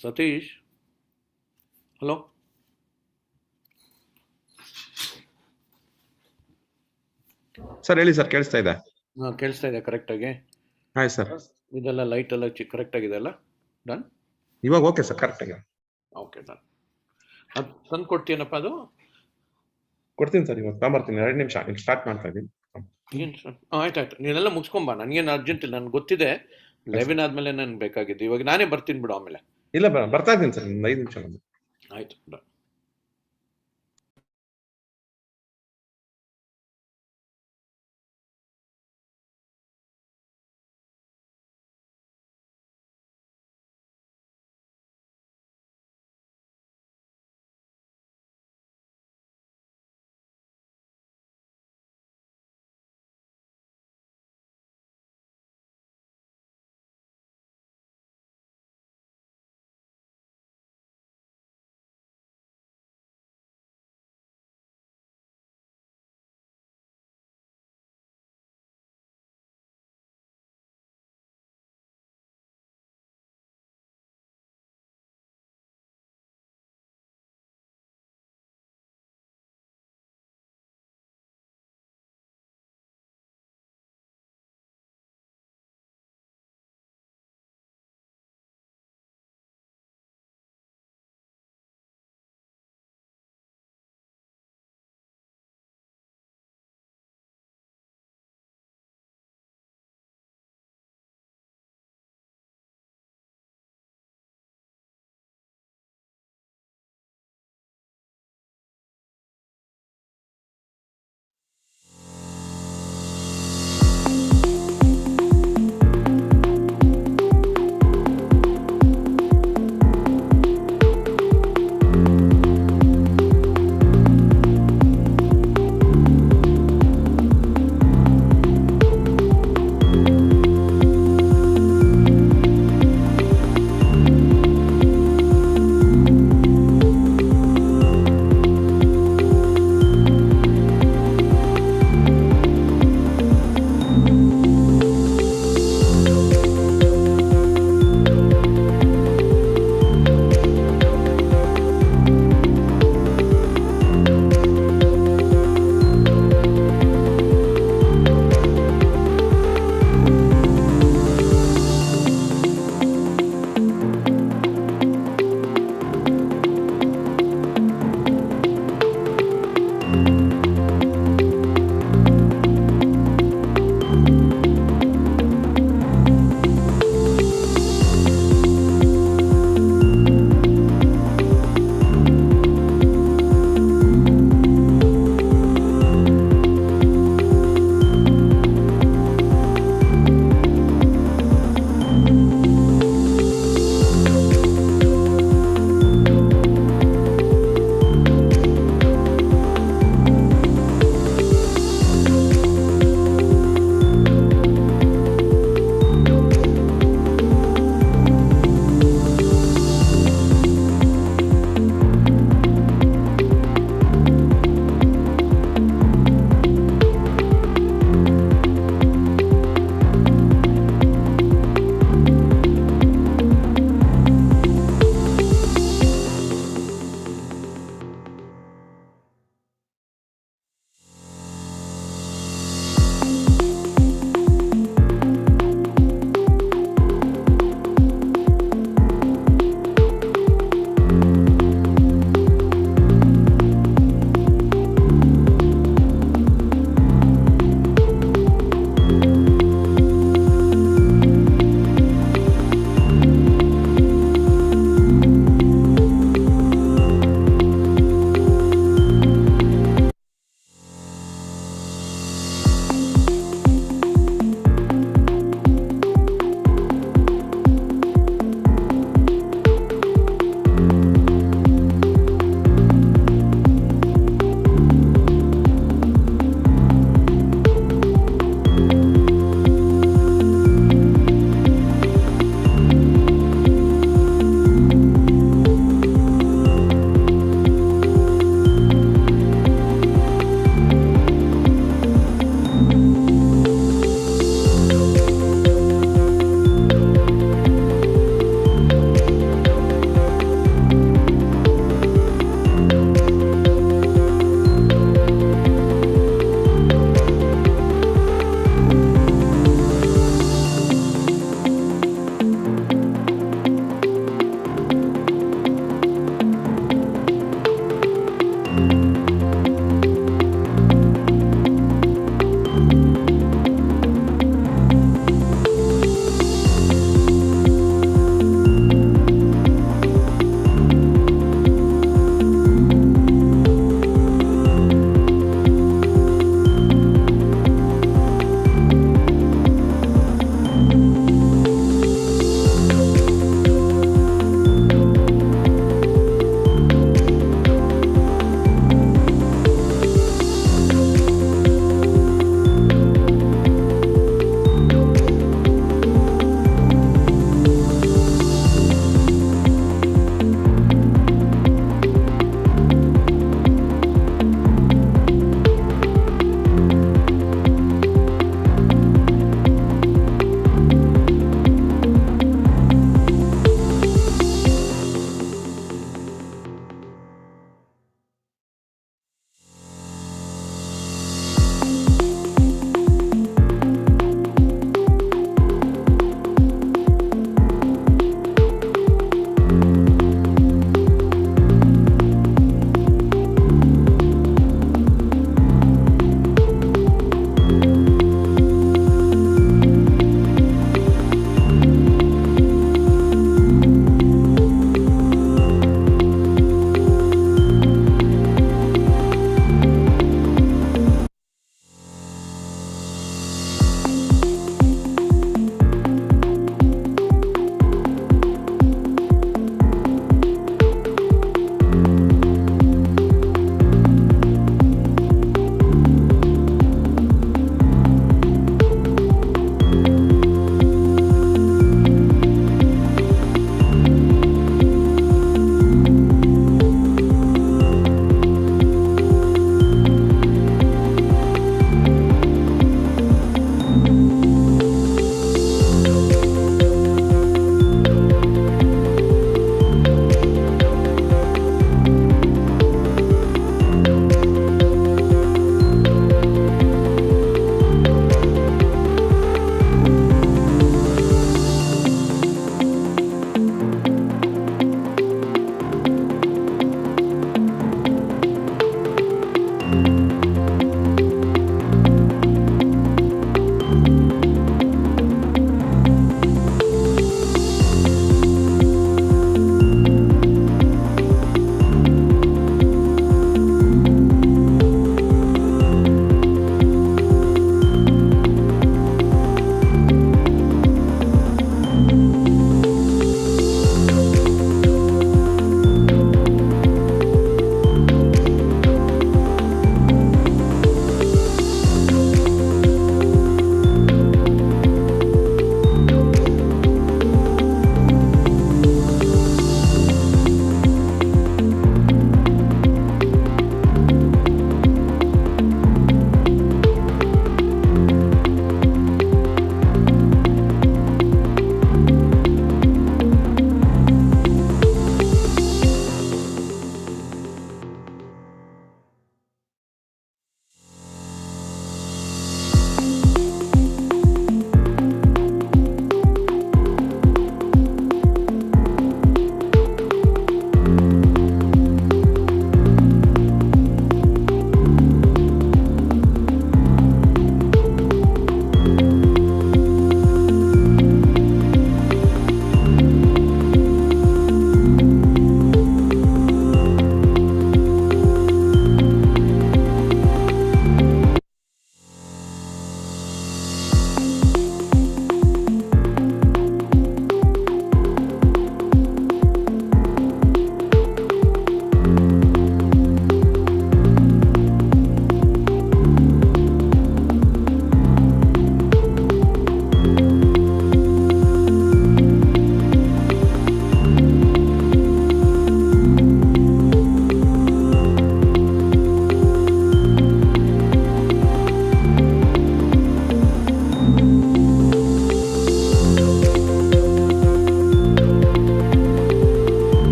Satish, hello. Sir ಹೇಳಿ sir, ಕೇಳಿಸ್ತಾ ಇದೆ. ಹಾಂ, ಕೇಳಿಸ್ತಾ ಇದೆ ಕರೆಕ್ಟಾಗಿ? Hi sir. ಇದೆಲ್ಲ ಲೈಟ್ ಎಲ್ಲ ಕರೆಕ್ಟಾಗಿದೆ ಅಲ್ಲ? ಡನ್? ಇವಾಗ ಓಕೆ ಸರ್, ಕರೆಕ್ಟಾಗಿ ಓಕೆ, ಡನ್. ಅದು ತಂದು ಕೊಡ್ತೀನಪ್ಪ ಅದು? ಕೊಡ್ತೀನಿ ಸರ್, ಇವಾಗ ತಗೊಂಬರ್ತೀನಿ. 2 ನಿಮಿಷ ಈಗ ಸ್ಟಾರ್ಟ್ ಮಾಡ್ತಾ ಇದ್ದೀನಿ. ಏನು ಸರ್? ಆಯ್ತು, ನೀನೆಲ್ಲ ಮುಗಿಸ್ಕೊಂಬ, ನನಗೇನು ಅರ್ಜೆಂಟ್ ಇಲ್ಲ, ನನಗೆ ಗೊತ್ತಿದೆ 11 ಆದಮೇಲೆ ನನಗೆ ಬೇಕಾಗಿದ್ದು. ಇವಾಗ ನಾನೇ ಬರ್ತೀನಿ ಬಿಡು ಆಮೇಲೆ. ಇಲ್ಲ ಬರ್ತಾ ಇದ್ದೀನಿ ಸರ್, ಒಂದು 5 ನಿಮಿಷ. ಆಯಿತು, done.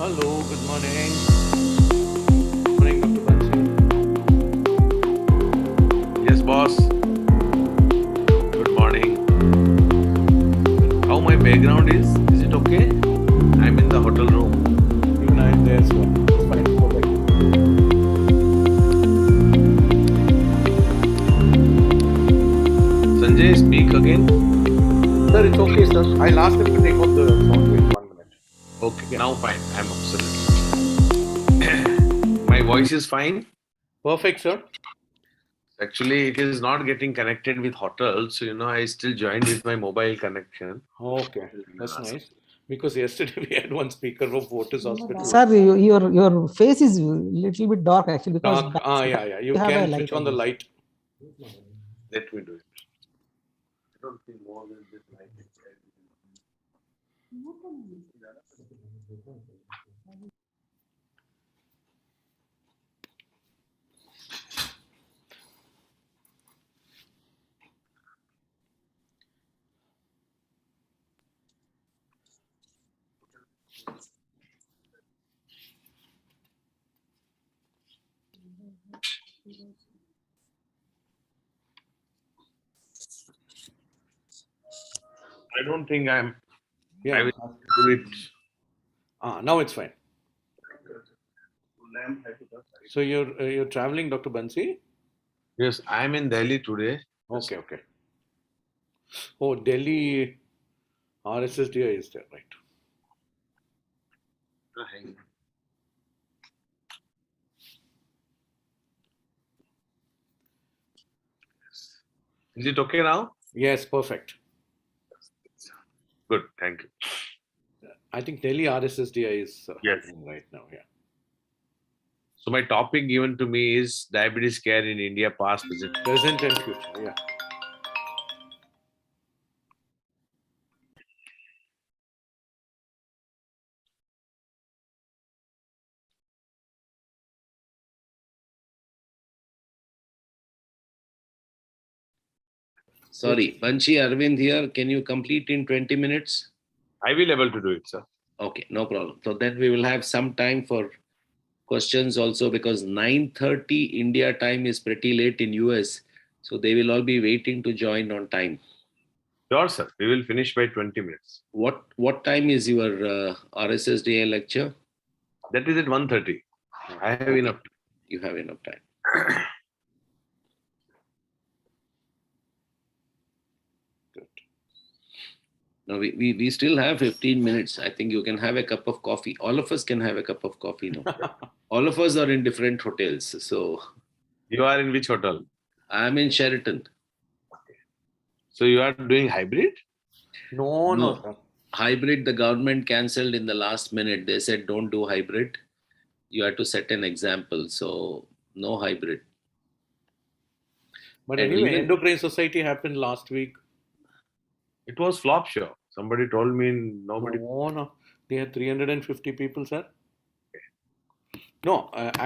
Hello, good morning. Morning, Dr. Bansi. Yes, boss. Good morning. How my background is? Is it okay? I'm in the hotel room. Even I'm there, so it's fine. Perfect. Sanjay, speak again. Sir, it's okay, sir. I'll ask them to take off the sound wave 1 minute. Okay, Yeah. now fine. I'm absolutely. My voice is fine. Perfect, sir. Actually, it is not getting connected with hotel, so I still joined with my mobile connection. Okay, that's nice. Because yesterday we had one speaker from Fortis Hospital. Sir, your face is little bit dark actually because Dark. Yeah. You have a can light, switch I on the guess. light. Let me do it. I don't think more than this light is there. I don't think I Yeah. will do it. Now it's fine. So you're traveling, Dr. Bansi? Yes, I'm in Delhi today. Okay. Oh, Delhi RSSDI is there, right? Is it okay now? Yes, perfect. Good, thank you. I think Delhi RSSDI is Yes. happening right now. Yeah. So my topic given to me is diabetes care in India, past, present. Present and future. Yeah. Sorry, Banshi Arvind here. Can you complete in 20 minutes? I will able to do it, sir. Okay, no problem. So then we will have some time for questions also because 9:30 India time is pretty late in US. So they will all be waiting to join on time. Sure, sir. We will finish by 20 minutes. What time is your RSSDA lecture? That is at 1:30. I have Okay. enough. You have enough time. Good. Now we still have 15 minutes. I think you can have a cup of coffee. All of us can have a cup of coffee now. All of us are in different hotels. So You are in which hotel? I'm in Sheraton. So you are doing hybrid? No, No. sir. Hybrid, the government cancelled in the last minute. They said don't do hybrid. You have to set an example. So no hybrid. But And anyway, even- Endocrine Society happened last week. It was flop show. Somebody told me nobody. No. They had 350 people, sir. No,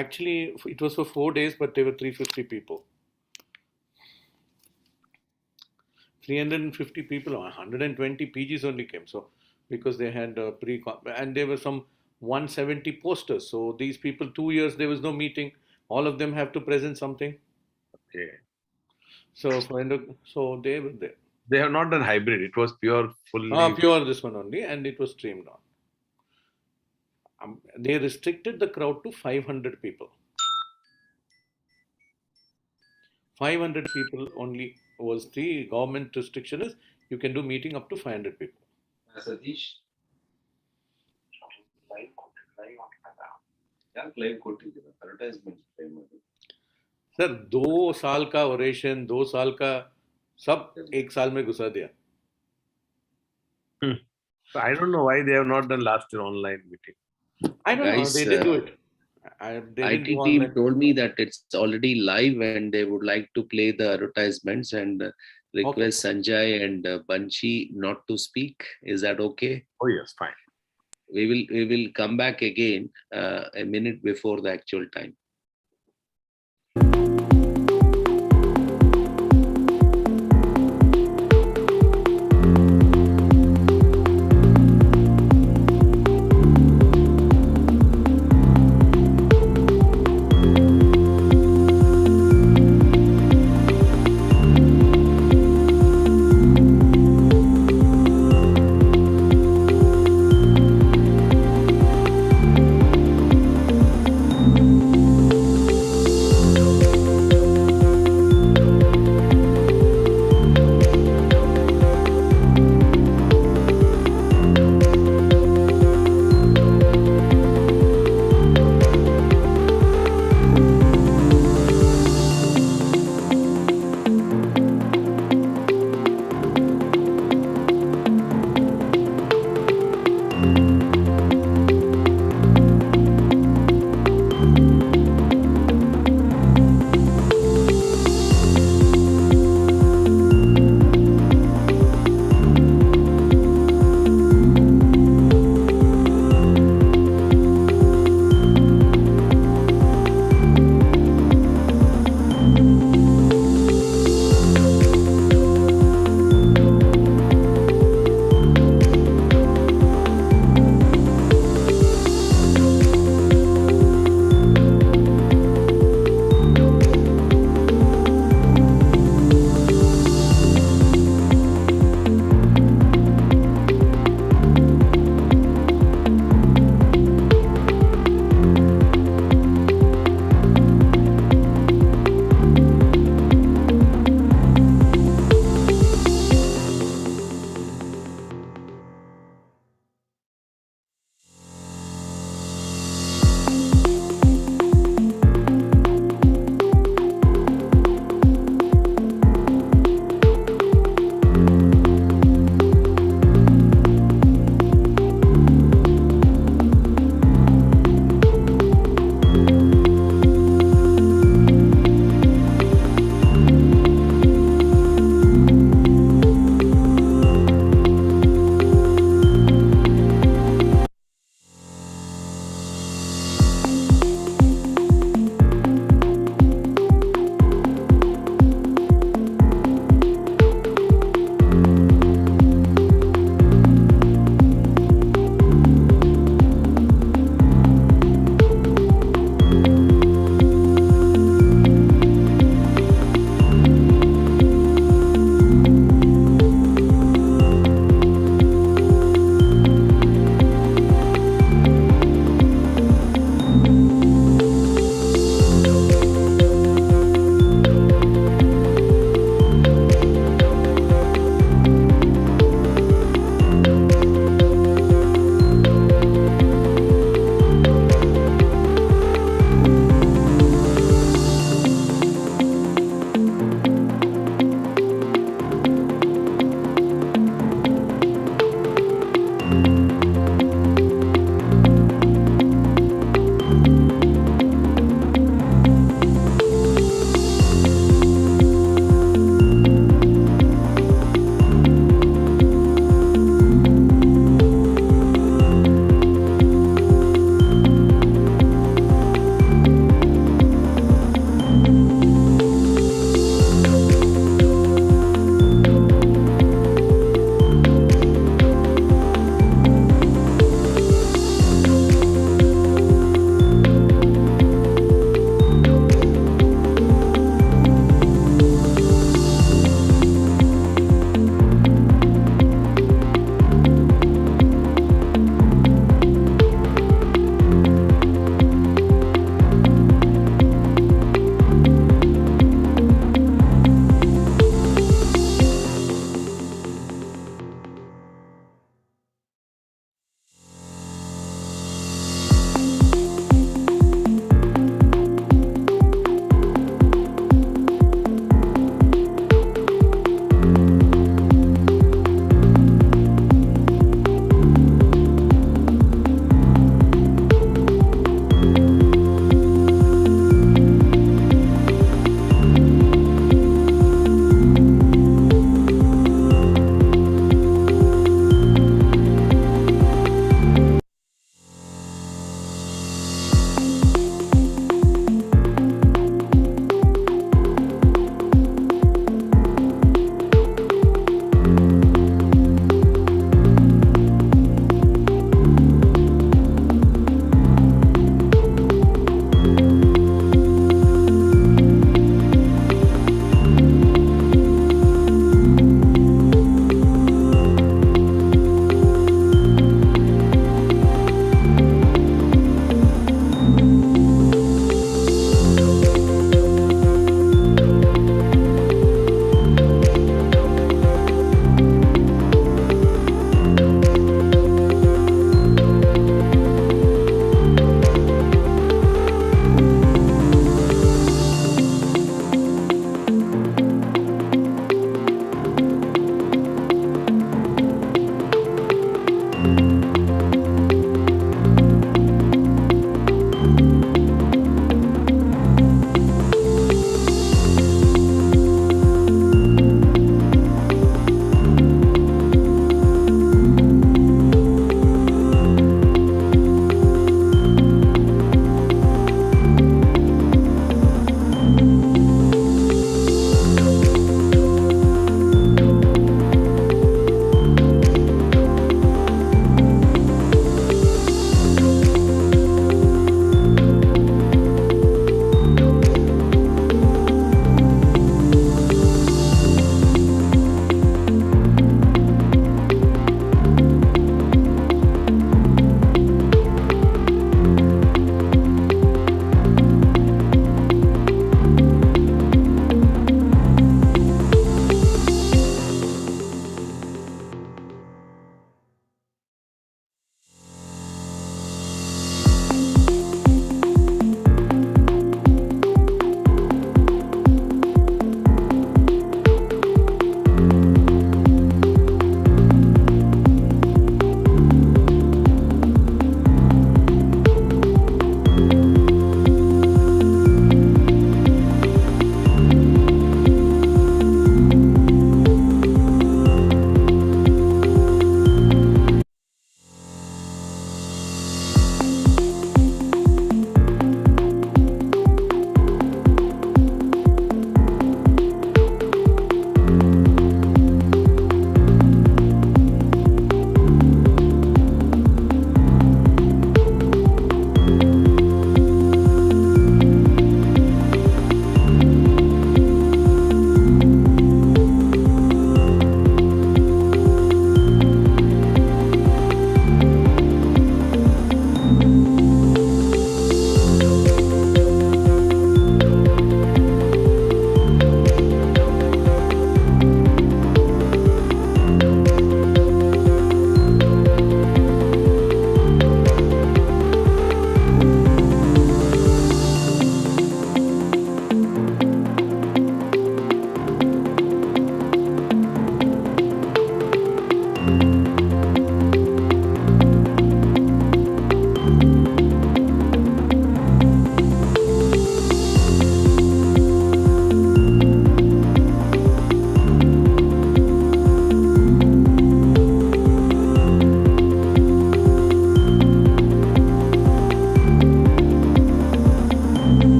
actually, it was for 4 days, but there were 350 people. 350 people, or 120 PGs only came. So, because they had and there were some 170 posters. So, these people, 2 years, there was no meeting. All of them have to present something. Okay. So, so they were there. They have not done hybrid. It was pure fully. Pure this one only, and it was streamed on. They restricted the crowd to 500 people. 500 people only was the government restriction is you can do meeting up to 500 people. Satish? Sir 2 साल का oration 2 साल का सब 1 साल में घुसा दिया. So I don't know why they have not done last year online meeting. I don't know. Guys, They did do it. They IT didn't do team online. told me that it's already live and they would like to play the advertisements and request Sanjay and Banshi not to speak. Is that okay? Oh yes, fine. We will come back again a minute before the actual time.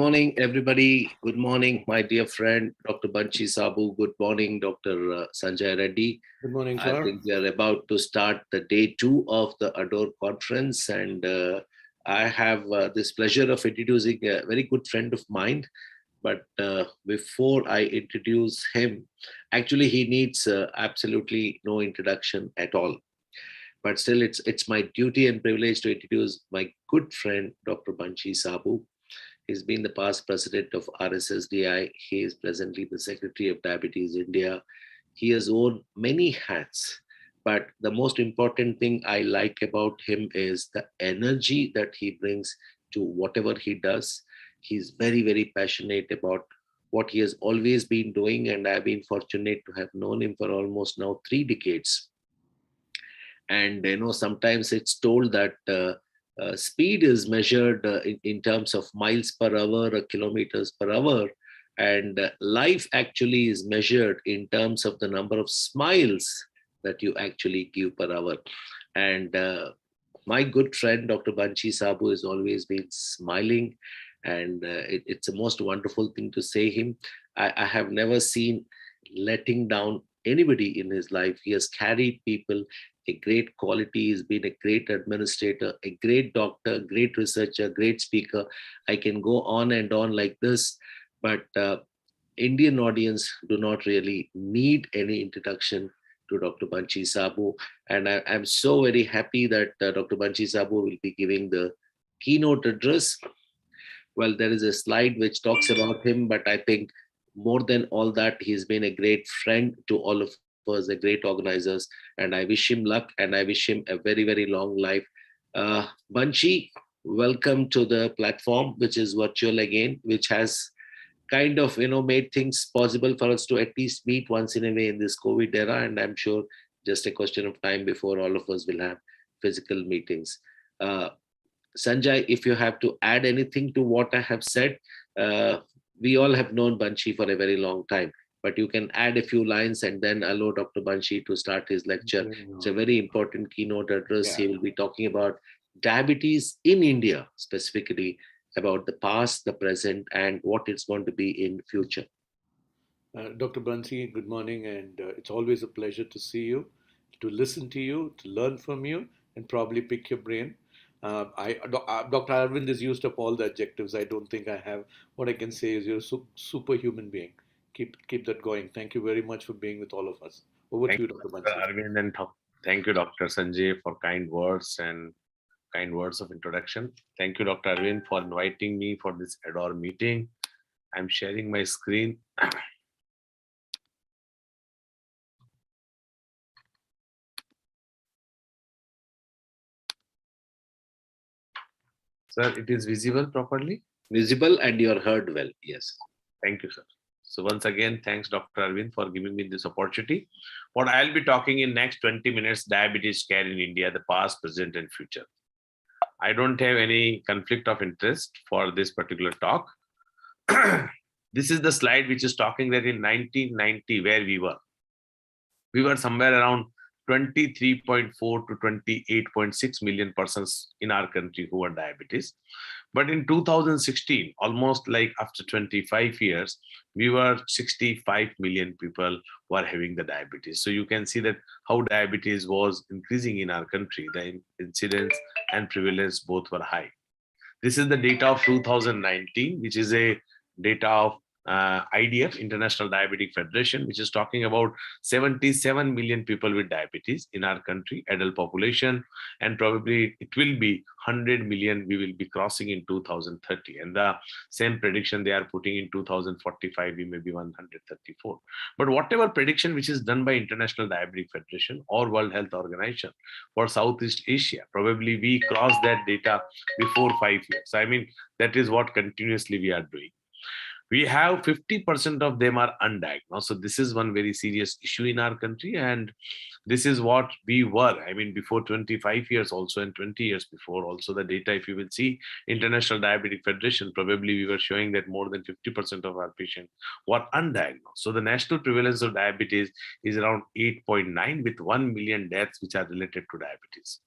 morning, everybody. Good morning, my dear friend, Dr. Banchi Sabu. Good morning, Dr. Sanjay Reddy. Good morning, I sir. think we are about to start the day 2 of the ADORE conference, and I have this pleasure of introducing a very good friend of mine. But before I introduce him, actually, he needs absolutely no introduction at all. But still, it's my duty and privilege to introduce my good friend, Dr. Banchi Sabu. He's been the past president of RSSDI. He is presently the Secretary of Diabetes India. He has worn many hats, but the most important thing I like about him is the energy that he brings to whatever he does. He's very, very passionate about what he has always been doing, and I've been fortunate to have known him for almost now 3 decades. And sometimes it's told that speed is measured in terms of miles per hour or kilometers per hour, and life actually is measured in terms of the number of smiles that you actually give per hour. And my good friend Dr. Banchi Sabu has always been smiling, and it's a most wonderful thing to say him. I have never seen letting down anybody in his life. He has carried people a great quality. He's been a great administrator, a great doctor, great researcher, great speaker. I can go on and on like this, but Indian audience do not really need any introduction to Dr. Banchi Sabu. And I'm so very happy that Dr. Banchi Sabu will be giving the keynote address. Well, there is a slide which talks about him, but I think more than all that, he's been a great friend to all of us, a great organizers, and I wish him luck and I wish him a very, very long life. Banchi, welcome to the platform, which is virtual again, which has kind of made things possible for us to at least meet once in a way in this COVID era, and I'm sure just a question of time before all of us will have physical meetings. Sanjay, if you have to add anything to what I have said, we all have known Banchi for a very long time, but you can add a few lines and then allow Dr. Banchi to start his lecture. It's a very important keynote address. He will be talking about diabetes in India, specifically about the past, the present, and what it's going to be in future. Dr. Bansi, good morning, and it's always a pleasure to see you, to listen to you, to learn from you, and probably pick your brain. Dr. Arvind has used up all the adjectives. I don't think I have. What I can say is you're a superhuman being. Keep that going. Thank you very much for being with all of us. Over to you, Dr. Bansi. Arvind, and thank you, Dr. Sanjay, for kind words of introduction. Thank you, Dr. Arvind, for inviting me for this ADORE meeting. I'm sharing my screen. Sir, it is visible properly? Visible and you're heard well, yes. Thank you, sir. So once again, thanks, Dr. Arvind, for giving me this opportunity. What I'll be talking in next 20 minutes, diabetes care in India, the past, present, and future. I don't have any conflict of interest for this particular talk. This is the slide which is talking that in 1990, where we were somewhere around 23.4 to 28.6 million persons in our country who are diabetes. But in 2016, almost like after 25 years, we were 65 million people who are having the diabetes. So you can see that how diabetes was increasing in our country. The incidence and prevalence both were high. This is the data of 2019, which is a data of IDF, International Diabetic Federation, which is talking about 77 million people with diabetes in our country, adult population, and probably it will be 100 million we will be crossing in 2030. And the same prediction they are putting in 2045, we may be 134. But whatever prediction which is done by International Diabetic Federation or World Health Organization for Southeast Asia, probably we cross that data before 5 years. I mean, that is what continuously we are doing. We have 50% of them are undiagnosed. So this is one very serious issue in our country. And this is what we were, I mean, before 25 years also and 20 years before also the data, if you will see International Diabetic Federation, probably we were showing that more than 50% of our patients were undiagnosed. So the national prevalence of diabetes is around 8.9 with 1 million deaths which are related to diabetes.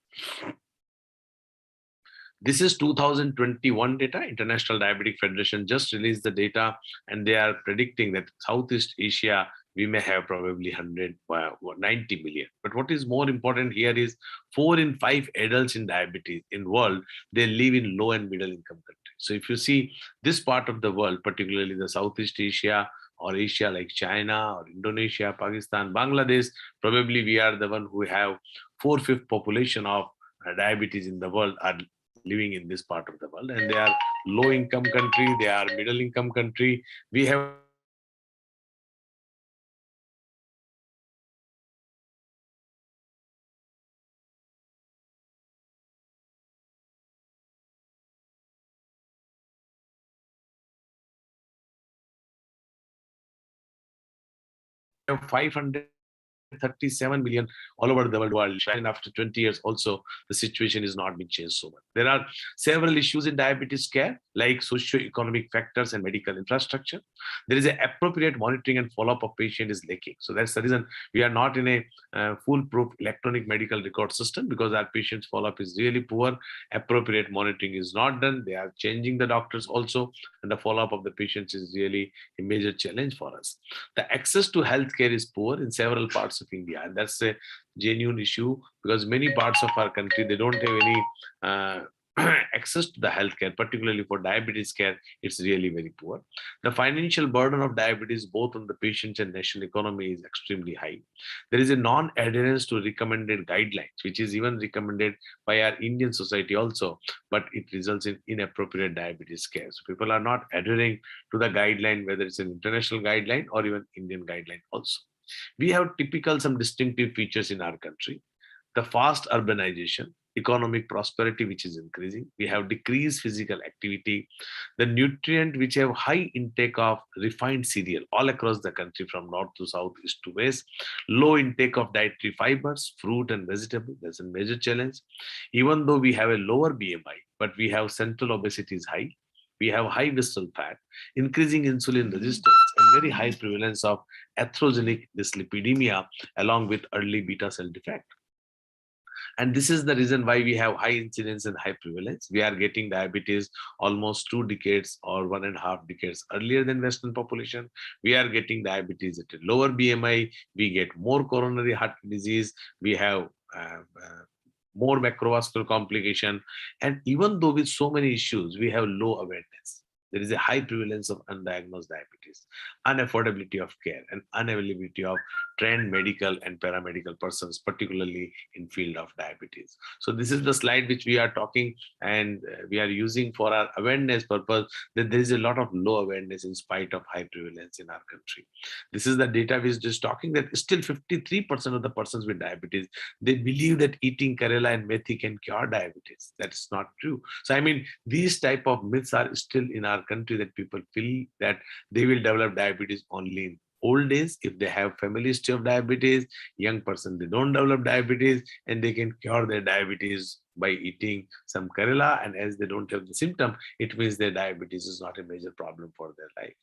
This is 2021 data. International Diabetic Federation just released the data, and they are predicting that Southeast Asia, we may have probably 90 million. But what is more important here is 4 in 5 adults in diabetes in world, they live in low and middle income countries. So if you see this part of the world, particularly the Southeast Asia or Asia like China or Indonesia, Pakistan, Bangladesh, probably we are the one who have 4/5 population of diabetes in the world are living in this part of the world, and they are low income country, they are middle income country. We have 537 million all over the world. And after 20 years, also the situation is not being changed so much. There are several issues in diabetes care, like socio-economic factors and medical infrastructure. There is an appropriate monitoring and follow-up of patient is lacking. So that's the reason we are not in a foolproof electronic medical record system, because our patients follow-up is really poor. Appropriate monitoring is not done. They are changing the doctors also, and the follow-up of the patients is really a major challenge for us. The access to healthcare is poor in several parts of India, and that's a genuine issue, because many parts of our country, they don't have any access to the healthcare, particularly for diabetes care. It's really very poor. The financial burden of diabetes, both on the patients and national economy, is extremely high. There is a non-adherence to recommended guidelines, which is even recommended by our Indian society also, but it results in inappropriate diabetes care. So people are not adhering to the guideline, whether it's an international guideline or even Indian guideline also. We have typical some distinctive features in our country. The fast urbanization, economic prosperity, which is increasing. We have decreased physical activity, the nutrient which have high intake of refined cereal all across the country from north to south, east to west, low intake of dietary fibers, fruit and vegetable. That's a major challenge. Even though we have a lower BMI, but we have central obesity is high. We have high visceral fat, increasing insulin resistance, and very high prevalence of atherogenic dyslipidemia along with early beta cell defect. And this is the reason why we have high incidence and high prevalence. We are getting diabetes almost 2 decades or 1.5 decades earlier than Western population. We are getting diabetes at a lower BMI. We get more coronary heart disease. We have more macrovascular complication. And even though with so many issues, we have low awareness. There is a high prevalence of undiagnosed diabetes, unaffordability of care, and unavailability of trained medical and paramedical persons, particularly in field of diabetes. So this is the slide which we are talking, and we are using for our awareness purpose, that there is a lot of low awareness in spite of high prevalence in our country. This is the data which is just talking that still 53% of the persons with diabetes, they believe that eating Karela and methi can cure diabetes. That is not true. So I mean, these type of myths are still in our country, that people feel that they will develop diabetes only in old days. If they have family history of diabetes, young person, they don't develop diabetes, and they can cure their diabetes by eating some Karela. And as they don't have the symptom, it means their diabetes is not a major problem for their life.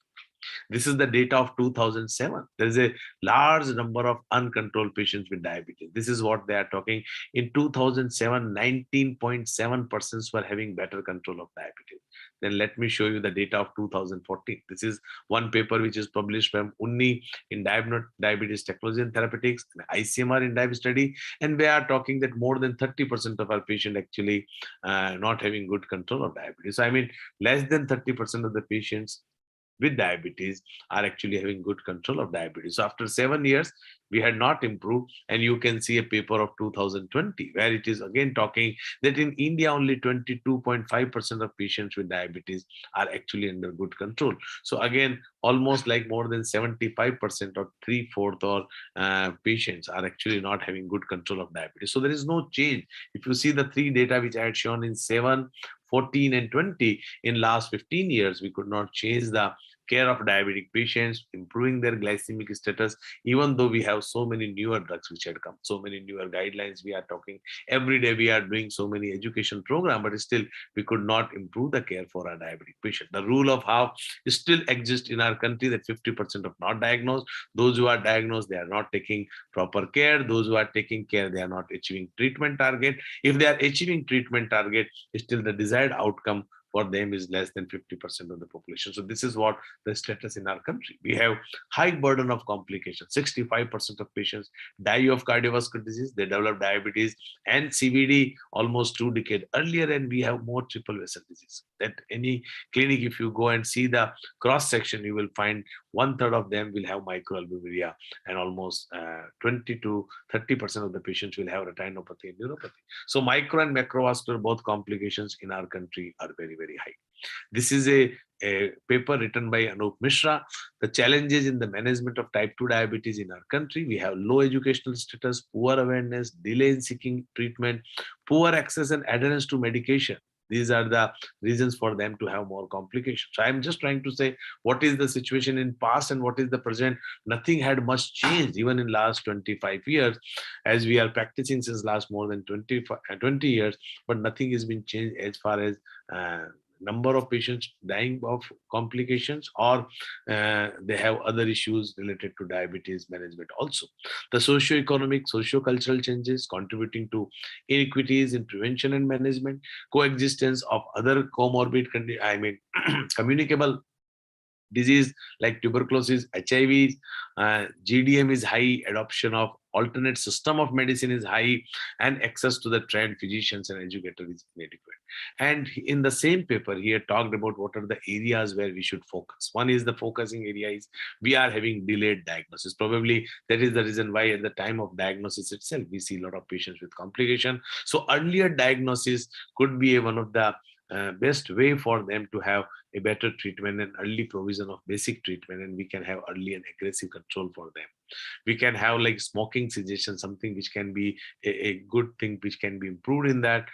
This is the data of 2007. There is a large number of uncontrolled patients with diabetes. This is what they are talking. In 2007, 19.7% were having better control of diabetes. Then let me show you the data of 2014. This is one paper which is published by Unni in Diabetes Technology and Therapeutics, and ICMR in diabetes study. And they are talking that more than 30% of our patients actually not having good control of diabetes. So I mean, less than 30% of the patients with diabetes are actually having good control of diabetes. So after 7 years, we had not improved. And you can see a paper of 2020, where it is again talking that in India, only 22.5% of patients with diabetes are actually under good control. So again, almost like more than 75% or 3/4 or patients are actually not having good control of diabetes. So there is no change. If you see the 3 data which I had shown in 7, 14 and 20, in last 15 years, we could not change the care of diabetic patients, improving their glycemic status, even though we have so many newer drugs which had come, so many newer guidelines we are talking. Every day we are doing so many education programs, but still we could not improve the care for our diabetic patient. The rule of half still exists in our country, that 50% of not diagnosed. Those who are diagnosed, they are not taking proper care. Those who are taking care, they are not achieving treatment target. If they are achieving treatment target, still the desired outcome for them is less than 50% of the population. So this is what the status in our country. We have high burden of complications. 65% of patients die of cardiovascular disease. They develop diabetes and CVD almost 2 decades earlier, and we have more triple vessel disease. That any clinic, if you go and see the cross section, you will find 1/3 of them will have microalbuminuria, and almost 20 to 30% of the patients will have retinopathy and neuropathy. So micro and macrovascular, both complications in our country are very, very high. This is a paper written by Anup Mishra, the challenges in the management of type 2 diabetes in our country. We have low educational status, poor awareness, delay in seeking treatment, poor access and adherence to medication. These are the reasons for them to have more complications. So I'm just trying to say what is the situation in past and what is the present. Nothing had much changed even in last 25 years, as we are practicing since last more than 20 years, but nothing has been changed as far as number of patients dying of complications, or they have other issues related to diabetes management also. The socio-economic, socio-cultural changes contributing to inequities in prevention and management, coexistence of other comorbid, communicable disease like tuberculosis, HIV, GDM is high, adoption of alternate system of medicine is high, and access to the trained physicians and educators is inadequate. And in the same paper, he had talked about what are the areas where we should focus. One is the focusing area is we are having delayed diagnosis. Probably that is the reason why at the time of diagnosis itself, we see a lot of patients with complication. So earlier diagnosis could be one of the best way for them to have a better treatment and early provision of basic treatment, and we can have early and aggressive control for them. We can have like smoking cessation, something which can be a good thing which can be improved in that,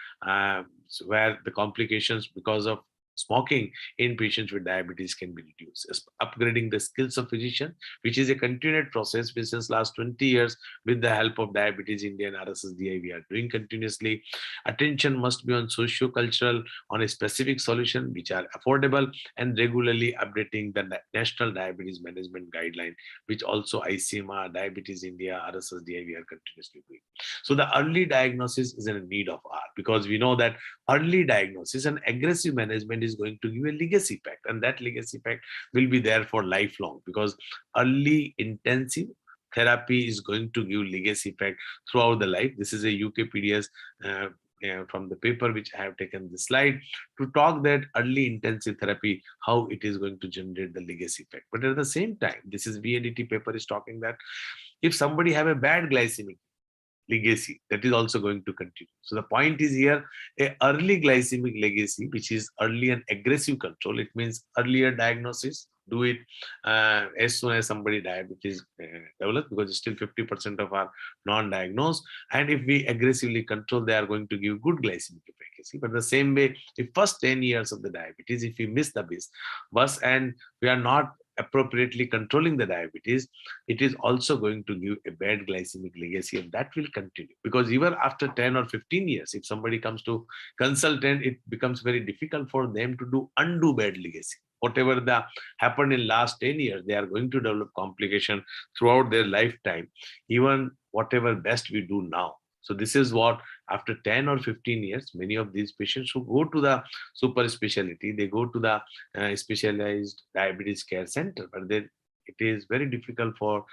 where the complications because of smoking in patients with diabetes can be reduced. Upgrading the skills of physician, which is a continued process which since last 20 years with the help of Diabetes India and RSSDI we are doing continuously. Attention must be on socio-cultural, on a specific solution which are affordable, and regularly updating the National Diabetes Management Guideline, which also ICMR, Diabetes India, RSSDI we are continuously doing. So the early diagnosis is in need of R, because we know that early diagnosis and aggressive management is going to give a legacy effect, and that legacy effect will be there for lifelong, because early intensive therapy is going to give legacy effect throughout the life. This is a UKPDS from the paper which I have taken the slide to talk that early intensive therapy, how it is going to generate the legacy effect. But at the same time, this is VADT paper is talking that if somebody have a bad glycemic legacy, that is also going to continue. So the point is here, a early glycemic legacy, which is early and aggressive control. It means earlier diagnosis, do it as soon as somebody diabetes develops, because still 50% of our non-diagnosed. And if we aggressively control, they are going to give good glycemic efficacy. But the same way, if first 10 years of the diabetes, if we miss the bus and we are not appropriately controlling the diabetes, it is also going to give a bad glycemic legacy, and that will continue. Because even after 10 or 15 years, if somebody comes to consultant, it becomes very difficult for them to undo bad legacy. Whatever happened in last 10 years, they are going to develop complication throughout their lifetime, even whatever best we do now. So this is what, after 10 or 15 years, many of these patients who go to the super specialty, they go to the specialized diabetes care center, but it is very difficult for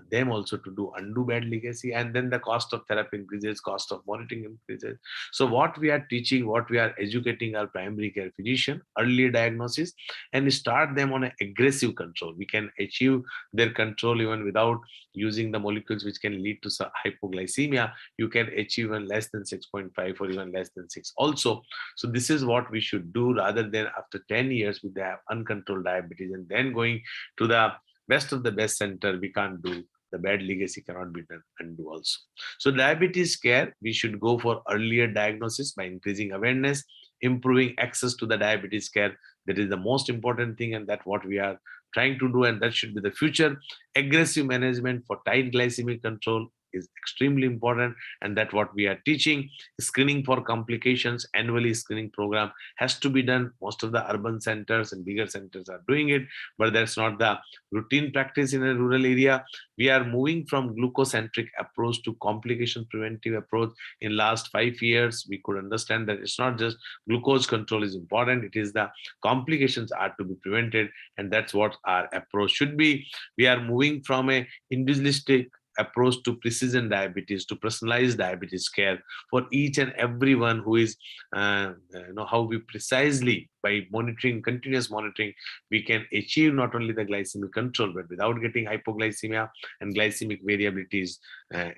them also to undo bad legacy, and then the cost of therapy increases, cost of monitoring increases. So what we are teaching, what we are educating our primary care physician, early diagnosis, and start them on an aggressive control. We can achieve their control even without using the molecules which can lead to hypoglycemia. You can achieve even less than 6.5 or even less than 6 also. So this is what we should do, rather than after 10 years with the uncontrolled diabetes and then going to the best of the best center. We can't do, the bad legacy cannot be done undo also. So diabetes care, we should go for earlier diagnosis by increasing awareness, improving access to the diabetes care. That is the most important thing, and that's what we are trying to do, and that should be the future. Aggressive management for tight glycemic control is extremely important, and that's what we are teaching. Screening for complications, annually screening program has to be done. Most of the urban centers and bigger centers are doing it, but that's not the routine practice in a rural area. We are moving from glucocentric approach to complication preventive approach. In last 5 years, we could understand that it's not just glucose control is important, it is the complications are to be prevented, and that's what our approach should be. We are moving from a individualistic approach to precision diabetes, to personalized diabetes care for each and everyone who is, how we precisely, by monitoring, continuous monitoring, we can achieve not only the glycemic control, but without getting hypoglycemia and glycemic variabilities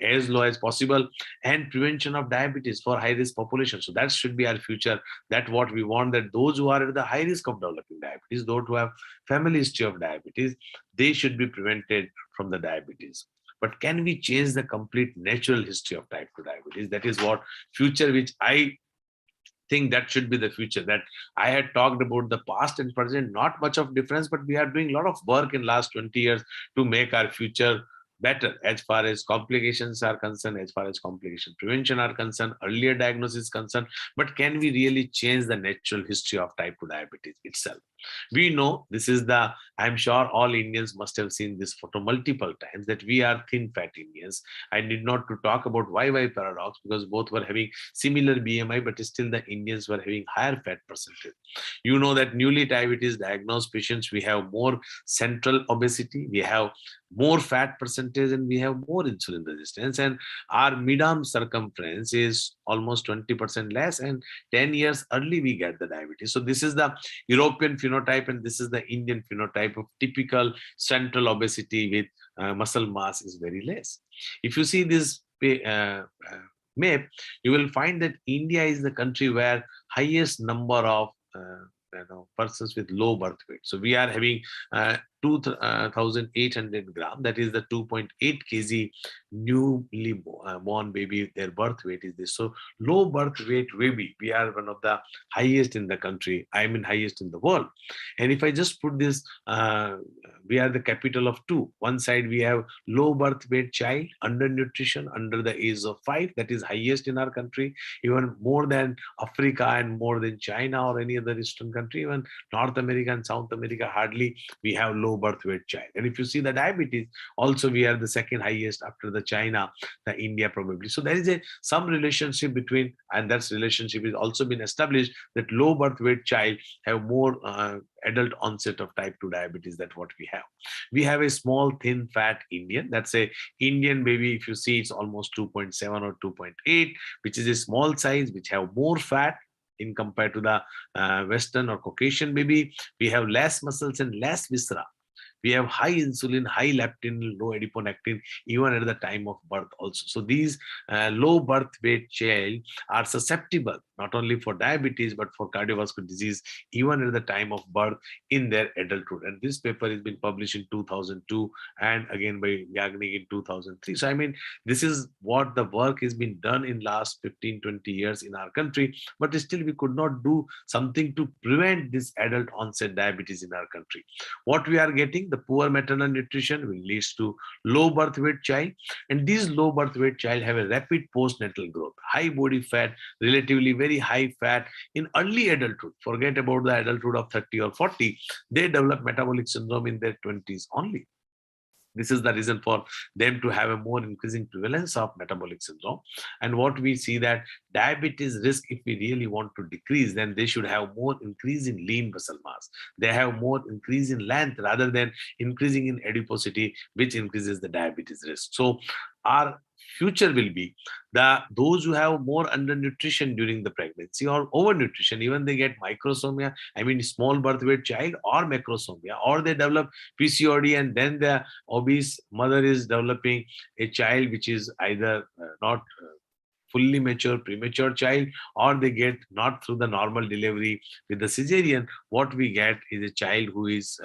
as low as possible, and prevention of diabetes for high risk population. So that should be our future. That's what we want, that those who are at the high risk of developing diabetes, those who have family history of diabetes, they should be prevented from the diabetes. But can we change the complete natural history of type 2 diabetes? That is what future, which I think that should be the future. That I had talked about the past and present, not much of difference, but we are doing a lot of work in last 20 years to make our future better as far as complications are concerned, as far as complication prevention are concerned, earlier diagnosis is concerned. But can we really change the natural history of type 2 diabetes itself? We know this is the, I'm sure all Indians must have seen this photo multiple times, that we are thin fat Indians. I need not to talk about YY paradox, because both were having similar BMI, but still the Indians were having higher fat percentage. You know that newly diabetes diagnosed patients, we have more central obesity, we have more fat percentage, and we have more insulin resistance, and our mid-arm circumference is almost 20% less, and 10 years early we get the diabetes. So this is the European phenotype, and this is the Indian phenotype of typical central obesity with muscle mass is very less. If you see this map, you will find that India is the country where highest number of persons with low birth weight. So we are having 2,800 gram, that is the 2.8 kg newly born baby, their birth weight is this. So low birth weight baby, we are one of the highest in the country, I mean highest in the world. And if I just put this, we are the capital of two. One side we have low birth weight child, undernutrition, under the age of 5, that is highest in our country, even more than Africa and more than China or any other Eastern country. Even North America and South America, hardly we have low birth weight child. And if you see the diabetes, also we are the second highest after the China, the India probably. So there is some relationship between, and that relationship is also been established, that low birth weight child have more adult onset of type 2 diabetes. That's what we have. We have a small thin fat Indian, that's a Indian baby. If you see, it's almost 2.7 or 2.8, which is a small size, which have more fat in compared to the Western or Caucasian baby. We have less muscles and less viscera. We have high insulin, high leptin, low adiponectin, even at the time of birth also. So these low birth weight child are susceptible not only for diabetes, but for cardiovascular disease, even at the time of birth in their adulthood. And this paper has been published in 2002 and again by Yagnik in 2003. So I mean, this is what the work has been done in last 15, 20 years in our country, but still we could not do something to prevent this adult onset diabetes in our country. What we are getting, the poor maternal nutrition will lead to low birth weight child, and these low birth weight child have a rapid postnatal growth, high body fat, relatively very high fat in early adulthood. Forget about the adulthood of 30 or 40. They develop metabolic syndrome in their 20s only. This is the reason for them to have a more increasing prevalence of metabolic syndrome. And what we see that diabetes risk, if we really want to decrease, then they should have more increase in lean muscle mass. They have more increase in length rather than increasing in adiposity, which increases the diabetes risk. So our future will be those who have more undernutrition during the pregnancy or overnutrition, even they get microsomia, I mean small birth weight child, or macrosomia, or they develop PCOD, and then the obese mother is developing a child which is either not fully mature, premature child, or they get not through the normal delivery with the cesarean. What we get is a child who is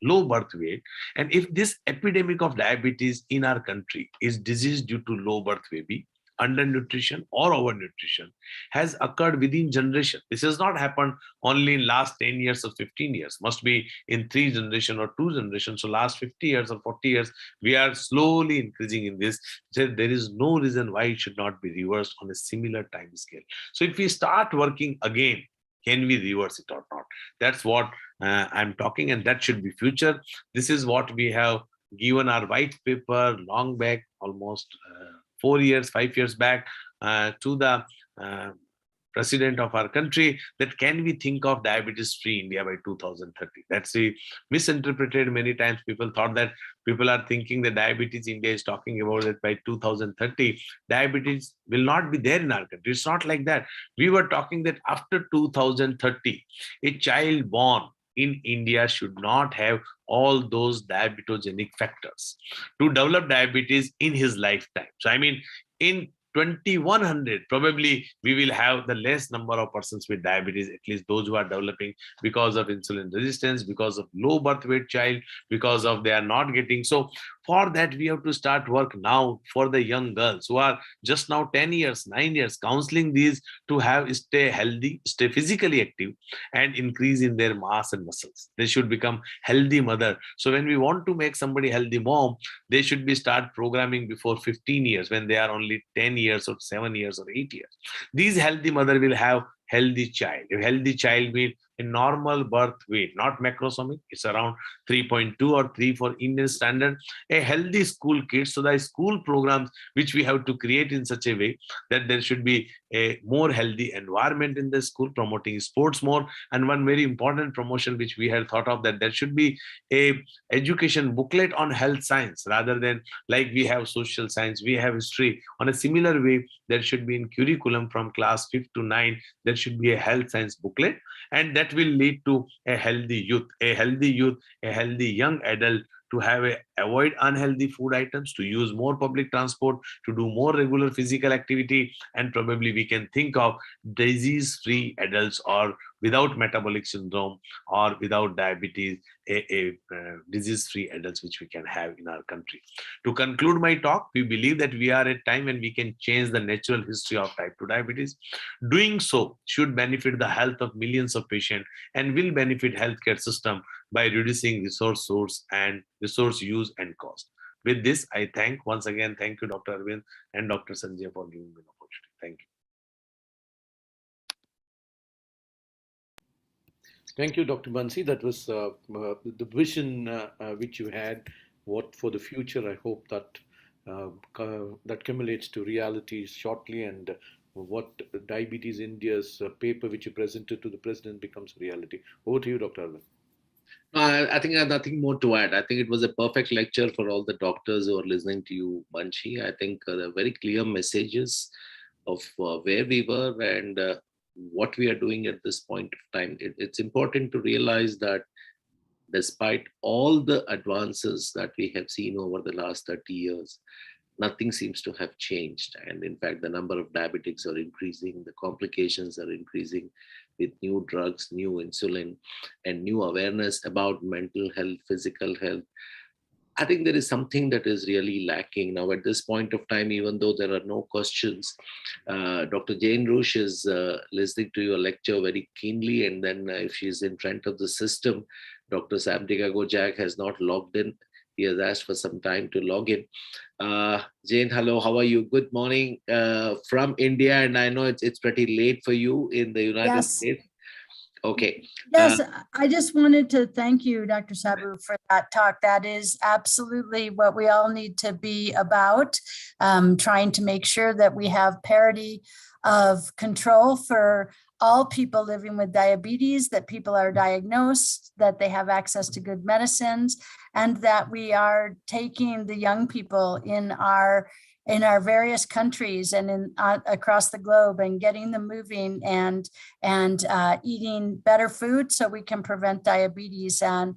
low birth weight. And if this epidemic of diabetes in our country is disease due to low birth baby, undernutrition or overnutrition has occurred within generation. This has not happened only in last 10 years or 15 years, must be in 3 generations or 2 generations. So last 50 years or 40 years, we are slowly increasing in this. So there is no reason why it should not be reversed on a similar time scale. So if we start working again, can we reverse it or not? That's what I'm talking, and that should be future. This is what we have given our white paper long back, almost 4 years, 5 years back, to the president of our country, that can we think of diabetes free India by 2030. That's misinterpreted many times. People thought that people are thinking that diabetes India is talking about that by 2030 diabetes will not be there in our country. It's not like that. We were talking that after 2030 a child born in India should not have all those diabetogenic factors to develop diabetes in his lifetime. So I mean, in 2100 probably we will have the less number of persons with diabetes, at least those who are developing because of insulin resistance, because of low birth weight child, because of they are not getting. So for that we have to start work now for the young girls who are just now 10 years 9 years, counseling these to have stay healthy, stay physically active, and increase in their mass and muscles. They should become healthy mother. So when we want to make somebody healthy mom, they should be start programming before 15 years, when they are only 10 years or 7 years or 8 years. These healthy mother will have healthy child. A healthy child means a normal birth weight, not macrosomic. It's around 3.2 or 3 for Indian standard. A healthy school kids. So the school programs which we have to create in such a way that there should be a more healthy environment in the school, promoting sports more. And one very important promotion which we had thought of, that there should be a education booklet on health science, rather than like we have social science, we have history. On a similar way, there should be in curriculum from class 5th to 9, there should be a health science booklet, and that will lead to a healthy youth, a healthy young adult, to have avoid unhealthy food items, to use more public transport, to do more regular physical activity, and probably we can think of disease-free adults, or without metabolic syndrome, or without diabetes, a disease-free adults which we can have in our country. To conclude my talk, we believe that we are at a time when we can change the natural history of type 2 diabetes. Doing so should benefit the health of millions of patients and will benefit healthcare system by reducing resource source and resource use and cost. With this, I once again thank you, Dr. Arvind and Dr. Sanjay, for giving me the opportunity. Thank you. Thank you, Dr. Bansi. That was the vision which you had. What for the future? I hope that that accumulates to reality shortly, and what Diabetes India's paper which you presented to the president becomes reality. Over to you, Dr. Arvind. I think I have nothing more to add. I think it was a perfect lecture for all the doctors who are listening to you, Banshi. I think there are very clear messages of where we were and what we are doing at this point of time. It's important to realize that despite all the advances that we have seen over the last 30 years, nothing seems to have changed. And in fact, the number of diabetics are increasing, the complications are increasing with new drugs, new insulin, and new awareness about mental health, physical health. I think there is something that is really lacking now at this point of time, even though there are no questions. Dr. Jane Rush is listening to your lecture very keenly, and then if she's in front of the system, Dr. Samdika Gojak has not logged in. He has asked for some time to log in. Jane, hello, how are you? Good morning from India, and I know it's pretty late for you in the United States. Okay. Yes, I just wanted to thank you, Dr. Sabu, for that talk. That is absolutely what we all need to be about, trying to make sure that we have parity of control for all people living with diabetes, that people are diagnosed, that they have access to good medicines, and that we are taking the young people in our various countries and in across the globe and getting them moving and eating better food so we can prevent diabetes. And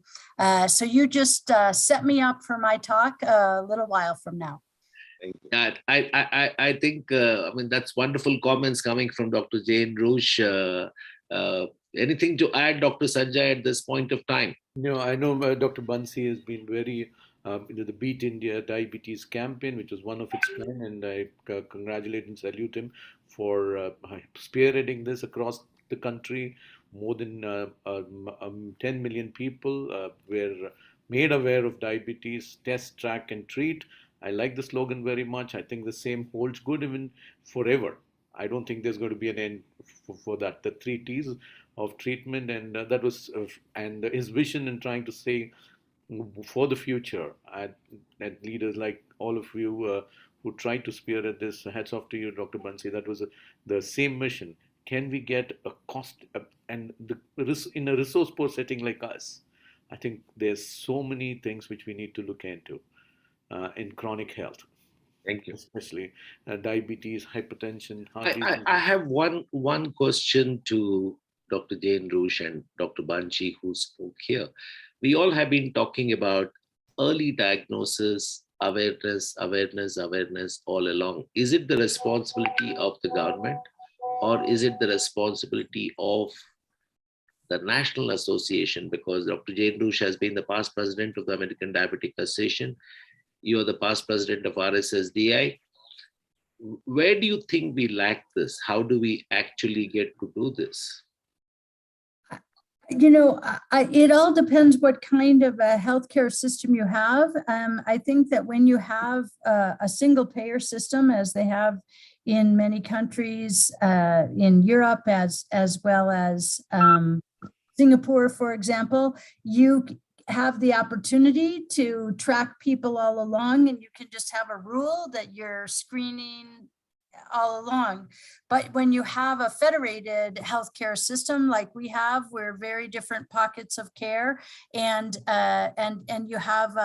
so you just set me up for my talk a little while from now. I think, I mean, that's wonderful comments coming from Dr. Jane Rush. Anything to add, Dr. Sanjay, at this point of time? No, I know Dr. Bansi has been very The Beat India Diabetes campaign, which was one of its kind, and I congratulate and salute him for spearheading this across the country. More than 10 million people were made aware of diabetes. Test, track, and treat. I like the slogan very much. I think the same holds good even forever. I don't think there's going to be an end for that. The three T's of treatment, and that was, and his vision in trying to say for the future, and leaders like all of you who tried to spearhead this, hats off to you, Dr. Bansi. That was the same mission. Can we get a cost and in a resource poor setting like us? I think there's so many things which we need to look into in chronic health, Thank you. especially diabetes, hypertension, heart I disease. have one question to Dr. Jane Roosh and Dr. Banchi, who spoke here. We all have been talking about early diagnosis, awareness all along. Is it the responsibility of the government, or is it the responsibility of the National Association? Because Dr. Jane Roosh has been the past president of the American Diabetic Association. You're the past president of RSSDI. Where do you think we lack this? How do we actually get to do this? You know, it all depends what kind of a healthcare system you have. I think that when you have a single payer system, as they have in many countries in Europe, as well as Singapore, for example, you have the opportunity to track people all along, and you can just have a rule that you're screening all along. But when you have a federated healthcare system like we have, we're very different pockets of care, and you have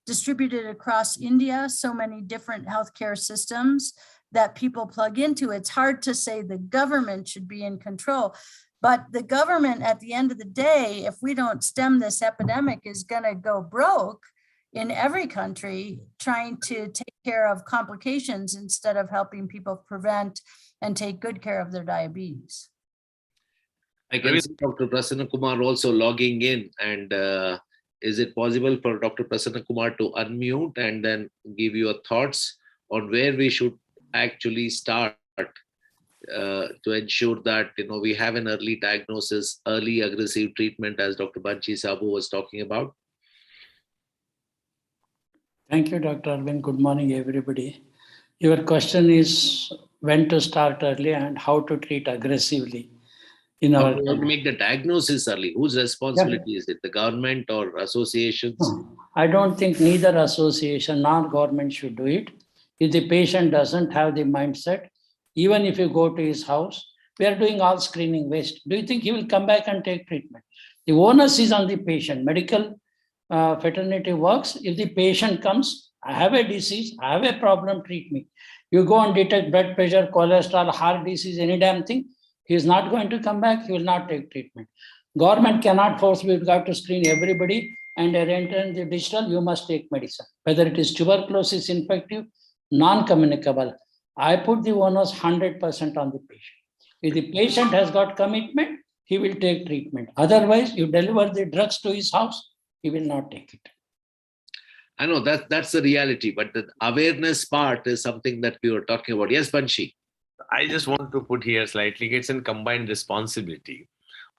distributed across India so many different healthcare systems that people plug into. It's hard to say the government should be in control. But the government, at the end of the day, if we don't stem this epidemic, is going to go broke in every country trying to take care of complications instead of helping people prevent and take good care of their diabetes. I can see Dr. Prasanna Kumar also logging in. And is it possible for Dr. Prasanna Kumar to unmute and then give your thoughts on where we should actually start to ensure that we have an early diagnosis, early aggressive treatment, as Dr. Banchi Sabu was talking about? Thank you, Dr. Arvind. Good morning, everybody. Your question is when to start early and how to treat aggressively in How our to make the diagnosis early? Whose responsibility is it? The government or associations? I don't think neither association nor government should do it. If the patient doesn't have the mindset, even if you go to his house, we are doing all screening waste. Do you think he will come back and take treatment? The onus is on the patient. Medical fraternity works. If the patient comes, I have a disease, I have a problem, treat me. You go and detect blood pressure, cholesterol, heart disease, any damn thing, he is not going to come back, he will not take treatment. Government cannot force, we've got to screen everybody and enter in the digital, you must take medicine. Whether it is tuberculosis infective, non-communicable, I put the onus 100% on the patient. If the patient has got commitment, he will take treatment. Otherwise, you deliver the drugs to his house, he will not take it. I know that's the reality, but the awareness part is something that we were talking about. Yes, Banshi. I just want to put here slightly, it's a combined responsibility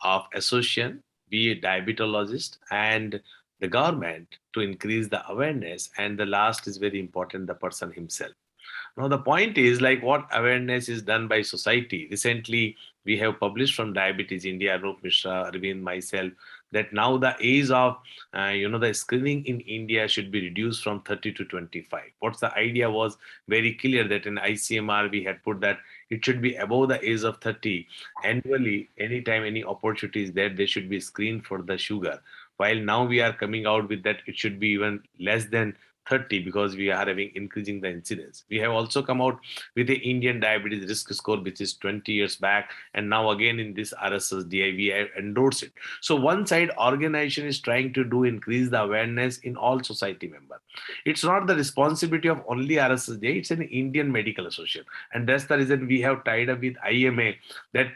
of association, be a diabetologist, and the government to increase the awareness. And the last is very important, the person himself. Now, the point is like what awareness is done by society. Recently, we have published from Diabetes India, Anup Mishra, Arvind, myself, that now the age of, the screening in India should be reduced from 30 to 25. What's the idea was very clear that in ICMR, we had put that it should be above the age of 30. Annually, anytime any opportunity is there, they should be screened for the sugar. While now we are coming out with that it should be even less than 30 because we are having increasing the incidence. We have also come out with the Indian diabetes risk score, which is 20 years back. And now again in this RSSDI, we have endorsed it. So one side organization is trying to do increase the awareness in all society members. It's not the responsibility of only RSSDI, it's an Indian Medical Association. And that's the reason we have tied up with IMA that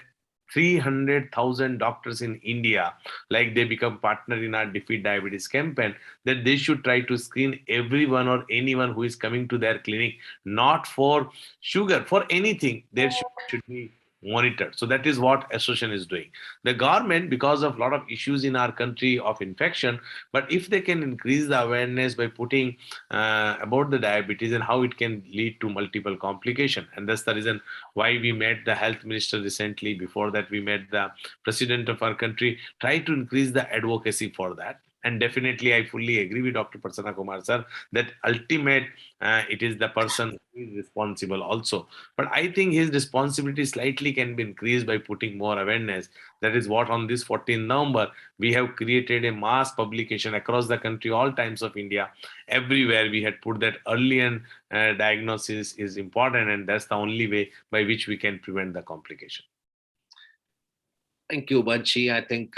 300,000 doctors in India, like they become partner in our Defeat Diabetes campaign, that they should try to screen everyone or anyone who is coming to their clinic, not for sugar, for anything. There should be monitored. So that is what association is doing. The government, because of a lot of issues in our country of infection, but if they can increase the awareness by putting about the diabetes and how it can lead to multiple complications, and that's the reason why we met the health minister recently. Before that, we met the president of our country, try to increase the advocacy for that. And definitely, I fully agree with Dr. Prasanna Kumar sir that ultimate it is the person who is responsible also. But I think his responsibility slightly can be increased by putting more awareness. That is what on this 14th November, we have created a mass publication across the country, all times of India. Everywhere we had put that early and diagnosis is important, and that's the only way by which we can prevent the complication. Thank you, Banshi. I think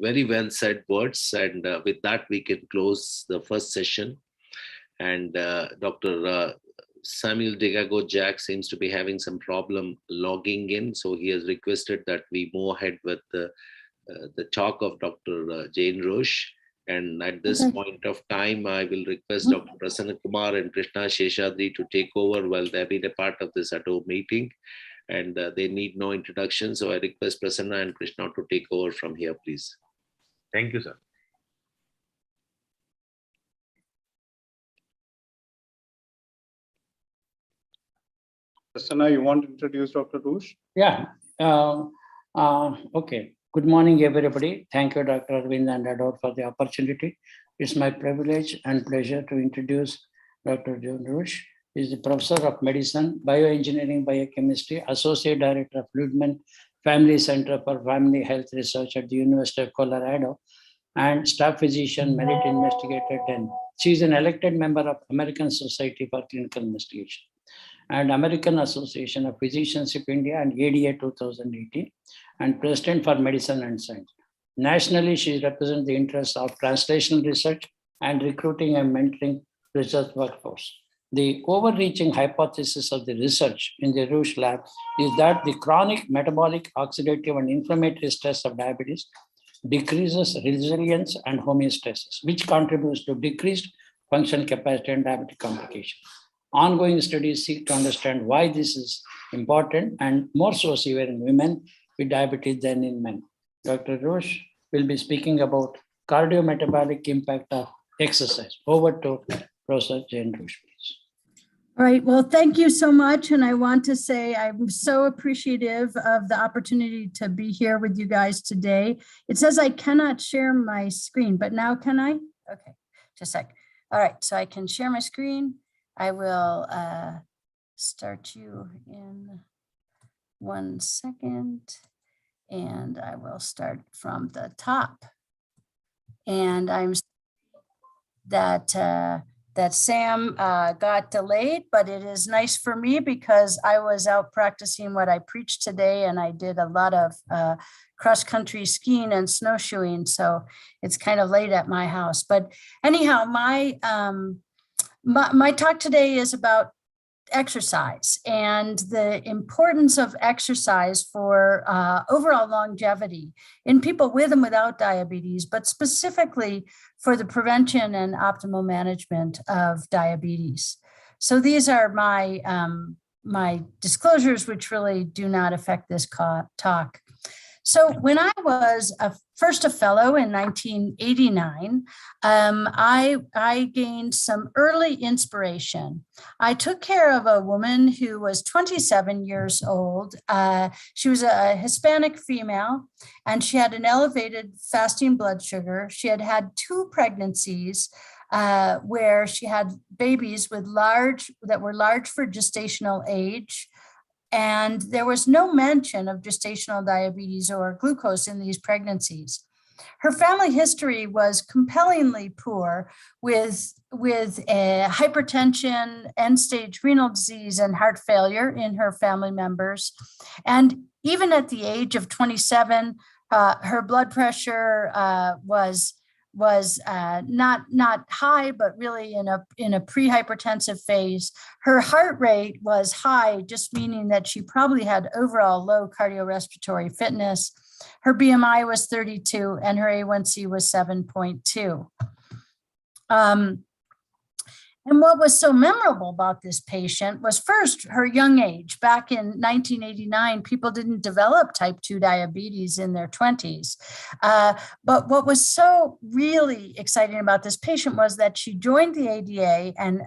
very well said words. And with that, we can close the first session. And Dr. Samuel Degago Jack seems to be having some problem logging in. So he has requested that we move ahead with the talk of Dr. Jane Roche. And at this point of time, I will request Dr. Prasanna Kumar and Krishna Sheshadri to take over while they've been a part of this ADORE meeting. And they need no introduction. So I request Prasanna and Krishna to take over from here, please. Thank you, sir. Prasanna, you want to introduce Dr. Roche? Yeah. Okay. Good morning, everybody. Thank you, Dr. Arvind and ADORE, for the opportunity. It's my privilege and pleasure to introduce Dr. Jane Roche. He is the Professor of Medicine, Bioengineering, Biochemistry, Associate Director of Ludman Family Center for Family Health Research at the University of Colorado, and Staff Physician, Merit Investigator 10. She is an elected member of American Society for Clinical Investigation and American Association of Physicians of India and ADA 2018, and President for Medicine and Science. Nationally, she represents the interests of translational research and recruiting and mentoring research workforce. The overreaching hypothesis of the research in the Roche lab is that the chronic metabolic, oxidative, and inflammatory stress of diabetes decreases resilience and homeostasis, which contributes to decreased functional capacity and diabetic complications. Ongoing studies seek to understand why this is important, and more so severe in women with diabetes than in men. Dr. Roche will be speaking about cardiometabolic impact of exercise. Over to Professor Jane Roche, please. All right, well, thank you so much. And I want to say I'm so appreciative of the opportunity to be here with you guys today. It says I cannot share my screen, but now can I? Okay, just a sec. All right, so I can share my screen. I will start you in 1 second, and I will start from the top. And I'm that Sam got delayed, but it is nice for me because I was out practicing what I preached today, and I did a lot of cross-country skiing and snowshoeing, so it's kind of late at my house. But anyhow, my talk today is about exercise and the importance of exercise for overall longevity in people with and without diabetes, but specifically for the prevention and optimal management of diabetes. So these are my my disclosures, which really do not affect this talk. So when I was first a fellow in 1989, I gained some early inspiration. I took care of a woman who was 27 years old. She was a Hispanic female, and she had an elevated fasting blood sugar. She had had 2 pregnancies where she had babies with that were large for gestational age. And there was no mention of gestational diabetes or glucose in these pregnancies. Her family history was compellingly poor with hypertension, end-stage renal disease, and heart failure in her family members. And even at the age of 27, her blood pressure was not high, but really in a pre-hypertensive phase. Her heart rate was high, just meaning that she probably had overall low cardiorespiratory fitness. Her BMI was 32 and her A1C was 7.2. And what was so memorable about this patient was first her young age. Back in 1989, people didn't develop type 2 diabetes in their 20s. But what was so really exciting about this patient was that she joined the ADA and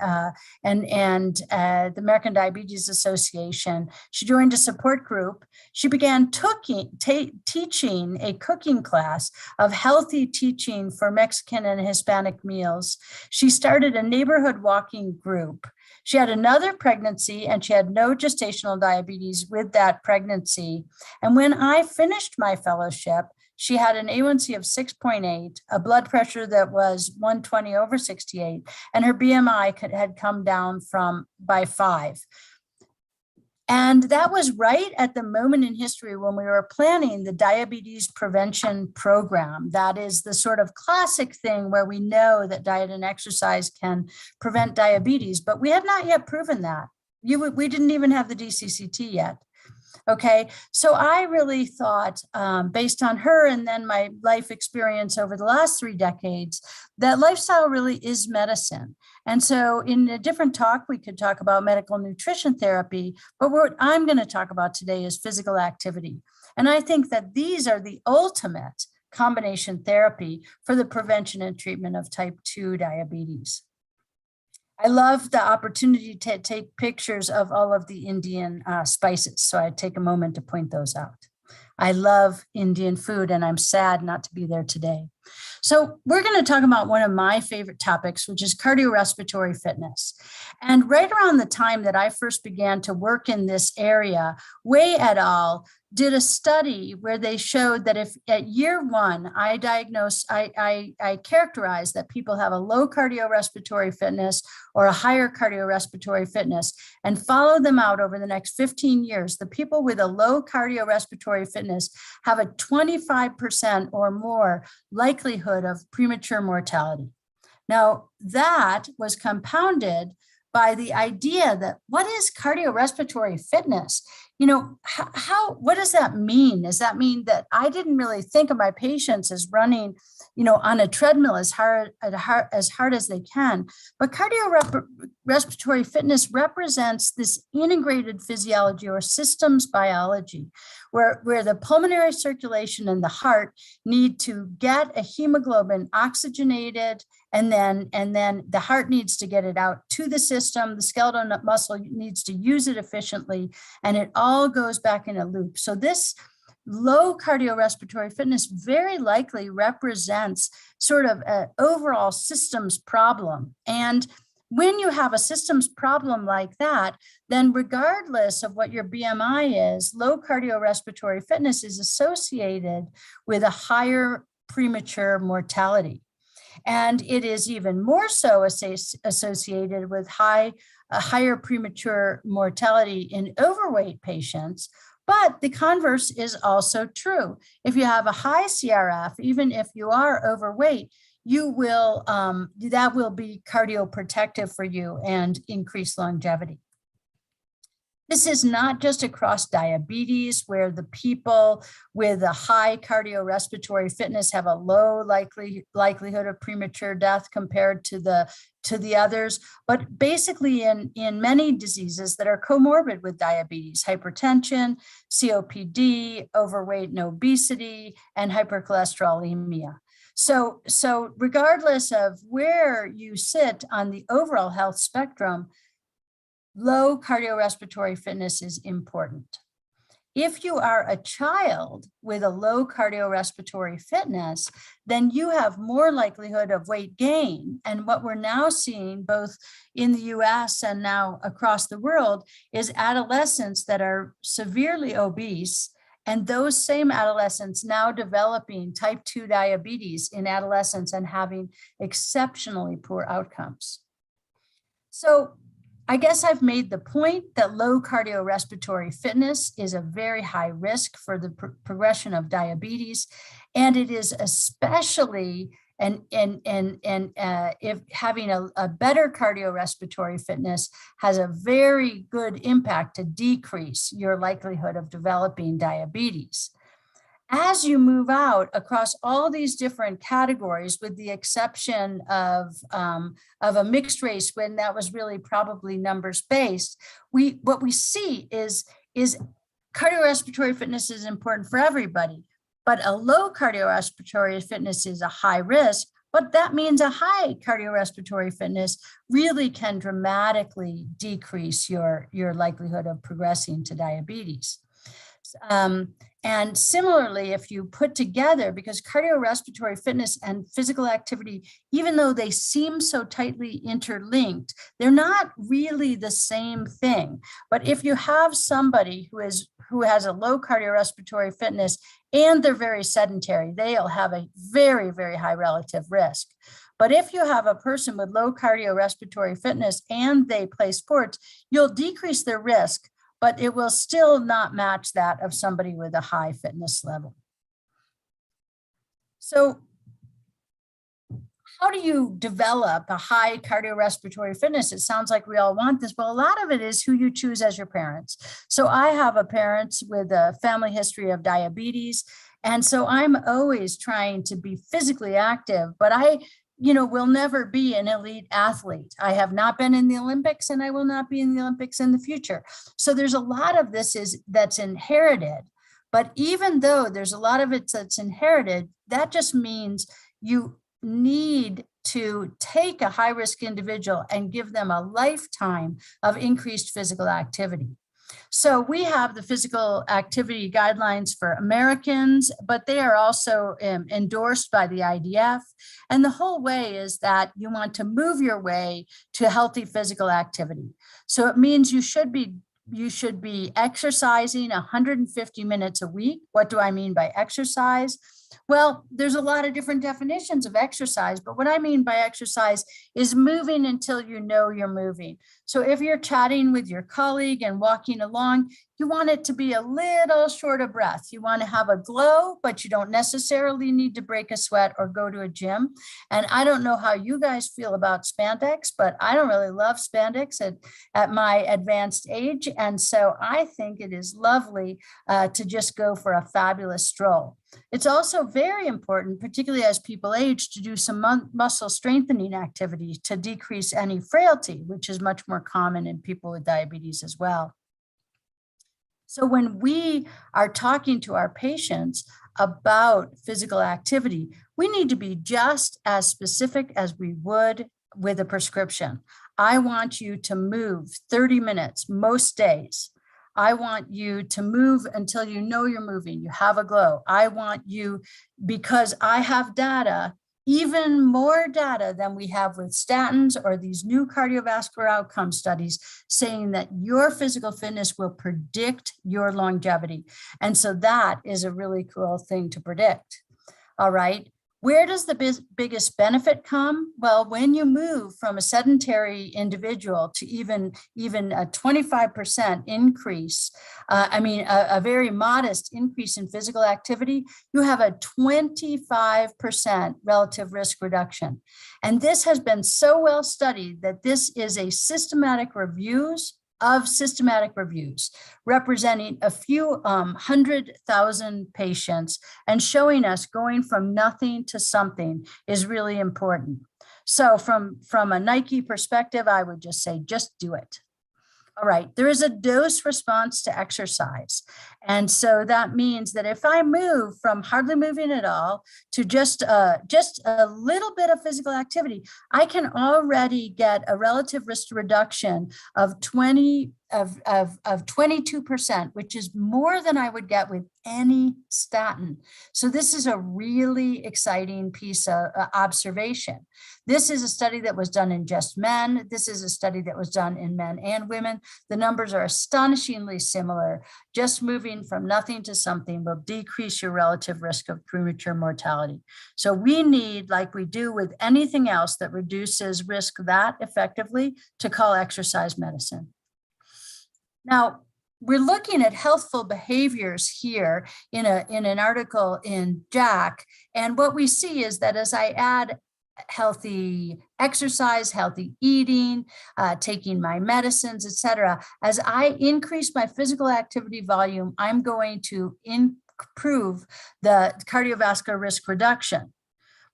the American Diabetes Association. She joined a support group. She began teaching a cooking class of healthy teaching for Mexican and Hispanic meals. She started a neighborhood walking group. She had another pregnancy and she had no gestational diabetes with that pregnancy. And when I finished my fellowship, she had an A1C of 6.8, a blood pressure that was 120/68, and her BMI had come down by 5. And that was right at the moment in history when we were planning the diabetes prevention program. That is the sort of classic thing where we know that diet and exercise can prevent diabetes, but we had not yet proven that. We didn't even have the DCCT yet. Okay, so I really thought, based on her and then my life experience over the last 3 decades, that lifestyle really is medicine. And so in a different talk, we could talk about medical nutrition therapy, but what I'm going to talk about today is physical activity. And I think that these are the ultimate combination therapy for the prevention and treatment of type 2 diabetes. I love the opportunity to take pictures of all of the Indian spices. So I take a moment to point those out. I love Indian food and I'm sad not to be there today. So we're going to talk about one of my favorite topics, which is cardiorespiratory fitness. And right around the time that I first began to work in this area, Wei et al. Did a study where they showed that if at year 1, I characterize that people have a low cardiorespiratory fitness or a higher cardiorespiratory fitness and follow them out over the next 15 years, the people with a low cardiorespiratory fitness have a 25% or more likelihood of premature mortality. Now, that was compounded by the idea that what is cardiorespiratory fitness? You know, what does that mean? Does that mean that I didn't really think of my patients as running, you know, on a treadmill as hard as they can? But cardiorespiratory fitness represents this integrated physiology or systems biology, where the pulmonary circulation and the heart need to get a hemoglobin oxygenated, and then the heart needs to get it out to the system. The skeletal muscle needs to use it efficiently, and it all goes back in a loop. So this low cardiorespiratory fitness very likely represents sort of an overall systems problem. And when you have a systems problem like that, then regardless of what your BMI is, low cardiorespiratory fitness is associated with a higher premature mortality. And it is even more so associated with a higher premature mortality in overweight patients. But the converse is also true. If you have a high CRF, even if you are overweight, you will that will be cardioprotective for you and increase longevity. This is not just across diabetes, where the people with a high cardiorespiratory fitness have a low likelihood of premature death compared to the others, but basically in many diseases that are comorbid with diabetes: hypertension, COPD, overweight and obesity, and hypercholesterolemia. So regardless of where you sit on the overall health spectrum, low cardiorespiratory fitness is important. If you are a child with a low cardiorespiratory fitness, then you have more likelihood of weight gain. And what we're now seeing both in the US and now across the world is adolescents that are severely obese, and those same adolescents now developing type 2 diabetes in adolescence and having exceptionally poor outcomes. So I guess I've made the point that low cardiorespiratory fitness is a very high risk for the progression of diabetes, and it is especially And if having a better cardiorespiratory fitness has a very good impact to decrease your likelihood of developing diabetes. As you move out across all these different categories, with the exception of a mixed race, when that was really probably numbers based, what we see is cardiorespiratory fitness is important for everybody, but a low cardiorespiratory fitness is a high risk. But that means a high cardiorespiratory fitness really can dramatically decrease your likelihood of progressing to diabetes. And similarly, if you put together, because cardiorespiratory fitness and physical activity, even though they seem so tightly interlinked, they're not really the same thing. But if you have somebody who has a low cardiorespiratory fitness and they're very sedentary, they'll have a very, very high relative risk. But if you have a person with low cardiorespiratory fitness and they play sports, you'll decrease their risk, but it will still not match that of somebody with a high fitness level. So how do you develop a high cardiorespiratory fitness? It sounds like we all want this, but a lot of it is who you choose as your parents. So I have a parents with a family history of diabetes. And so I'm always trying to be physically active, but I will never be an elite athlete. I have not been in the Olympics and I will not be in the Olympics in the future. So there's a lot of this that's inherited. But even though there's a lot of it that's inherited, that just means you need to take a high-risk individual and give them a lifetime of increased physical activity. So we have the physical activity guidelines for Americans, but they are also endorsed by the IDF. And the whole way is that you want to move your way to healthy physical activity. So it means you should be exercising 150 minutes a week. What do I mean by exercise? Well, there's a lot of different definitions of exercise, but what I mean by exercise is moving until you know you're moving. So if you're chatting with your colleague and walking along, you want it to be a little short of breath. You want to have a glow, but you don't necessarily need to break a sweat or go to a gym. And I don't know how you guys feel about spandex, but I don't really love spandex at my advanced age. And so I think it is lovely to just go for a fabulous stroll. It's also very important, particularly as people age, to do some muscle strengthening activity to decrease any frailty, which is much more common in people with diabetes as well. So when we are talking to our patients about physical activity, we need to be just as specific as we would with a prescription. I want you to move 30 minutes most days. I want you to move until you know you're moving, you have a glow. I want you, because I have data, even more data than we have with statins or these new cardiovascular outcome studies, saying that your physical fitness will predict your longevity. And so that is a really cool thing to predict. All right. Where does the biggest benefit come? Well, when you move from a sedentary individual to even a 25% increase, a very modest increase in physical activity, you have a 25% relative risk reduction. And this has been so well studied that this is a systematic reviews representing a few 100,000 patients and showing us going from nothing to something is really important. So from a Nike perspective, I would just say, just do it. All right, there is a dose response to exercise. And so that means that if I move from hardly moving at all to just a little bit of physical activity, I can already get a relative risk reduction of 22%, which is more than I would get with any statin. So this is a really exciting piece of observation. This is a study that was done in just men. This is a study that was done in men and women. The numbers are astonishingly similar. Just moving from nothing to something will decrease your relative risk of premature mortality. So we need, like we do with anything else that reduces risk that effectively, to call exercise medicine. Now, we're looking at healthful behaviors here in an article in JACC. And what we see is that as I add healthy exercise, healthy eating, taking my medicines, etc., as I increase my physical activity volume, I'm going to improve the cardiovascular risk reduction.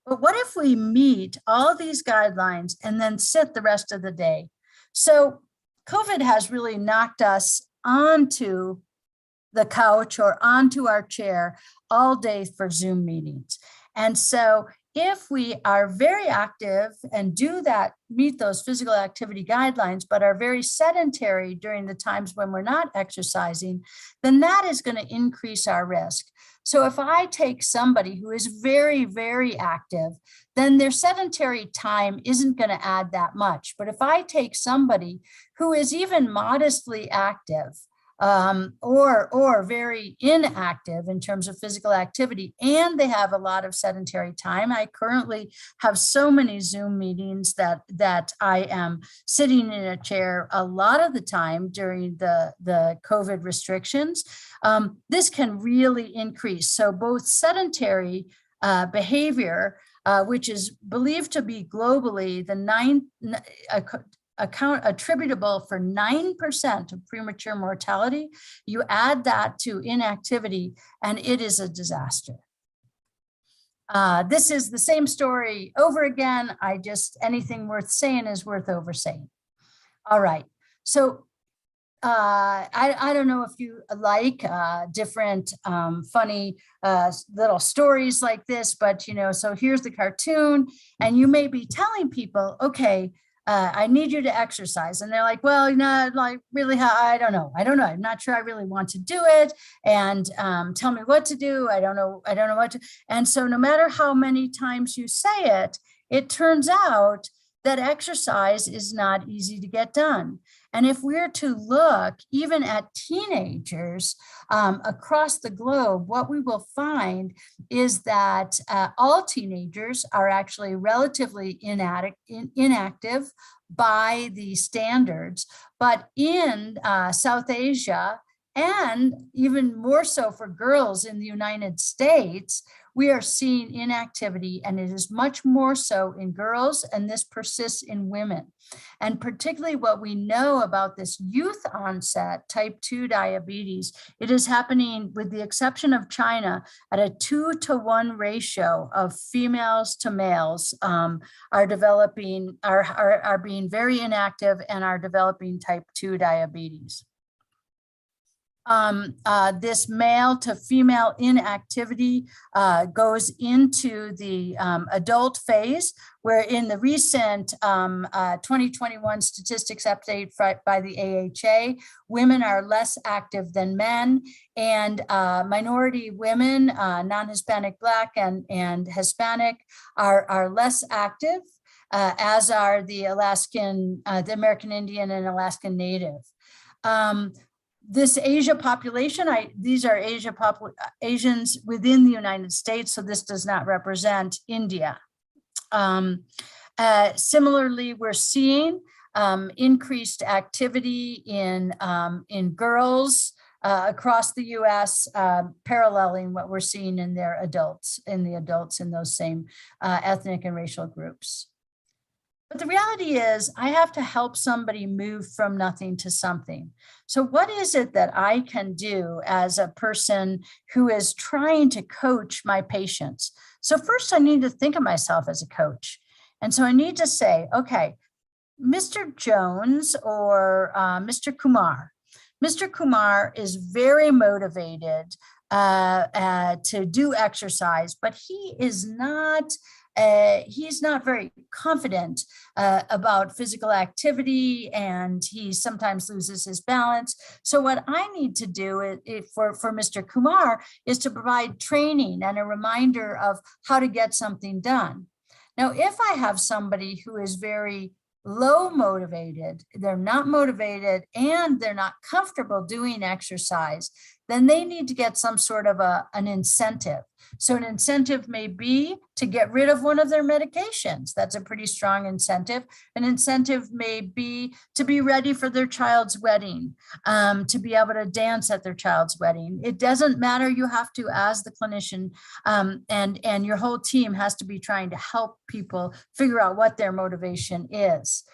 But what if we meet all these guidelines and then sit the rest of the day? So COVID has really knocked us onto the couch or onto our chair all day for Zoom meetings. And so if we are very active and do that, meet those physical activity guidelines, but are very sedentary during the times when we're not exercising, then that is going to increase our risk. So if I take somebody who is very, very active, then their sedentary time isn't going to add that much. But if I take somebody who is even modestly active, or very inactive in terms of physical activity, and they have a lot of sedentary time. I currently have so many Zoom meetings that I am sitting in a chair a lot of the time during the COVID restrictions. This can really increase. So both sedentary behavior, which is believed to be globally attributable for 9% of premature mortality, you add that to inactivity and it is a disaster. This is the same story over again. Anything worth saying is worth oversaying. All right, so I don't know if you like different funny little stories like this, but so here's the cartoon, and you may be telling people, okay, I need you to exercise. And they're like, well, like really, I don't know. I'm not sure I really want to do it. And tell me what to do. I don't know what to. And so no matter how many times you say it, it turns out that exercise is not easy to get done. And if we're to look even at teenagers across the globe, what we will find is that all teenagers are actually relatively inactive by the standards. But in South Asia, and even more so for girls in the United States, we are seeing inactivity, and it is much more so in girls, and this persists in women. And particularly what we know about this youth onset type 2 diabetes, it is happening, with the exception of China, at a 2-to-1 ratio of females to males are being very inactive and are developing type 2 diabetes. This male to female inactivity goes into the adult phase, where in the recent 2021 statistics update by the AHA, women are less active than men, and minority women, non-Hispanic, Black, and Hispanic are less active, as are the the American Indian and Alaskan Native. This Asia population, these are Asians within the United States, so this does not represent India. Similarly, we're seeing increased activity in girls across the US, paralleling what we're seeing in the adults in those same ethnic and racial groups. But the reality is, I have to help somebody move from nothing to something. So what is it that I can do as a person who is trying to coach my patients? So first, I need to think of myself as a coach. And so I need to say, okay, Mr. Jones or Mr. Kumar. Mr. Kumar is very motivated to do exercise, but he's not very confident about physical activity, and he sometimes loses his balance. So what I need to do for Mr. Kumar is to provide training and a reminder of how to get something done. Now, if I have somebody who is very low motivated, they're not motivated, and they're not comfortable doing exercise, then they need to get some sort of an incentive. So an incentive may be to get rid of one of their medications. That's a pretty strong incentive. An incentive may be to be ready for their child's wedding, to be able to dance at their child's wedding. It doesn't matter. You have to, as the clinician, and your whole team has to be trying to help people figure out what their motivation is.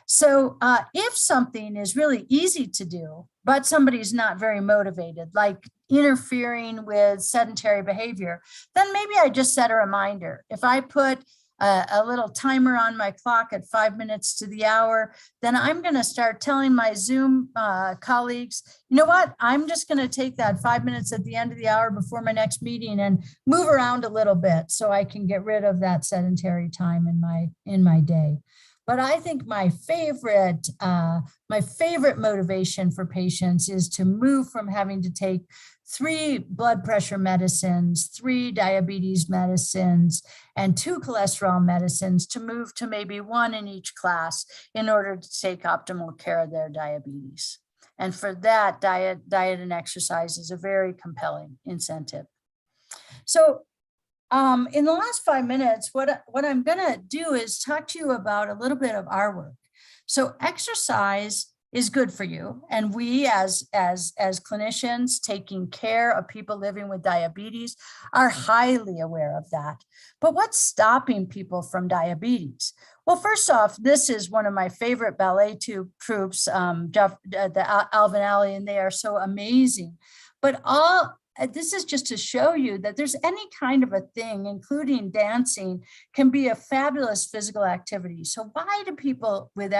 So if something is really easy to do, but somebody's not very motivated, like interfering with sedentary behavior, then maybe I just set a reminder. If I put a little timer on my clock at 5 minutes to the hour, then I'm going to start telling my Zoom colleagues, you know what, I'm just going to take that 5 minutes at the end of the hour before my next meeting and move around a little bit so I can get rid of that sedentary time in my day. But I think my favorite motivation for patients is to move from having to take 3 blood pressure medicines, 3 diabetes medicines, and 2 cholesterol medicines to move to maybe 1 in each class in order to take optimal care of their diabetes. And for that, diet and exercise is a very compelling incentive. So in the last 5 minutes, what I'm going to do is talk to you about a little bit of our work. So exercise is good for you. And we as clinicians taking care of people living with diabetes are highly aware of that. But what's stopping people from diabetes? Well, first off, this is one of my favorite ballet troupes, the Alvin Alley, and they are so amazing. But this is just to show you that there's any kind of a thing, including dancing, can be a fabulous physical activity. So why do people with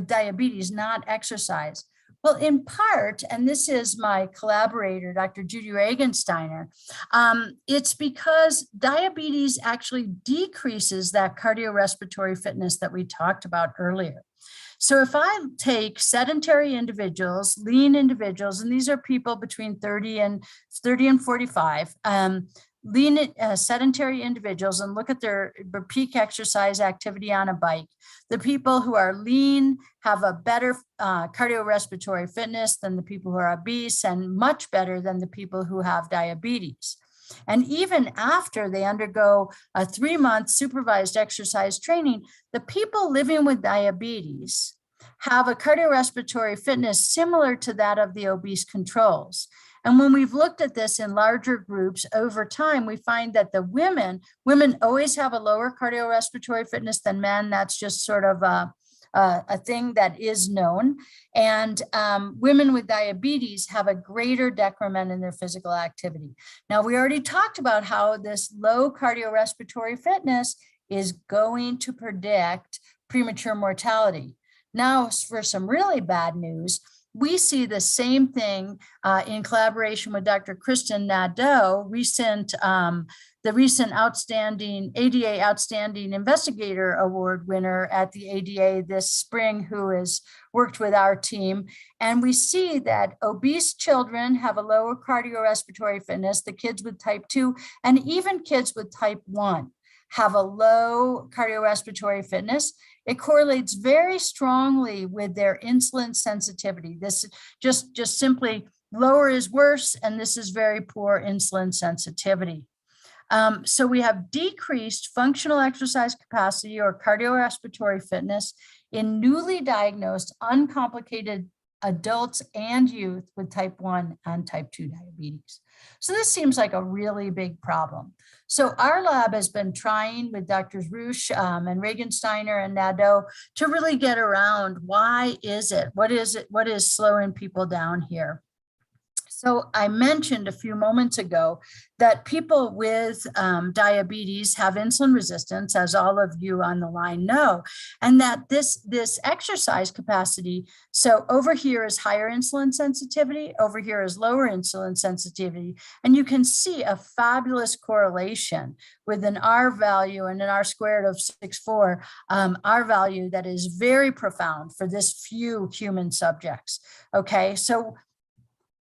diabetes not exercise? Well, in part, and this is my collaborator, Dr. Judy Regensteiner, it's because diabetes actually decreases that cardiorespiratory fitness that we talked about earlier. So if I take sedentary individuals, lean individuals, and these are people between 30 and 45, sedentary individuals, and look at their peak exercise activity on a bike, the people who are lean have a better cardiorespiratory fitness than the people who are obese, and much better than the people who have diabetes. And even after they undergo a 3-month supervised exercise training, the people living with diabetes have a cardiorespiratory fitness similar to that of the obese controls. And when we've looked at this in larger groups over time, we find that the women always have a lower cardiorespiratory fitness than men. That's just sort of a thing that is known. And women with diabetes have a greater decrement in their physical activity. Now, we already talked about how this low cardiorespiratory fitness is going to predict premature mortality. Now, for some really bad news, we see the same thing in collaboration with Dr. Kristen Nadeau, the recent outstanding ADA Outstanding Investigator Award winner at the ADA this spring, who has worked with our team. And we see that obese children have a lower cardiorespiratory fitness, the kids with type 2, and even kids with type 1 have a low cardiorespiratory fitness. It correlates very strongly with their insulin sensitivity. This just simply lower is worse, and this is very poor insulin sensitivity. So we have decreased functional exercise capacity or cardiorespiratory fitness in newly diagnosed uncomplicated adults and youth with type 1 and type 2 diabetes. So this seems like a really big problem. So our lab has been trying with Drs. Roosh and Regensteiner and Nadeau to really get around why is it? What is slowing people down here? So I mentioned a few moments ago that people with diabetes have insulin resistance, as all of you on the line know, and that this exercise capacity, so over here is higher insulin sensitivity, over here is lower insulin sensitivity, and you can see a fabulous correlation with an R value and an R squared of 6.4, R value that is very profound for this few human subjects. Okay, so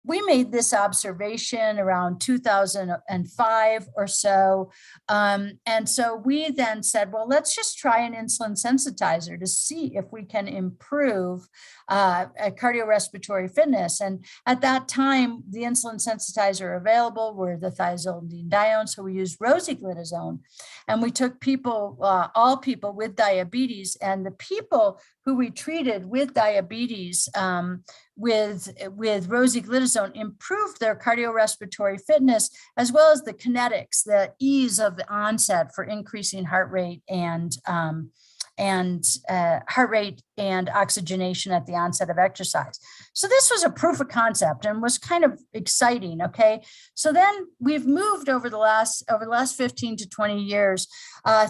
we made this observation around 2005 or so. And so we then said, well, let's just try an insulin sensitizer to see if we can improve cardiorespiratory fitness. And at that time, the insulin sensitizer available were the thiazolidinedione. So we used rosiglitazone. And we took people, all people with diabetes, and the people who we treated with diabetes with rosiglitazone improved their cardiorespiratory fitness, as well as the kinetics, the ease of the onset for increasing heart rate and oxygenation at the onset of exercise. So this was a proof of concept and was kind of exciting. Okay, so then we've moved over the last 15 to 20 years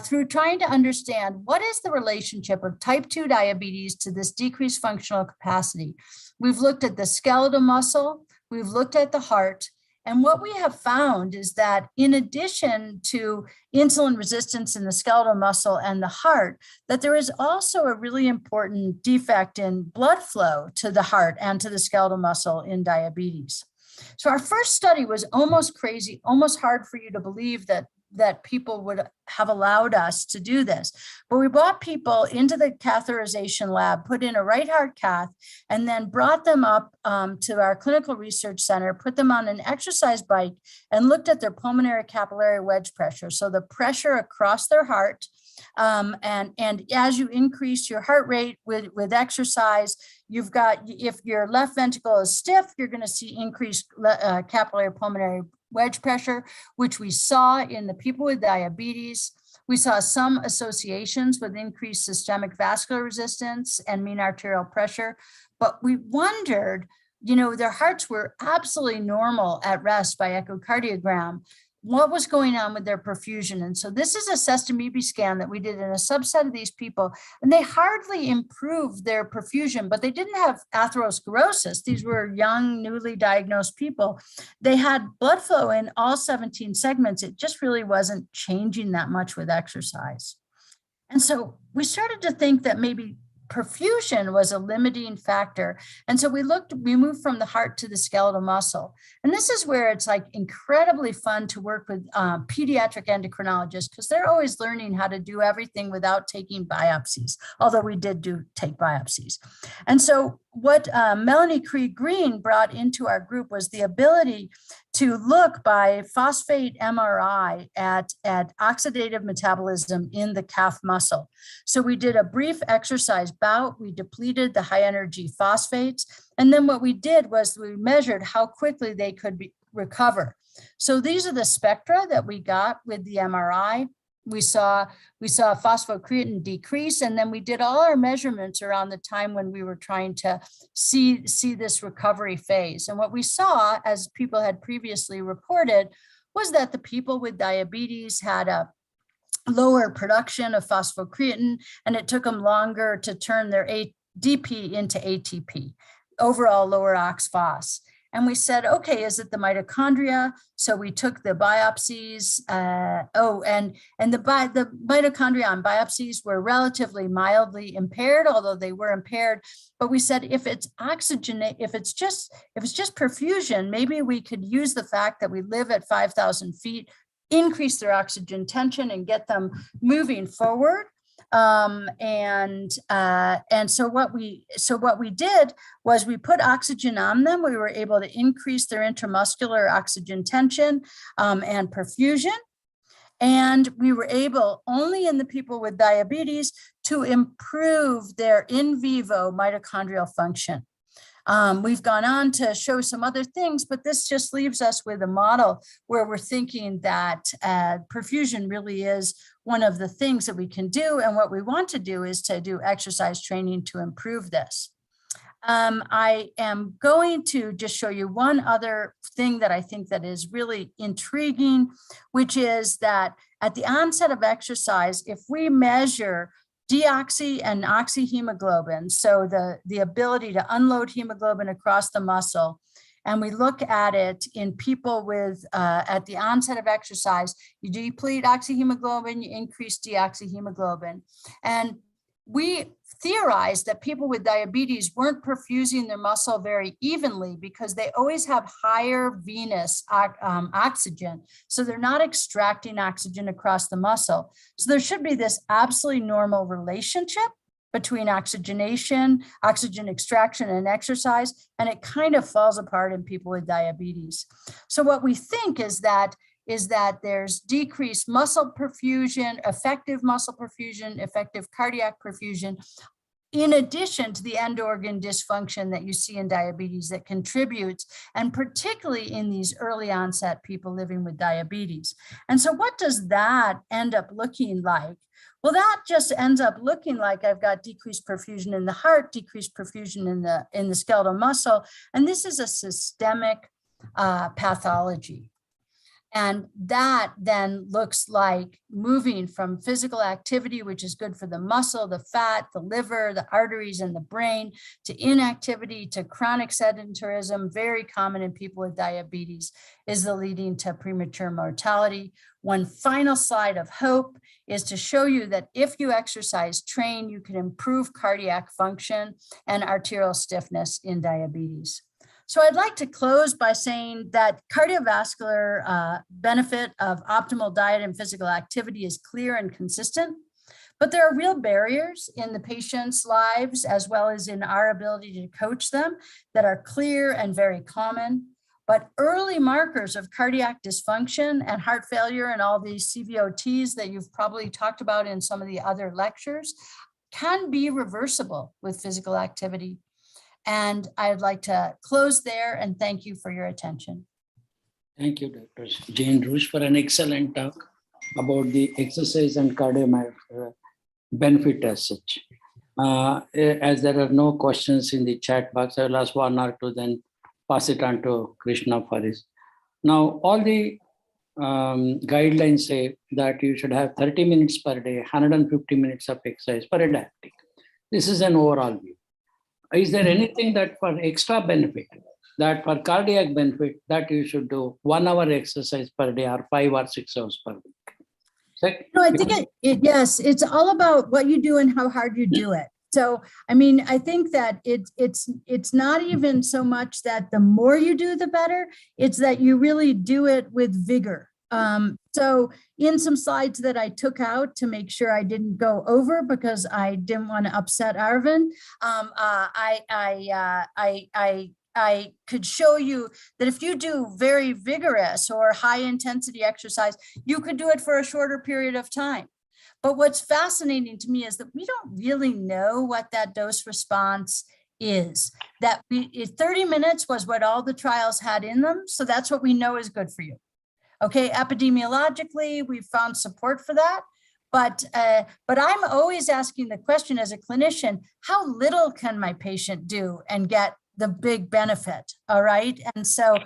through trying to understand what is the relationship of type 2 diabetes to this decreased functional capacity. We've looked at the skeletal muscle, we've looked at the heart, and what we have found is that in addition to insulin resistance in the skeletal muscle and the heart, that there is also a really important defect in blood flow to the heart and to the skeletal muscle in diabetes. So our first study was almost crazy, almost hard for you to believe that people would have allowed us to do this. But we brought people into the catheterization lab, put in a right heart cath, and then brought them up to our clinical research center, put them on an exercise bike, and looked at their pulmonary capillary wedge pressure. So the pressure across their heart. And as you increase your heart rate with exercise, you've got, if your left ventricle is stiff, you're going to see increased capillary pulmonary wedge pressure, which we saw in the people with diabetes. We saw some associations with increased systemic vascular resistance and mean arterial pressure, but we wondered, their hearts were absolutely normal at rest by echocardiogram. What was going on with their perfusion? And so this is a sestamibi scan that we did in a subset of these people, and they hardly improved their perfusion, but they didn't have atherosclerosis. These were young, newly diagnosed people. They had blood flow in all 17 segments. It just really wasn't changing that much with exercise. And so we started to think that maybe perfusion was a limiting factor. And so we moved from the heart to the skeletal muscle. And this is where it's like incredibly fun to work with pediatric endocrinologists, because they're always learning how to do everything without taking biopsies, although we did take biopsies. And so what Melanie Krieg-Green brought into our group was the ability to look by phosphate MRI at oxidative metabolism in the calf muscle. So we did a brief exercise bout, we depleted the high energy phosphates, and then what we did was we measured how quickly they could recover. So these are the spectra that we got with the MRI. We saw phosphocreatine decrease, and then we did all our measurements around the time when we were trying to see this recovery phase. And what we saw, as people had previously reported, was that the people with diabetes had a lower production of phosphocreatine, and it took them longer to turn their ADP into ATP, overall lower ox-phos. And we said, okay, is it the mitochondria? So we took the biopsies. And the mitochondria on biopsies were relatively mildly impaired, although they were impaired. But we said, if it's if it's just perfusion, maybe we could use the fact that we live at 5,000 feet, increase their oxygen tension, and get them moving forward. And so what we did was we put oxygen on them. We were able to increase their intramuscular oxygen tension and perfusion. And we were able, only in the people with diabetes, to improve their in vivo mitochondrial function. We've gone on to show some other things, but this just leaves us with a model where we're thinking that perfusion really is one of the things that we can do. And what we want to do is to do exercise training to improve this. I am going to just show you one other thing that I think that is really intriguing, which is that at the onset of exercise, if we measure deoxy and oxyhemoglobin, so the ability to unload hemoglobin across the muscle, and we look at it in people with, at the onset of exercise, you deplete oxyhemoglobin, you increase deoxyhemoglobin. And we theorized that people with diabetes weren't perfusing their muscle very evenly because they always have higher venous oxygen. So they're not extracting oxygen across the muscle. So there should be this absolutely normal relationship between oxygenation, oxygen extraction, and exercise, and it kind of falls apart in people with diabetes. So what we think is that there's decreased muscle perfusion, effective cardiac perfusion, in addition to the end organ dysfunction that you see in diabetes that contributes, and particularly in these early onset people living with diabetes. And so what does that end up looking like? Well, that just ends up looking like I've got decreased perfusion in the heart, decreased perfusion in the skeletal muscle, and this is a systemic pathology. And that then looks like moving from physical activity, which is good for the muscle, the fat, the liver, the arteries, and the brain, to inactivity, to chronic sedentarism, very common in people with diabetes, is the leading to premature mortality. One final slide of hope is to show you that if you exercise, train, you can improve cardiac function and arterial stiffness in diabetes. So I'd like to close by saying that cardiovascular benefit of optimal diet and physical activity is clear and consistent, but there are real barriers in the patient's lives as well as in our ability to coach them that are clear and very common. But early markers of cardiac dysfunction and heart failure and all these CVOTs that you've probably talked about in some of the other lectures can be reversible with physical activity. And I'd like to close there and thank you for your attention. Thank you, Dr. Jane Rush, for an excellent talk about the exercise and cardiovascular benefit as such. As there are no questions in the chat box, I will ask one or two, then pass it on to Krishna for his. Now, all the guidelines say that you should have 30 minutes per day, 150 minutes of exercise per day. This is an overall view. Is there anything that for extra benefit, that for cardiac benefit, that you should do 1 hour exercise per day or 5 or 6 hours per week? No, I think yes, it's all about what you do and how hard you do it. So, I mean, I think that it's not even so much that the more you do, the better. It's that you really do it with vigor. So in some slides that I took out to make sure I didn't go over because I didn't want to upset Arvind, I could show you that if you do very vigorous or high intensity exercise, you could do it for a shorter period of time. But what's fascinating to me is that we don't really know what that dose response is. That 30 minutes was what all the trials had in them. So that's what we know is good for you. Okay, epidemiologically, we've found support for that. But I'm always asking the question as a clinician, how little can my patient do and get the big benefit, all right? And so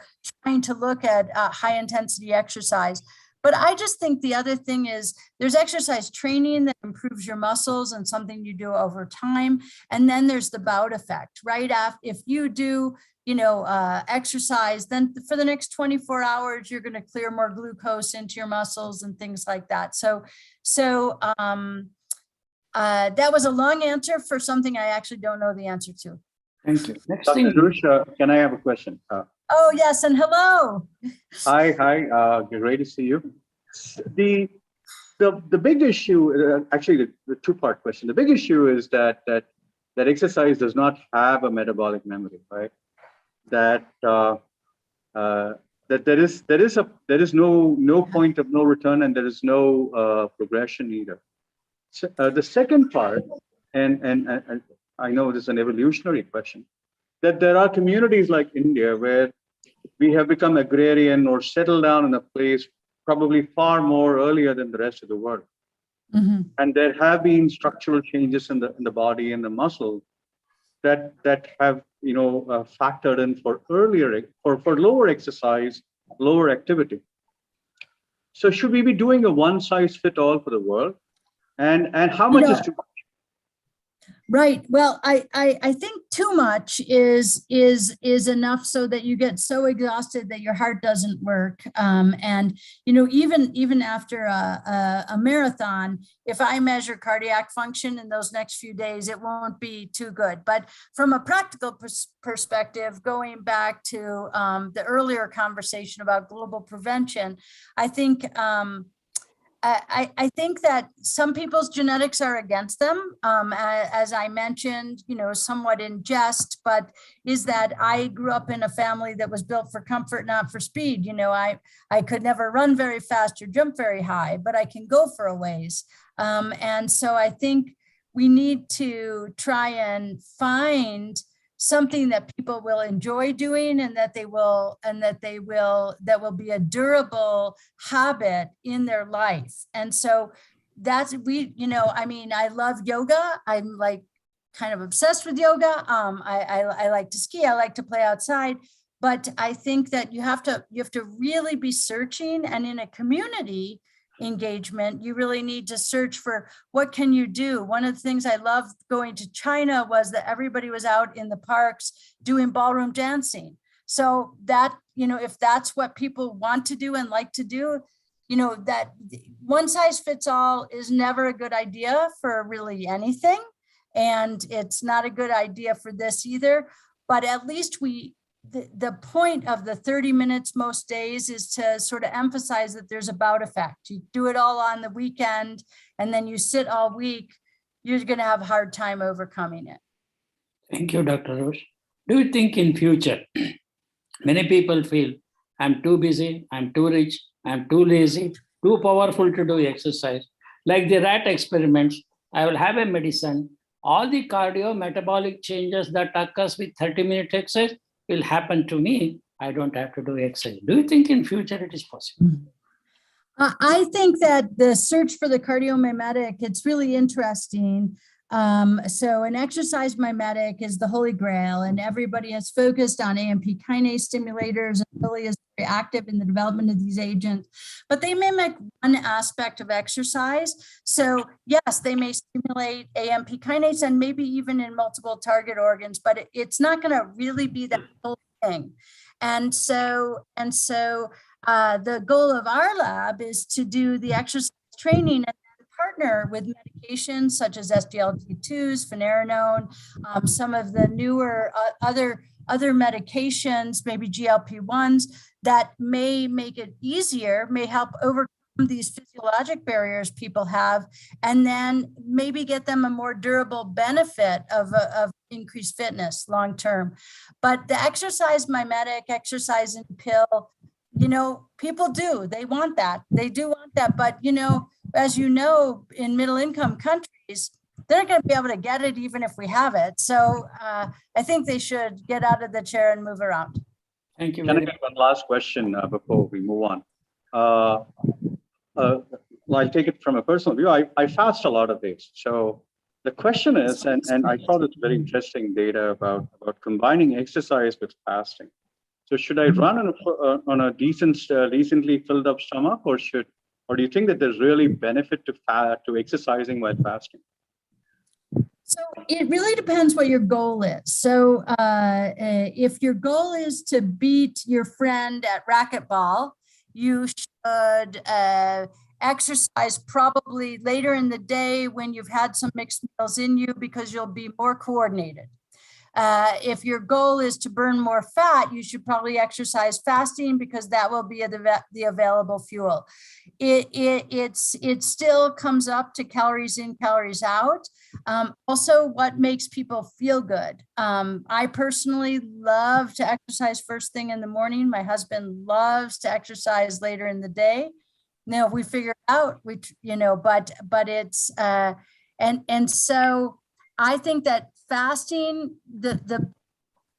trying to look at high intensity exercise. But I just think the other thing is there's exercise training that improves your muscles and something you do over time. And then there's the bout effect, right? If you do, exercise, then for the next 24 hours, you're going to clear more glucose into your muscles and things like that. So that was a long answer for something I actually don't know the answer to. Thank you. Next Dr. thing. Rush, can I have a question? Oh, yes, and hello. Hi, great to see you. The big issue, actually the two-part question. The big issue is that exercise does not have a metabolic memory, right? That there is no point of no return, and there is no progression either. So, the second part, and I know this is an evolutionary question, that there are communities like India where we have become agrarian or settled down in a place probably far more earlier than the rest of the world. Mm-hmm. And there have been structural changes in the body and the muscle that have factored in for lower exercise, lower activity. So should we be doing a one size fit all for the world? And how much is too much? Right. Well, I think too much is enough so that you get so exhausted that your heart doesn't work. And even after a marathon, if I measure cardiac function in those next few days, it won't be too good. But from a practical perspective, going back to the earlier conversation about global prevention, I think. I think that some people's genetics are against them, as I mentioned, somewhat in jest, but is that I grew up in a family that was built for comfort, not for speed. I could never run very fast or jump very high, but I can go for a ways. And so I think we need to try and find something that people will enjoy doing and that will be a durable habit in their life. And so that's I love yoga. I'm like kind of obsessed with yoga. I like to ski. I like to play outside. But I think that you have to really be searching, and in a community engagement, you really need to search for what can you do. One of the things I loved going to China was that everybody was out in the parks doing ballroom dancing. So that, if that's what people want to do and like to do, that one size fits all is never a good idea for really anything. And it's not a good idea for this either, but at least the point of the 30 minutes most days is to sort of emphasize that there's a bout effect. You do it all on the weekend and then you sit all week, you're going to have a hard time overcoming it. Thank you, Dr. Roche. Do you think in future, many people feel I'm too busy, I'm too rich, I'm too lazy, too powerful to do exercise? Like the rat experiments, I will have a medicine. All the cardio-metabolic changes that occurs with 30-minute exercise will happen to me. I don't have to do exercise. Do you think in future it is possible? I think that the search for the cardiomimetic, it's really interesting. So an exercise mimetic is the holy grail, and everybody has focused on AMP kinase stimulators and really is very active in the development of these agents, but they mimic one aspect of exercise. So yes, they may stimulate AMP kinase and maybe even in multiple target organs, but it's not going to really be that whole thing. And so the goal of our lab is to do the exercise training and partner with medications such as SGLT2s, finerenone, some of the newer other medications, maybe GLP-1s, that may make it easier, may help overcome these physiologic barriers people have, and then maybe get them a more durable benefit of increased fitness long term. But the exercise mimetic, exercise in pill, people they want that. They do want that, but as you know, in middle income countries, they're not going to be able to get it even if we have it. So I think they should get out of the chair and move around. Thank you. Can I get one last question before we move on? Well, I'll take it from a personal view. I fast a lot of days. So the question is, and I saw this very interesting data about combining exercise with fasting. So should I run on a decently filled up stomach, or do you think that there's really benefit to exercising while fasting? So it really depends what your goal is. So if your goal is to beat your friend at racquetball, you should exercise probably later in the day when you've had some mixed meals in you, because you'll be more coordinated. If your goal is to burn more fat, you should probably exercise fasting, because that will be the available fuel. It still comes up to calories in, calories out. Also, what makes people feel good. I personally love to exercise first thing in the morning. My husband loves to exercise later in the day. Now, if we figure it out, but it's and so I think that fasting, the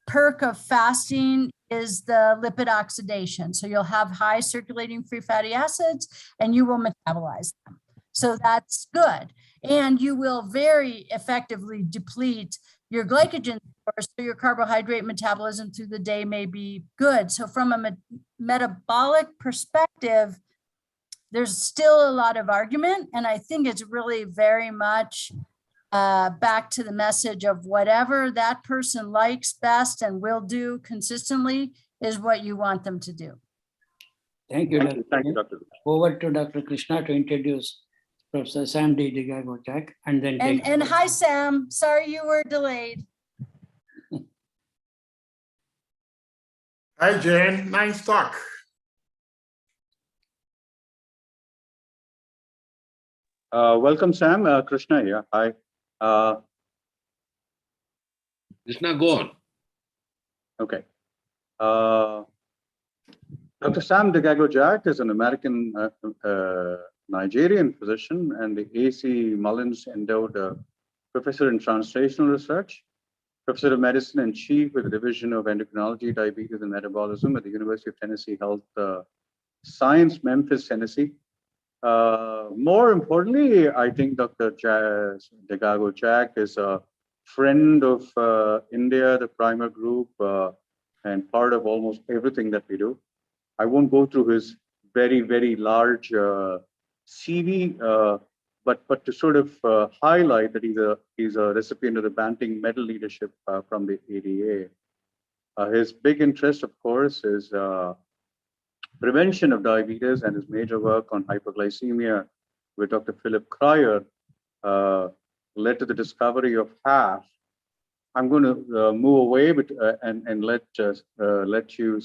perk of fasting is the lipid oxidation. So you'll have high circulating free fatty acids and you will metabolize them. So that's good. And you will very effectively deplete your glycogen stores, so your carbohydrate metabolism through the day may be good. So from a metabolic perspective, there's still a lot of argument. And I think it's really very much back to the message of whatever that person likes best and will do consistently is what you want them to do. Thank you, Dr. Thank you, Dr. Over to Dr. Krishna to introduce Professor Sam D. Degago-Jack, and then And hi, Sam. Sorry you were delayed. Hi, Jane. Nice talk. Welcome, Sam. Krishna here. Hi. Krishna, go on. Okay. Dr. Sam Degago-Jack is an American Nigerian physician and the A.C. Mullins Endowed Professor in Translational Research, Professor of Medicine and Chief with the Division of Endocrinology, Diabetes and Metabolism at the University of Tennessee Health Science, Memphis, Tennessee. More importantly, I think Dr. Degago-Jack is a friend of India, the Primer Group, and part of almost everything that we do. I won't go through his very, very large CV, but to sort of highlight that he's a recipient of the Banting Medal Leadership from the ADA. His big interest, of course, is prevention of diabetes, and his major work on hypoglycemia with Dr. Philip Cryer led to the discovery of HAF. I'm going to move away and let you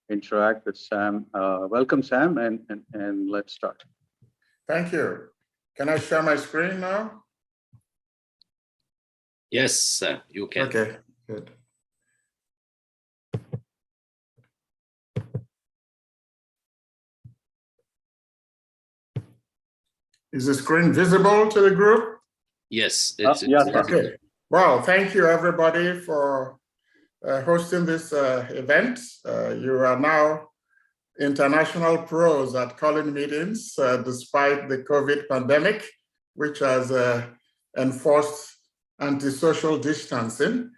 interact with Sam. Welcome, Sam, and let's start. Thank you. Can I share my screen now? Yes, you can. Okay, good. Is the screen visible to the group? Yes, yes. Okay. Well, thank you everybody for hosting this event. You are now international pros at calling meetings despite the COVID pandemic, which has enforced antisocial distancing.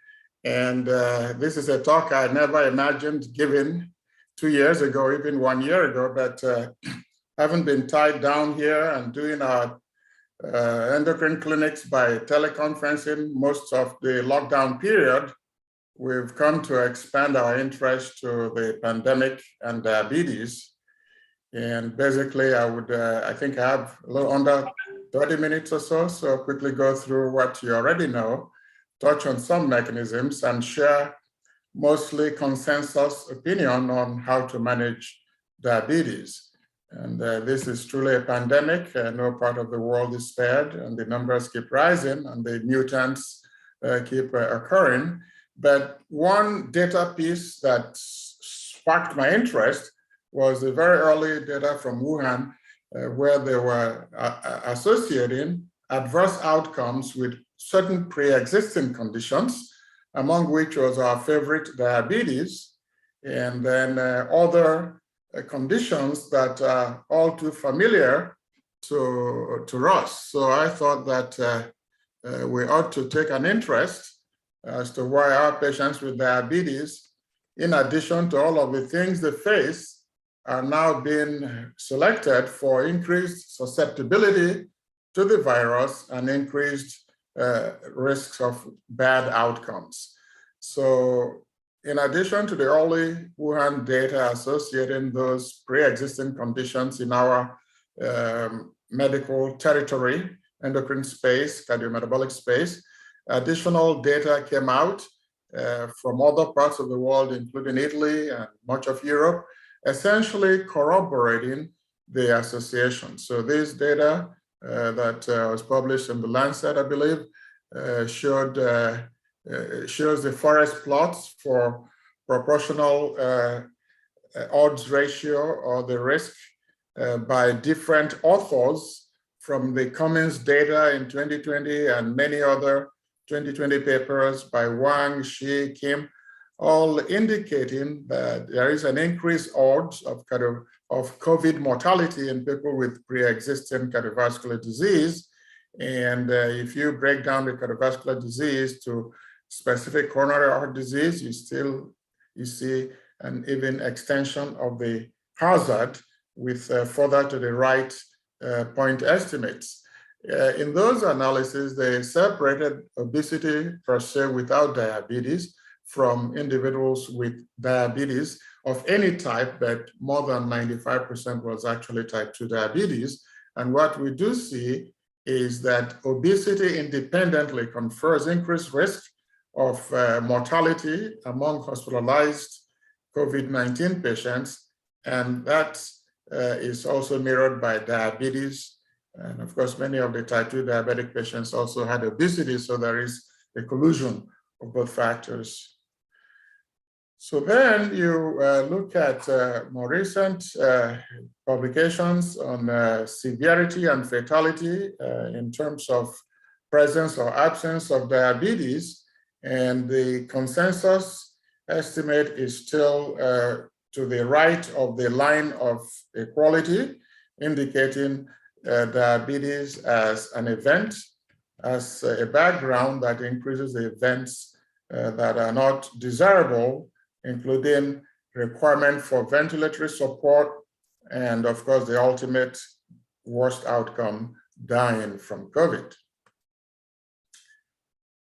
And this is a talk I never imagined giving 2 years ago, even 1 year ago, but haven't been tied down here and doing our endocrine clinics by teleconferencing most of the lockdown period. We've come to expand our interest to the pandemic and diabetes. And basically, I think I have a little under 30 minutes or so, so quickly go through what you already know, touch on some mechanisms, and share mostly consensus opinion on how to manage diabetes. And this is truly a pandemic. No part of the world is spared, and the numbers keep rising, and the mutants keep occurring. But one data piece that sparked my interest was the very early data from Wuhan, where they were associating adverse outcomes with certain pre-existing conditions, among which was our favorite diabetes, and then other conditions that are all too familiar to us. So I thought that we ought to take an interest as to why our patients with diabetes, in addition to all of the things they face, are now being selected for increased susceptibility to the virus and increased risks of bad outcomes. So in addition to the early Wuhan data associating those pre-existing conditions in our medical territory, endocrine space, cardiometabolic space, additional data came out from other parts of the world, including Italy and much of Europe, essentially corroborating the association. So this data that was published in the Lancet, I believe, shows the forest plots for proportional odds ratio or the risk by different authors from the Cummins data in 2020 and many other 2020 papers by Wang, Shi, Kim, all indicating that there is an increased odds of COVID mortality in people with pre-existing cardiovascular disease. And if you break down the cardiovascular disease to specific coronary heart disease, you see an even extension of the hazard with further to the right point estimates. In those analyses, they separated obesity per se without diabetes from individuals with diabetes of any type, but more than 95% was actually type 2 diabetes. And what we do see is that obesity independently confers increased risk of mortality among hospitalized COVID-19 patients, and that is also mirrored by diabetes. And of course, many of the type 2 diabetic patients also had obesity, so there is a collusion of both factors. So then you look at more recent publications on severity and fatality in terms of presence or absence of diabetes, and the consensus estimate is still to the right of the line of equality, indicating diabetes as an event, as a background that increases the events that are not desirable, including requirement for ventilatory support, and of course, the ultimate worst outcome, dying from COVID.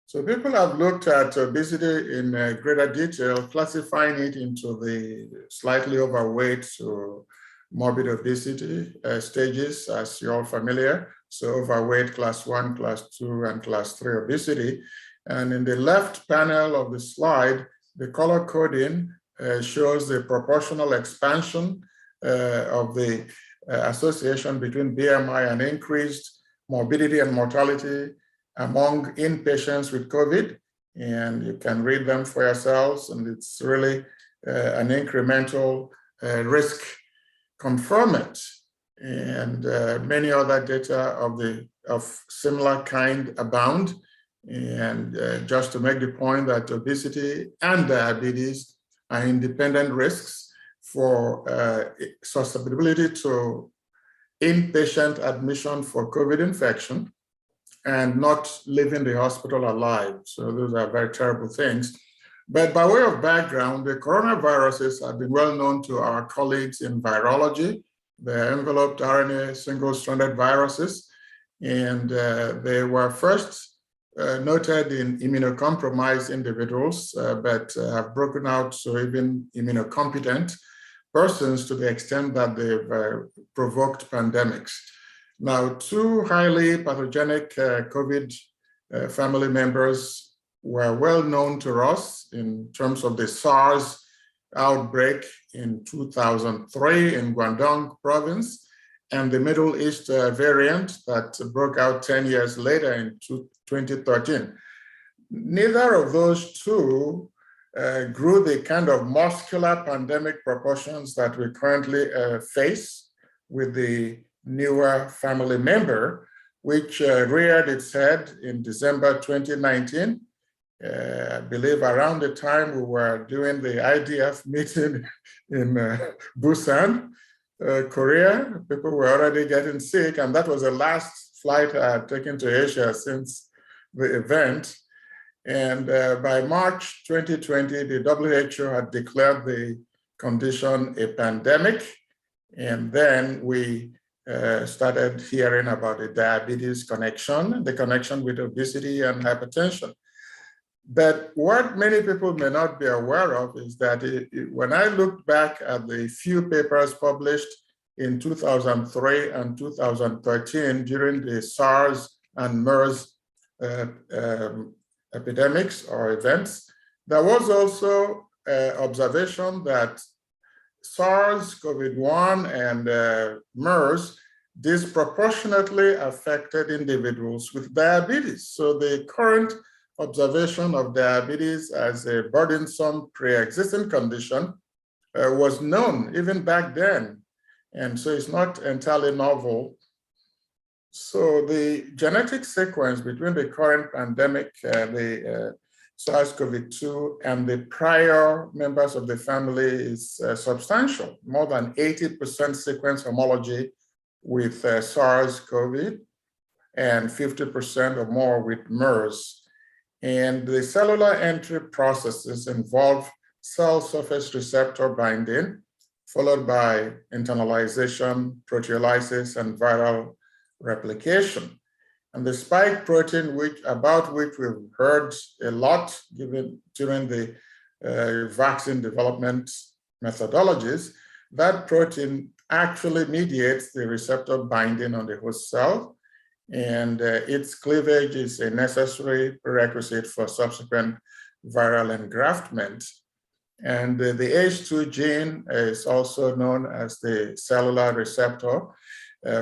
So people have looked at obesity in greater detail, classifying it into the slightly overweight to morbid obesity stages, as you're all familiar. So overweight, class 1, class 2, and class 3 obesity. And in the left panel of the slide, the color coding shows the proportional expansion of the association between BMI and increased morbidity and mortality among inpatients with COVID. And you can read them for yourselves, and it's really an incremental risk conferment. And many other data of similar kind abound. And just to make the point that obesity and diabetes are independent risks for susceptibility to inpatient admission for COVID infection and not leaving the hospital alive. So those are very terrible things. But by way of background, the coronaviruses have been well known to our colleagues in virology. They're enveloped RNA single-stranded viruses, and they were first noted in immunocompromised individuals, but have broken out to even immunocompetent persons to the extent that they've provoked pandemics. Now, two highly pathogenic COVID family members were well known to us in terms of the SARS outbreak in 2003 in Guangdong province, and the Middle East variant that broke out 10 years later in 2013. Neither of those two grew the kind of muscular pandemic proportions that we currently face with the newer family member, which reared its head in December 2019. I believe around the time we were doing the IDF meeting in Busan, Korea, people were already getting sick, and that was the last flight I had taken to Asia since the event. And by March 2020, the WHO had declared the condition a pandemic, and then we started hearing about the diabetes connection, the connection with obesity and hypertension. But what many people may not be aware of is that when I looked back at the few papers published in 2003 and 2013 during the SARS and MERS epidemics or events, there was also observation that SARS, COVID-1, and MERS disproportionately affected individuals with diabetes. So the current observation of diabetes as a burdensome pre-existing condition was known even back then. And so it's not entirely novel. So the genetic sequence between the current pandemic, the SARS-CoV-2, and the prior members of the family is substantial, more than 80% sequence homology with SARS-CoV and 50% or more with MERS. And the cellular entry processes involve cell surface receptor binding, followed by internalization, proteolysis, and viral replication. And the spike protein, about which we've heard a lot during the vaccine development methodologies, that protein actually mediates the receptor binding on the host cell, and its cleavage is a necessary prerequisite for subsequent viral engraftment. And the H2 gene is also known as the cellular receptor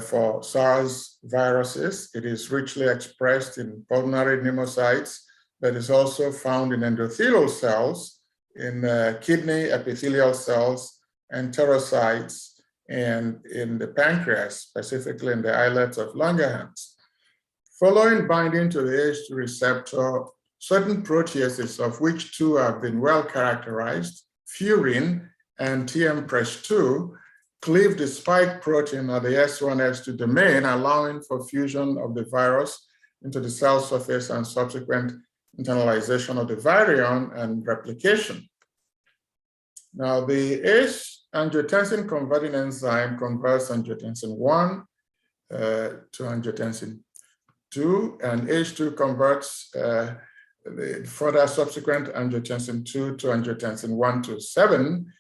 for SARS viruses. It is richly expressed in pulmonary pneumocytes, but is also found in endothelial cells, in kidney epithelial cells, enterocytes, and in the pancreas, specifically in the islets of Langerhans. Following binding to the H2 receptor, certain proteases, of which two have been well characterized, furin and TMPRESS2, cleave the spike protein at the S1, S2 domain, allowing for fusion of the virus into the cell surface and subsequent internalization of the virion and replication. Now, the angiotensin converting enzyme converts angiotensin 1 to angiotensin 2, and H2 converts the further subsequent angiotensin 2 to angiotensin 1 to 7.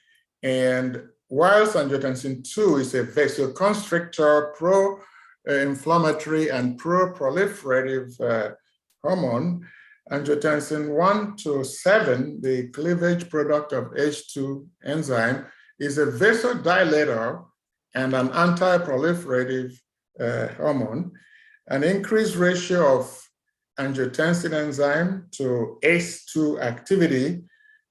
And whilst angiotensin 2 is a vasoconstrictor, pro-inflammatory, and pro-proliferative hormone, angiotensin 1 to 7, the cleavage product of H2 enzyme, is a vasodilator and an anti-proliferative hormone. An increased ratio of angiotensin enzyme to ACE2 activity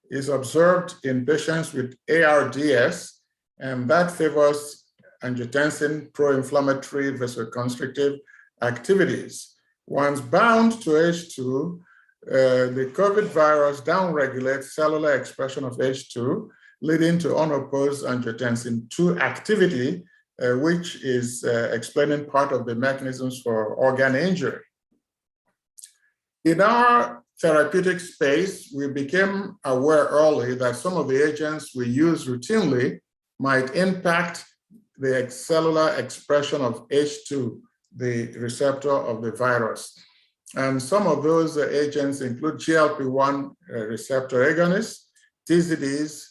is observed in patients with ARDS, and that favors angiotensin pro-inflammatory vasoconstrictive activities. Once bound to H2, the COVID virus downregulates cellular expression of H2, leading to unopposed angiotensin 2 activity, which is explaining part of the mechanisms for organ injury. In our therapeutic space, we became aware early that some of the agents we use routinely might impact the cellular expression of H2, the receptor of the virus. And some of those agents include GLP-1 receptor agonists, TZDs,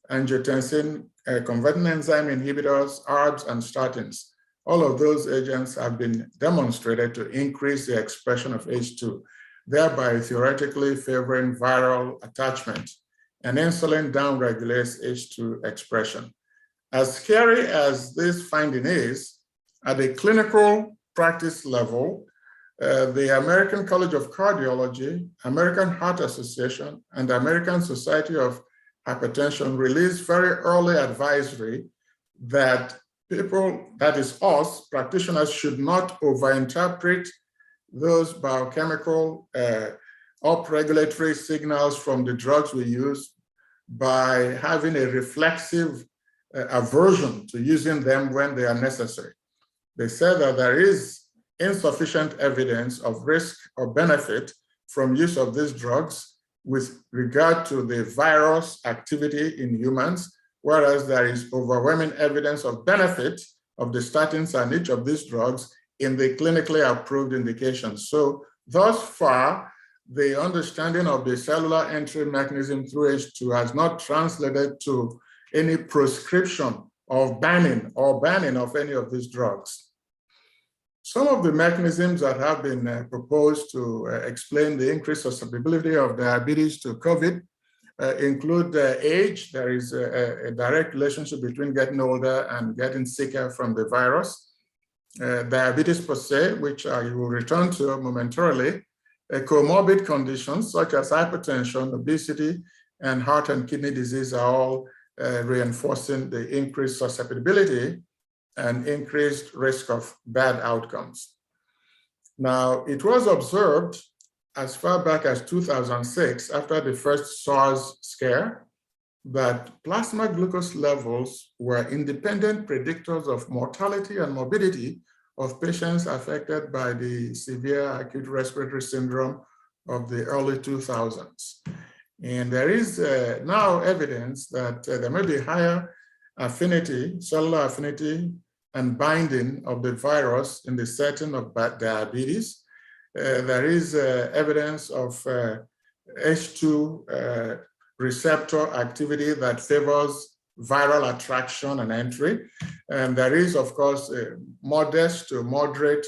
angiotensin converting enzyme inhibitors, ARBs, and statins. All of those agents have been demonstrated to increase the expression of H2, thereby theoretically favoring viral attachment. And insulin downregulates H2 expression. As scary as this finding is, at the clinical practice level, the American College of Cardiology, American Heart Association, and the American Society of Hypertension released very early advisory that people, that is us, practitioners, should not overinterpret those biochemical upregulatory signals from the drugs we use by having a reflexive aversion to using them when they are necessary. They said that there is insufficient evidence of risk or benefit from use of these drugs with regard to the virus activity in humans, whereas there is overwhelming evidence of benefit of the statins and each of these drugs in the clinically approved indications. So thus far, the understanding of the cellular entry mechanism through H2 has not translated to any prescription of banning of any of these drugs. Some of the mechanisms that have been proposed to explain the increased susceptibility of diabetes to COVID include age. There is a direct relationship between getting older and getting sicker from the virus. Diabetes per se, which I will return to momentarily, comorbid conditions such as hypertension, obesity, and heart and kidney disease are all reinforcing the increased susceptibility and increased risk of bad outcomes. Now, it was observed as far back as 2006, after the first SARS scare, that plasma glucose levels were independent predictors of mortality and morbidity of patients affected by the severe acute respiratory syndrome of the early 2000s. And there is now evidence that there may be higher affinity, cellular affinity, and binding of the virus in the setting of diabetes. there is evidence of H2 receptor activity that favors viral attraction and entry. And there is, of course, a modest to moderate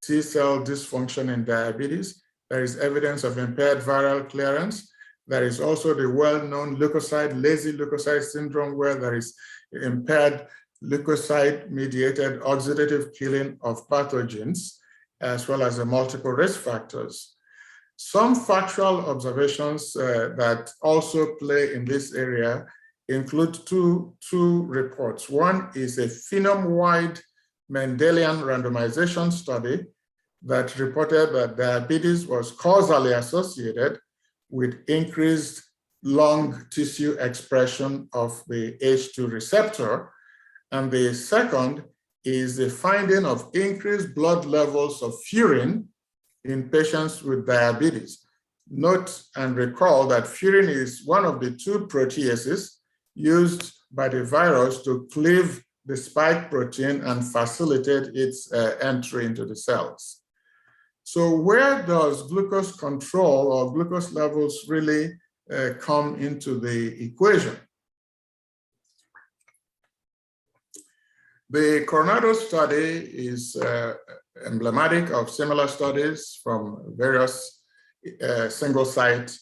T cell dysfunction in diabetes. There is evidence of impaired viral clearance. There is also the well-known leukocyte, lazy leukocyte syndrome, where there is impaired leukocyte-mediated oxidative killing of pathogens, as well as the multiple risk factors. Some factual observations that also play in this area include two reports. One is a phenome-wide Mendelian randomization study that reported that diabetes was causally associated with increased lung tissue expression of the H2 receptor. And the second is the finding of increased blood levels of furin in patients with diabetes. Note and recall that furin is one of the two proteases used by the virus to cleave the spike protein and facilitate its entry into the cells. So where does glucose control or glucose levels really come into the equation? The Coronado study is emblematic of similar studies from various single-site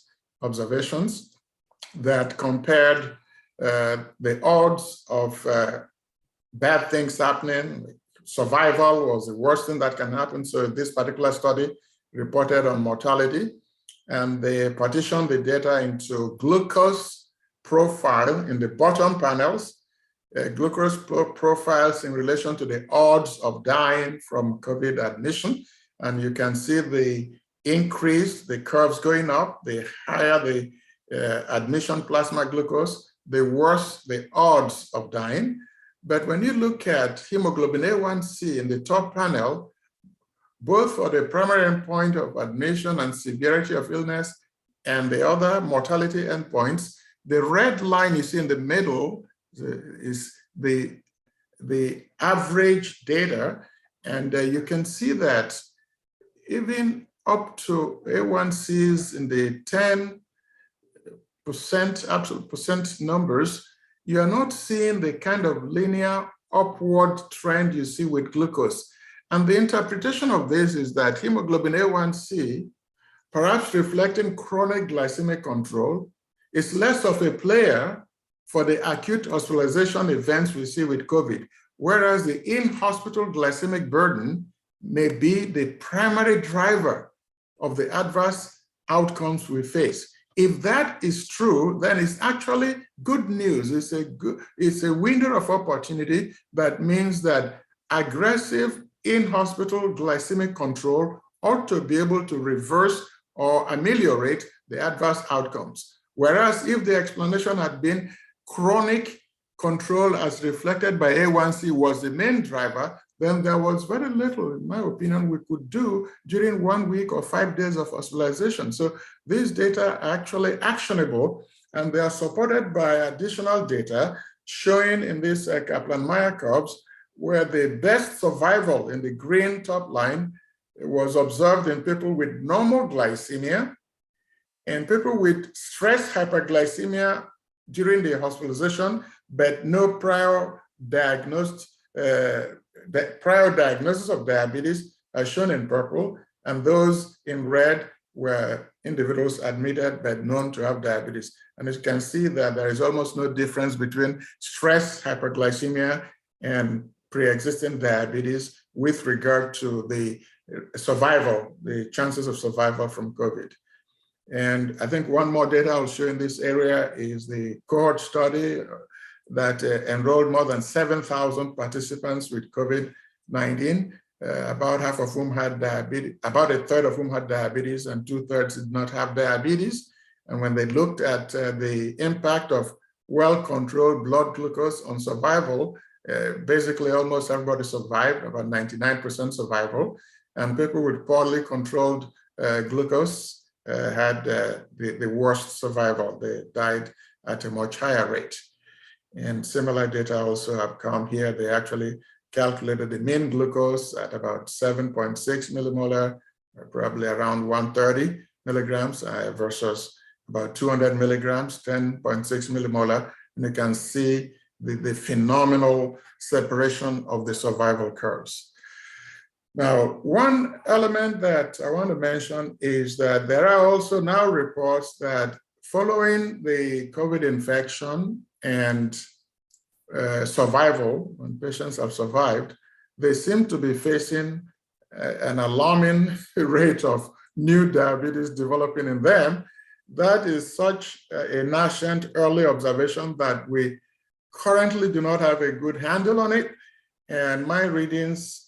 observations that compared the odds of bad things happening. Survival was the worst thing that can happen. So this particular study reported on mortality, and they partitioned the data into glucose profile in the bottom panels, glucose profiles in relation to the odds of dying from COVID admission. And you can see the increase, the curves going up, the higher the admission plasma glucose, the worse the odds of dying. But when you look at hemoglobin A1C in the top panel, both for the primary endpoint of admission and severity of illness and the other mortality endpoints, the red line you see in the middle is the average data. And you can see that even up to A1Cs in the 10% absolute percent numbers, you are not seeing the kind of linear upward trend you see with glucose. And the interpretation of this is that hemoglobin A1C, perhaps reflecting chronic glycemic control, is less of a player for the acute hospitalization events we see with COVID, whereas the in-hospital glycemic burden may be the primary driver of the adverse outcomes we face. If that is true, then it's actually good news. It's a window of opportunity that means that aggressive in-hospital glycemic control ought to be able to reverse or ameliorate the adverse outcomes. Whereas if the explanation had been chronic control as reflected by A1C was the main driver, then there was very little, in my opinion, we could do during 1 week or 5 days of hospitalization. So these data are actually actionable, and they are supported by additional data showing in these Kaplan-Meier curves, where the best survival in the green top line was observed in people with normal glycemia and people with stress hyperglycemia during the hospitalization, but no prior diagnosis of diabetes, as shown in purple, and those in red were individuals admitted but known to have diabetes. And you can see that there is almost no difference between stress hyperglycemia and pre-existing diabetes with regard to the survival, the chances of survival from COVID. And I think one more data I'll show in this area is the cohort study that enrolled more than 7,000 participants with COVID-19, about half of whom had diabetes, about a third of whom had diabetes, and 2/3 did not have diabetes. And when they looked at the impact of well-controlled blood glucose on survival, basically almost everybody survived, about 99% survival. And people with poorly controlled glucose had the worst survival. They died at a much higher rate. And similar data also have come here. They actually calculated the mean glucose at about 7.6 millimolar, probably around 130 milligrams versus about 200 milligrams, 10.6 millimolar. And you can see the phenomenal separation of the survival curves. Now, one element that I want to mention is that there are also now reports that following the COVID infection and survival, when patients have survived, they seem to be facing an alarming rate of new diabetes developing in them. That is such a nascent early observation that we currently do not have a good handle on it. And my readings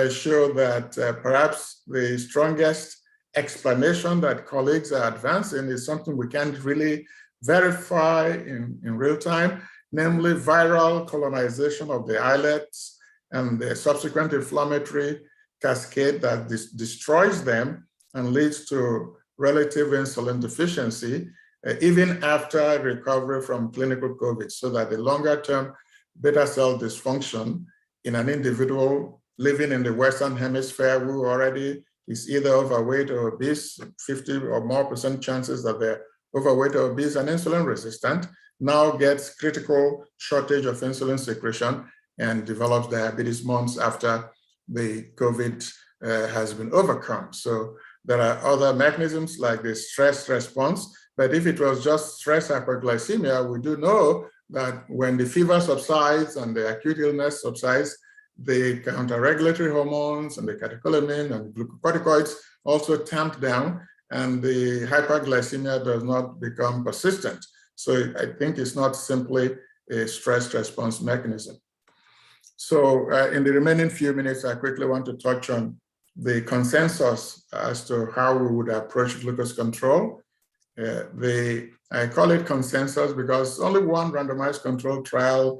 show that perhaps the strongest explanation that colleagues are advancing is something we can't really verify in real time, namely viral colonization of the islets and the subsequent inflammatory cascade that destroys them and leads to relative insulin deficiency, even after recovery from clinical COVID, so that the longer-term beta cell dysfunction in an individual living in the Western Hemisphere who already is either overweight or obese, 50 or more % chances that they're overweight or obese and insulin resistant, now gets critical shortage of insulin secretion and develops diabetes months after the COVID has been overcome. So there are other mechanisms like the stress response, but if it was just stress hyperglycemia, we do know that when the fever subsides and the acute illness subsides, the counter-regulatory hormones and the catecholamine and glucocorticoids also tamp down, and the hyperglycemia does not become persistent. So I think it's not simply a stress response mechanism. So in the remaining few minutes, I quickly want to touch on the consensus as to how we would approach glucose control. I call it consensus because only one randomized controlled trial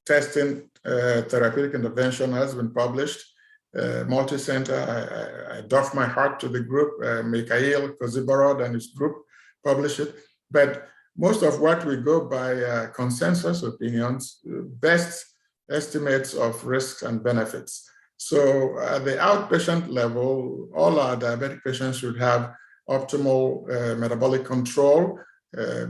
testing therapeutic intervention has been published, multi-center. I doff my hat to the group, Mikhail Koziborod and his group published it. But most of what we go by consensus opinions, best estimates of risks and benefits. So at the outpatient level, all our diabetic patients should have optimal metabolic control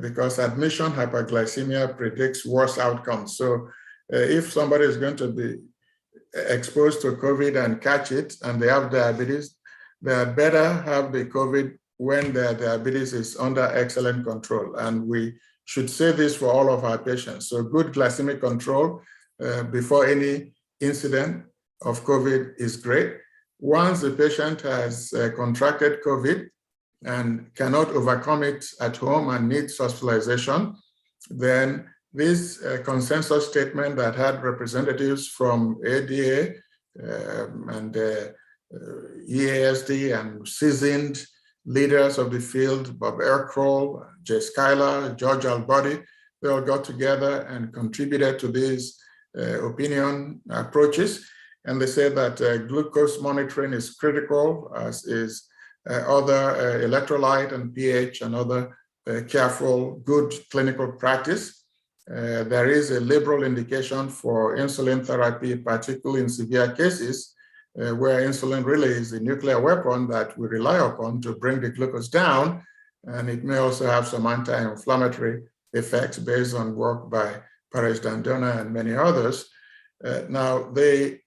because admission hyperglycemia predicts worse outcomes. So if somebody is going to be exposed to COVID and catch it and they have diabetes, they better have the COVID when their diabetes is under excellent control. And we should say this for all of our patients. So good glycemic control before any incident of COVID is great. Once the patient has contracted COVID and cannot overcome it at home and needs hospitalization, then this consensus statement that had representatives from ADA and EASD and seasoned leaders of the field, Bob Ercroll, Jay Schuyler, George Albody, they all got together and contributed to these opinion approaches. And they said that glucose monitoring is critical, as is other electrolyte and pH and other careful, good clinical practice. There is a liberal indication for insulin therapy, particularly in severe cases, where insulin really is the nuclear weapon that we rely upon to bring the glucose down. And it may also have some anti-inflammatory effects based on work by Paresh Dandona and many others. Now, the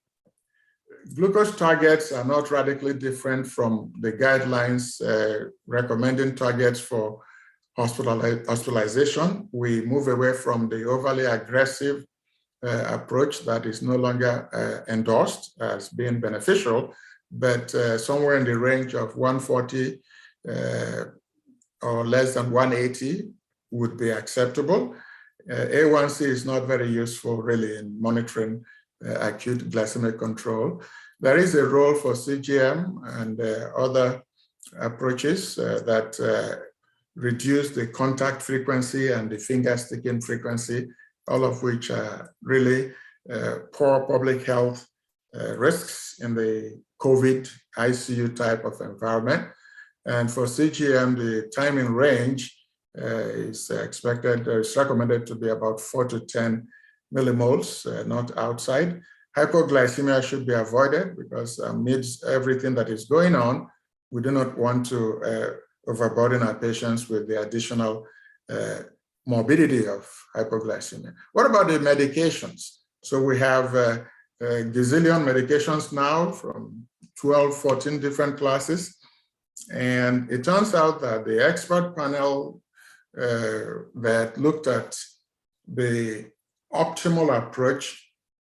glucose targets are not radically different from the guidelines recommending targets for hospitalization. We move away from the overly aggressive approach that is no longer endorsed as being beneficial, but somewhere in the range of 140 or less than 180 would be acceptable. A1C is not very useful really in monitoring acute glycemic control. There is a role for CGM and other approaches that reduce the contact frequency and the finger sticking frequency, all of which are really poor public health risks in the COVID ICU type of environment. And for CGM, the time in range is expected, is recommended to be about 4 to 10 millimoles, not outside. Hypoglycemia should be avoided because amidst everything that is going on, we do not want to overburden our patients with the additional morbidity of hypoglycemia. What about the medications? So we have a gazillion medications now from 12, 14 different classes. And it turns out that the expert panel that looked at the optimal approach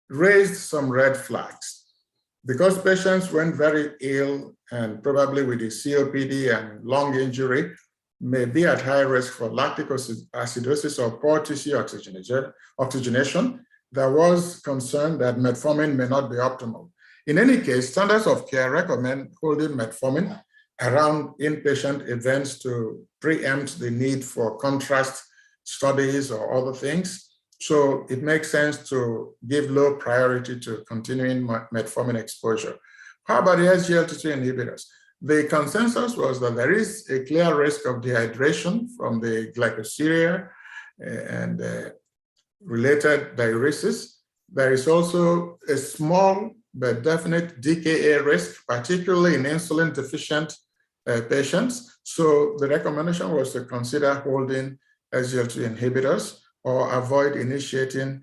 raised some red flags. Because patients went very ill and probably with the COPD and lung injury may be at high risk for lactic acidosis or poor tissue oxygenation, there was concern that metformin may not be optimal. In any case, standards of care recommend holding metformin around inpatient events to preempt the need for contrast studies or other things. So it makes sense to give low priority to continuing metformin exposure. How about the SGLT2 inhibitors? The consensus was that there is a clear risk of dehydration from the glycosuria and related diuresis. There is also a small but definite DKA risk, particularly in insulin deficient patients. So the recommendation was to consider holding SGLT2 inhibitors or avoid initiating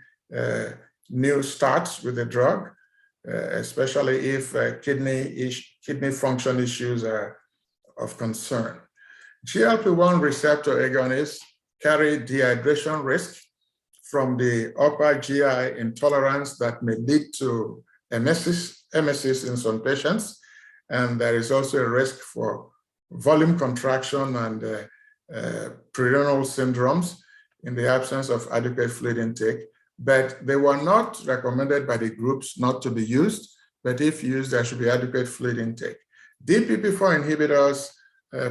new starts with the drug, especially if kidney function issues are of concern. GLP-1 receptor agonists carry dehydration risk from the upper GI intolerance that may lead to emesis in some patients. And there is also a risk for volume contraction and prerenal syndromes in the absence of adequate fluid intake, but they were not recommended by the groups not to be used, but if used, there should be adequate fluid intake. DPP-4 inhibitors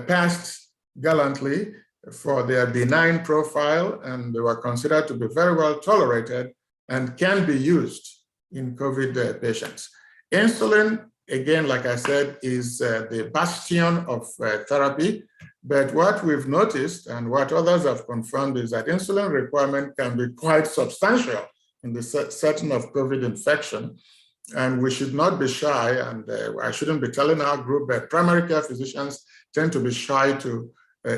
passed gallantly for their benign profile, and they were considered to be very well tolerated and can be used in COVID patients. Insulin, again, like I said, is the bastion of therapy. But what we've noticed and what others have confirmed is that insulin requirement can be quite substantial in the setting of COVID infection. And we should not be shy, and I shouldn't be telling our group, but primary care physicians tend to be shy to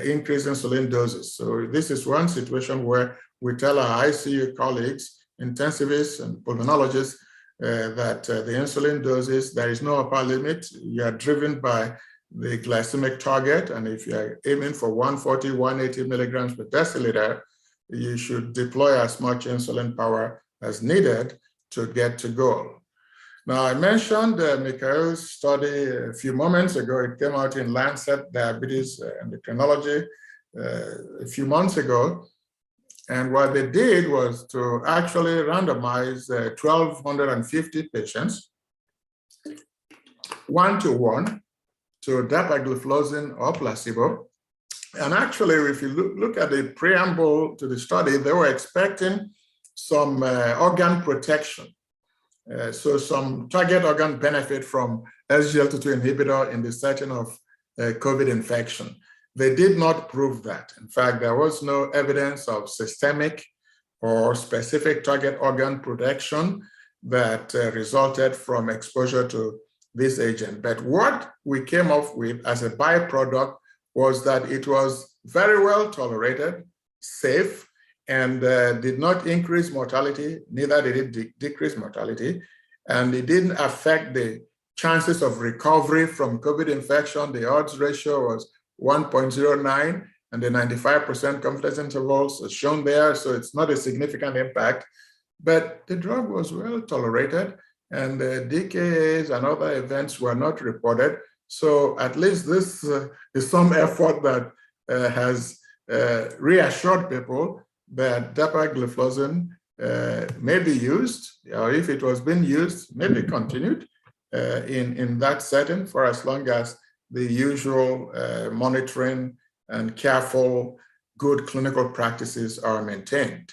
increase insulin doses. So this is one situation where we tell our ICU colleagues, intensivists and pulmonologists, that the insulin doses, there is no upper limit. You are driven by the glycemic target, and if you are aiming for 140, 180 milligrams per deciliter, you should deploy as much insulin power as needed to get to goal. Now, I mentioned Mikhail's study a few moments ago. It came out in Lancet Diabetes Endocrinology a few months ago. And what they did was to actually randomize 1,250 patients, 1-to-1, to dapagliflozin or placebo. And actually, if you look at the preamble to the study, they were expecting some organ protection. So some target organ benefit from SGLT2 inhibitor in the setting of COVID infection. They did not prove that. In fact, there was no evidence of systemic or specific target organ protection that resulted from exposure to this agent. But what we came up with as a byproduct was that it was very well tolerated, safe, and did not increase mortality, neither did it decrease mortality, and it didn't affect the chances of recovery from COVID infection. The odds ratio was 1.09, and the 95% confidence intervals are shown there, so it's not a significant impact. But the drug was well tolerated, and DKAs and other events were not reported. So at least this is some effort that has reassured people that dapagliflozin may be used, or if it was being used, may be continued in that setting for as long as the usual monitoring and careful, good clinical practices are maintained.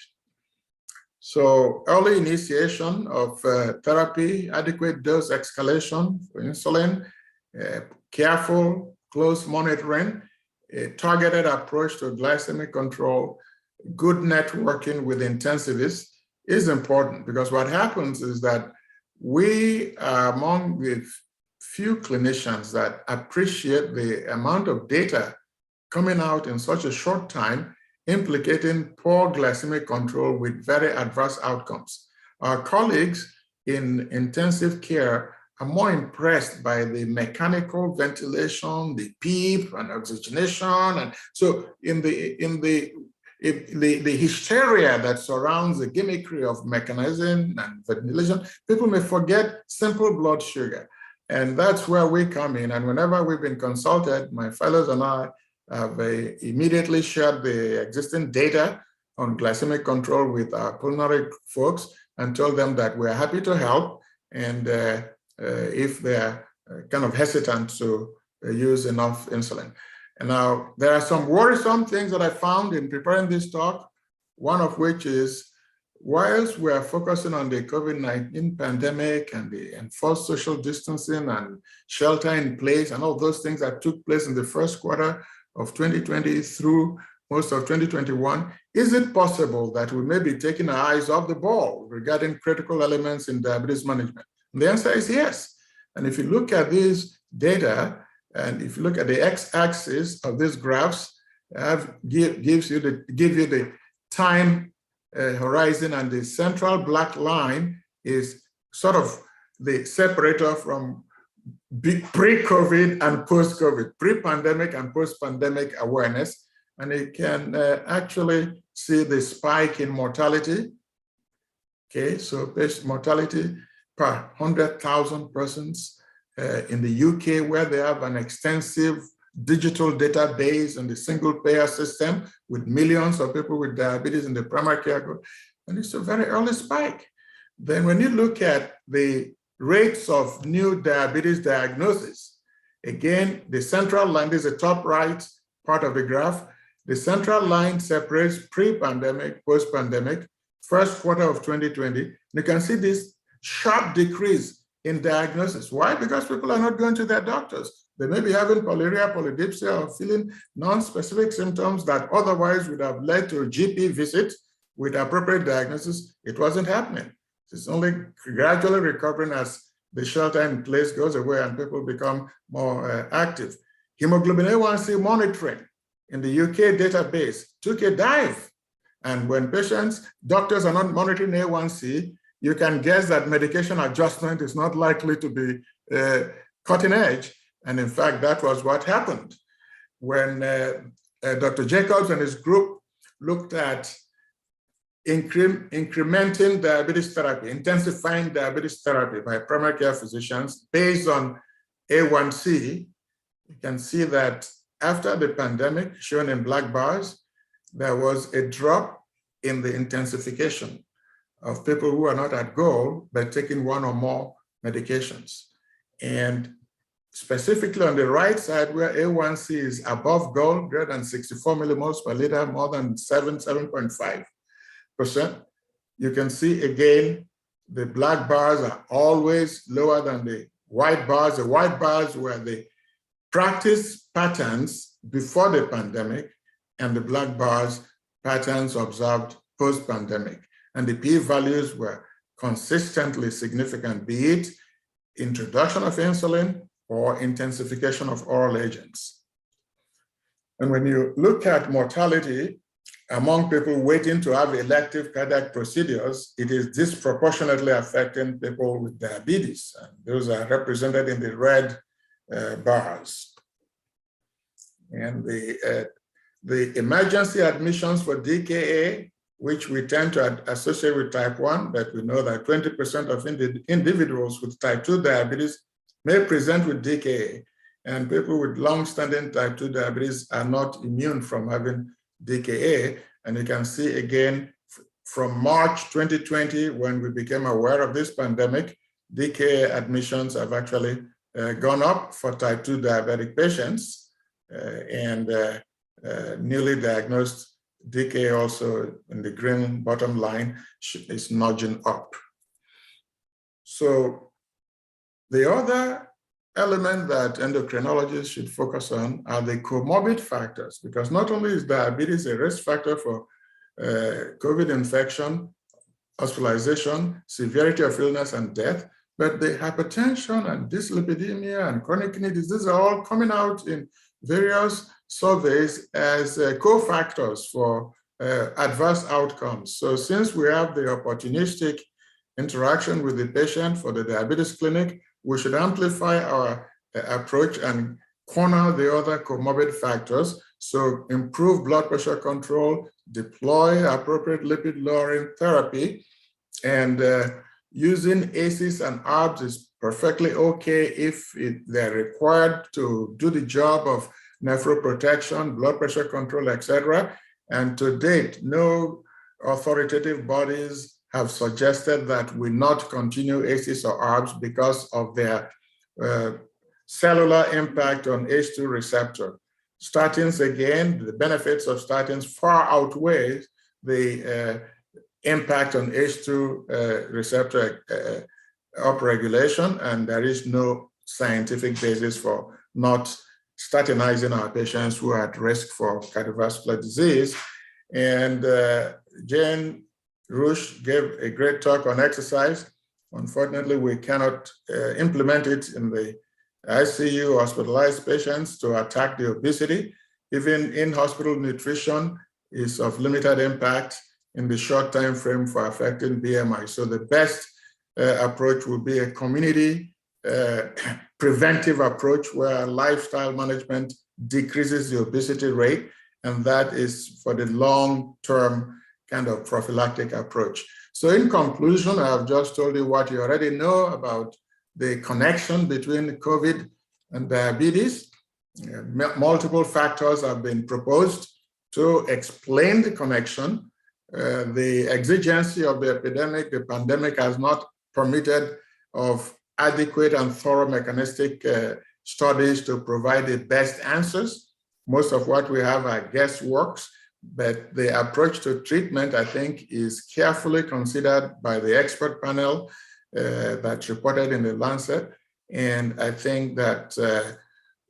So early initiation of therapy, adequate dose escalation for insulin, careful, close monitoring, a targeted approach to glycemic control, good networking with intensivists is important, because what happens is that we are among the few clinicians that appreciate the amount of data coming out in such a short time, implicating poor glycemic control with very adverse outcomes. Our colleagues in intensive care are more impressed by the mechanical ventilation, the PEEP and oxygenation. And so in the hysteria that surrounds the gimmickry of mechanizing and ventilation, people may forget simple blood sugar. And that's where we come in. And whenever we've been consulted, my fellows and I have immediately shared the existing data on glycemic control with our pulmonary folks and told them that we're happy to help. And if they're kind of hesitant to use enough insulin. And now there are some worrisome things that I found in preparing this talk, one of which is, whilst we are focusing on the COVID-19 pandemic and the enforced social distancing and shelter in place and all those things that took place in the first quarter of 2020 through most of 2021, is it possible that we may be taking our eyes off the ball regarding critical elements in diabetes management? And the answer is yes. And if you look at these data, and if you look at the x-axis of these graphs, give you the time horizon, and the central black line is sort of the separator from pre-COVID and post-COVID, pre-pandemic and post-pandemic awareness. And you can actually see the spike in mortality. Okay, so patient mortality per 100,000 persons in the UK, where they have an extensive digital database and the single payer system with millions of people with diabetes in the primary care group. And it's a very early spike. Then when you look at the rates of new diabetes diagnosis, again, the central line is the top right part of the graph. The central line separates pre-pandemic, post-pandemic, first quarter of 2020. You can see this sharp decrease in diagnosis. Why? Because people are not going to their doctors. They may be having polyuria, polydipsia, or feeling non-specific symptoms that otherwise would have led to a GP visit with appropriate diagnosis. It wasn't happening. It's only gradually recovering as the shelter in place goes away and people become more active. Hemoglobin A1C monitoring in the UK database took a dive. And when doctors are not monitoring A1C, you can guess that medication adjustment is not likely to be cutting edge. And in fact, that was what happened when Dr. Jacobs and his group looked at incrementing diabetes therapy, intensifying diabetes therapy by primary care physicians based on A1C. You can see that after the pandemic, shown in black bars, there was a drop in the intensification of people who are not at goal but taking one or more medications. And specifically on the right side, where A1C is above goal, greater than 64 millimoles per liter, more than 7.5%, you can see again, the black bars are always lower than the white bars. The white bars were the practice patterns before the pandemic, and the black bars patterns observed post-pandemic. And the p-values were consistently significant, be it introduction of insulin or intensification of oral agents. And when you look at mortality among people waiting to have elective cardiac procedures, it is disproportionately affecting people with diabetes. And those are represented in the red bars. And the emergency admissions for DKA, which we tend to associate with type 1, but we know that 20% of individuals with type 2 diabetes may present with DKA, and people with long-standing type 2 diabetes are not immune from having DKA. And you can see again, from March 2020, when we became aware of this pandemic, DKA admissions have actually gone up for type 2 diabetic patients, and newly diagnosed DKA also in the green bottom line is nudging up. So the other element that endocrinologists should focus on are the comorbid factors, because not only is diabetes a risk factor for COVID infection, hospitalization, severity of illness and death, But the hypertension and dyslipidemia and chronic kidney disease are all coming out in various surveys as cofactors for adverse outcomes. So since we have the opportunistic interaction with the patient for the diabetes clinic, we should amplify our approach and corner the other comorbid factors. So improve blood pressure control, deploy appropriate lipid lowering therapy, and using ACEs and ARBs is perfectly okay if they're required to do the job of nephroprotection, blood pressure control, etc. And to date, no authoritative bodies have suggested that we not continue ACEs or ARBs because of their cellular impact on H2 receptor. Statins, again, the benefits of statins far outweigh the impact on H2 receptor upregulation, and there is no scientific basis for not statinizing our patients who are at risk for cardiovascular disease. And Jane Rush gave a great talk on exercise. Unfortunately, we cannot implement it in the ICU hospitalized patients to attack the obesity. Even in-hospital nutrition is of limited impact in the short time frame for affecting BMI. So the best approach would be a community preventive approach where lifestyle management decreases the obesity rate, and that is for the long-term kind of prophylactic approach. So in conclusion, I have just told you what you already know about the connection between COVID and diabetes. Multiple factors have been proposed to explain the connection. The exigency of the epidemic, the pandemic, has not permitted of adequate and thorough mechanistic studies to provide the best answers. Most of what we have are guessworks, but the approach to treatment, I think, is carefully considered by the expert panel that's reported in the Lancet. And I think that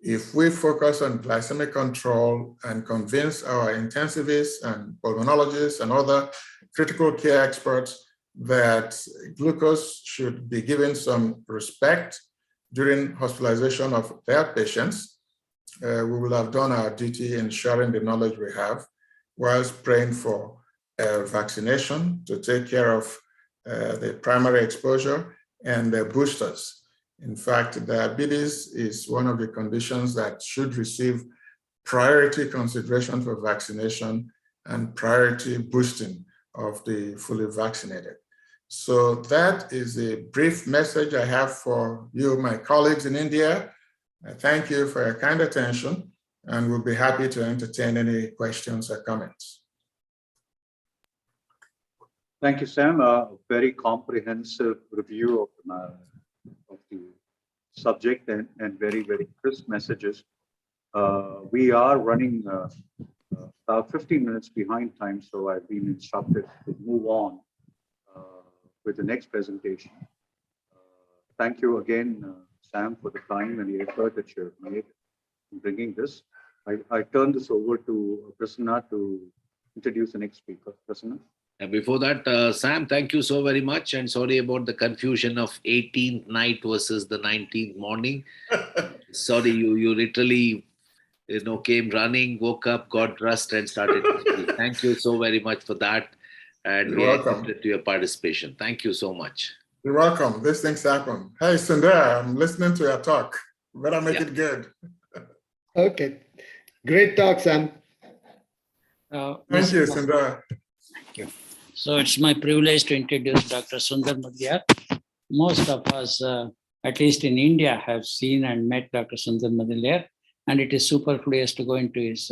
if we focus on glycemic control and convince our intensivists and pulmonologists and other critical care experts that glucose should be given some respect during hospitalization of their patients, we will have done our duty in sharing the knowledge we have, whilst praying for vaccination to take care of the primary exposure and the boosters. In fact, diabetes is one of the conditions that should receive priority consideration for vaccination and priority boosting of the fully vaccinated. So that is a brief message I have for you, my colleagues in India. I thank you for your kind attention, and we'll be happy to entertain any questions or comments. Thank you, Sam. A very comprehensive review of the subject and very, very crisp messages. We are running about 15 minutes behind time, so I've been instructed to move on with the next presentation. Thank you again, Sam, for the time and the effort that you've made in bringing this. I turn this over to Prasanna to introduce the next speaker. Prasanna. And before that, Sam, thank you so very much, and sorry about the confusion of 18th night versus the 19th morning. Sorry, you literally, came running, woke up, got dressed, and started to speak. Thank you so very much for that, and You're we are welcome. committed to your participation. Thank you so much. You're welcome. These things happen. Hey, Sundar, I'm listening to your talk. Better make it good. Okay. Great talk, Sam. Thank you, Sundar. Thank you. So it's my privilege to introduce Dr. Sundar Mudaliar. Most of us, at least in India, have seen and met Dr. Sundar Mudaliar, and it is superfluous to go into his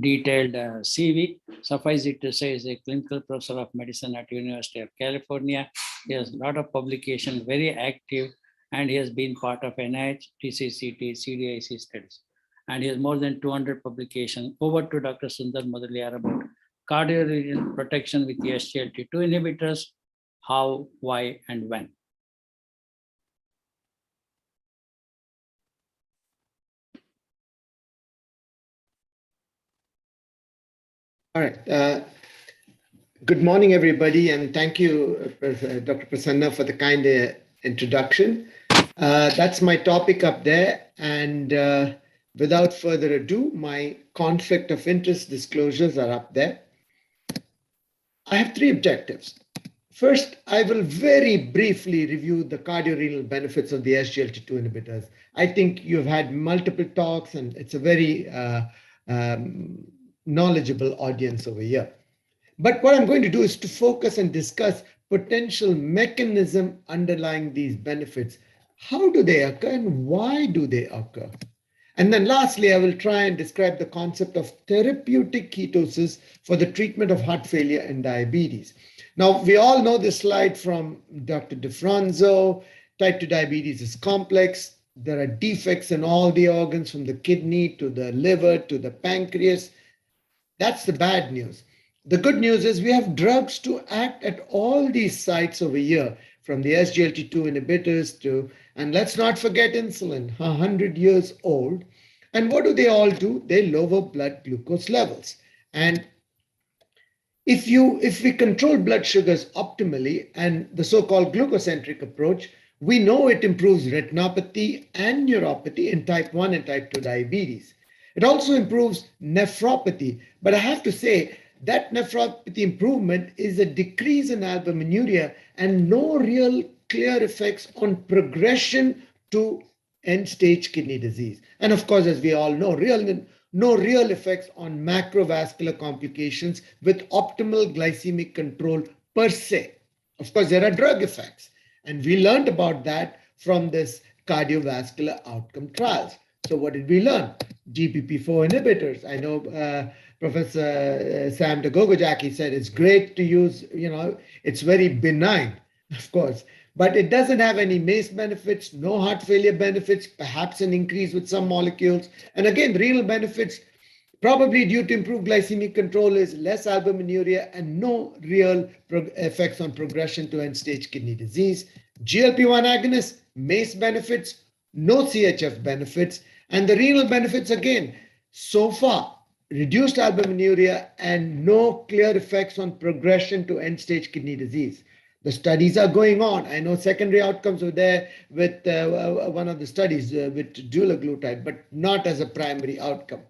detailed CV. Suffice it to say, he's a clinical professor of medicine at University of California. He has a lot of publication, very active, and he has been part of NIH, TCCT, CDIC studies. And he has more than 200 publications. Over to Dr. Sundar Mudaliar about cardiovascular protection with the SGLT2 inhibitors, how, why, and when. All right. Good morning, everybody, and thank you, Dr. Prasanna, for the kind introduction. That's my topic up there. And without further ado, my conflict of interest disclosures are up there. I have three objectives. First, I will very briefly review the cardiorenal benefits of the SGLT2 inhibitors. I think you've had multiple talks and it's a very knowledgeable audience over here. But what I'm going to do is to focus and discuss potential mechanism underlying these benefits. How do they occur and why do they occur? And then lastly, I will try and describe the concept of therapeutic ketosis for the treatment of heart failure and diabetes. Now, we all know this slide from Dr. DeFranzo. Type 2 diabetes is complex. There are defects in all the organs from the kidney to the liver to the pancreas. That's the bad news. The good news is we have drugs to act at all these sites over here, from the SGLT2 inhibitors to, and let's not forget insulin, 100 years old. And what do they all do? They lower blood glucose levels. And if we control blood sugars optimally and the so-called glucocentric approach, we know it improves retinopathy and neuropathy in type 1 and type 2 diabetes. It also improves nephropathy, but I have to say that nephropathy improvement is a decrease in albuminuria and no real clear effects on progression to end-stage kidney disease. And of course, as we all know, no real effects on macrovascular complications with optimal glycemic control per se. Of course, there are drug effects, and we learned about that from this cardiovascular outcome trials. So what did we learn? GPP4 inhibitors. I know Professor Sam Dagogojaki said it's great to use, it's very benign, of course, but it doesn't have any MACE benefits, no heart failure benefits, perhaps an increase with some molecules. And again, renal benefits, probably due to improved glycemic control, is less albuminuria and no real effects on progression to end-stage kidney disease. GLP-1 agonists, MACE benefits, no CHF benefits, and the renal benefits, again, so far, reduced albuminuria and no clear effects on progression to end-stage kidney disease. The studies are going on. I know secondary outcomes were there with one of the studies with dulaglutide, but not as a primary outcome.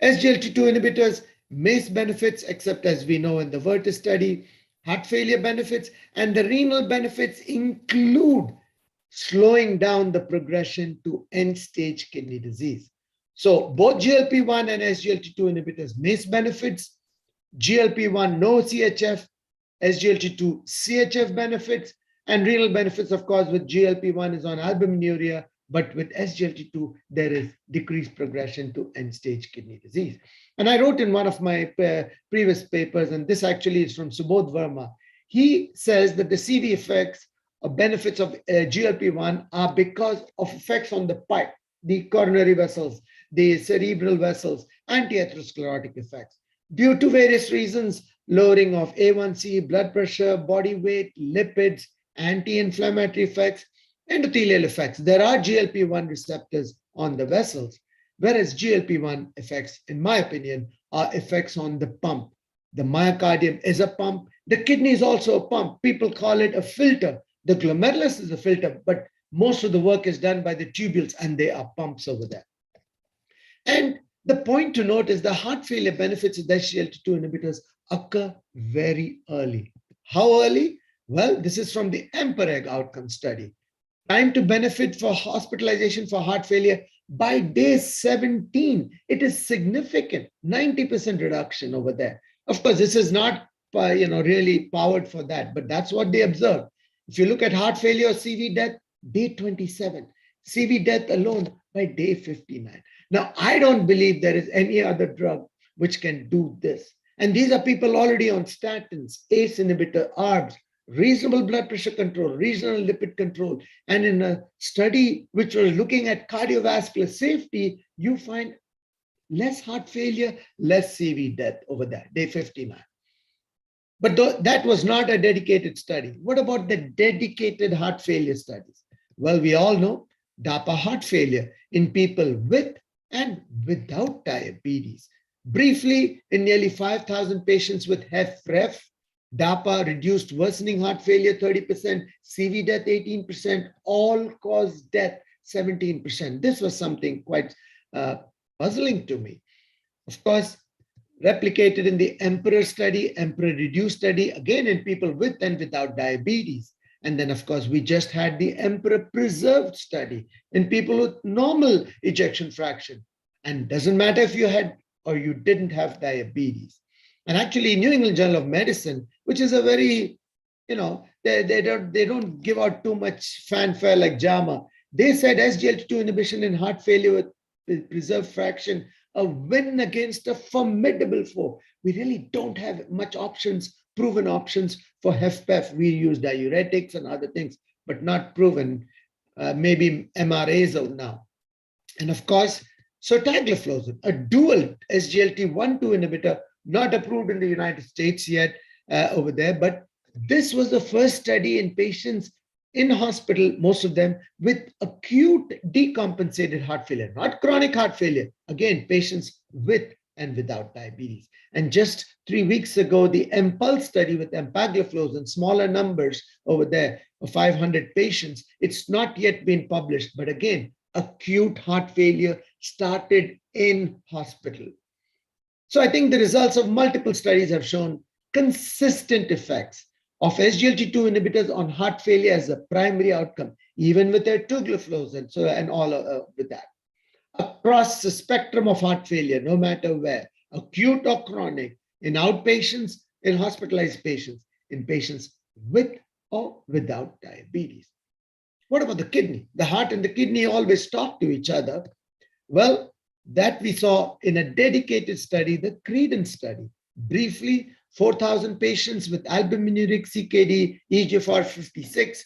SGLT2 inhibitors, MACE benefits, except as we know in the Vertis study, heart failure benefits, and the renal benefits include slowing down the progression to end-stage kidney disease. So both GLP-1 and SGLT2 inhibitors, MACE benefits, GLP-1 no CHF, SGLT2 CHF benefits, and renal benefits, of course, with GLP-1 is on albuminuria, but with SGLT2, there is decreased progression to end-stage kidney disease. And I wrote in one of my previous papers, and this actually is from Subodh Verma, he says that the CV effects or benefits of GLP-1 are because of effects on the pipe, the coronary vessels, the cerebral vessels, anti-atherosclerotic effects. Due to various reasons, lowering of A1C, blood pressure, body weight, lipids, anti-inflammatory effects, endothelial effects. There are GLP-1 receptors on the vessels, whereas GLP-1 effects, in my opinion, are effects on the pump. The myocardium is a pump. The kidney is also a pump. People call it a filter. The glomerulus is a filter, but most of the work is done by the tubules, and they are pumps over there. And the point to note is the heart failure benefits of the SGLT2 inhibitors occur very early. How early? Well, this is from the EMPEREG outcome study. Time to benefit for hospitalization for heart failure by day 17. It is significant, 90% reduction over there. Of course, this is not really powered for that, but that's what they observed. If you look at heart failure or CV death, day 27. CV death alone by day 59. Now, I don't believe there is any other drug which can do this. And these are people already on statins, ACE inhibitor, ARBs, reasonable blood pressure control, reasonable lipid control. And in a study which was looking at cardiovascular safety, you find less heart failure, less CV death over there, day 59. But that was not a dedicated study. What about the dedicated heart failure studies? Well, we all know DAPA heart failure in people with and without diabetes. Briefly, in nearly 5,000 patients with HFrEF, DAPA reduced worsening heart failure 30%, CV death 18%, all-cause death 17%. This was something quite puzzling to me. Of course, replicated in the EMPEROR study, EMPEROR-reduced study, again in people with and without diabetes. And then, of course, we just had the EMPEROR-preserved study in people with normal ejection fraction. And doesn't matter if you had or you didn't have diabetes. And actually, New England Journal of Medicine, which is a very, they don't give out too much fanfare like JAMA. They said SGLT2 inhibition in heart failure with preserved fraction, a win against a formidable foe. We really don't have much options, proven options for HFpEF. We use diuretics and other things, but proven. Maybe MRAs now. And of course, sotagliflozin, a dual SGLT1/2 inhibitor, not approved in the United States yet over there, but this was the first study in patients in hospital, most of them with acute decompensated heart failure, not chronic heart failure. Again, patients with and without diabetes. And just 3 weeks ago, the EMPULSE study with empagliflozin, smaller numbers over there of 500 patients, it's not yet been published, but again, acute heart failure started in hospital. So I think the results of multiple studies have shown consistent effects of SGLT2 inhibitors on heart failure as a primary outcome, even with their tugliflozin, and all with that. Across the spectrum of heart failure, no matter where, acute or chronic, in outpatients, in hospitalized patients, in patients with or without diabetes. What about the kidney? The heart and the kidney always talk to each other. Well, that we saw in a dedicated study, the CREDENCE study. Briefly, 4,000 patients with albuminuric CKD, EGFR 56.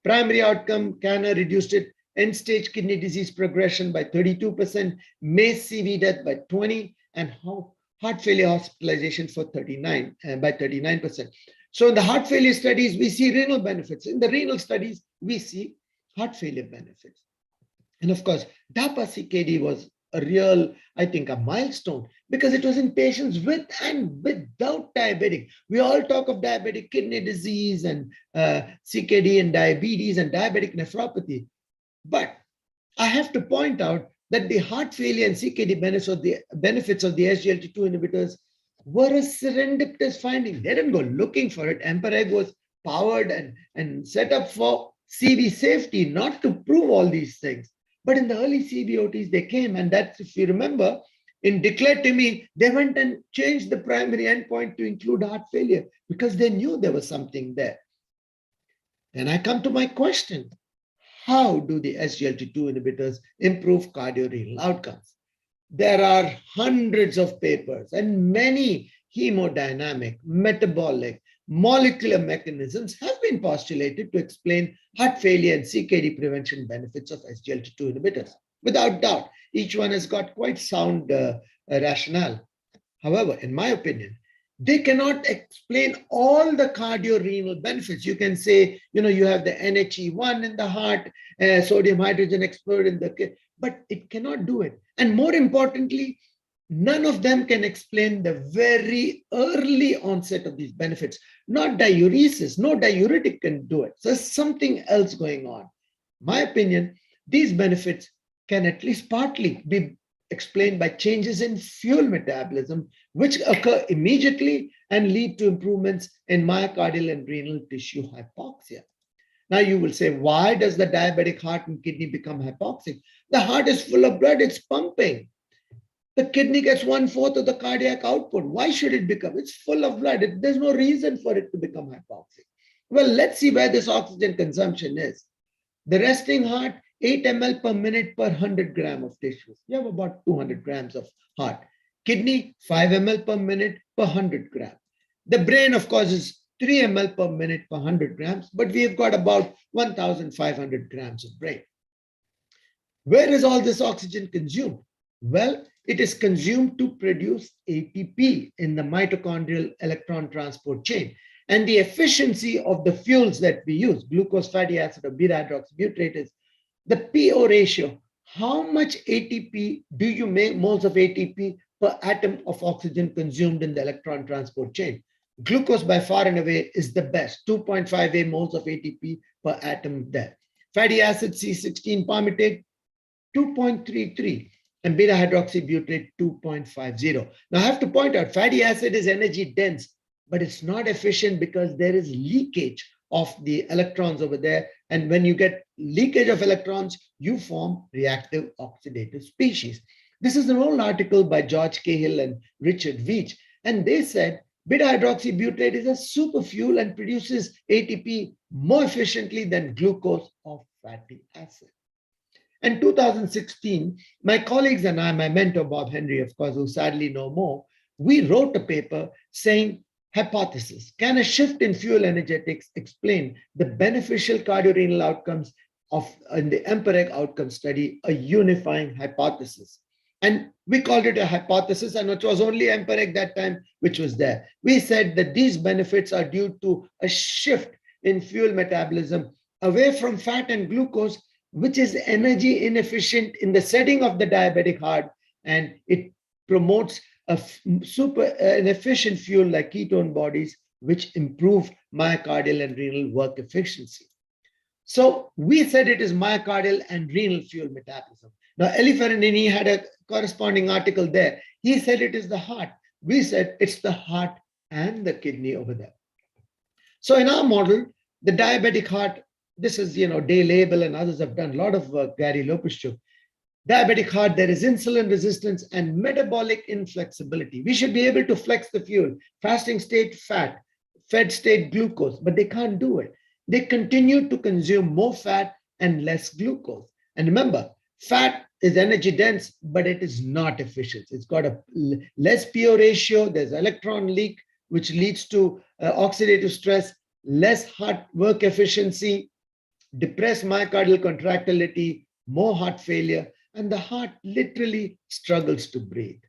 Primary outcome, CANA reduced it, end-stage kidney disease progression by 32%, MACE CV death by 20%, and heart failure hospitalization for 39%. So in the heart failure studies, we see renal benefits. In the renal studies, we see heart failure benefits. And of course, DAPA CKD was a real, I think, a milestone because it was in patients with and without diabetic. We all talk of diabetic kidney disease and CKD and diabetic nephropathy. But I have to point out that the heart failure and CKD benefits of the SGLT2 inhibitors were a serendipitous finding. They didn't go looking for it. EMPEREG was powered and set up for CV safety, not to prove all these things. But in the early CVOTs, they came, and that's, if you remember, in DECLARE-TIMI, they went and changed the primary endpoint to include heart failure because they knew there was something there. And I come to my question. How do the SGLT2 inhibitors improve cardiorenal outcomes? There are hundreds of papers and many hemodynamic, metabolic, molecular mechanisms have been postulated to explain heart failure and CKD prevention benefits of SGLT2 inhibitors. Without doubt, each one has got quite sound rationale. However, in my opinion, they cannot explain all the cardiorenal benefits. You can say, you have the NHE1 in the heart, sodium hydrogen expert in the, but it cannot do it. And more importantly, none of them can explain the very early onset of these benefits. Not diuresis, no diuretic can do it. So there's something else going on. My opinion, these benefits can at least partly be explained by changes in fuel metabolism, which occur immediately and lead to improvements in myocardial and renal tissue hypoxia. Now you will say, why does the diabetic heart and kidney become hypoxic? The heart is full of blood, it's pumping. The kidney gets 1/4 of the cardiac output. Why should it become? It's full of blood. There's no reason for it to become hypoxic. Well, let's see where this oxygen consumption is. The resting heart, 8 ml per minute per 100 gram of tissues. You have about 200 grams of heart. Kidney, 5 ml per minute per 100 grams. The brain, of course, is 3 ml per minute per 100 grams, but we've got about 1,500 grams of brain. Where is all this oxygen consumed? Well, it is consumed to produce ATP in the mitochondrial electron transport chain. And the efficiency of the fuels that we use, glucose, fatty acid, or beta-hydroxybutyrate, is the PO ratio. How much ATP do you make, moles of ATP per atom of oxygen consumed in the electron transport chain? Glucose by far and away is the best, 2.58 moles of ATP per atom there. Fatty acid C16 palmitate, 2.33, and beta hydroxybutyrate 2.50. Now I have to point out fatty acid is energy dense, but it's not efficient because there is leakage of the electrons over there. And when you get leakage of electrons, you form reactive oxidative species. This is an old article by George Cahill and Richard Veach, and they said beta hydroxybutyrate is a super fuel and produces ATP more efficiently than glucose or fatty acid. In 2016, my colleagues and I, my mentor Bob Henry, of course, who sadly no more, we wrote a paper saying, hypothesis, can a shift in fuel energetics explain the beneficial cardiorenal outcomes of in the EMPEREG outcome study, a unifying hypothesis? And we called it a hypothesis, and it was only EMPEREG that time which was there. We said that these benefits are due to a shift in fuel metabolism away from fat and glucose, which is energy inefficient in the setting of the diabetic heart, and it promotes an efficient fuel like ketone bodies, which improve myocardial and renal work efficiency. So we said it is myocardial and renal fuel metabolism. Now, Eli Ferrandini had a corresponding article there. He said it is the heart. We said it's the heart and the kidney over there. So in our model, the diabetic heart, this is, Day Label and others have done a lot of work, Gary Lopeshchuk. Diabetic heart, there is insulin resistance and metabolic inflexibility. We should be able to flex the fuel, fasting state fat, fed state glucose, but they can't do it. They continue to consume more fat and less glucose. And remember, fat is energy dense, but it is not efficient. It's got a less PO ratio. There's electron leak, which leads to oxidative stress, less heart work efficiency, depressed myocardial contractility, more heart failure, and the heart literally struggles to breathe.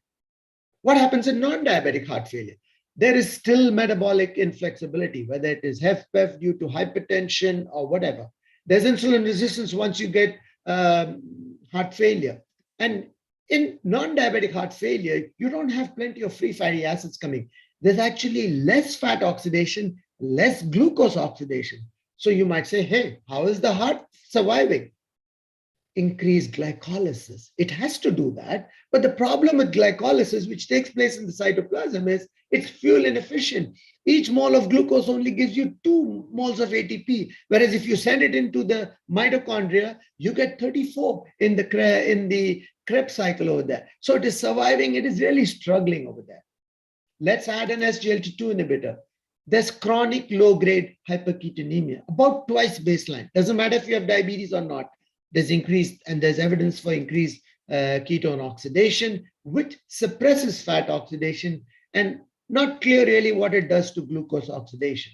What happens in non-diabetic heart failure? There is still metabolic inflexibility, whether it is HFpEF due to hypertension or whatever. There's insulin resistance once you get heart failure. And in non-diabetic heart failure, you don't have plenty of free fatty acids coming. There's actually less fat oxidation, less glucose oxidation. So you might say, hey, how is the heart surviving? Increased glycolysis. It has to do that. But the problem with glycolysis, which takes place in the cytoplasm, is it's fuel inefficient. Each mole of glucose only gives you 2 moles of ATP. Whereas if you send it into the mitochondria, you get 34 in the Krebs cycle over there. So it is surviving. It is really struggling over there. Let's add an SGLT2 inhibitor. There's chronic low-grade hyperketonemia, about twice baseline. Doesn't matter if you have diabetes or not. There's increased, and there's evidence for increased ketone oxidation, which suppresses fat oxidation, and not clear really what it does to glucose oxidation.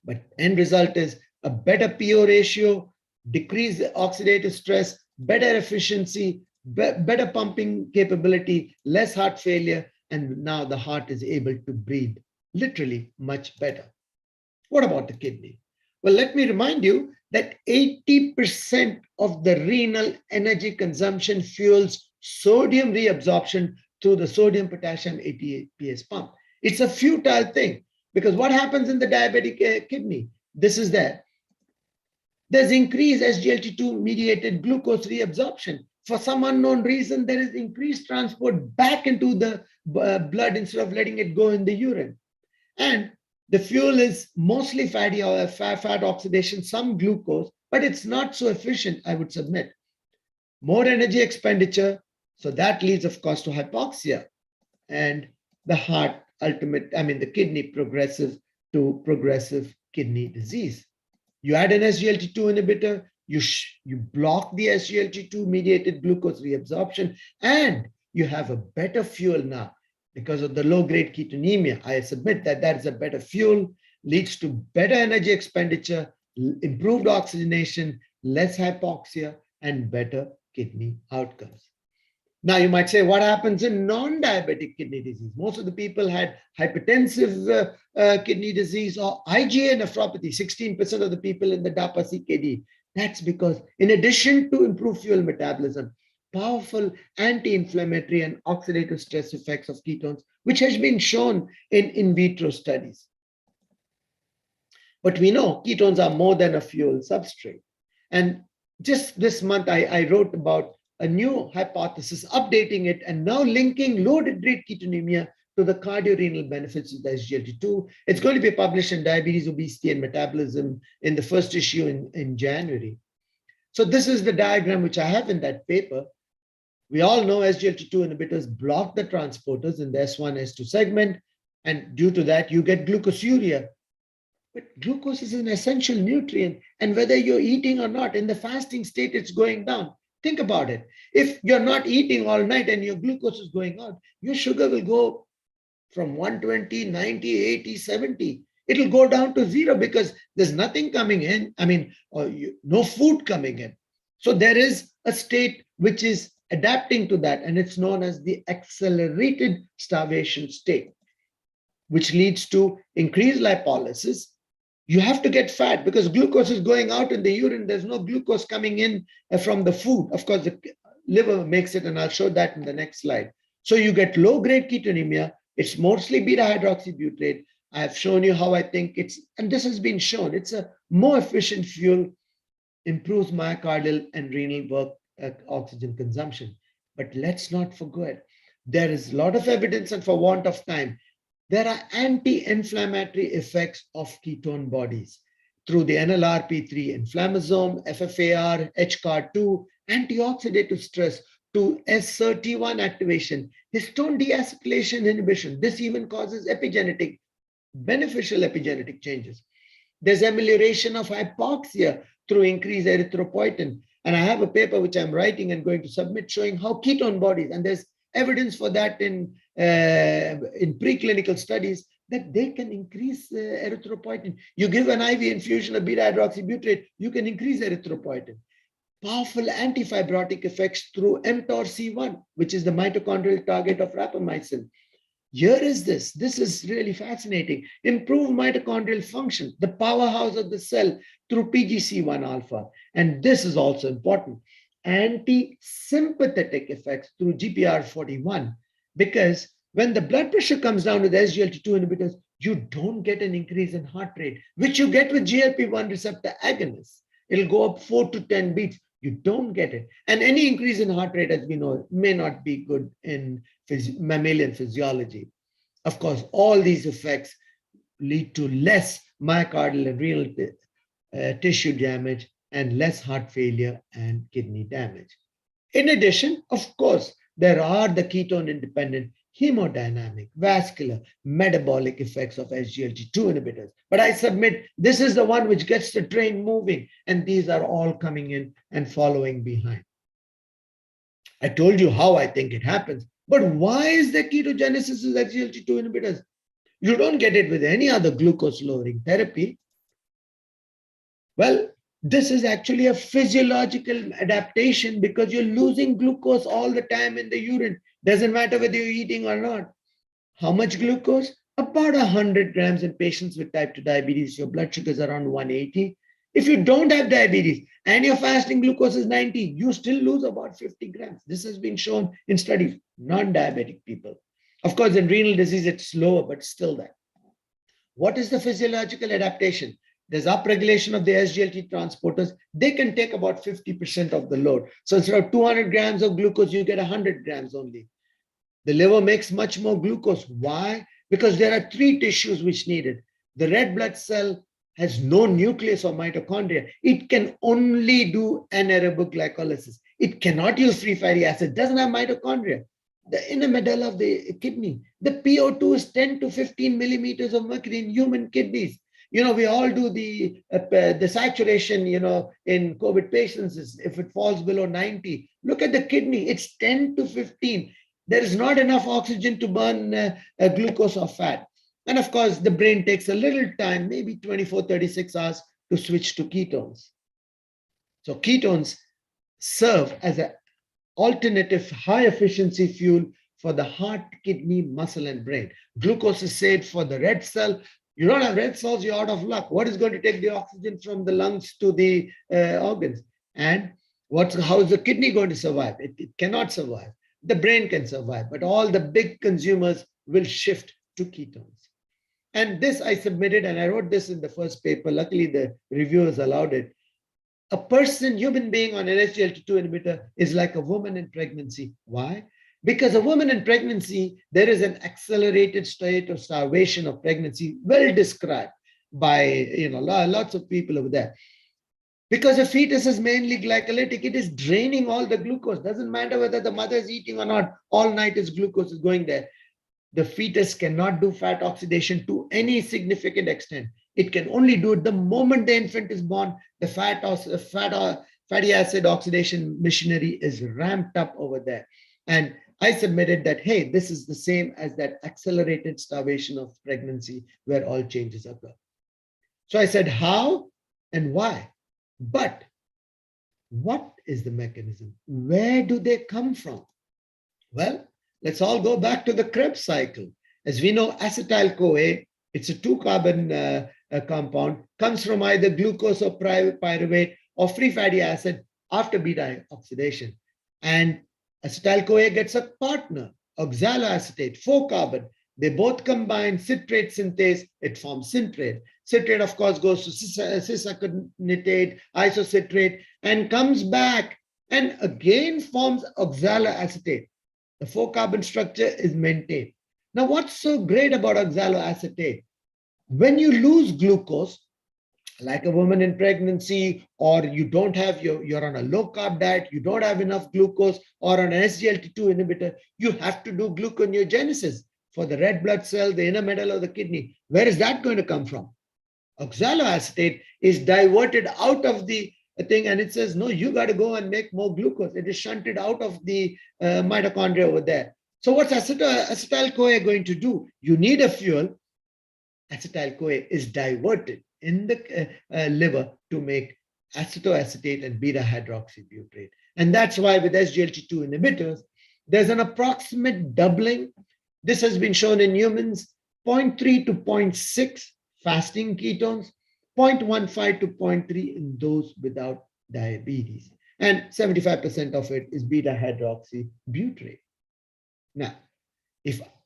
But end result is a better PO ratio, decreased oxidative stress, better efficiency, better pumping capability, less heart failure, and now the heart is able to breathe literally much better. What about the kidney? Well, let me remind you that 80% of the renal energy consumption fuels sodium reabsorption through the sodium potassium ATPase pump. It's a futile thing because what happens in the diabetic kidney? This is there. There's increased SGLT2 mediated glucose reabsorption. For some unknown reason, there is increased transport back into the blood instead of letting it go in the urine. And the fuel is mostly fatty or fat oxidation, some glucose, but it's not so efficient, I would submit. More energy expenditure, so that leads, of course, to hypoxia. And the heart, the kidney progressive to progressive kidney disease. You add an SGLT2 inhibitor, you block the SGLT2 mediated glucose reabsorption, and you have a better fuel now. Because of the low-grade ketonemia, I submit that that is a better fuel, leads to better energy expenditure, improved oxygenation, less hypoxia, and better kidney outcomes. Now, you might say, what happens in non-diabetic kidney disease? Most of the people had hypertensive kidney disease or IgA nephropathy, 16% of the people in the DAPA-CKD. That's because in addition to improved fuel metabolism, powerful anti-inflammatory and oxidative stress effects of ketones, which has been shown in vitro studies. But we know ketones are more than a fuel substrate. And just this month, I wrote about a new hypothesis, updating it, and now linking low-rate ketonemia to the cardiorenal benefits of the SGLT2. It's going to be published in Diabetes, Obesity, and Metabolism in the first issue in January. So this is the diagram which I have in that paper. We all know SGLT2 inhibitors block the transporters in the S1, S2 segment, and due to that, you get glucosuria. But glucose is an essential nutrient, and whether you're eating or not, in the fasting state, it's going down. Think about it. If you're not eating all night and your glucose is going out, your sugar will go from 120, 90, 80, 70. It'll go down to zero because there's nothing coming in. No food coming in. So there is a state which is adapting to that, and it's known as the accelerated starvation state, which leads to increased lipolysis. You have to get fat because glucose is going out in the urine. There's no glucose coming in from the food. Of course, the liver makes it, and I'll show that in the next slide. So you get low-grade ketonemia. It's mostly beta-hydroxybutyrate. I have shown you how I think and this has been shown, it's a more efficient fuel, improves myocardial and renal work, oxygen consumption. But let's not forget, there is a lot of evidence, and for want of time, there are anti-inflammatory effects of ketone bodies through the NLRP3 inflammasome, FFAR, HCAR2, antioxidative stress, to S31 activation, histone deacetylation inhibition. This even causes beneficial epigenetic changes. There's amelioration of hypoxia through increased erythropoietin. And I have a paper which I'm writing and going to submit showing how ketone bodies, and there's evidence for that in preclinical studies, that they can increase erythropoietin. You give an IV infusion of beta-hydroxybutyrate, you can increase erythropoietin. Powerful antifibrotic effects through mTORC1, which is the mitochondrial target of rapamycin. Here is this is really fascinating. Improve mitochondrial function, the powerhouse of the cell, through PGC1 alpha. And this is also important. Anti-sympathetic effects through GPR41, because when the blood pressure comes down with SGLT2 inhibitors, you don't get an increase in heart rate, which you get with GLP-1 receptor agonists. It'll go up 4 to 10 beats. You don't get it. And any increase in heart rate, as we know, may not be good in mammalian physiology. Of course, all these effects lead to less myocardial and renal tissue damage and less heart failure and kidney damage. In addition, of course, there are the ketone-independent hemodynamic, vascular, metabolic effects of SGLT2 inhibitors. But I submit this is the one which gets the train moving, and these are all coming in and following behind. I told you how I think it happens, but why is there ketogenesis with SGLT2 inhibitors? You don't get it with any other glucose-lowering therapy. Well, this is actually a physiological adaptation because you're losing glucose all the time in the urine. Doesn't matter whether you're eating or not. How much glucose? About 100 grams in patients with type 2 diabetes. Your blood sugar is around 180. If you don't have diabetes and your fasting glucose is 90, you still lose about 50 grams. This has been shown in studies, non-diabetic people. Of course, in renal disease, it's lower, but still that. What is the physiological adaptation? There's upregulation of the SGLT transporters. They can take about 50% of the load. So instead of 200 grams of glucose, you get 100 grams only. The liver makes much more glucose. Why? Because there are 3 tissues which need it. The red blood cell has no nucleus or mitochondria. It can only do anaerobic glycolysis. It cannot use free fatty acid. It doesn't have mitochondria. The inner medulla of the kidney, the PO2 is 10 to 15 millimeters of mercury in human kidneys. You know, we all do the saturation, you know, in COVID patients, if it falls below 90. Look at the kidney, it's 10 to 15. There is not enough oxygen to burn glucose or fat. And of course, the brain takes a little time, maybe 24, 36 hours to switch to ketones. So ketones serve as an alternative high efficiency fuel for the heart, kidney, muscle, and brain. Glucose is saved for the red cell. You don't have red cells, you're out of luck. What is going to take the oxygen from the lungs to the organs? And How is the kidney going to survive? It cannot survive. The brain can survive, but all the big consumers will shift to ketones. And this I submitted, and I wrote this in the first paper. Luckily, the reviewers allowed it. A person, human being on an SGLT2 inhibitor is like a woman in pregnancy. Why? Because a woman in pregnancy, there is an accelerated state of starvation of pregnancy, well described by lots of people over there. Because a fetus is mainly glycolytic, it is draining all the glucose. Doesn't matter whether the mother is eating or not, all night is glucose is going there. The fetus cannot do fat oxidation to any significant extent. It can only do it the moment the infant is born. The fatty acid oxidation machinery is ramped up over there. And I submitted that, hey, this is the same as that accelerated starvation of pregnancy where all changes occur. So I said, how and why? But what is the mechanism? Where do they come from? Well, let's all go back to the Krebs cycle. As we know, acetyl-CoA, it's a 2-carbon compound, comes from either glucose or pyruvate or free fatty acid after beta oxidation. And acetyl-CoA gets a partner, oxaloacetate, 4-carbon. They both combine citrate synthase, it forms citrate. Citrate, of course, goes to cis-aconitate, isocitrate, and comes back and again forms oxaloacetate. The 4-carbon structure is maintained. Now, what's so great about oxaloacetate? When you lose glucose, like a woman in pregnancy, or you don't have you're on a low-carb diet, you don't have enough glucose, or on an SGLT2 inhibitor, you have to do gluconeogenesis for the red blood cell, the inner metal of the kidney. Where is that going to come from? Oxaloacetate is diverted out of the thing, and it says, no, you got to go and make more glucose. It is shunted out of the mitochondria over there. So what's acetyl-CoA going to do? You need a fuel. Acetyl-CoA is diverted in the liver to make acetoacetate and beta-hydroxybutyrate. And that's why with SGLT2 inhibitors, there's an approximate doubling. This has been shown in humans, 0.3 to 0.6 fasting ketones, 0.15 to 0.3 in those without diabetes. And 75% of it is beta-hydroxybutyrate. Now,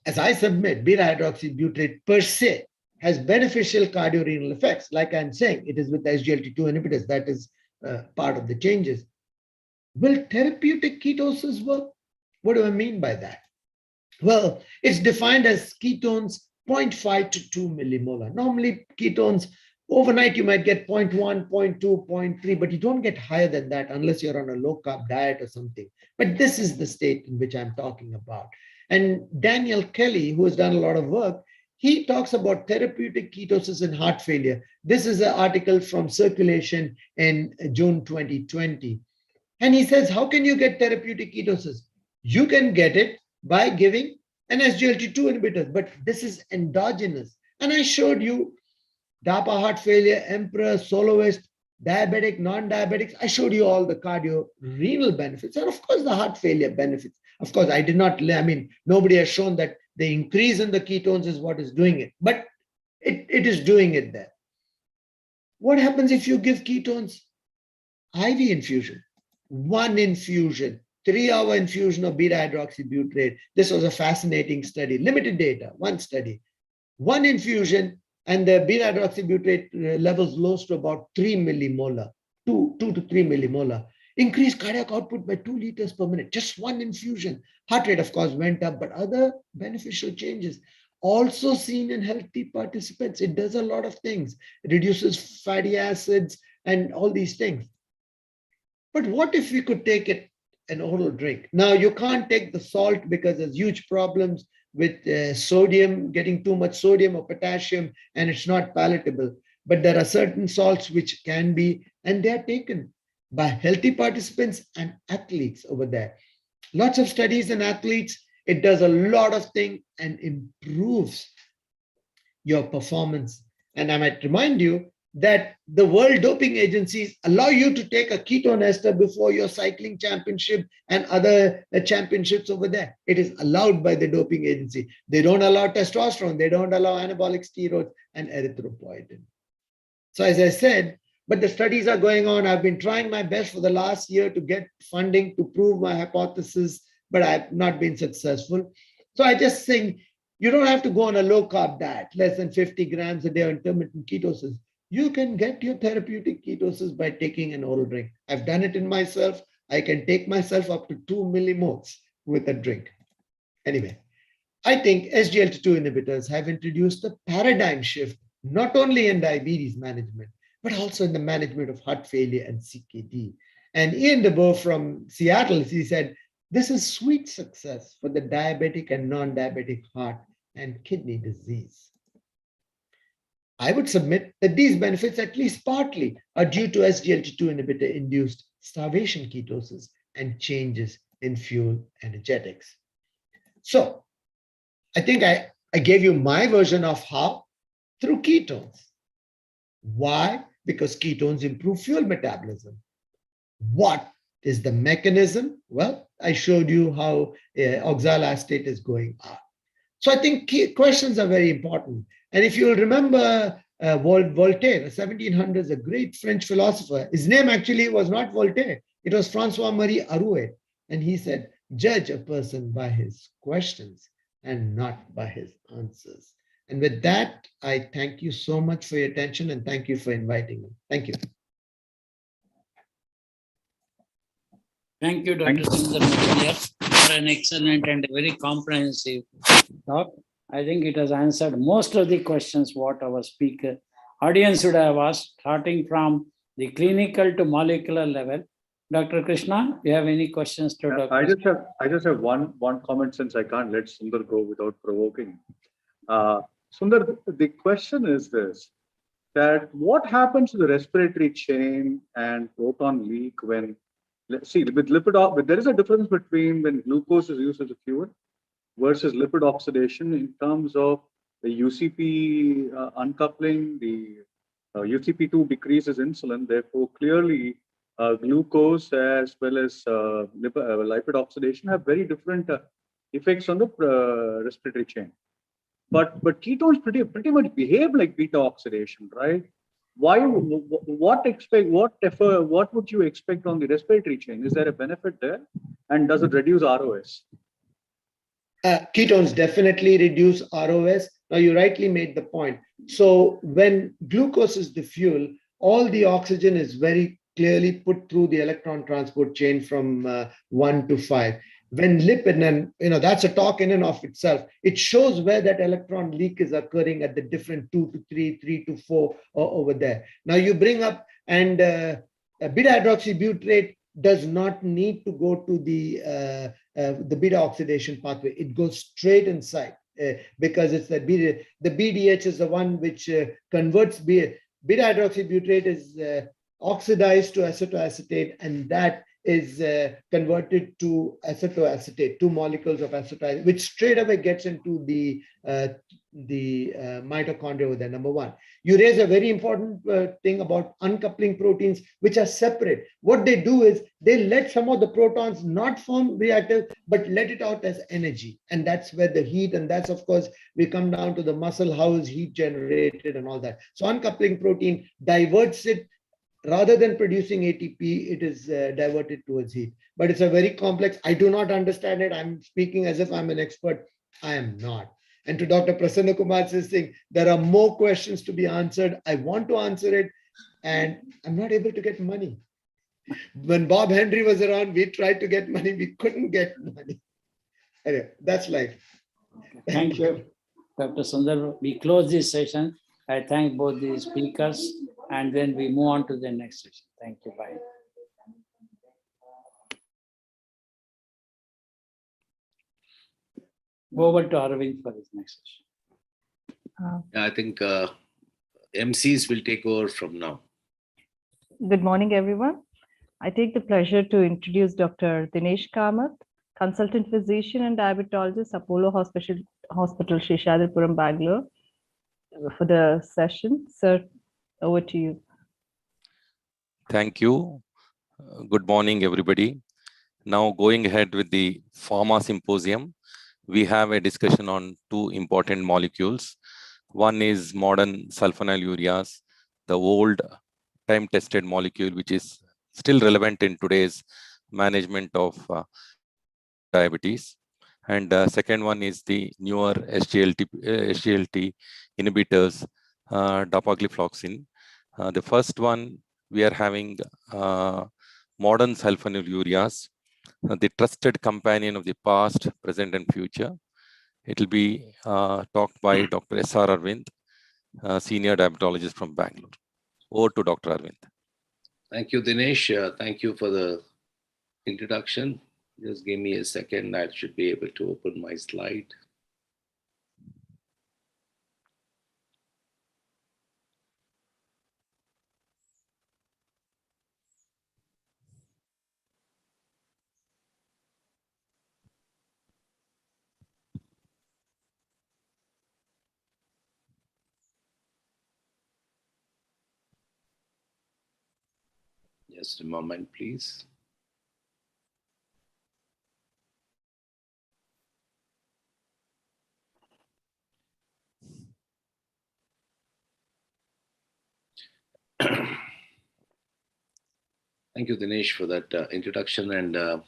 as I submit, beta-hydroxybutyrate per se has beneficial cardiorenal effects. Like I'm saying, it is with SGLT2 inhibitors, that is part of the changes. Will therapeutic ketosis work? What do I mean by that? Well, it's defined as ketones 0.5 to 2 millimolar. Normally, ketones, overnight you might get 0.1, 0.2, 0.3, but you don't get higher than that unless you're on a low-carb diet or something. But this is the state in which I'm talking about. And Daniel Kelly, who has done a lot of work, he talks about therapeutic ketosis in heart failure. This is an article from Circulation in June 2020. And he says, how can you get therapeutic ketosis? You can get it by giving an SGLT2 inhibitor, but this is endogenous. And I showed you DAPA heart failure, Emperor, Soloist, diabetic, non-diabetics. I showed you all the cardiorenal benefits and of course the heart failure benefits. Of course, nobody has shown that the increase in the ketones is what is doing it, but it is doing it there. What happens if you give ketones? IV infusion, 1 infusion, 3-hour infusion of beta-hydroxybutyrate. This was a fascinating study, limited data, 1 study. 1 infusion, and the beta-hydroxybutyrate levels rose to about 3 millimolar, 2 to 3 millimolar. Increased cardiac output by 2 liters per minute, just 1 infusion. Heart rate, of course, went up, but other beneficial changes also seen in healthy participants. It does a lot of things. It reduces fatty acids and all these things. But what if we could take it an oral drink? Now, you can't take the salt because there's huge problems with sodium, getting too much sodium or potassium, and it's not palatable. But there are certain salts which can be, and they're taken by healthy participants and athletes over there. Lots of studies in athletes. It does a lot of things and improves your performance. And I might remind you that the world doping agencies allow you to take a ketone ester before your cycling championship and other championships over there. It is allowed by the doping agency. They don't allow testosterone. They don't allow anabolic steroids and erythropoietin. So as I said, But the studies are going on. I've been trying my best for the last year to get funding to prove my hypothesis, but I've not been successful. So I just think you don't have to go on a low carb diet, less than 50 grams a day of intermittent ketosis. You can get your therapeutic ketosis by taking an oral drink. I've done it in myself. I can take myself up to 2 millimoles with a drink. Anyway, I think SGLT2 inhibitors have introduced a paradigm shift, not only in diabetes management, but also in the management of heart failure and CKD. And Ian DeBoer from Seattle, he said, this is sweet success for the diabetic and non-diabetic heart and kidney disease. I would submit that these benefits, at least partly, are due to SGLT2 inhibitor-induced starvation ketosis and changes in fuel energetics. So I think I gave you my version of how, through ketones. Why? Because ketones improve fuel metabolism. What is the mechanism? Well, I showed you how oxaloacetate is going up. So I think questions are very important. And if you'll remember Voltaire, 1700s, a great French philosopher, his name actually was not Voltaire, it was Francois-Marie Arouet. And he said, judge a person by his questions and not by his answers. And with that, I thank you so much for your attention and thank you for inviting me. Thank you. Thank you, Dr. Sundar Muthiah, for an excellent and very comprehensive talk. I think it has answered most of the questions what our speaker audience would have asked, starting from the clinical to molecular level. Dr. Krishna, you have any questions to Dr. I just have one comment, since I can't let Sundar go without provoking. Sundar, the question is this, that what happens to the respiratory chain and proton leak when, see, with lipid, there is a difference between when glucose is used as a fuel versus lipid oxidation in terms of the UCP uncoupling. The UCP2 decreases insulin, therefore clearly glucose as well as lipid oxidation have very different effects on the respiratory chain. But ketones pretty much behave like beta oxidation, right? Why? What would you expect on the respiratory chain? Is there a benefit there, and does it reduce ROS? Ketones definitely reduce ROS. Now, you rightly made the point. So when glucose is the fuel, all the oxygen is very clearly put through the electron transport chain from 1 to 5. When lipid, and that's a talk in and of itself, it shows where that electron leak is occurring at the different 2 to 3, 3 to 4 over there. Now you bring up, and beta hydroxybutyrate does not need to go to the beta oxidation pathway. It goes straight inside because it's the BDH is the one which converts beta hydroxybutyrate is oxidized to acetoacetate, and that is converted to acetoacetate, 2 molecules of acetoacetate, which straight away gets into the mitochondria with the number 1. You raise a very important thing about uncoupling proteins, which are separate. What they do is they let some of the protons not form reactive, but let it out as energy. And that's where the heat, and that's, of course, we come down to the muscle, how is heat generated and all that. So uncoupling protein diverts it. Rather than producing ATP, it is diverted towards heat. But it's a very complex, I do not understand it. I'm speaking as if I'm an expert. I am not. And to Dr. Prasanna Kumar's thing, there are more questions to be answered. I want to answer it, and I'm not able to get money. When Bob Henry was around, we tried to get money. We couldn't get money. Anyway, that's life. Thank you, Dr. Sundar. We close this session. I thank both the speakers, and then we move on to the next session. Thank you. Bye. Over to Arvind for his next session. I think MCs will take over from now. Good morning, everyone. I take the pleasure to introduce Dr. Dinesh Kamath, consultant physician and diabetologist, Apollo Hospital, Sheshadripuram, Bangalore, for the session. Sir, over to you. Thank you. Good morning, everybody. Now going ahead with the Pharma Symposium, we have a discussion on 2 important molecules. One is modern sulfonylureas, the old time tested molecule, which is still relevant in today's management of diabetes. And second one is the newer SGLT inhibitors, dapagliflozin. The first one, we are having modern sulfonylureas, the trusted companion of the past, present, and future. It will be talked by Dr. S.R. Arvind, senior diabetologist from Bangalore. Over to Dr. Arvind. Thank you, Dinesh. Thank you for the introduction. Just give me a second. I should be able to open my slide. Just a moment, please. Thank you, Dinesh, for that introduction. And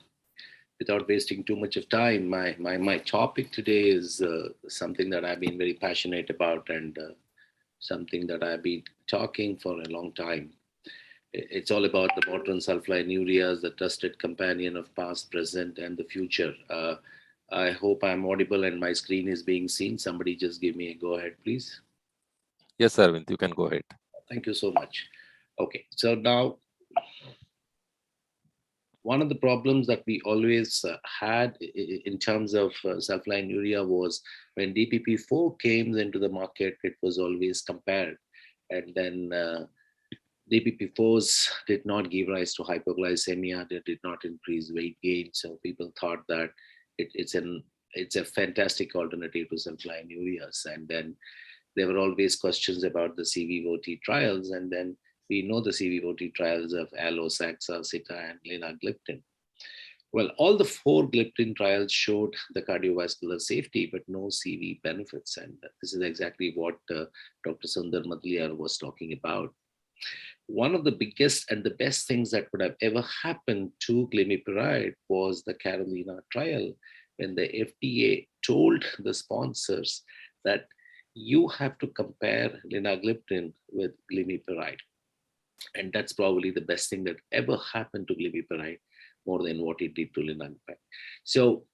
without wasting too much of time, my topic today is something that I've been very passionate about, and something that I've been talking for a long time. It's all about the modern sulfonylureas, the trusted companion of past, present, and the future. I hope I'm audible and my screen is being seen. Somebody just give me a go ahead, please. Yes, Arvind, you can go ahead. Thank you so much. Okay, so now one of the problems that we always had in terms of sulfonylurea was when DPP-4 came into the market, it was always compared. And then DPP-4s did not give rise to hypoglycemia. They did not increase weight gain. So people thought that it's a fantastic alternative to sulfonylureas. And then there were always questions about the CVOT trials. And then we know the CVOT trials of ALO, Saxa, Sita, and linagliptin. Well, all the 4 gliptin trials showed the cardiovascular safety, but no CV benefits. And this is exactly what Dr. Sundar Madliar was talking about. One of the biggest and the best things that would have ever happened to glimepiride was the Carolina trial, when the FDA told the sponsors that you have to compare linagliptin with glimepiride. And that's probably the best thing that ever happened to glimepiride, more than what it did to linagliptin. So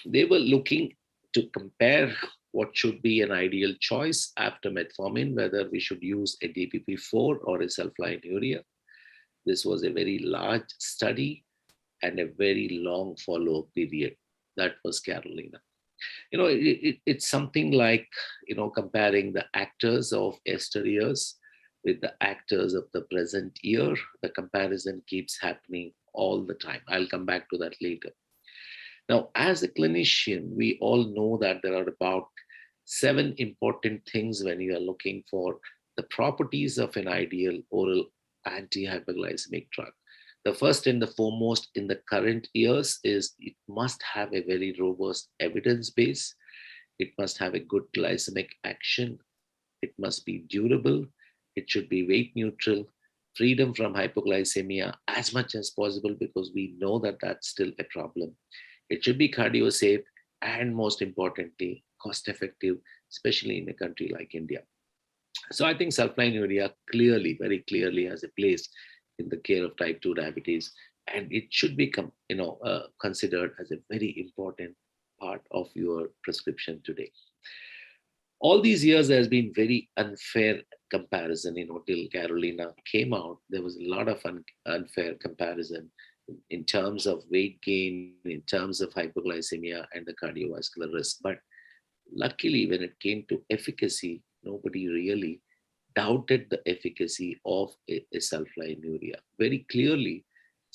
they were looking to compare what should be an ideal choice after metformin, whether we should use a DPP-4 or a sulfonylurea. This was a very large study and a very long follow-up period. That was Carolina. You know, it's something like, you know, comparing the actors of yesteryears with the actors of the present year. The comparison keeps happening all the time. I'll come back to that later. Now, as a clinician, we all know that there are about 7 important things when you are looking for the properties of an ideal oral anti-hyperglycemic drug. The first and the foremost in the current years is it must have a very robust evidence base. It must have a good glycemic action. It must be durable. It should be weight neutral, freedom from hypoglycemia as much as possible, because we know that that's still a problem. It should be cardio safe, and most importantly, cost effective, especially in a country like India. So I think sulfonylurea clearly, very clearly has a place in the care of type 2 diabetes, and it should become, considered as a very important part of your prescription today. All these years, there has been very unfair comparison. Till Carolina came out, there was a lot of unfair comparison in terms of weight gain, in terms of hypoglycemia and the cardiovascular risk. But luckily, when it came to efficacy, nobody really doubted the efficacy of a sulfonylurea. Very clearly,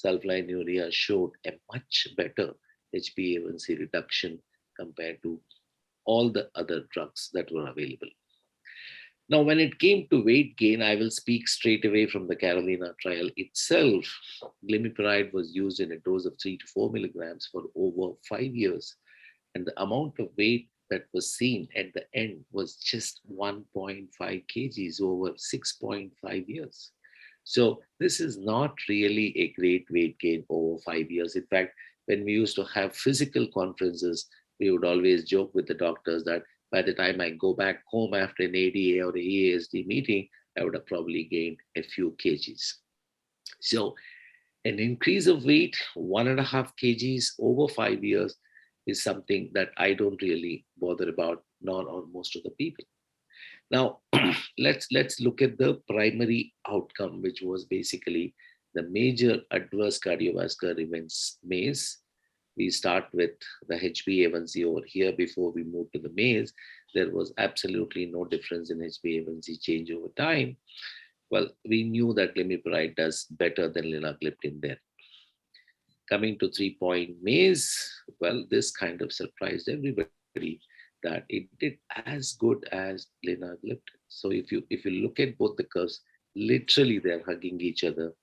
sulfonylurea showed a much better HbA1c reduction compared to all the other drugs that were available. Now, when it came to weight gain, I will speak straight away from the Carolina trial itself. Glimepiride was used in a dose of 3 to 4 milligrams for over 5 years. And the amount of weight that was seen at the end was just 1.5 kgs over 6.5 years. So this is not really a great weight gain over 5 years. In fact, when we used to have physical conferences, we would always joke with the doctors that by the time I go back home after an ADA or a EASD meeting, I would have probably gained a few kgs. So an increase of weight, 1.5 kgs over 5 years, is something that I don't really bother about, nor on most of the people. Now, let's look at the primary outcome, which was basically the major adverse cardiovascular events, MACE. We start with the HbA1c over here before we move to the MACE. There was absolutely no difference in HbA1c change over time. Well, we knew that glimepiride does better than linagliptin there. Coming to 3-point MACE, well, this kind of surprised everybody that it did as good as linagliptin. So if you look at both the curves, literally they're hugging each other,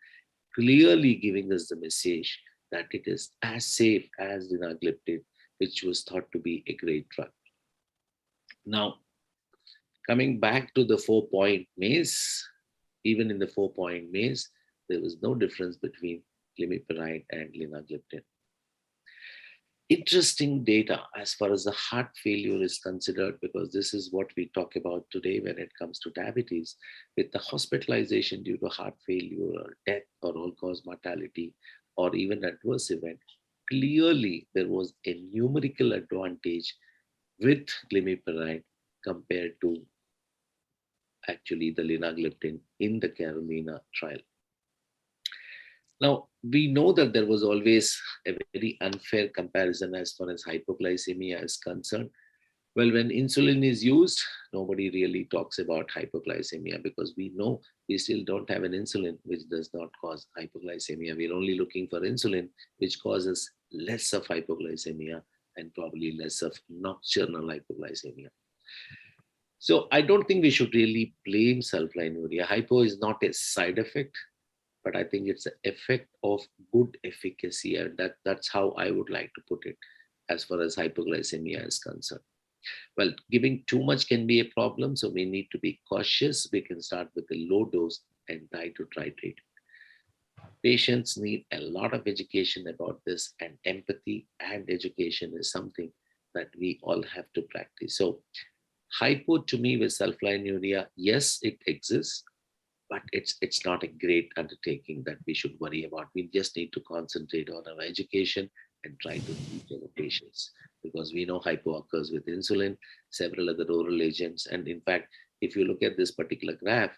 clearly giving us the message that it is as safe as linagliptin, which was thought to be a great drug. Now, coming back to the 4-point MACE, even in the 4-point MACE, there was no difference between glimepiride and linagliptin. Interesting data as far as the heart failure is considered, because this is what we talk about today when it comes to diabetes. With the hospitalization due to heart failure or death or all-cause mortality or even adverse event, clearly there was a numerical advantage with glimepiride compared to actually the linagliptin in the Carolina trial. Now, we know that there was always a very unfair comparison as far as hypoglycemia is concerned. Well, when insulin is used, nobody really talks about hypoglycemia because we know we still don't have an insulin which does not cause hypoglycemia. We're only looking for insulin which causes less of hypoglycemia and probably less of nocturnal hypoglycemia. So I don't think we should really blame sulfonylurea. Hypo is not a side effect, but I think it's an effect of good efficacy. And that's how I would like to put it as far as hypoglycemia is concerned. Well, giving too much can be a problem, so we need to be cautious. We can start with a low dose and try to titrate. Patients need a lot of education about this, and empathy and education is something that we all have to practice. So hypo to me with sulfonylurea, yes, it exists, but it's not a great undertaking that we should worry about. We just need to concentrate on our education and try to teach our patients, because we know hypo occurs with insulin, several other oral agents. And in fact, if you look at this particular graph,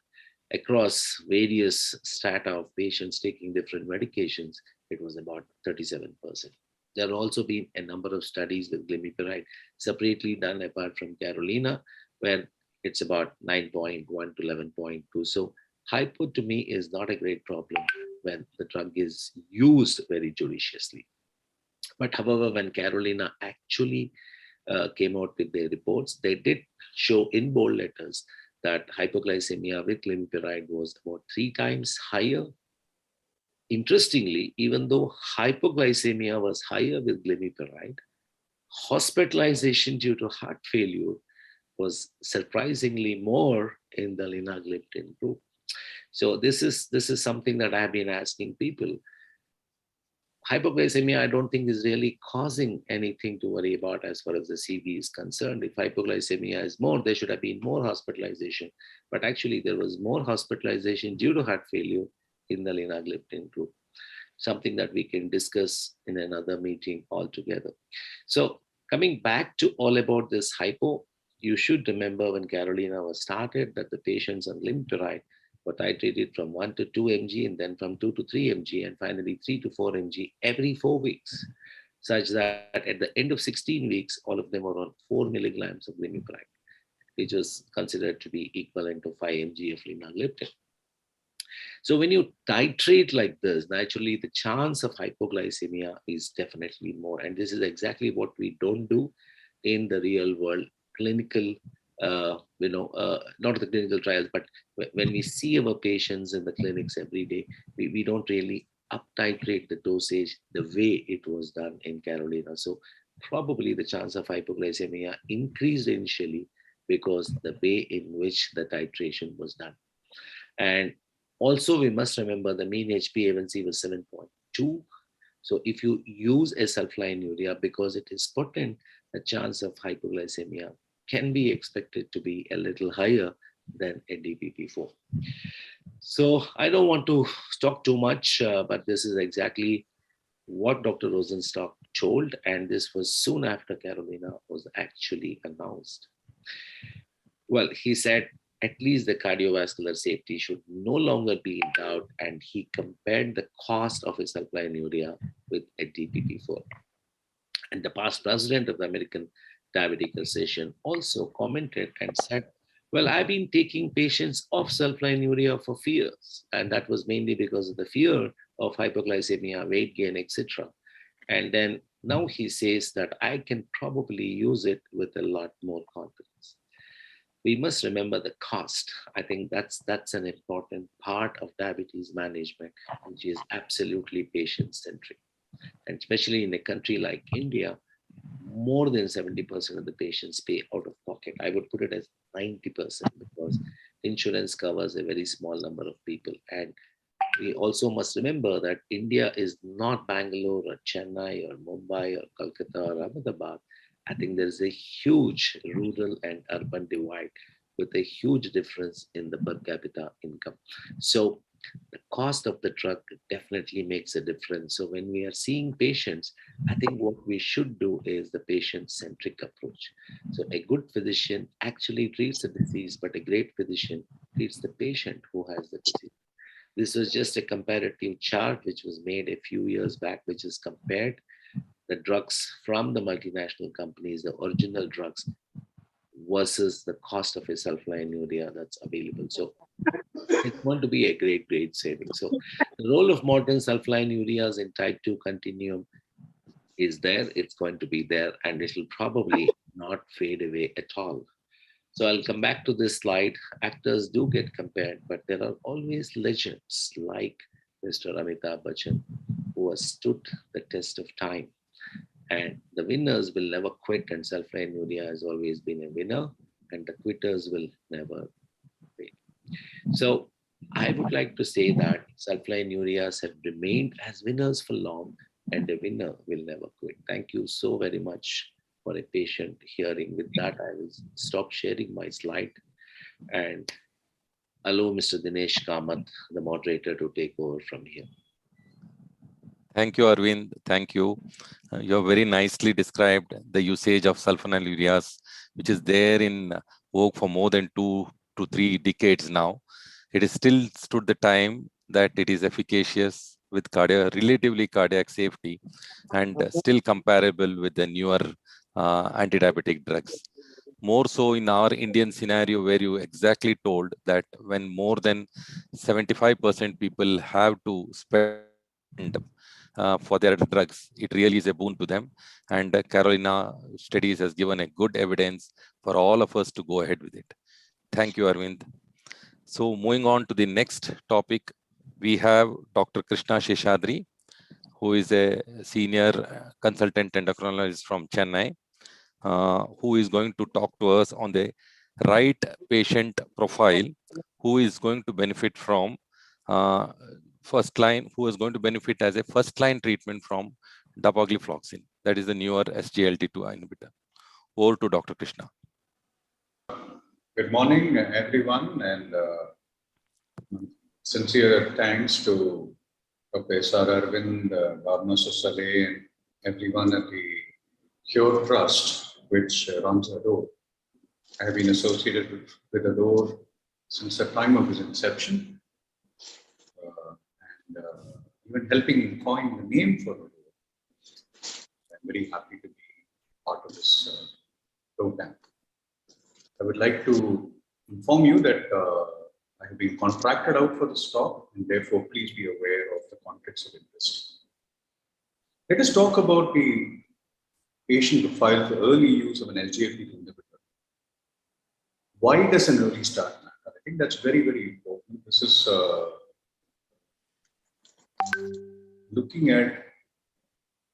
across various strata of patients taking different medications, it was about 37%. There have also been a number of studies with glimepiride separately done apart from Carolina, where it's about 9.1 to 11.2. So hypo to me is not a great problem when the drug is used very judiciously. But however, when Carolina actually came out with their reports, they did show in bold letters that hypoglycemia with glimepiride was about 3 times higher. Interestingly, even though hypoglycemia was higher with glimepiride, hospitalization due to heart failure was surprisingly more in the linagliptin group. So this is something that I've been asking people. Hypoglycemia, I don't think is really causing anything to worry about as far as the CV is concerned. If hypoglycemia is more, there should have been more hospitalization. But actually, there was more hospitalization due to heart failure in the linagliptin group, something that we can discuss in another meeting altogether. So coming back to all about this hypo, you should remember when Carolina was started that the patients on glimepiride were titrated from 1 to 2 mg and then from 2 to 3 mg and finally 3 to 4 mg every 4 weeks, such that at the end of 16 weeks, all of them were on 4 milligrams of glimepiride, which was considered to be equivalent to 5 mg of linagliptin. So when you titrate like this, naturally the chance of hypoglycemia is definitely more. And this is exactly what we don't do in the real world clinical, not the clinical trials, but when we see our patients in the clinics every day, we don't really up titrate the dosage the way it was done in Carolina. So probably the chance of hypoglycemia increased initially because the way in which the titration was done. And Also, we must remember the mean HbA1c was 7.2. So if you use a sulfonylurea, because it is potent, the chance of hypoglycemia can be expected to be a little higher than a DPP-4. So I don't want to talk too much, but this is exactly what Dr. Rosenstock told, and this was soon after Carolina was actually announced. Well, he said at least the cardiovascular safety should no longer be in doubt, and he compared the cost of a sulfonylurea with a DPP-4. And the past president of the American Diabetic Association also commented and said, well, I've been taking patients off sulfonylurea for fears, and that was mainly because of the fear of hypoglycemia, weight gain, etc. And then now he says that I can probably use it with a lot more confidence. We must remember the cost. I think that's an important part of diabetes management, which is absolutely patient-centric. And especially in a country like India, more than 70% of the patients pay out of pocket. I would put it as 90% because insurance covers a very small number of people. And we also must remember that India is not Bangalore or Chennai or Mumbai or Kolkata or Ahmedabad. I think there is a huge rural and urban divide with a huge difference in the per capita income. So the cost of the drug definitely makes a difference. So when we are seeing patients, I think what we should do is the patient-centric approach. So a good physician actually treats the disease, but a great physician treats the patient who has the disease. This was just a comparative chart which was made a few years back, which is compared the drugs from the multinational companies, the original drugs, versus the cost of a sulfonylurea that's available. So it's going to be a great saving. So the role of modern sulfonylureas in type 2 continuum is there. It's going to be there, and it will probably not fade away at all. So I'll come back to this slide. Actors do get compared, but there are always legends like Mr. Amitabh Bachchan, who has stood the test of time. And the winners will never quit, and sulfonylurea has always been a winner, and the quitters will never win. So I would like to say that sulfonylureas have remained as winners for long, and a winner will never quit. Thank you so very much for a patient hearing. With that, I will stop sharing my slide and allow Mr. Dinesh Kamath, the moderator, to take over from here. Thank you, Arvind. Thank you. You have very nicely described the usage of sulfonylureas, which is there in vogue for more than 2 to 3 decades now. It is still stood the time that it is efficacious with relatively cardiac safety and still comparable with the newer anti-diabetic drugs. More so in our Indian scenario, where you exactly told that when more than 75% people have to spend for their drugs, it really is a boon to them. And Carolina studies has given a good evidence for all of us to go ahead with it. Thank you, Arvind. So moving on to the next topic, we have Dr. Krishna Sheshadri, who is a senior consultant endocrinologist from Chennai, who is going to talk to us on the right patient profile, who is going to benefit from first line, who is going to benefit as a first line treatment from dapagliflozin, that is the newer SGLT2 inhibitor. Over to Dr. Krishna. Good morning, everyone, and sincere thanks to Professor Arvind, Bhavna Sosale, and everyone at the Cure Trust, which runs ADORE. I have been associated with ADORE since the time of its inception, and even helping coin the name for ADORE. I'm very happy to be part of this program. I would like to inform you that I have been contracted out for this talk, and therefore please be aware of the conflicts of interest. Let us talk about the patient profile for early use of an SGLT2 inhibitor. Why does an early start matter? I think that's very important. This is looking at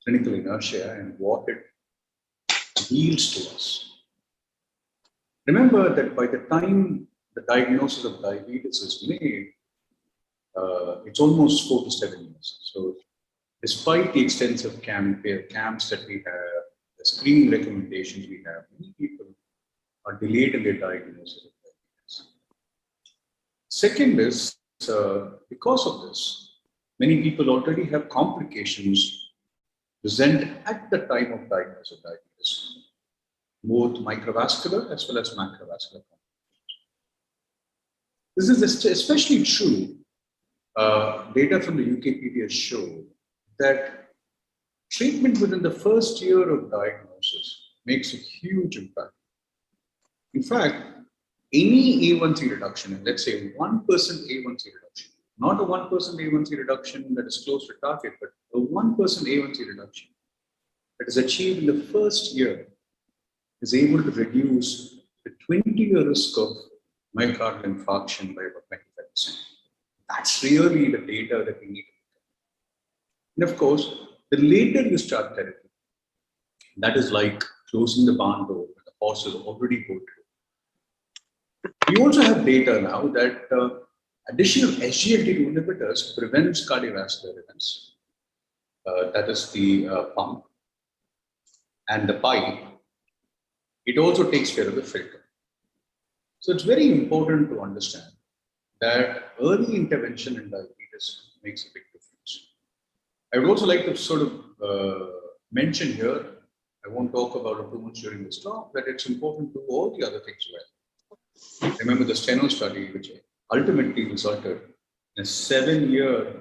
clinical inertia and what it yields to us. Remember that by the time the diagnosis of diabetes is made, it's almost 4 to 7 years. So despite the extensive camps that we have, the screening recommendations we have, many people are delayed in their diagnosis. Second is, because of this, many people already have complications present at the time of diagnosis of diabetes, both microvascular as well as macrovascular complications. This is especially true. Data from the UKPD show that treatment within the first year of diagnosis makes a huge impact. In fact, any A1C reduction, let's say 1% A1C reduction, not a 1% A1C reduction that is close to target, but a 1% A1C reduction that is achieved in the first year is able to reduce the 20-year risk of myocardial infarction by about 25%. That's really the data that we need. And of course, the later you start therapy, that is like closing the barn door when the horse is already go through. We also have data now that addition of SGLT2 inhibitors prevents cardiovascular events. That is the pump and the pipe. It also takes care of the filter. So it's very important to understand that early intervention in diabetes makes a big difference. I would also like to sort of mention here, I won't talk about it too much during this talk, that it's important to do all the other things well. Remember the Steno study, which ultimately resulted in a 7-year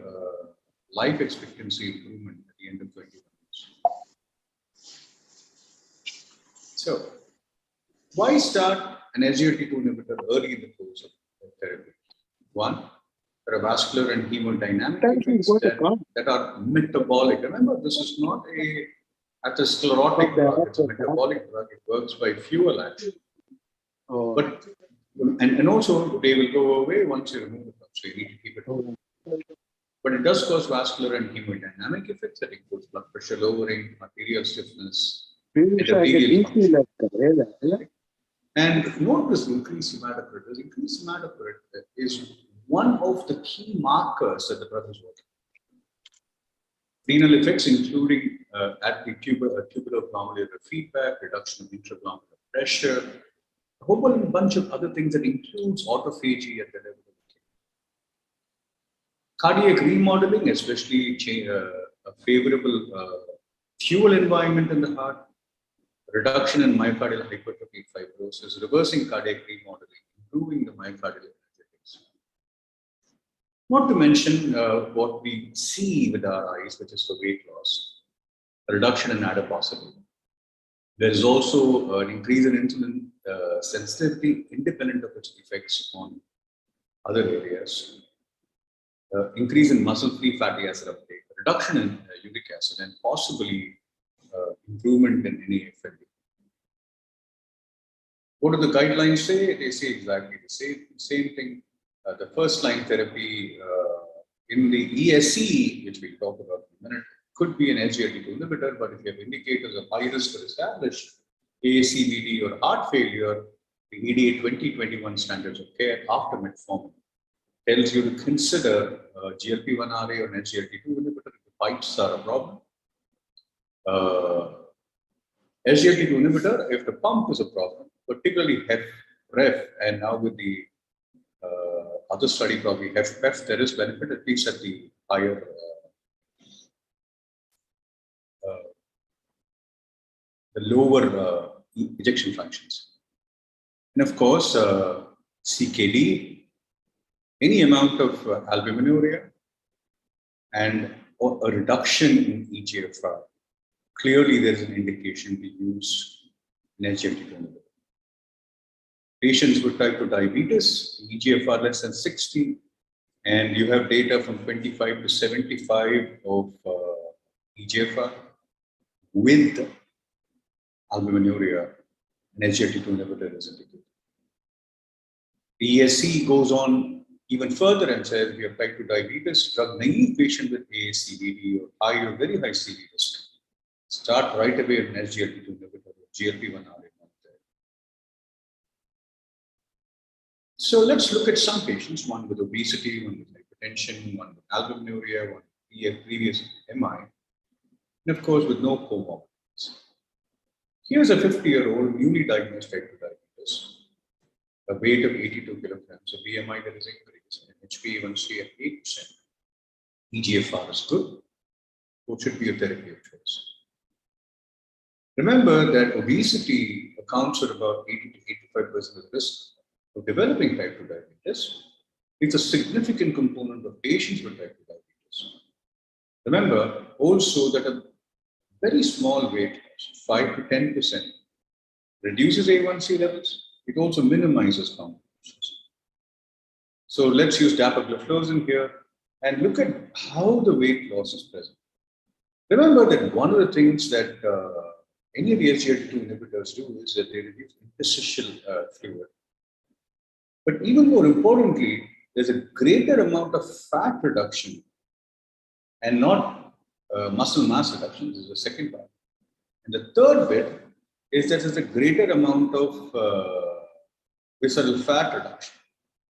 life expectancy improvement at the end of 21 years. So, why start an SGLT2 inhibitor early in the course of therapy? One, there are vascular and hemodynamic effects that are metabolic. Remember, this is not a atherosclerotic drug, it's a metabolic drug. It works by fuel action. But and also they will go away once you remove the drug, so you need to keep it on. But it does cause vascular and hemodynamic effects that includes blood pressure lowering, arterial stiffness, endothelial function. And note this increased hematocrit. This increased hematocrit is one of the key markers that the drug is working. Renal effects, including at the tubular glomerular feedback, reduction of intraglomerular pressure, a whole bunch of other things that includes autophagy at the level of the kidney. Cardiac remodeling, especially a favorable fuel environment in the heart, reduction in myocardial hypertrophic fibrosis, reversing cardiac remodeling, improving the myocardial energetics. Not to mention what we see with our eyes, which is the weight loss, a reduction in adiposity. There is also an increase in insulin sensitivity, independent of its effects on other areas. Increase in muscle-free fatty acid uptake, reduction in uric acid, and possibly improvement in NAFLD. What do the guidelines say? They say exactly the same thing. The first line therapy in the ESC, which we'll talk about in a minute, could be an SGLT2 inhibitor, but if you have indicators of high risk for established ASCVD or heart failure, the ADORE-2021 standards of care after metformin tells you to consider GLP-1RA or an SGLT2 inhibitor if the pipes are a problem. SGLT2 inhibitor if the pump is a problem, particularly HFrEF, and now with the other study probably HFpEF, there is benefit at least at the higher the lower ejection fractions. And of course, CKD, any amount of albuminuria and a reduction in eGFR. Clearly, there's an indication to use an SGLT2 inhibitor. Patients with type 2 diabetes, eGFR less than 60, and you have data from 25 to 75 of eGFR with albuminuria, an SGLT2 inhibitor is indicated. The ESC goes on even further and says if you have type 2 diabetes, drug-naive patient with ASCVD or high or very high CV risk, start right away an SGLT2 inhibitor or GLP-1RA. So let's look at some patients, one with obesity, one with hypertension, one with albuminuria, one with previous MI, and of course with no comorbidities. Here's a 50-year-old newly diagnosed type 2 diabetes, a weight of 82 kilograms, a BMI that is increased, and HbA1c at 8%. EGFR is good. What should be a therapy of choice? Remember that obesity accounts for about 80 to 85% of the risk of developing type 2 diabetes. It's a significant component of patients with type 2 diabetes. Remember also that a very small weight loss, 5 to 10%, reduces A1C levels. It also minimizes complications. So let's use dapagliflozin here and look at how the weight loss is present. Remember that one of the things that any of the SGLT2 inhibitors do is that they reduce interstitial fluid. But even more importantly, there's a greater amount of fat reduction and not muscle mass reduction. This is the second part. And the third bit is that there's a greater amount of visceral fat reduction.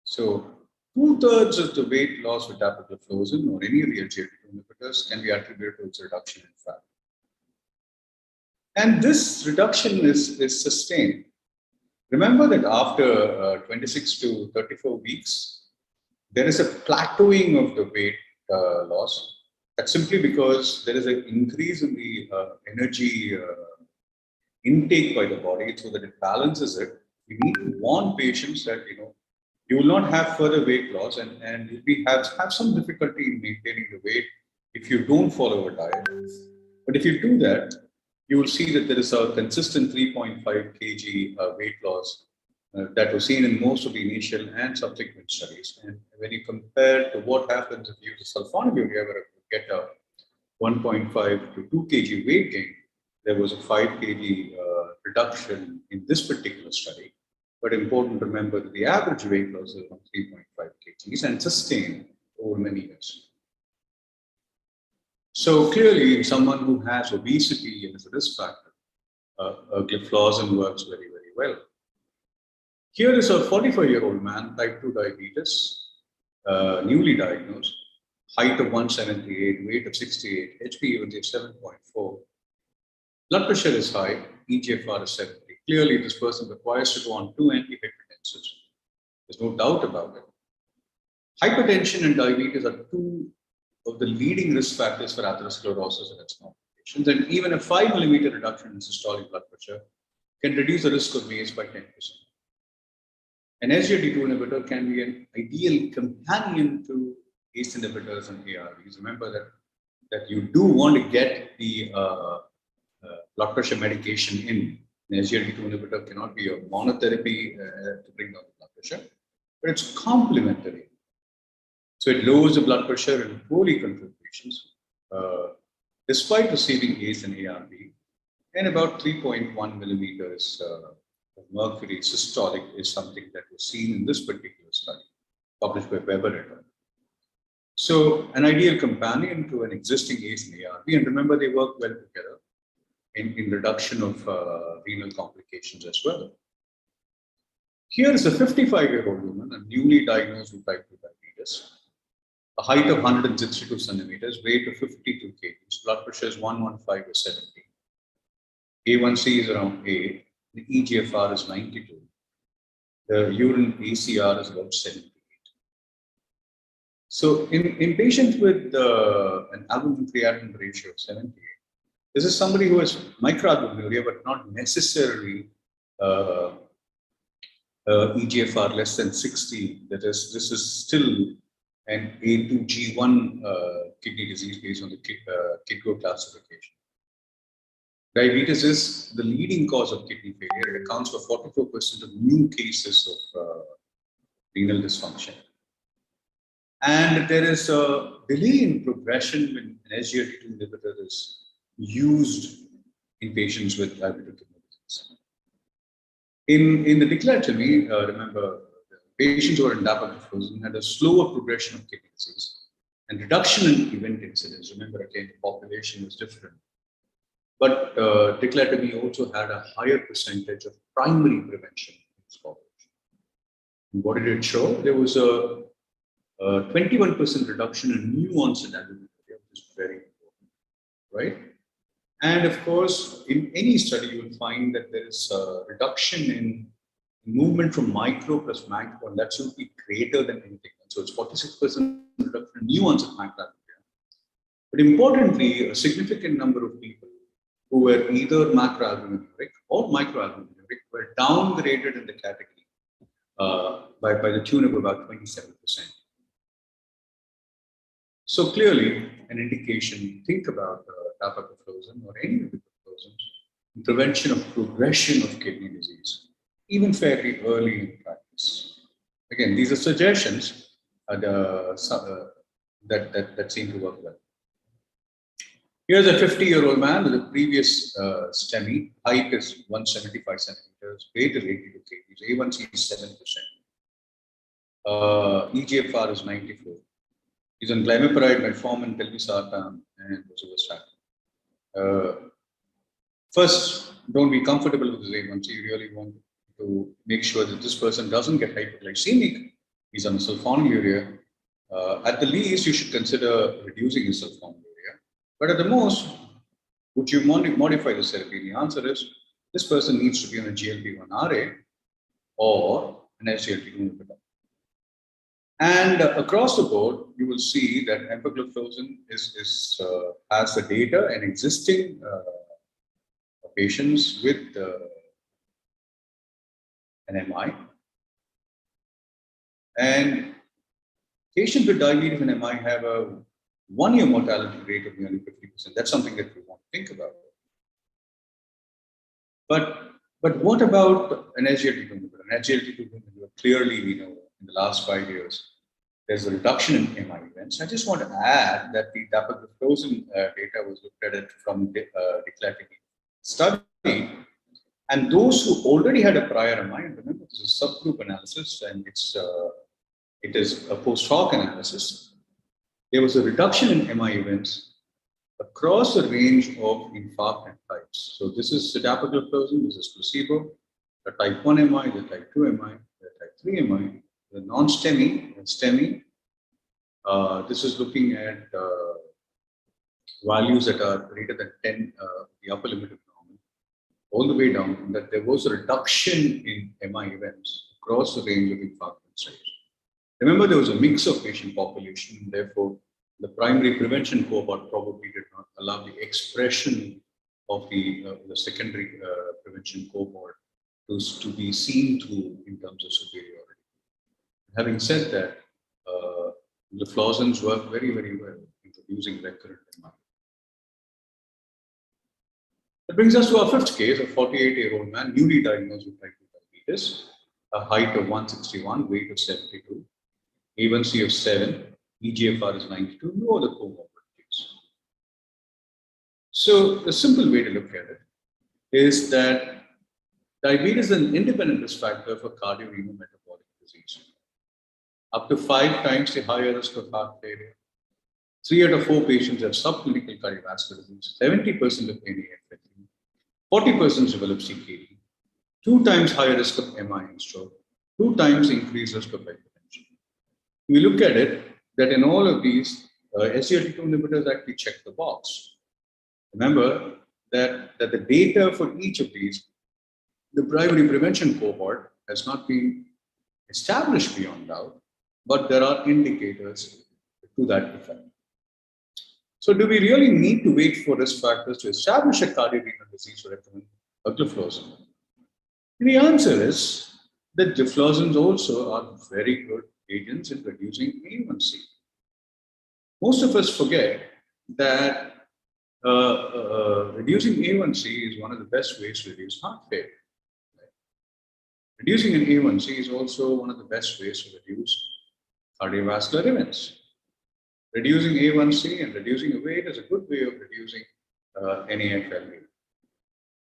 So 2/3 of the weight loss with dapagliflozin or any of the SGLT2 inhibitors can be attributed to its reduction in fat. And this reduction is sustained. Remember that after 26 to 34 weeks, there is a plateauing of the weight loss. That's simply because there is an increase in the energy intake by the body so that it balances it. We need to warn patients that, you will not have further weight loss and you'll have some difficulty in maintaining the weight if you don't follow a diet. But if you do that, you will see that there is a consistent 3.5 kg weight loss that was seen in most of the initial and subsequent studies. And when you compare to what happens if you use a sulfonylurea, where you get a 1.5 to 2 kg weight gain, there was a 5 kg reduction in this particular study. But important to remember that the average weight loss is around 3.5 kgs and sustained over many years. So clearly, someone who has obesity and is a risk factor, gliflozin works very, very well. Here is a 45-year-old man, type 2 diabetes, newly diagnosed, height of 178, weight of 68, HbA1c 7.4. Blood pressure is high, EGFR is 70. Clearly, this person requires to go on 2 antihypertensives. There's no doubt about it. Hypertension and diabetes are two of the leading risk factors for atherosclerosis and its complications. And even a 5 millimeter reduction in systolic blood pressure can reduce the risk of MACE by 10%. An SGLT2 inhibitor can be an ideal companion to ACE inhibitors and ARBs. Remember that you do want to get the blood pressure medication in. An SGLT2 inhibitor cannot be a monotherapy to bring down the blood pressure, but it's complementary. So it lowers the blood pressure in poorly controlled patients, despite receiving ACE and ARB, and about 3.1 millimeters of mercury systolic is something that was seen in this particular study, published by Weber et al. So an ideal companion to an existing ACE and ARB, and remember they work well together in reduction of renal complications as well. Here is a 55-year-old woman, a newly diagnosed with type 2 diabetes, a height of 162 centimeters, weight of 52 kgs, blood pressure is 115 or 70. A1C is around 8, the EGFR is 92. The urine ACR is about 78. So in patients with an albumin-creatinine ratio of 78, this is somebody who has microalbuminuria, but not necessarily EGFR less than 60. That is, this is still an A2G1 kidney disease based on the KIGO classification. Diabetes is the leading cause of kidney failure. It accounts for 44% of new cases of renal dysfunction. And there is a delay in progression when an SGLT2 inhibitor is used in patients with diabetic kidney disease. In the declaratory, remember, patients who are in dapagliflozin had a slower progression of kidney disease and reduction in event incidence. Remember, again, the population was different. But declaratory also had a higher percentage of primary prevention in this population. And what did it show? There was a 21% reduction in new onset albuminuria, which is very important, right? And of course, in any study, you will find that there is a reduction in movement from micro plus macro, and that should be greater than anything. So it's 46% reduction in new onset macroalbuminuria. But importantly, a significant number of people who were either macroalbuminuric or microalbuminuric were downgraded in the category by the tune of about 27%. So clearly, an indication, think about dapagliflozin or any of the gliflozins in prevention of progression of kidney disease, even fairly early in practice. Again, these are suggestions that seem to work well. Here's a 50-year-old man with a previous STEMI. Height is 175 centimeters, weight is 82 kgs, A1C is 7%. EGFR is 94. He's on glimepiride, metformin, telmisartan, and rosuvastatin. First, don't be comfortable with this A1C. You really want to make sure that this person doesn't get hypoglycemic. He's on sulfonylurea. At the least, you should consider reducing his sulfonylurea. But at the most, would you modify the therapy? The answer is, this person needs to be on a GLP-1 RA or an SGLT2 inhibitor. And across the board, you will see that empagliflozin has the data in existing patients with an MI. And patients with diabetes and MI have a one-year mortality rate of nearly 50%. That's something that we want to think about. But what about an SGLT2 inhibitor? An SGLT2 inhibitor, clearly we know in the last 5 years, there's a reduction in MI events. I just want to add that the dapagliflozin data was looked at from the Declatic study. And those who already had a prior MI, and remember this is a subgroup analysis and it is a post hoc analysis, there was a reduction in MI events across a range of infarct types. So this is dapagliflozin, this is placebo, the type 1 MI, the type 2 MI, the type 3 MI, the non-STEMI, STEMI. This is looking at values that are greater than 10, the upper limit of normal, all the way down, that there was a reduction in MI events across the range of infarct stage. Remember, there was a mix of patient population, and therefore, the primary prevention cohort probably did not allow the expression of the secondary prevention cohort to be seen through in terms of superiority. Having said that, the gliflozins work very, very well in reducing recurrent MI. That brings us to our fifth case, a 48-year-old man, newly diagnosed with type 2 diabetes, a height of 161, weight of 72, A1C of 7, EGFR is 92, no other comorbidities. So the simple way to look at it is that diabetes is an independent risk factor for cardiorenal metabolic disease. Up to 5 times the higher risk of heart failure. 3 out of 4 patients have subclinical cardiovascular disease, 70% of NAFLD, 40% develop CKD, 2 times higher risk of MI and stroke, 2 times increased risk of hypertension. We look at it that in all of these, SGLT2 inhibitors actually check the box. Remember that the data for each of these, the primary prevention cohort has not been established beyond doubt, but there are indicators to that effect. So do we really need to wait for risk factors to establish a cardiorenal disease to recommend gliflozin? The answer is that gliflozins also are very good agents in reducing A1C. Most of us forget that reducing A1C is one of the best ways to reduce heart failure. Reducing an A1C is also one of the best ways to reduce cardiovascular events. Reducing A1C and reducing weight is a good way of reducing NAFLD.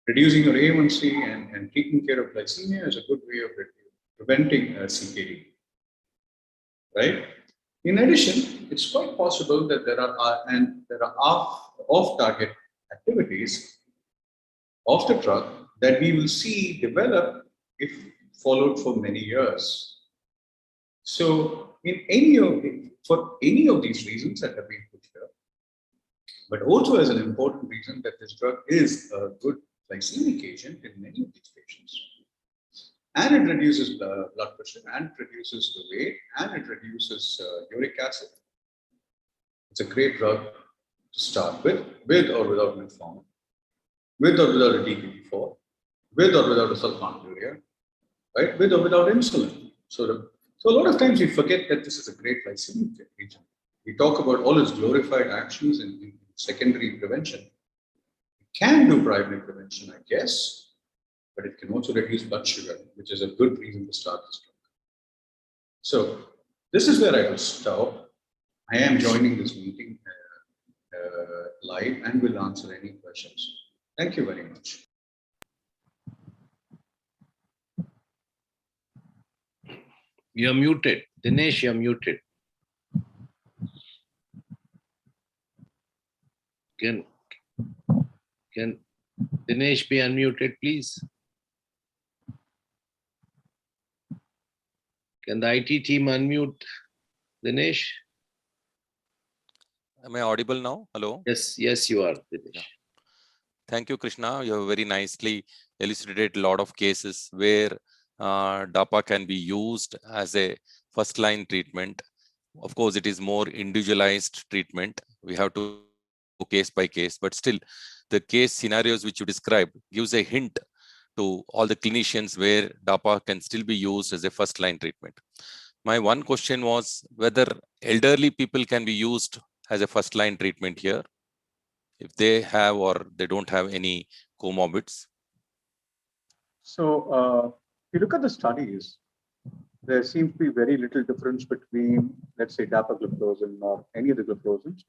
Reducing your A1C and taking care of glycemia is a good way of preventing CKD. Right? In addition, it's quite possible that there are off-target activities of the drug that we will see develop if followed for many years. So in any of for any of these reasons that have been put here, but also as an important reason that this drug is a good glycemic agent in many of these patients. And it reduces blood pressure, and it reduces the weight, and it reduces uric acid. It's a great drug to start with or without metformin, with or without a DPP-4, with or without a sulfonylurea, right? With or without insulin. So a lot of times we forget that this is a great glycemic agent. We talk about all its glorified actions in secondary prevention. It can do primary prevention, I guess, but it can also reduce blood sugar, which is a good reason to start this drug. So this is where I will stop. I am joining this meeting live and will answer any questions. Thank you very much. You're muted. Dinesh, you're muted. Can Dinesh be unmuted, please? Can the IT team unmute Dinesh? Am I audible now? Hello? Yes, you are, Dinesh. Yeah. Thank you, Krishna. You have very nicely elucidated a lot of cases where DAPA can be used as a first-line treatment. Of course, it is more individualized treatment. We have to go case by case, but still the case scenarios which you described gives a hint to all the clinicians where DAPA can still be used as a first-line treatment. My one question was whether elderly people can be used as a first-line treatment here, if they have or they don't have any comorbids. So if you look at the studies, there seems to be very little difference between, let's say, dapagliflozin or any of the gliflozins,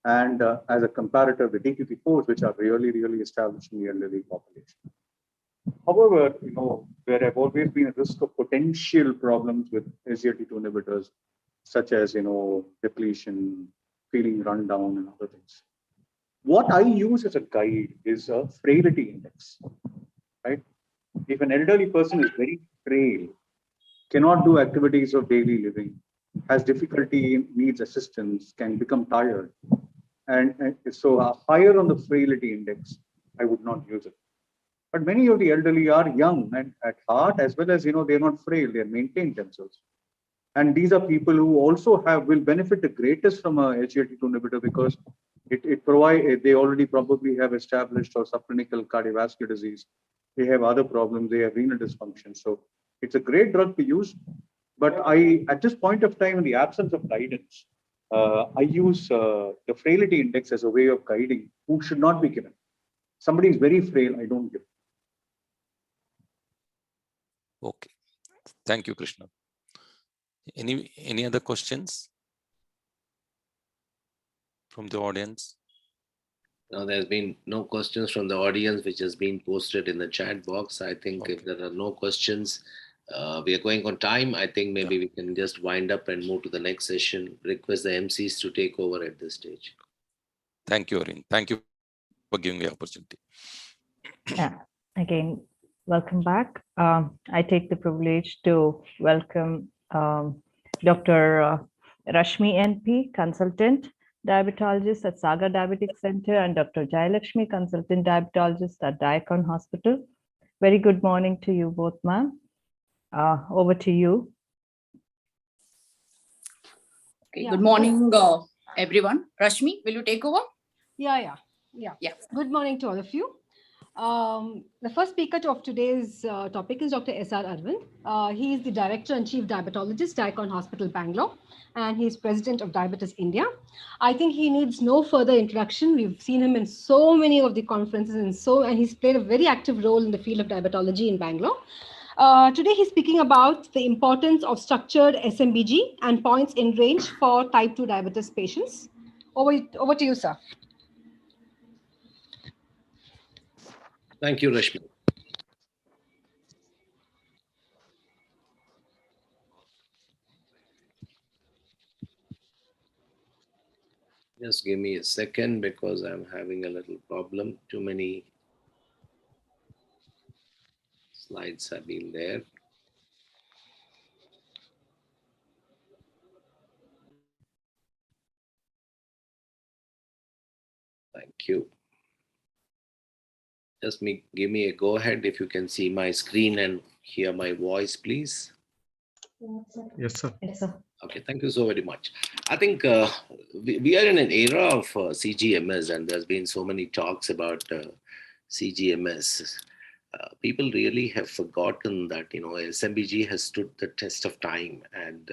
and as a comparator, the DPP-4s, which are really, really established in the elderly population. However, there have always been a risk of potential problems with SGLT2 inhibitors, such as, depletion, feeling run down, and other things. What I use as a guide is a frailty index, right? If an elderly person is very frail, cannot do activities of daily living, has difficulty, needs assistance, can become tired, and so higher on the frailty index, I would not use it. But many of the elderly are young and at heart, as well as, they're not frail, they're maintained themselves. And these are people who also will benefit the greatest from a SGLT2 inhibitor, because they already probably have established or subclinical cardiovascular disease. They have other problems, they have renal dysfunction. So it's a great drug to use. But at this point of time, in the absence of guidance, I use the frailty index as a way of guiding who should not be given. Somebody is very frail, I don't give. Okay. Thank you, Krishna. Any other questions from the audience? No, there's been no questions from the audience, which has been posted in the chat box. I think okay. If there are no questions, we are going on time. I think maybe we can just wind up and move to the next session. Request the MCs to take over at this stage. Thank you, Arvind. Thank you for giving me the opportunity. Yeah, again, welcome back. I take the privilege to welcome Dr. Rashmi NP, consultant diabetologist at Saga Diabetic Center, and Dr. Jayalakshmi, consultant diabetologist at Diakon Hospital. Very good morning to you both, ma'am. Over to you. Okay, yeah. Good morning, everyone. Rashmi, will you take over? Yeah. Good morning to all of you. The first speaker of today's topic is Dr. S.R. Arvind. He is the Director and Chief Diabetologist, Diakon Hospital, Bangalore, and he's President of Diabetes India. I think he needs no further introduction. We've seen him in so many of the conferences and he's played a very active role in the field of diabetology in Bangalore. Today he's speaking about the importance of structured SMBG and points in range for type 2 diabetes patients. Over to you, sir. Thank you, Rashmi. Just give me a second because I'm having a little problem. Too many slides have been there. Thank you. Just give me a go ahead if you can see my screen and hear my voice, please. Yes, sir. Yes, sir. Okay, thank you so very much. I think we are in an era of CGMS, and there's been so many talks about CGMS. People really have forgotten that, SMBG has stood the test of time, and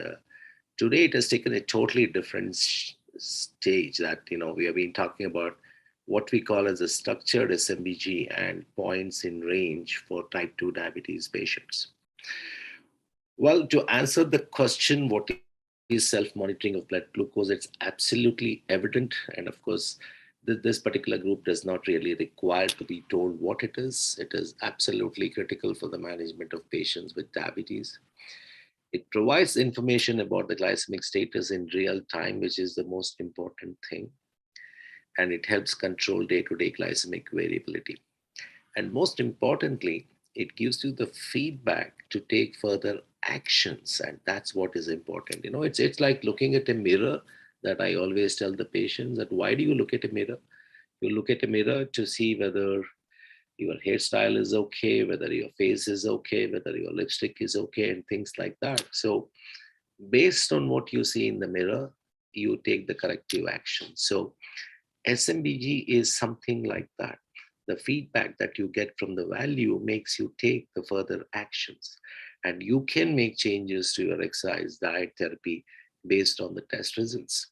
today it has taken a totally different stage that, we have been talking about what we call as a structured SMBG and points in range for type 2 diabetes patients. Well, to answer the question, what is self-monitoring of blood glucose, it's absolutely evident. And of course, this particular group does not really require to be told what it is. It is absolutely critical for the management of patients with diabetes. It provides information about the glycemic status in real time, which is the most important thing. And it helps control day-to-day glycemic variability. And most importantly, it gives you the feedback to take further actions. And that's what is important. It's like looking at a mirror that I always tell the patients that why do you look at a mirror? You look at a mirror to see whether your hairstyle is okay, whether your face is okay, whether your lipstick is okay, and things like that. So based on what you see in the mirror, you take the corrective action. So SMBG is something like that. The feedback that you get from the value makes you take the further actions, and you can make changes to your exercise, diet, therapy based on the test results.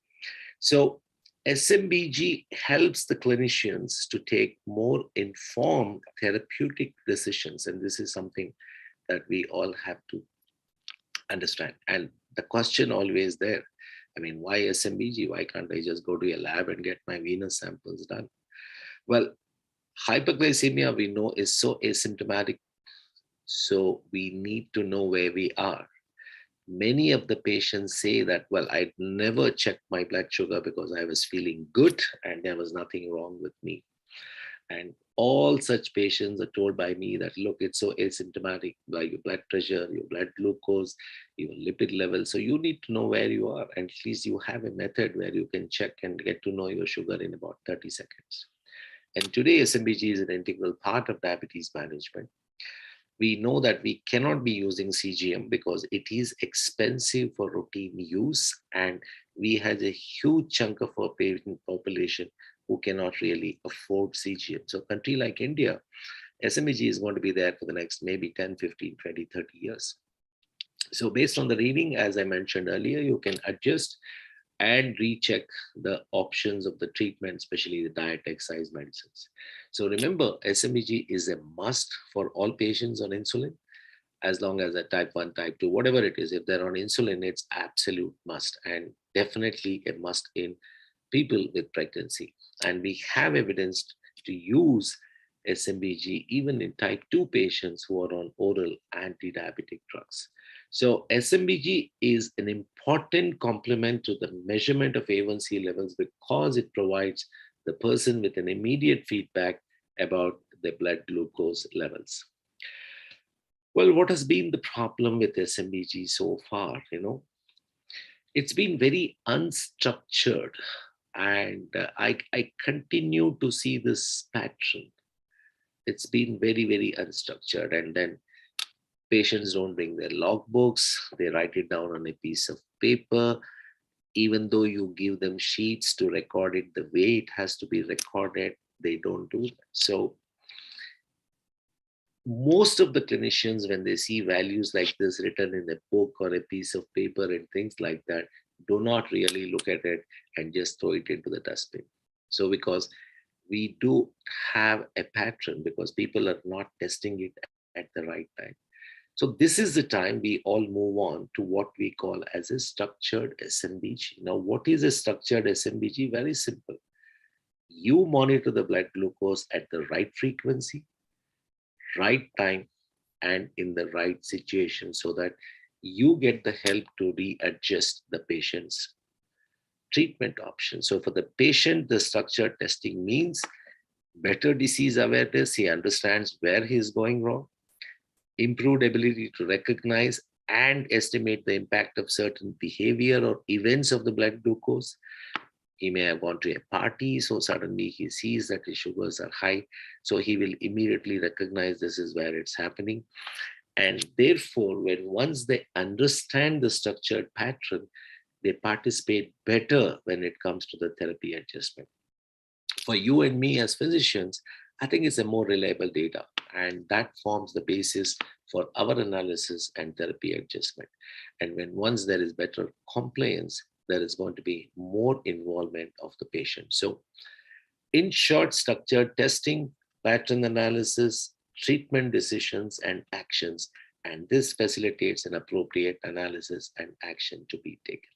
So SMBG helps the clinicians to take more informed therapeutic decisions, and this is something that we all have to understand. And the question always there, why SMBG? Why can't I just go to a lab and get my venous samples done? Well, hyperglycemia, we know, is so asymptomatic. So we need to know where we are. Many of the patients say that, well, I never checked my blood sugar because I was feeling good and there was nothing wrong with me. And all such patients are told by me that, look, it's so asymptomatic by your blood pressure, your blood glucose, your lipid level. So you need to know where you are. And at least you have a method where you can check and get to know your sugar in about 30 seconds. And today, SMBG is an integral part of diabetes management. We know that we cannot be using CGM because it is expensive for routine use, and we have a huge chunk of our patient population who cannot really afford CGM. So a country like India, SMBG is going to be there for the next maybe 10, 15, 20, 30 years. So based on the reading, as I mentioned earlier, you can adjust and recheck the options of the treatment, especially the diet, exercise, medicines. So remember, SMBG is a must for all patients on insulin, as long as they're type 1, type 2, whatever it is. If they're on insulin, it's absolute must, and definitely a must in people with pregnancy. And we have evidence to use SMBG even in type 2 patients who are on oral anti-diabetic drugs. So SMBG is an important complement to the measurement of A1C levels because it provides the person with an immediate feedback about the blood glucose levels. Well, what has been the problem with SMBG so far? It's been very unstructured, and I continue to see this pattern. It's been very, very unstructured, and then patients don't bring their logbooks. They write it down on a piece of paper. Even though you give them sheets to record it the way it has to be recorded, they don't do that. So most of the clinicians, when they see values like this written in a book or a piece of paper and things like that, do not really look at it and just throw it into the dustbin. So because we do have a pattern, because people are not testing it at the right time. So this is the time we all move on to what we call as a structured SMBG. Now, what is a structured SMBG? Very simple. You monitor the blood glucose at the right frequency, right time, and in the right situation, so that you get the help to readjust the patient's treatment options. So for the patient, the structured testing means better disease awareness. He understands where he is going wrong, improved ability to recognize and estimate the impact of certain behavior or events of the blood glucose, He may have gone to a party, so suddenly he sees that his sugars are high. So he will immediately recognize this is where it's happening. And therefore, when once they understand the structured pattern, they participate better when it comes to the therapy adjustment. For you and me as physicians, I think it's a more reliable data, and that forms the basis for our analysis and therapy adjustment. And when once there is better compliance, there is going to be more involvement of the patient. So in short, structured testing, pattern analysis, treatment decisions and actions, and this facilitates an appropriate analysis and action to be taken.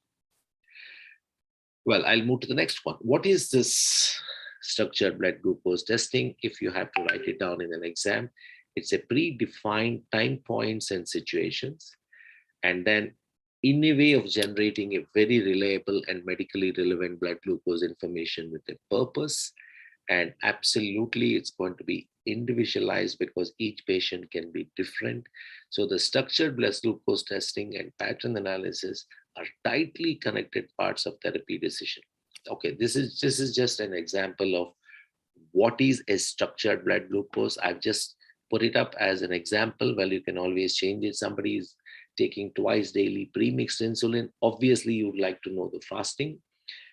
Well, I'll move to the next one. What is this structured blood glucose testing? If you have to write it down in an exam, it's a predefined time points and situations, and then in a way of generating a very reliable and medically relevant blood glucose information with a purpose. And absolutely, it's going to be individualized because each patient can be different. So the structured blood glucose testing and pattern analysis are tightly connected parts of therapy decision. Okay, this is just an example of what is a structured blood glucose. I've just put it up as an example. Well, you can always change it. Somebody is taking twice daily pre-mixed insulin. Obviously, you would like to know the fasting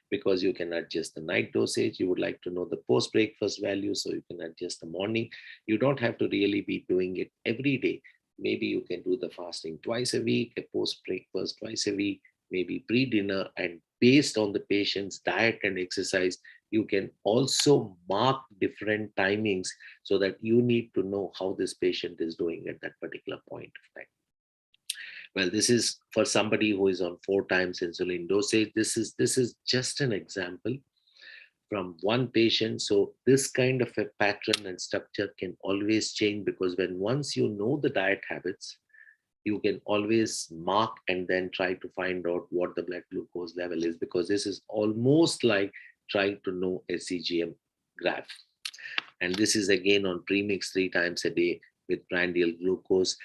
because you can adjust the night dosage. You would like to know the post-breakfast value, so you can adjust the morning. You don't have to really be doing it every day. Maybe you can do the fasting twice a week, a post-breakfast twice a week, maybe pre-dinner, and based on the patient's diet and exercise, you can also mark different timings so that you need to know how this patient is doing at that particular point of time. Well, this is for somebody who is on 4 times insulin dosage. This is just an example from one patient. So this kind of a pattern and structure can always change, because when once you know the diet habits, you can always mark and then try to find out what the blood glucose level is, because this is almost like trying to know a CGM graph. And this is again on premix 3 times a day with prandial glucose.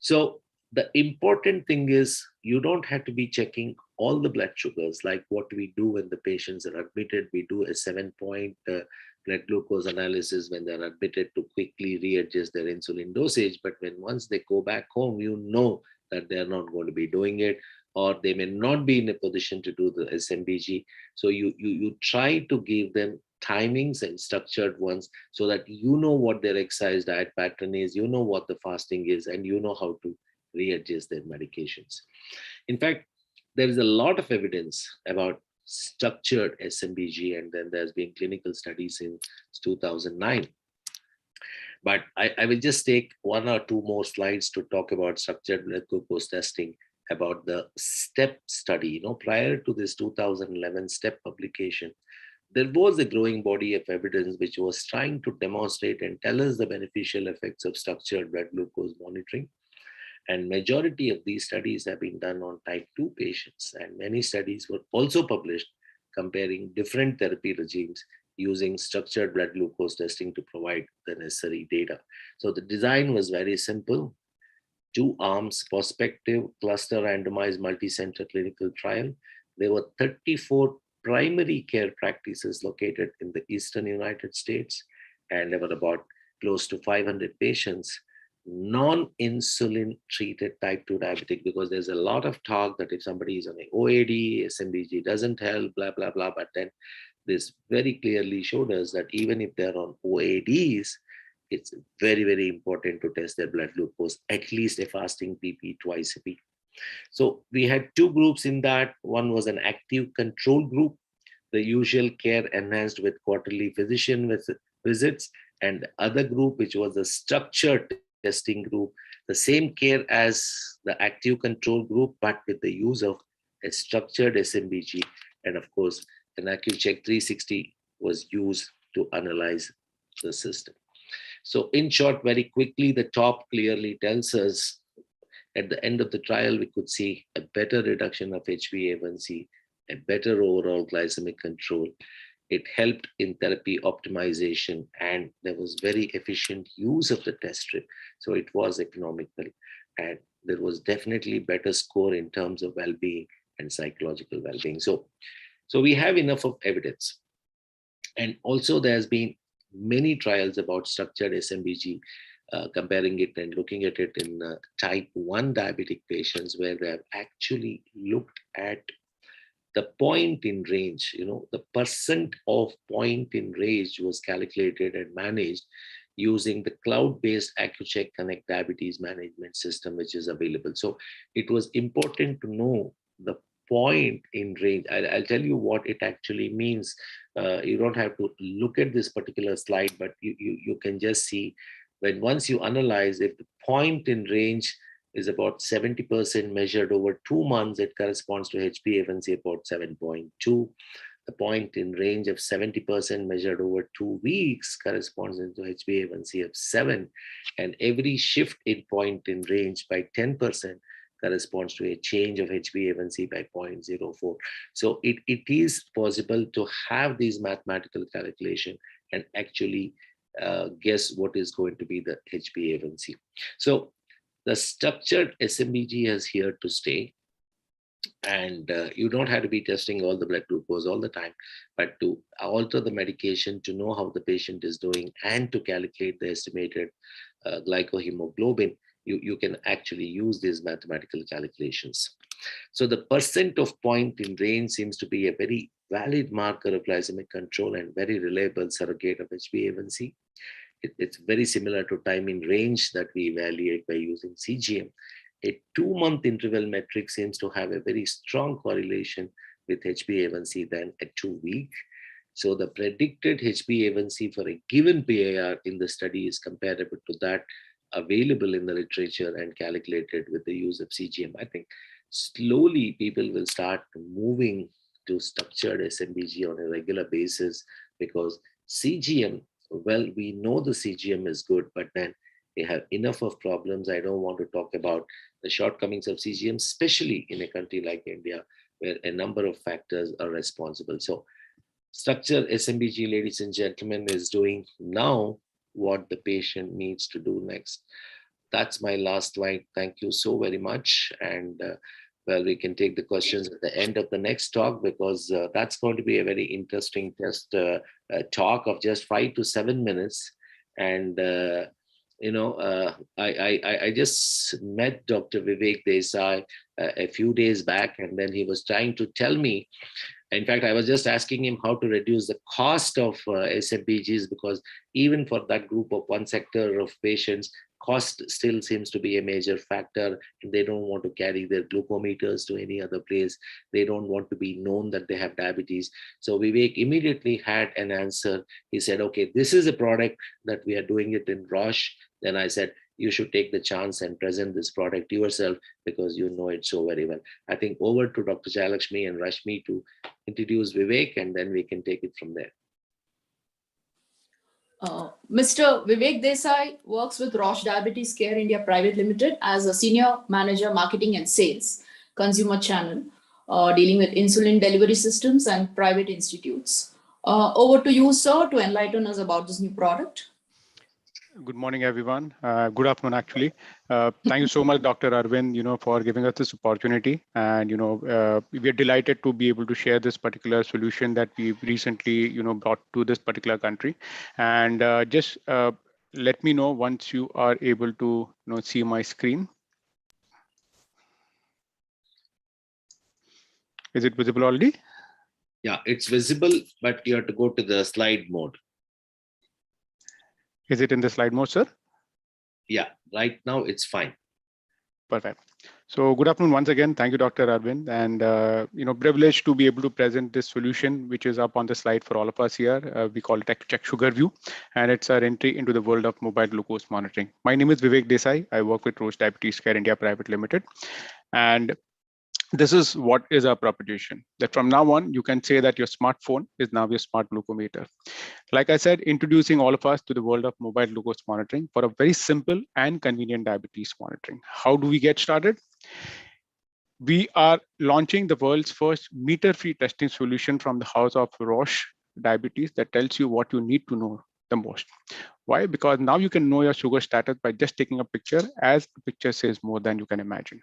So the important thing is you don't have to be checking all the blood sugars like what we do when the patients are admitted. We do a 7-point blood glucose analysis when they're admitted to quickly readjust their insulin dosage. But when once they go back home, you know that they're not going to be doing it, or they may not be in a position to do the SMBG. So you try to give them timings and structured ones so that you know what their exercise diet pattern is, you know what the fasting is, and you know how to readjust their medications. In fact, there is a lot of evidence about structured SMBG, and then there's been clinical studies since 2009. But I will just take 1 or 2 more slides to talk about structured blood glucose testing, about the STEP study. Prior to this 2011 STEP publication, there was a growing body of evidence which was trying to demonstrate and tell us the beneficial effects of structured blood glucose monitoring. And majority of these studies have been done on type 2 patients, and many studies were also published comparing different therapy regimes using structured blood glucose testing to provide the necessary data. So the design was very simple. 2 arms, prospective, cluster randomized multi-center clinical trial. There were 34 primary care practices located in the Eastern United States, and there were about close to 500 patients, non-insulin treated type 2 diabetic, because there's a lot of talk that if somebody is on a OAD, SMBG doesn't help, blah, blah, blah. But then this very clearly showed us that even if they're on OADs, it's very, very important to test their blood glucose, at least a fasting PP twice a week. So we had 2 groups in that. One was an active control group, the usual care enhanced with quarterly physician visits, and the other group, which was a structured testing group, the same care as the active control group, but with the use of a structured SMBG. And of course, an AccuCheck 360 was used to analyze the system. So in short, very quickly, the top clearly tells us at the end of the trial, we could see a better reduction of HbA1c, a better overall glycemic control. It helped in therapy optimization, and there was very efficient use of the test strip. So it was economical, and there was definitely better score in terms of well-being and psychological well-being. So So we have enough of evidence. And also there's been many trials about structured SMBG, comparing it and looking at it in type 1 diabetic patients, where they have actually looked at the point in range, the percent of point in range was calculated and managed using the cloud-based AccuCheck Connect diabetes management system, which is available. So it was important to know the point in range. I'll tell you what it actually means. You don't have to look at this particular slide, but you can just see when once you analyze if the point in range is about 70% measured over 2 months, it corresponds to HbA1c about 7.2. The point in range of 70% measured over 2 weeks corresponds to HbA1c of 7. And every shift in point in range by 10% corresponds to a change of HbA1c by 0.04. So it is possible to have these mathematical calculation and actually guess what is going to be the HbA1c. So the structured SMBG is here to stay. And you don't have to be testing all the blood glucose all the time, but to alter the medication to know how the patient is doing and to calculate the estimated glycohemoglobin, you can actually use these mathematical calculations. So the percent of point in range seems to be a very valid marker of glycemic control and very reliable surrogate of HbA1c. It's very similar to time in range that we evaluate by using CGM. A 2-month interval metric seems to have a very strong correlation with HbA1c than a 2-week. So the predicted HbA1c for a given PAR in the study is comparable to that available in the literature and calculated with the use of CGM. I think slowly people will start moving to structured SMBG on a regular basis, because CGM, well, we know the CGM is good, but then they have enough of problems. I don't want to talk about the shortcomings of CGM, especially in a country like India, where a number of factors are responsible. So structured SMBG, ladies and gentlemen, is doing now what the patient needs to do next. That's my last slide. Thank you so very much. And well, we can take the questions at the end of the next talk, because that's going to be a very interesting test talk of just 5 to 7 minutes. And I just met Dr. Vivek Desai a few days back, and then he was trying to tell me. In fact, I was just asking him how to reduce the cost of SMBGs, because even for that group of one sector of patients, cost still seems to be a major factor. They don't want to carry their glucometers to any other place. They don't want to be known that they have diabetes. So Vivek immediately had an answer. He said, okay, this is a product that we are doing it in Roche. Then I said, you should take the chance and present this product yourself, because you know it so very well. I think over to Dr. Jayalakshmi and Rashmi to introduce Vivek, and then we can take it from there. Mr. Vivek Desai works with Roche Diabetes Care India Private Limited as a Senior Manager Marketing and Sales, Consumer Channel, dealing with insulin delivery systems and private institutes. Over to you, sir, to enlighten us about this new product. Good morning, everyone. Good afternoon, actually. Thank you so much, Dr. Arvind, for giving us this opportunity. And, we are delighted to be able to share this particular solution that we recently, brought to this particular country. And just let me know once you are able to, see my screen. Is it visible already? Yeah, it's visible, but you have to go to the slide mode. Is it in the slide mode, sir? Yeah, right now it's fine. Perfect. So good afternoon once again. Thank you, Dr. Arvind, and privileged to be able to present this solution, which is up on the slide for all of us here. We call it AccuCheck Sugar View, and it's our entry into the world of mobile glucose monitoring. My name is Vivek Desai. I work with Roche Diabetes Care India Private Limited, and this is what is our proposition, that from now on, you can say that your smartphone is now your smart glucometer. Like I said, introducing all of us to the world of mobile glucose monitoring for a very simple and convenient diabetes monitoring. How do we get started? We are launching the world's first meter-free testing solution from the house of Roche Diabetes that tells you what you need to know the most. Why? Because now you can know your sugar status by just taking a picture, as the picture says more than you can imagine.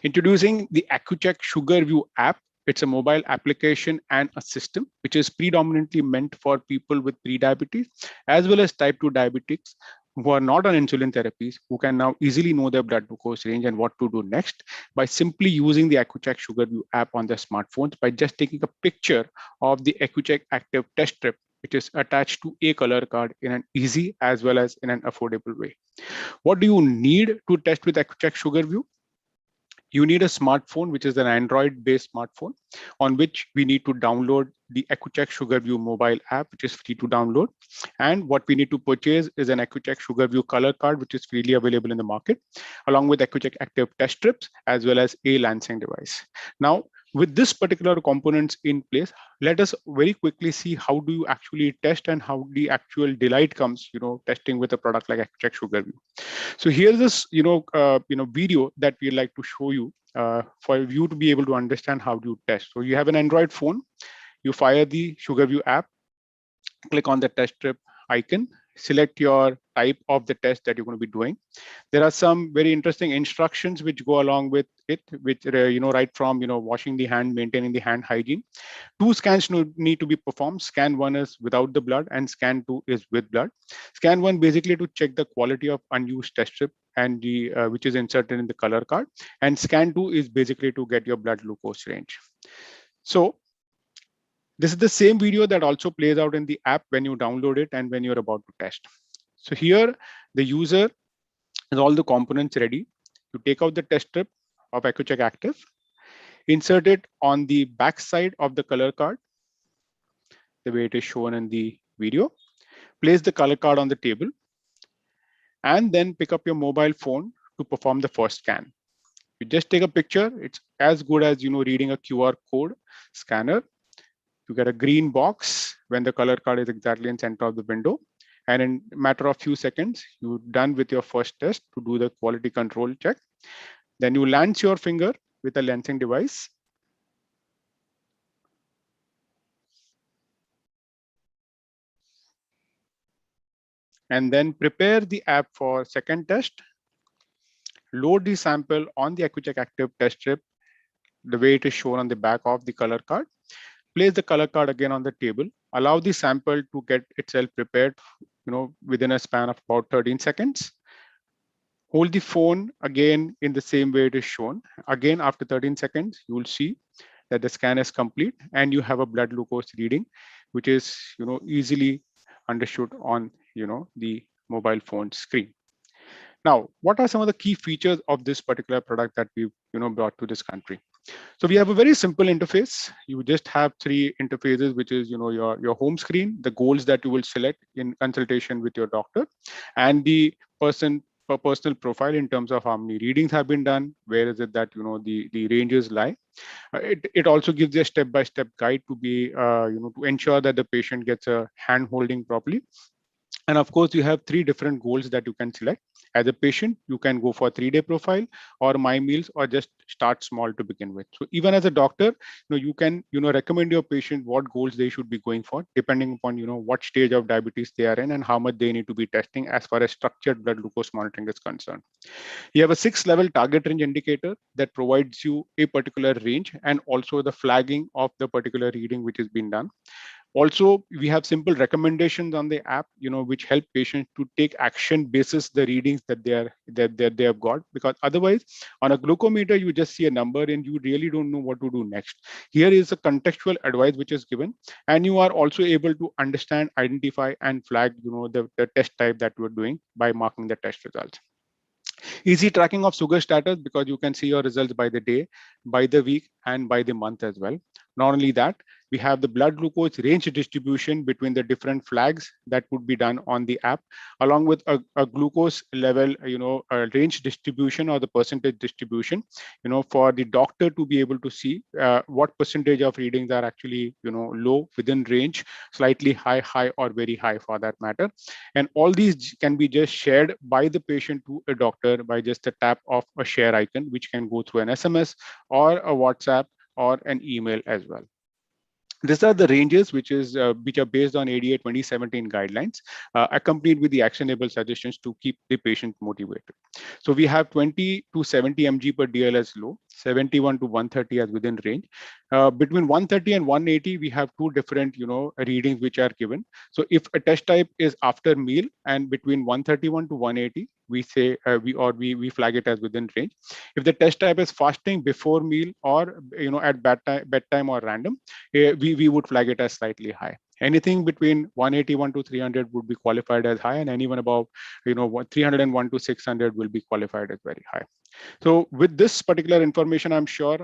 Introducing the AccuCheck Sugar View app, It's a mobile application and a system which is predominantly meant for people with pre-diabetes as well as type 2 diabetics who are not on insulin therapies, who can now easily know their blood glucose range and what to do next by simply using the AccuCheck SugarView app on their smartphones by just taking a picture of the AccuCheck Active test strip, which is attached to a color card in an easy as well as in an affordable way. What do you need to test with AccuCheck SugarView? You need a smartphone, which is an Android-based smartphone, on which we need to download the AccuCheck SugarView mobile app, which is free to download. And what we need to purchase is an AccuCheck SugarView color card, which is freely available in the market, along with AccuCheck Active test strips, as well as a lancing device. Now, with this particular components in place, let us very quickly see how do you actually test and how the actual delight comes, testing with a product like AccuCheck SugarView. So here's this, video that we like to show you for you to be able to understand how do you test. So you have an Android phone, you fire the SugarView app, click on the test strip icon, select your type of the test that you're going to be doing. There are some very interesting instructions which go along with it, which right from washing the hand, maintaining the hand hygiene. 2 scans need to be performed. Scan 1 is without the blood and scan 2 is with blood. Scan 1 basically to check the quality of unused test strip and the which is inserted in the color card, and scan 2 is basically to get your blood glucose range. So this is the same video that also plays out in the app when you download it and when you're about to test. So here the user has all the components ready. You take out the test strip of AccuCheck Active, insert it on the back side of the color card, the way it is shown in the video, place the color card on the table, and then pick up your mobile phone to perform the first scan. You just take a picture. It's as good as reading a QR code scanner. You get a green box when the color card is exactly in center of the window. And in a matter of few seconds, you're done with your first test to do the quality control check. Then you lance your finger with a lancing device. And then prepare the app for second test. Load the sample on the AccuCheck Active test strip, the way it is shown on the back of the color card. Place the color card again on the table. Allow the sample to get itself prepared, within a span of about 13 seconds. Hold the phone again in the same way it is shown. Again, after 13 seconds, you will see that the scan is complete and you have a blood glucose reading, which is easily understood on the mobile phone screen. Now, what are some of the key features of this particular product that we've brought to this country? So we have a very simple interface. You just have 3 interfaces, which is your home screen, the goals that you will select in consultation with your doctor, and the personal profile in terms of how many readings have been done, where is it that the ranges lie. It also gives you a step-by-step guide to be to ensure that the patient gets a hand holding properly. And of course, you have 3 different goals that you can select. As a patient, you can go for 3-day profile or my meals, or just start small to begin with. So even as a doctor, you can recommend your patient what goals they should be going for, depending upon what stage of diabetes they are in and how much they need to be testing as far as structured blood glucose monitoring is concerned. You have a 6-level target range indicator that provides you a particular range and also the flagging of the particular reading which has been done. Also, we have simple recommendations on the app, which help patients to take action basis the readings that they have got, because otherwise on a glucometer, you just see a number and you really don't know what to do next. Here is a contextual advice which is given, and you are also able to understand, identify and flag, the test type that you are doing by marking the test results. Easy tracking of sugar status, because you can see your results by the day, by the week, and by the month as well. Not only that, we have the blood glucose range distribution between the different flags that would be done on the app, along with a glucose level, range distribution or the percentage distribution, for the doctor to be able to see what percentage of readings are actually, low, within range, slightly high, or very high for that matter. And all these can be just shared by the patient to a doctor by just a tap of a share icon, which can go through an SMS or a WhatsApp or an email as well. These are the ranges which are based on ADORE-2017 guidelines, accompanied with the actionable suggestions to keep the patient motivated. So we have 20 to 70 mg per DL as low, 71 to 130 as within range. Between 130 and 180, we have two different, readings which are given. So if a test type is after meal and between 131 to 180, we say we flag it as within range. If the test type is fasting before meal or at bedtime or random, we would flag it as slightly high. Anything between 181 to 300 would be qualified as high, and anyone above 301 to 600 will be qualified as very high. So with this particular information, I'm sure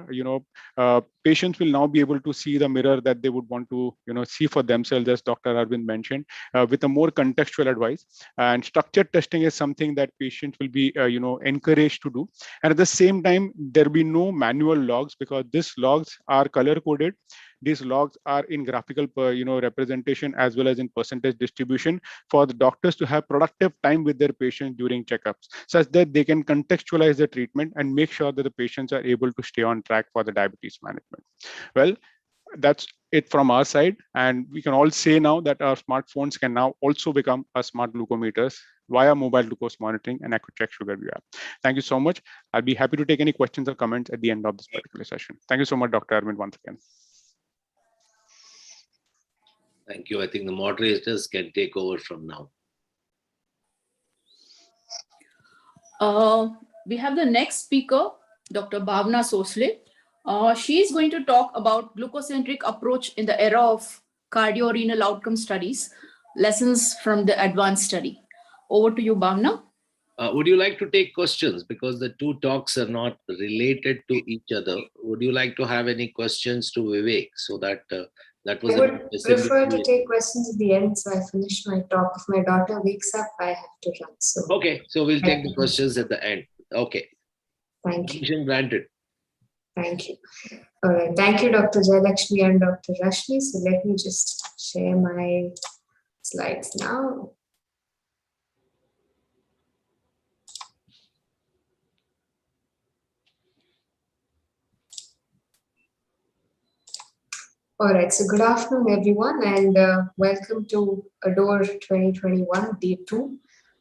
patients will now be able to see the mirror that they would want to see for themselves, as Dr. Arvind mentioned, with a more contextual advice. And structured testing is something that patients will be encouraged to do. And at the same time, there will be no manual logs, because these logs are color coded. These logs are in graphical representation as well as in percentage distribution for the doctors to have productive time with their patients during checkups, such that they can contextualize the treatment and make sure that the patients are able to stay on track for the diabetes management. Well, that's it from our side. And we can all say now that our smartphones can now also become a smart glucometers via mobile glucose monitoring and EcoCheck Sugar View app. Thank you so much. I'll be happy to take any questions or comments at the end of this particular session. Thank you so much, Dr. Arvind, once again. Thank you. I think the moderators can take over from now. We have the next speaker, Dr. Bhavna Sosle. She is going to talk about glucocentric approach in the era of cardiorenal outcome studies, lessons from the advanced study. Over to you, Bhavna. Would you like to take questions? Because the two talks are not related to each other. Would you like to have any questions to Vivek, so that that was I would prefer to take questions at the end, so I finish my talk. If my daughter wakes up, I have to run. So okay, so we'll take the questions at the end. Okay. Thank you. Permission granted. Thank you. All right. Thank you, Dr. Jayalakshmi and Dr. Rashmi. So let me just share my slides now. All right, so good afternoon, everyone, and welcome to ADORE 2021 Day 2.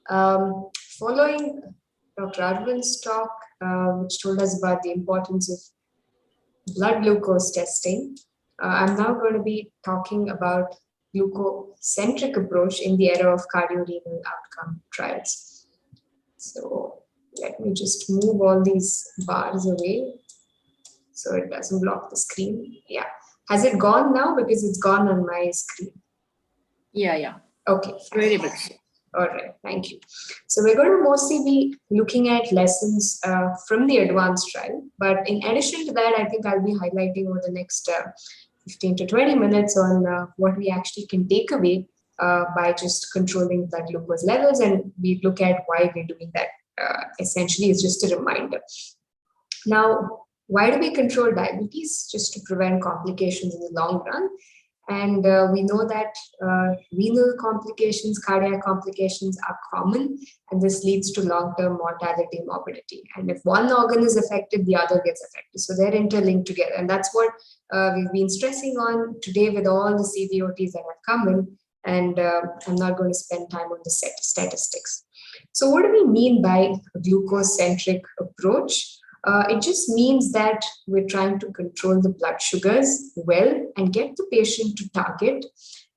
Following Dr. Arvind's talk, which told us about the importance of blood glucose testing, I'm now going to be talking about glucocentric approach in the era of cardiorenal outcome trials. So let me just move all these bars away so it doesn't block the screen. Yeah. Has it gone now? Because it's gone on my screen. Yeah. Okay. Very good. All right. Thank you. So we're going to mostly be looking at lessons from the advanced trial. But in addition to that, I think I'll be highlighting over the next 15 to 20 minutes on what we actually can take away by just controlling blood glucose levels. And we look at why we're doing that. Essentially, it's just a reminder. Now, why do we control diabetes? Just to prevent complications in the long run. And we know that renal complications, cardiac complications are common, and this leads to long-term mortality and morbidity. And if one organ is affected, the other gets affected. So they're interlinked together. And that's what we've been stressing on today with all the CVOTs that have come in. And I'm not going to spend time on the statistics. So what do we mean by a glucose-centric approach? It just means that we're trying to control the blood sugars well and get the patient to target.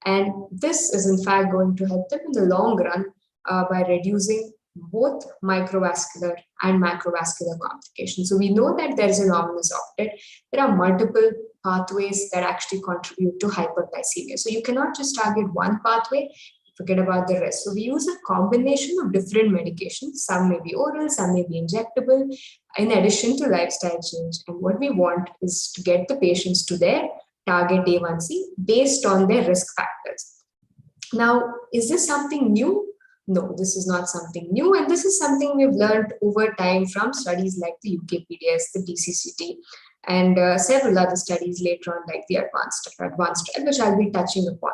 And this is in fact going to help them in the long run by reducing both microvascular and macrovascular complications. So we know that there is an ominous octet. There are multiple pathways that actually contribute to hyperglycemia. So you cannot just target one pathway, forget about the rest. So we use a combination of different medications. Some may be oral, some may be injectable, in addition to lifestyle change. And what we want is to get the patients to their target A1C based on their risk factors. Now, is this something new? No, this is not something new. And this is something we've learned over time from studies like the UKPDS, the DCCT, and several other studies later on, like the advanced trial, which I'll be touching upon.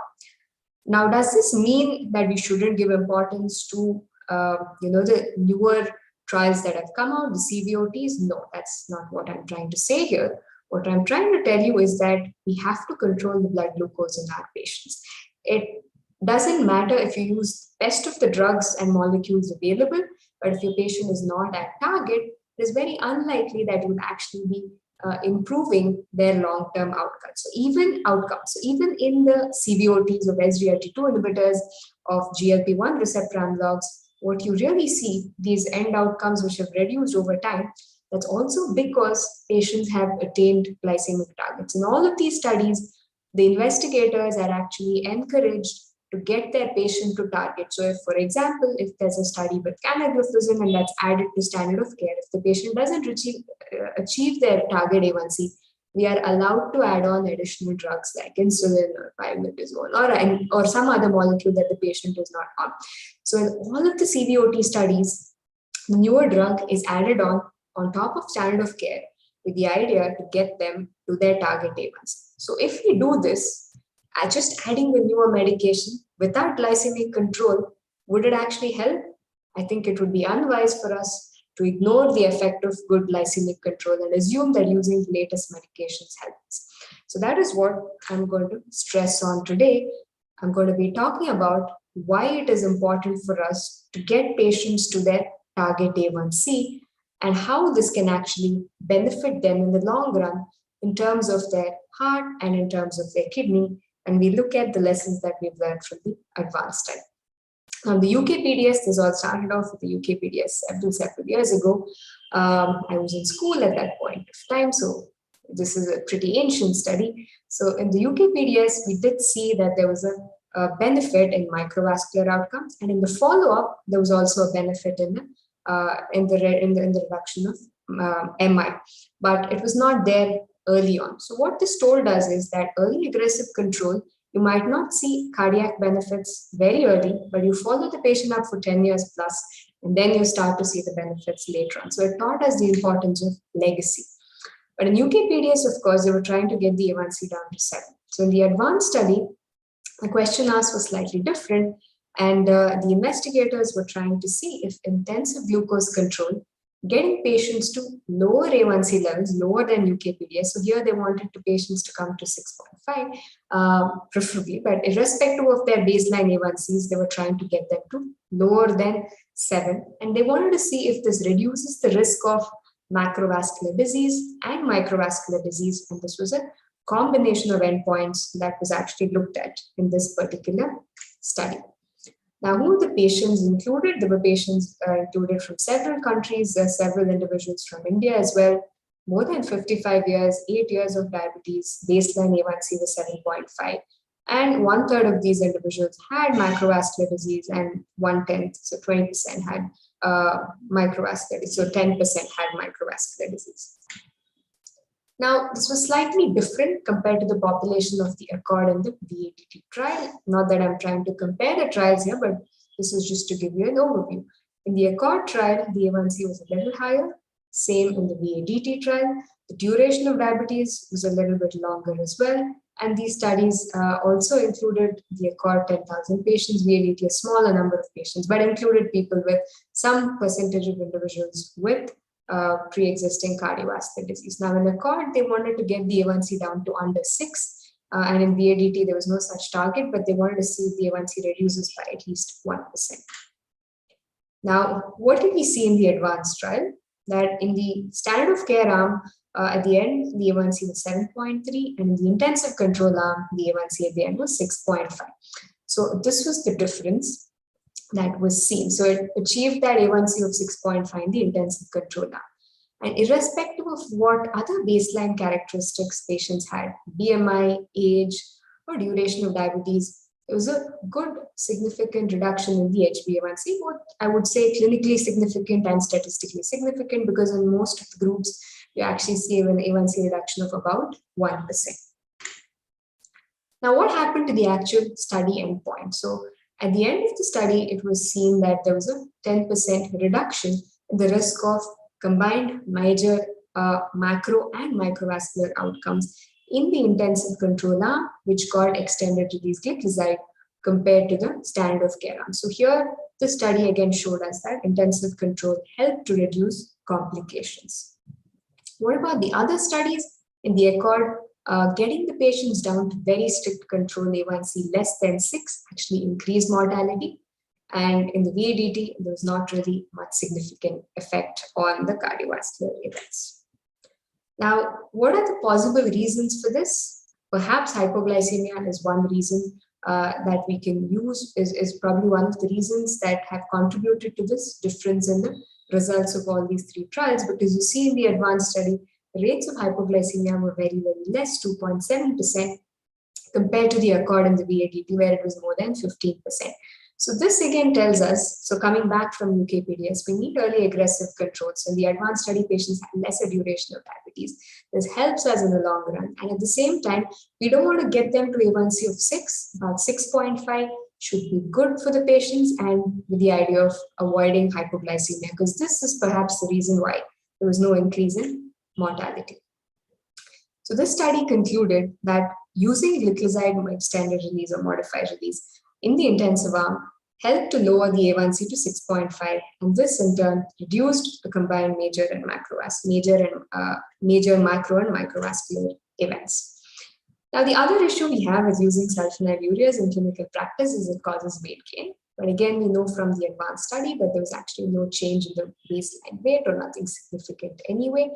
Now, does this mean that we shouldn't give importance to the newer trials that have come out, the CVOTs? No, that's not what I'm trying to say here. What I'm trying to tell you is that we have to control the blood glucose in our patients. It doesn't matter if you use best of the drugs and molecules available, but if your patient is not at target, it is very unlikely that you would actually be improving their long-term outcomes. So even in the CVOTs of SGLT2 inhibitors, of GLP-1 receptor analogs, what you really see, these end outcomes which have reduced over time, that's also because patients have attained glycemic targets. In all of these studies, the investigators are actually encouraged to get their patient to target. So if, for example, if there's a study with canagliflozin and that's added to standard of care, if the patient doesn't achieve their target A1C, we are allowed to add on additional drugs like insulin or 5-metazole or some other molecule that the patient is not on. So in all of the CVOT studies, the newer drug is added on top of standard of care with the idea to get them to their target A1C. So if we do this, just adding the newer medication without glycemic control, would it actually help? I think it would be unwise for us to ignore the effect of good glycemic control and assume that using the latest medications helps. So that is what I'm going to stress on today. I'm going to be talking about why it is important for us to get patients to their target A1C and how this can actually benefit them in the long run in terms of their heart and in terms of their kidney. And we look at the lessons that we've learned from the advanced study. Now, the UKPDS, this all started off with the UKPDS several years ago. I was in school at that point of time, so this is a pretty ancient study. So in the UKPDS, we did see that there was a benefit in microvascular outcomes, and in the follow-up, there was also a benefit in the reduction of MI, but it was not there early on. So what this told us is that early aggressive control, you might not see cardiac benefits very early, but you follow the patient up for 10 years plus, and then you start to see the benefits later on. So it taught us the importance of legacy. But in UKPDS, of course, they were trying to get the A1C down to 7. So in the advanced study, the question asked was slightly different, and the investigators were trying to see if intensive glucose control, getting patients to lower A1C levels, lower than UKPDS. So here they wanted the patients to come to 6.5, preferably, but irrespective of their baseline A1Cs, they were trying to get them to lower than 7. And they wanted to see if this reduces the risk of macrovascular disease and microvascular disease. And this was a combination of endpoints that was actually looked at in this particular study. Now, who are the patients included? There were patients included from several countries, several individuals from India as well, more than 55 years, 8 years of diabetes, baseline A1C was 7.5. And 1/3 of these individuals had macrovascular disease and 1/10, so 20% had microvascular disease, so 10% had microvascular disease. Now, this was slightly different compared to the population of the ACCORD and the VADT trial. Not that I'm trying to compare the trials here, but this is just to give you an overview. In the ACCORD trial, the A1C was a little higher, same in the VADT trial. The duration of diabetes was a little bit longer as well. And these studies also included the ACCORD 10,000 patients, VADT a smaller number of patients, but included people with some percentage of individuals with pre-existing cardiovascular disease. Now in ACCORD, they wanted to get the A1C down to under 6, and in VADT, there was no such target, but they wanted to see if the A1C reduces by at least 1%. Now, what did we see in the advanced trial? That in the standard of care arm, at the end, the A1C was 7.3, and in the intensive control arm, the A1C at the end was 6.5. So this was the difference that was seen. So it achieved that A1C of 6.5 in the intensive control arm. And irrespective of what other baseline characteristics patients had, BMI, age, or duration of diabetes, it was a good significant reduction in the HbA1c, what I would say clinically significant and statistically significant, because in most of the groups, you actually see an A1C reduction of about 1%. Now, what happened to the actual study endpoint? So at the end of the study, it was seen that there was a 10% reduction in the risk of combined major macro and microvascular outcomes in the intensive control arm, which got extended release glycoside compared to the standard of care arm. So here, the study again showed us that intensive control helped to reduce complications. What about the other studies in the ACCORD? Getting the patients down to very strict control A1C less than 6 actually increased mortality. And in the VADT, there was not really much significant effect on the cardiovascular events. Now, what are the possible reasons for this? Perhaps hypoglycemia is one reason that we can use, is probably one of the reasons that have contributed to this difference in the results of all these three trials, because you see in the advanced study, the rates of hypoglycemia were very, very less, 2.7%, compared to the ACCORD and the VADT, where it was more than 15%. So this again tells us, so coming back from UKPDS, we need early aggressive controls. So in the advanced study, patients have lesser duration of diabetes. This helps us in the long run. And at the same time, we don't want to get them to A1C of 6, about 6.5 should be good for the patients, and with the idea of avoiding hypoglycemia, because this is perhaps the reason why there was no increase in mortality. So this study concluded that using gliclazide extended release or modified release in the intensive arm helped to lower the A1C to 6.5, and this in turn reduced the combined major macro and microvascular events. Now, the other issue we have with using sulfonylureas in clinical practice is it causes weight gain. But again, we know from the advanced study that there was actually no change in the baseline weight or nothing significant anyway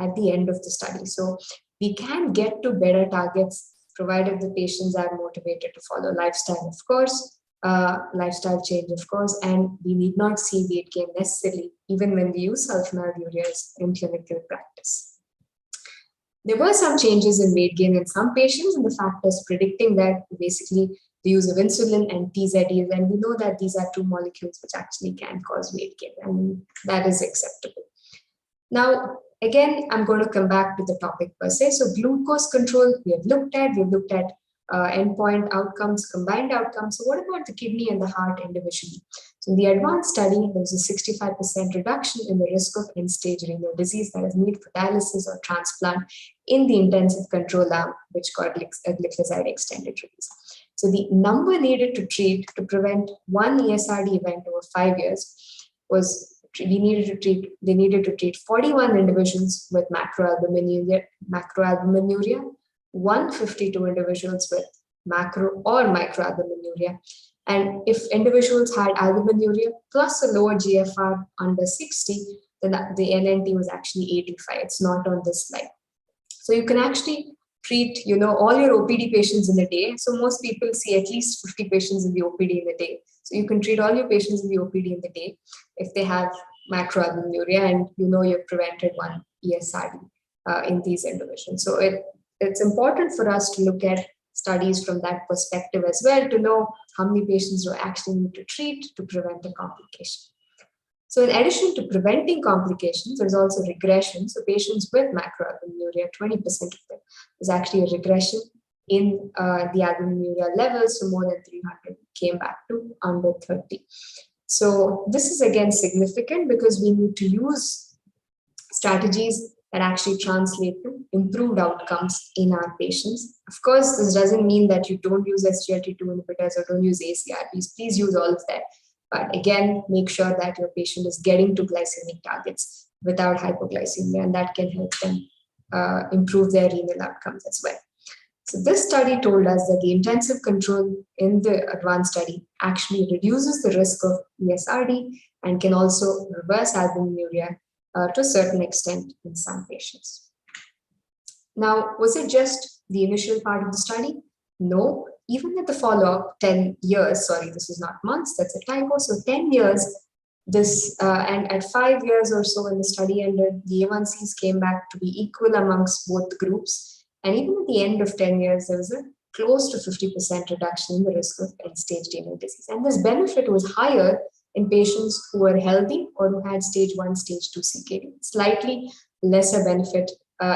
at the end of the study. So we can get to better targets provided the patients are motivated to follow lifestyle, of course, lifestyle change, of course, and we need not see weight gain necessarily, even when we use sulfonylureas in clinical practice. There were some changes in weight gain in some patients, and the factors predicting that basically the use of insulin and TZDs, and we know that these are two molecules which actually can cause weight gain, and that is acceptable. Now, again, I'm going to come back to the topic per se. So glucose control, we've looked at endpoint outcomes, combined outcomes. So what about the kidney and the heart individually? So in the advanced study, there was a 65% reduction in the risk of end-stage renal disease, that is need for dialysis or transplant, in the intensive control arm, which got gliclazide extended release. So the number needed to treat to prevent one ESRD event over 5 years was they needed to treat 41 individuals with macroalbuminuria, 152 individuals with macro or microalbuminuria. And if individuals had albuminuria plus a lower GFR under 60, then the NNT was actually 85. It's not on this slide. So you can actually treat, all your OPD patients in a day. So most people see at least 50 patients in the OPD in a day. So you can treat all your patients in the OPD in the day if they have macroalbuminuria, and you've prevented one ESRD in these individuals. So it's important for us to look at studies from that perspective as well, to know how many patients you actually need to treat to prevent a complication. So in addition to preventing complications, there's also regression. So patients with macroalbuminuria, 20% of them, is actually a regression in the albuminuria levels. So more than 300 came back to under 30. So this is again significant because we need to use strategies that actually translate to improved outcomes in our patients. Of course, this doesn't mean that you don't use SGLT2 inhibitors or don't use ACRBs. Please use all of that. But again, make sure that your patient is getting to glycemic targets without hypoglycemia, and that can help them improve their renal outcomes as well. So this study told us that the intensive control in the advanced study actually reduces the risk of ESRD and can also reverse albuminuria to a certain extent in some patients. Now, was it just the initial part of the study? No, even at the follow-up 10 years, sorry, this is not months, that's a typo. So 10 years, and at 5 years or so when the study ended, the A1Cs came back to be equal amongst both groups. And even at the end of 10 years, there was a close to 50% reduction in the risk of end-stage renal disease. And this benefit was higher in patients who were healthy or who had stage 1, stage 2 CKD. Slightly lesser benefit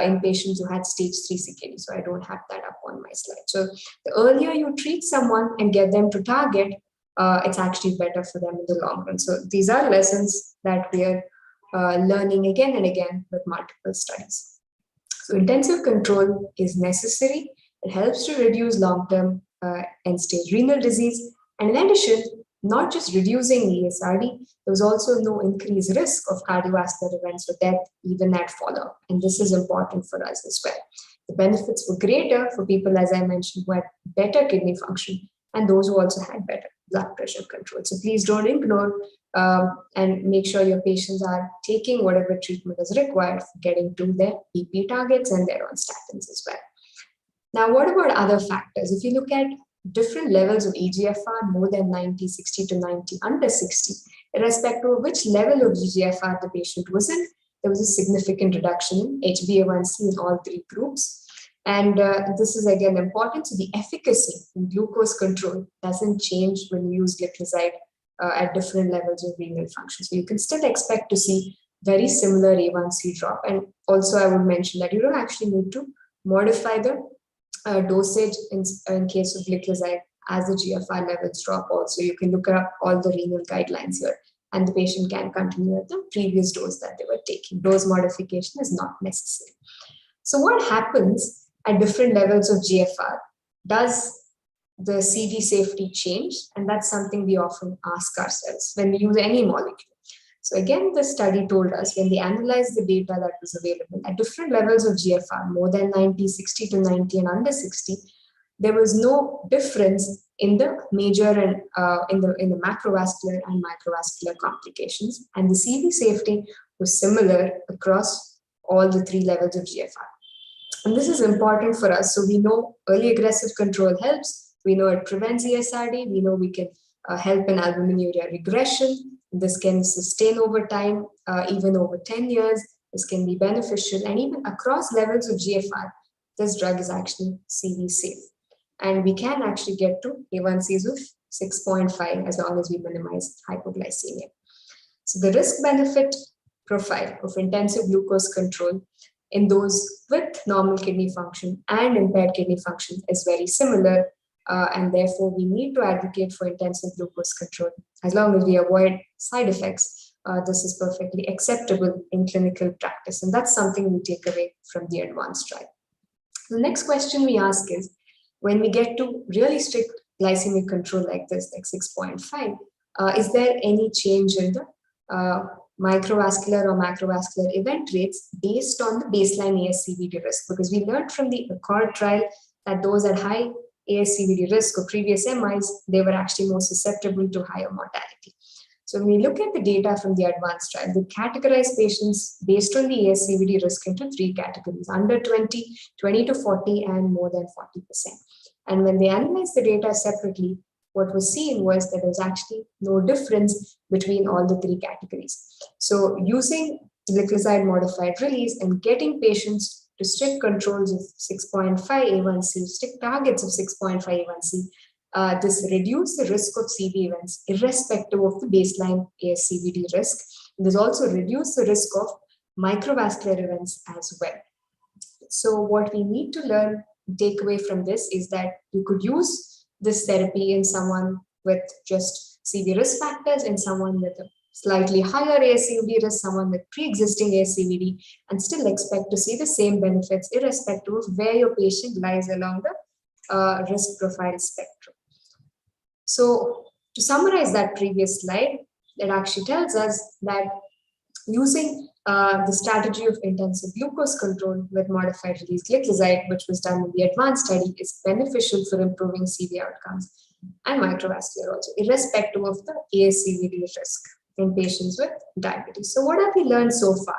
in patients who had stage 3 CKD. So I don't have that up on my slide. So the earlier you treat someone and get them to target, it's actually better for them in the long run. So these are lessons that we are learning again and again with multiple studies. So intensive control is necessary. It helps to reduce long-term end-stage renal disease. And in addition, not just reducing ESRD, there was also no increased risk of cardiovascular events or death even at follow-up. And this is important for us as well. The benefits were greater for people, as I mentioned, who had better kidney function and those who also had better blood pressure control. So please don't ignore and make sure your patients are taking whatever treatment is required for getting to their BP targets, and they're on statins as well. Now, what about other factors? If you look at different levels of eGFR, more than 90, 60 to 90, under 60, irrespective of which level of eGFR the patient was in, there was a significant reduction in HbA1c in all three groups. And this is again important. So the efficacy in glucose control doesn't change when you use gliclazide at different levels of renal function. So you can still expect to see very similar A1C drop. And also I would mention that you don't actually need to modify the dosage in case of gliclazide as the GFR levels drop. Also, you can look up all the renal guidelines here, and the patient can continue at the previous dose that they were taking. Dose modification is not necessary. So what happens at different levels of GFR? Does the CV safety change? And that's something we often ask ourselves when we use any molecule. So again, the study told us when they analyzed the data that was available at different levels of GFR, more than 90, 60 to 90, and under 60, there was no difference in the major and in the macrovascular and microvascular complications. And the CV safety was similar across all the three levels of GFR. And this is important for us. So we know early aggressive control helps. We know it prevents ESRD. We know we can help in albuminuria regression. This can sustain over time, even over 10 years. This can be beneficial. And even across levels of GFR, this drug is actually CV safe. And we can actually get to A1Cs of 6.5 as long as we minimize hypoglycemia. So the risk-benefit profile of intensive glucose control in those with normal kidney function and impaired kidney function is very similar. And therefore, we need to advocate for intensive glucose control. As long as we avoid side effects, this is perfectly acceptable in clinical practice. And that's something we take away from the ADVANCE trial. The next question we ask is, when we get to really strict glycemic control like this, like 6.5, is there any change in the microvascular or macrovascular event rates based on the baseline ASCVD risk? Because we learned from the ACCORD trial that those at high ASCVD risk or previous MIs, they were actually more susceptible to higher mortality. So when we look at the data from the ADVANCE trial, we categorize patients based on the ASCVD risk into three categories: under 20, 20 to 40, and more than 40%. And when they analyzed the data separately, what was seen was that there was actually no difference between all the three categories. So using gliclazide modified release and getting patients to strict controls of 6.5 A1C, strict targets of 6.5 A1C, this reduced the risk of CV events irrespective of the baseline ASCVD risk. This also reduced the risk of microvascular events as well. So what we need to learn, take away from this, is that you could use this therapy in someone with just CV risk factors, in someone with a slightly higher ASCVD risk, someone with pre-existing ASCVD, and still expect to see the same benefits irrespective of where your patient lies along the risk profile spectrum. So to summarize that previous slide, it actually tells us that using the strategy of intensive glucose control with modified release gliclazide, which was done in the ADVANCE study, is beneficial for improving CV outcomes and microvascular also, irrespective of the ASCVD risk in patients with diabetes. So what have we learned so far?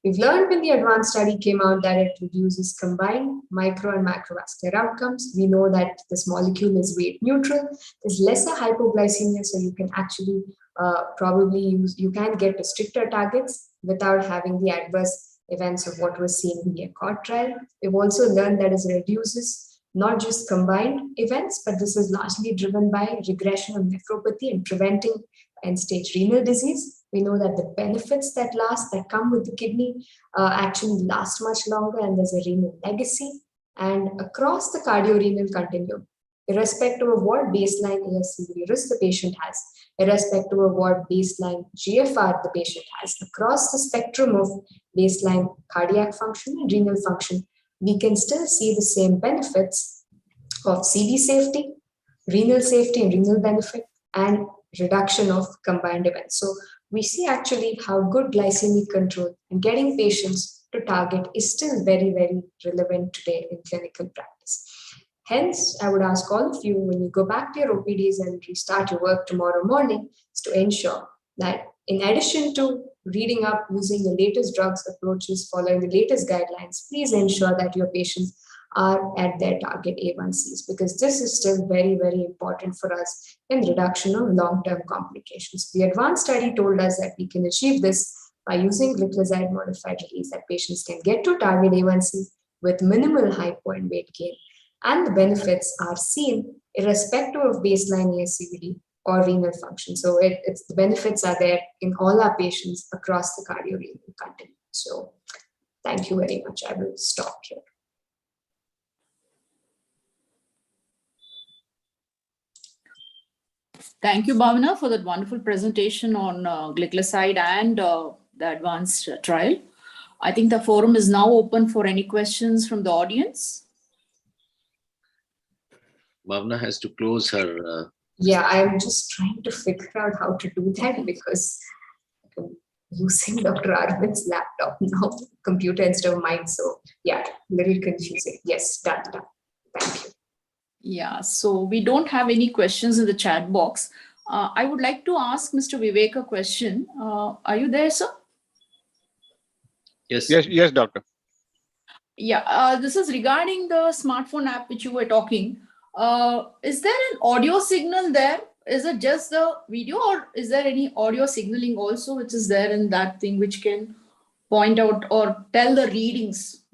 We've learned when the ADVANCE study came out that it reduces combined micro and macrovascular outcomes. We know that this molecule is weight neutral. There's lesser hypoglycemia, so you can actually you can get to stricter targets without having the adverse events of what was seen in the ACCORD trial. We've also learned that it reduces not just combined events, but this is largely driven by regression of nephropathy and preventing end-stage renal disease. We know that the benefits that come with the kidney actually last much longer, and there's a renal legacy. And across the cardiorenal continuum, irrespective of what baseline ASCVD risk the patient has, irrespective of what baseline GFR the patient has, across the spectrum of baseline cardiac function and renal function, we can still see the same benefits of CV safety, renal safety and renal benefit, and reduction of combined events. So we see actually how good glycemic control and getting patients to target is still very, very relevant today in clinical practice. Hence, I would ask all of you, when you go back to your OPDs and restart your work tomorrow morning, is to ensure that in addition to reading up using the latest drugs approaches, following the latest guidelines, please ensure that your patients are at their target A1Cs, because this is still very, very important for us in reduction of long-term complications. The advanced study told us that we can achieve this by using glycoside modified release, that patients can get to target A1C with minimal hypo and weight gain. And the benefits are seen irrespective of baseline ASCVD or renal function. So the benefits are there in all our patients across the cardiorenal continuum. So thank you very much. I will stop here. Thank you, Bhavana, for that wonderful presentation on glycoside and the advanced trial. I think the forum is now open for any questions from the audience. Bhavna has to close her. Yeah, I'm just trying to figure out how to do that because I'm using Dr. Arvind's laptop now, computer instead of mine. So yeah, a little confusing. Yes, done. Thank you. Yeah, so we don't have any questions in the chat box. I would like to ask Mr. Vivek a question. Are you there, sir? Yes. Yes, doctor. Yeah, this is regarding the smartphone app which you were talking. Is there an audio signal there? Is it just the video, or is there any audio signaling also which is there in that thing which can point out or tell the readings?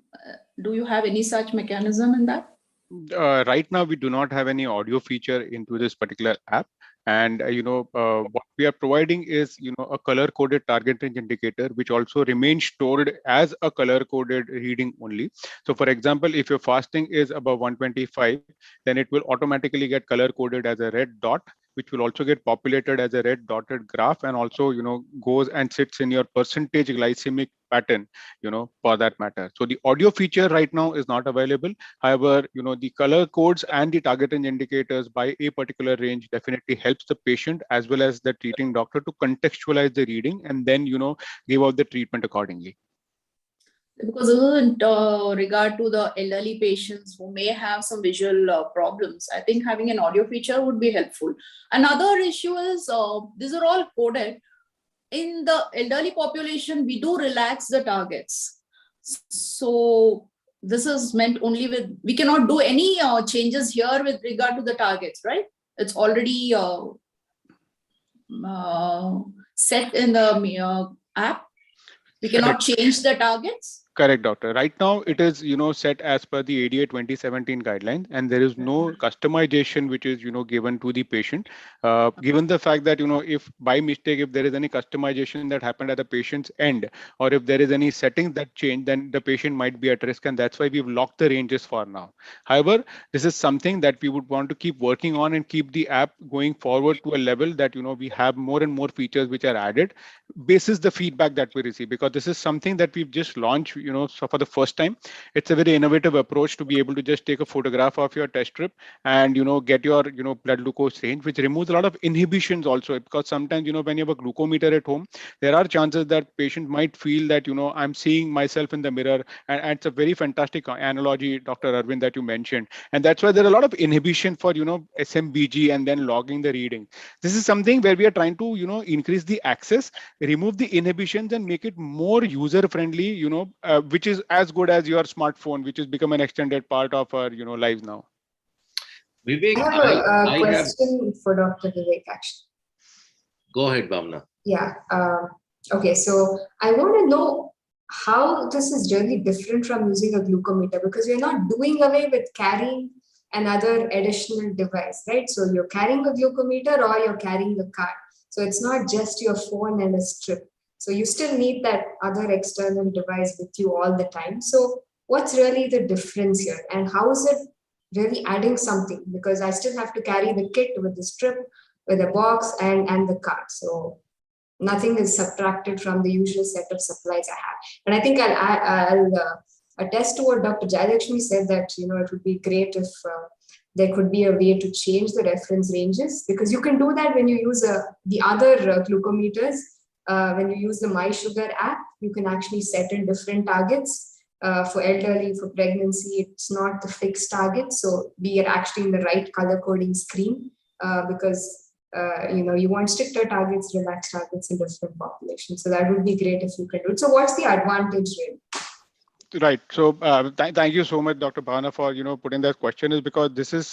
Do you have any such mechanism in that? Right now, we do not have any audio feature into this particular app. And what we are providing is a color coded target range indicator, which also remains stored as a color coded reading only. So for example, if your fasting is above 125, then it will automatically get color coded as a red dot, which will also get populated as a red dotted graph, and also goes and sits in your percentage glycemic pattern, for that matter. So the audio feature right now is not available. However, the color codes and the target range indicators by a particular range definitely helps the patient as well as the treating doctor to contextualize the reading and then give out the treatment accordingly. Because in regard to the elderly patients who may have some visual problems, I think having an audio feature would be helpful. Another issue is these are all coded. In the elderly population, we do relax the targets. So this is meant only with, we cannot do any changes here with regard to the targets, right? It's already set in the app. We cannot change the targets. Correct, doctor. Right now, it is set as per the ADA 2017 guidelines, and there is no customization which is given to the patient. Given the fact that if by mistake, if there is any customization that happened at the patient's end, or if there is any settings that change, then the patient might be at risk, and that's why we've locked the ranges for now. However, this is something that we would want to keep working on and keep the app going forward to a level that we have more and more features which are added basis the feedback that we receive, because this is something that we've just launched so for the first time. It's a very innovative approach to be able to just take a photograph of your test strip and get your blood glucose range, which removes a lot of inhibitions also, because sometimes when you have a glucometer at home, there are chances that patient might feel that I'm seeing myself in the mirror, and it's a very fantastic analogy, Dr. Arvind, that you mentioned, and that's why there are a lot of inhibition for SMBG and then logging the reading. This is something where we are trying to increase the access, remove the inhibitions, and make it more user friendly, which is as good as your smartphone, which has become an extended part of our lives now. Vivek, I have a question for Dr. Vivek, actually. Go ahead, Bhavna. Yeah. Okay, so I want to know how this is really different from using a glucometer, because you're not doing away with carrying another additional device, right? So you're carrying a glucometer or you're carrying a card. So it's not just your phone and a strip. So you still need that other external device with you all the time. So what's really the difference here, and how is it really adding something? Because I still have to carry the kit with the strip, with the box and the card. So nothing is subtracted from the usual set of supplies I have. And I think I'll attest to what Dr. Jayalakshmi said, that it would be great if there could be a way to change the reference ranges, because you can do that when you use the other glucometers. When you use the My Sugar app, you can actually set in different targets For elderly, for pregnancy, it's not the fixed target. So we are actually in the right color coding scheme because you want stricter targets, relaxed targets in different populations. So that would be great if you could do it. So what's the advantage really? Right. So thank you so much, Dr. Bhavana, for putting that question, is because this is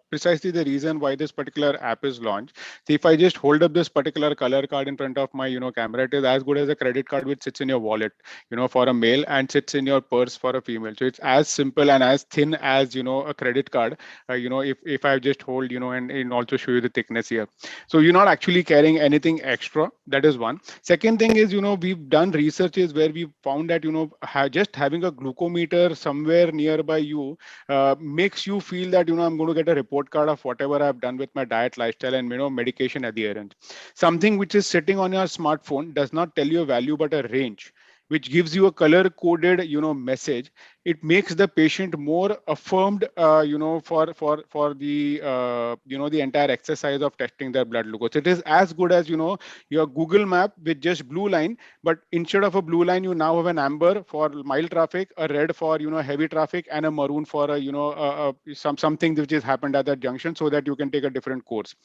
precisely the reason why this particular app is launched. See, if I just hold up this particular color card in front of my camera, it is as good as a credit card which sits in your wallet, for a male, and sits in your purse for a female. So it's as simple and as thin as a credit card. If I just hold and also show you the thickness here. So you're not actually carrying anything extra. That is one. Second thing is we've done researches where we found that just having a glucometer somewhere nearby you makes you feel that I'm going to get a report card of whatever I've done with my diet, lifestyle, and medication adherence. Something which is sitting on your smartphone does not tell you a value but a range, which gives you a color coded message. It makes the patient more affirmed for the the entire exercise of testing their blood glucose. It is as good as your Google map with just blue line, but instead of a blue line you now have an amber for mild traffic, a red for heavy traffic, and a maroon for something which has happened at that junction, so that you can take a different course.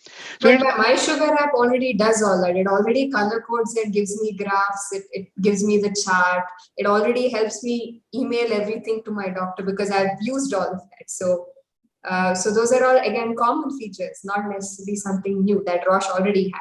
So But my sugar app already does all that. It already color codes it, gives me graphs, it gives me the chart. It already helps me email everything to my doctor because I've used all of that. So those are all, again, common features, not necessarily something new that Roche already had.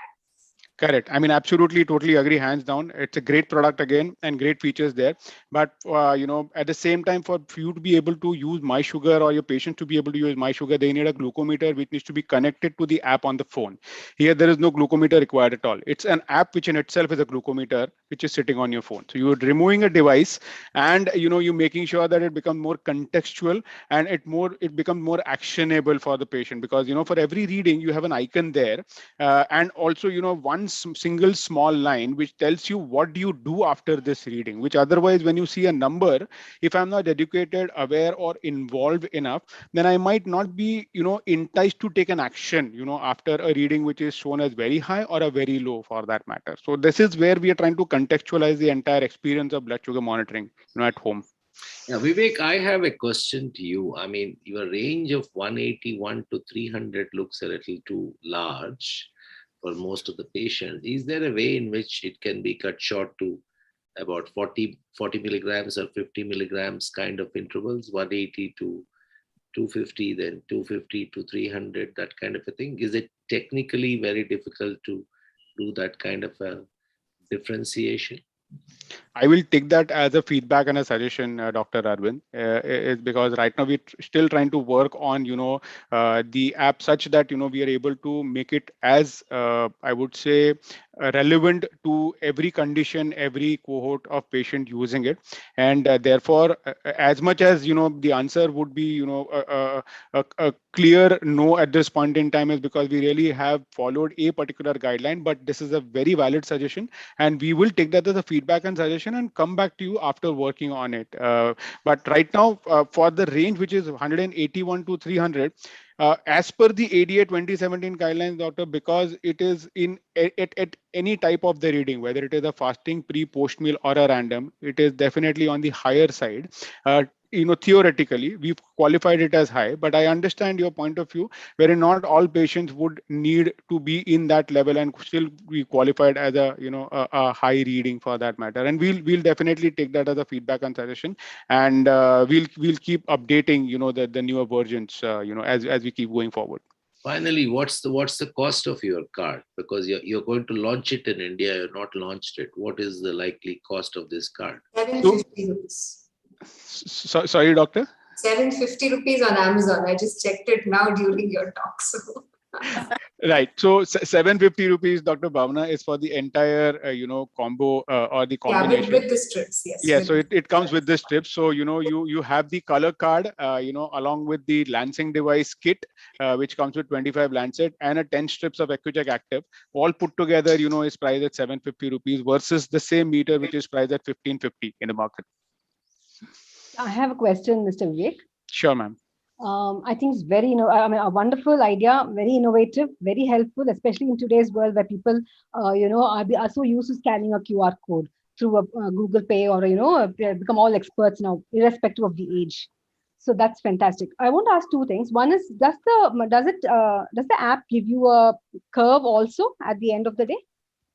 Correct. I mean, absolutely, totally agree, hands down. It's a great product again, and great features there. But at the same time, for you to be able to use My Sugar, or your patient to be able to use My Sugar, they need a glucometer which needs to be connected to the app on the phone. Here, there is no glucometer required at all. It's an app which in itself is a glucometer which is sitting on your phone. So you're removing a device, and you're making sure that it becomes more contextual, and it becomes more actionable for the patient, because for every reading you have an icon there, and also one single small line which tells you what do you do after this reading, which otherwise when you see a number, if I'm not educated, aware, or involved enough, then I might not be enticed to take an action after a reading which is shown as very high or a very low for that matter. So this is where we are trying to contextualize the entire experience of blood sugar monitoring at home. Yeah, Vivek, I have a question to you. I mean, your range of 181 to 300 looks a little too large for most of the patients. Is there a way in which it can be cut short to about 40 milligrams or 50 milligrams kind of intervals, 180 to 250, then 250 to 300, that kind of a thing? Is it technically very difficult to do that kind of a differentiation? I will take that as a feedback and a suggestion, Dr. Arvind, is because right now we're still trying to work on, the app such that, we are able to make it as, I would say, relevant to every condition, every cohort of patient using it. And therefore, as much as, the answer would be, a clear no at this point in time, is because we really have followed a particular guideline, but this is a very valid suggestion, and we will take that as a feedback and suggestion and come back to you after working on it. But right now, for the range which is 181 to 300, as per the ADA 2017 guidelines, doctor, because it is at any type of the reading, whether it is a fasting, pre, post meal, or a random, it is definitely on the higher side. Theoretically, we've qualified it as high, but I understand your point of view, wherein not all patients would need to be in that level and still be qualified as a high reading for that matter. And we'll definitely take that as a feedback and suggestion, and we'll keep updating the newer versions as we keep going forward. Finally, what's the cost of your card? Because you're going to launch it in India, you're not launched it. What is the likely cost of this card? 750 rupees. Sorry, doctor? 750 rupees on Amazon. I just checked it now during your talk. So. Right. So 750 rupees, Dr. Bhavana, is for the entire, combo or the combination. Yeah, with the strips, yes. Yeah, so it comes with the strips. So, you have the color card, along with the lancing device kit, which comes with 25 lancet and a 10 strips of EquiCheck Active, all put together, is priced at 750 rupees versus the same meter, which is priced at 1550 in the market. I have a question, Mr. Vivek. Sure, ma'am. I think it's very, a wonderful idea, very innovative, very helpful, especially in today's world where people, are so used to scanning a QR code. through a Google Pay or, become all experts now, irrespective of the age. So that's fantastic. I want to ask two things. One is, does the app give you a curve also at the end of the day?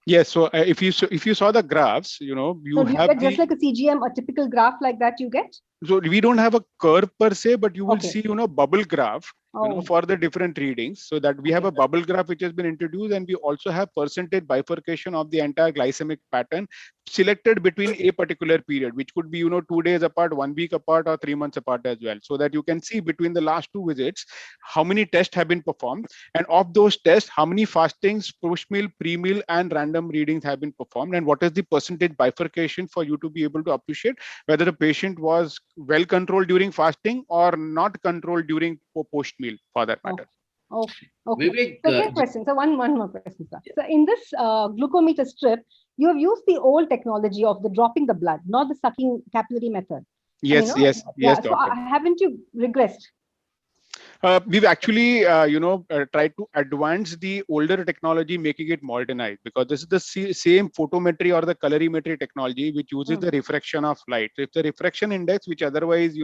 Yes. So if you saw the graphs, you So do you have get just like a CGM, a typical graph like that you get? So we don't have a curve per se, but you will Okay. see, bubble graph, Oh. for the different readings. So that we have a bubble graph which has been introduced, and we also have percentage bifurcation of the entire glycemic pattern selected between a particular period, which could be, 2 days apart, 1 week apart, or 3 months apart as well. So that you can see between the last two visits, how many tests have been performed. And of those tests, how many fastings, post-meal, pre-meal, and random readings have been performed. And what is the percentage bifurcation for you to be able to appreciate whether the patient was well controlled during fasting or not controlled during post meal, for that matter. Okay. Okay. Vivek, Second question. So one more question, sir. So in this glucometer strip, you have used the old technology of the dropping the blood, not the sucking capillary method. Yes, And, yes, yeah, doctor. So haven't you regressed? We've actually, tried to advance the older technology, making it modernized, because this is the same photometry or the colorimetry technology, which uses the refraction of light. So if the refraction index, which otherwise,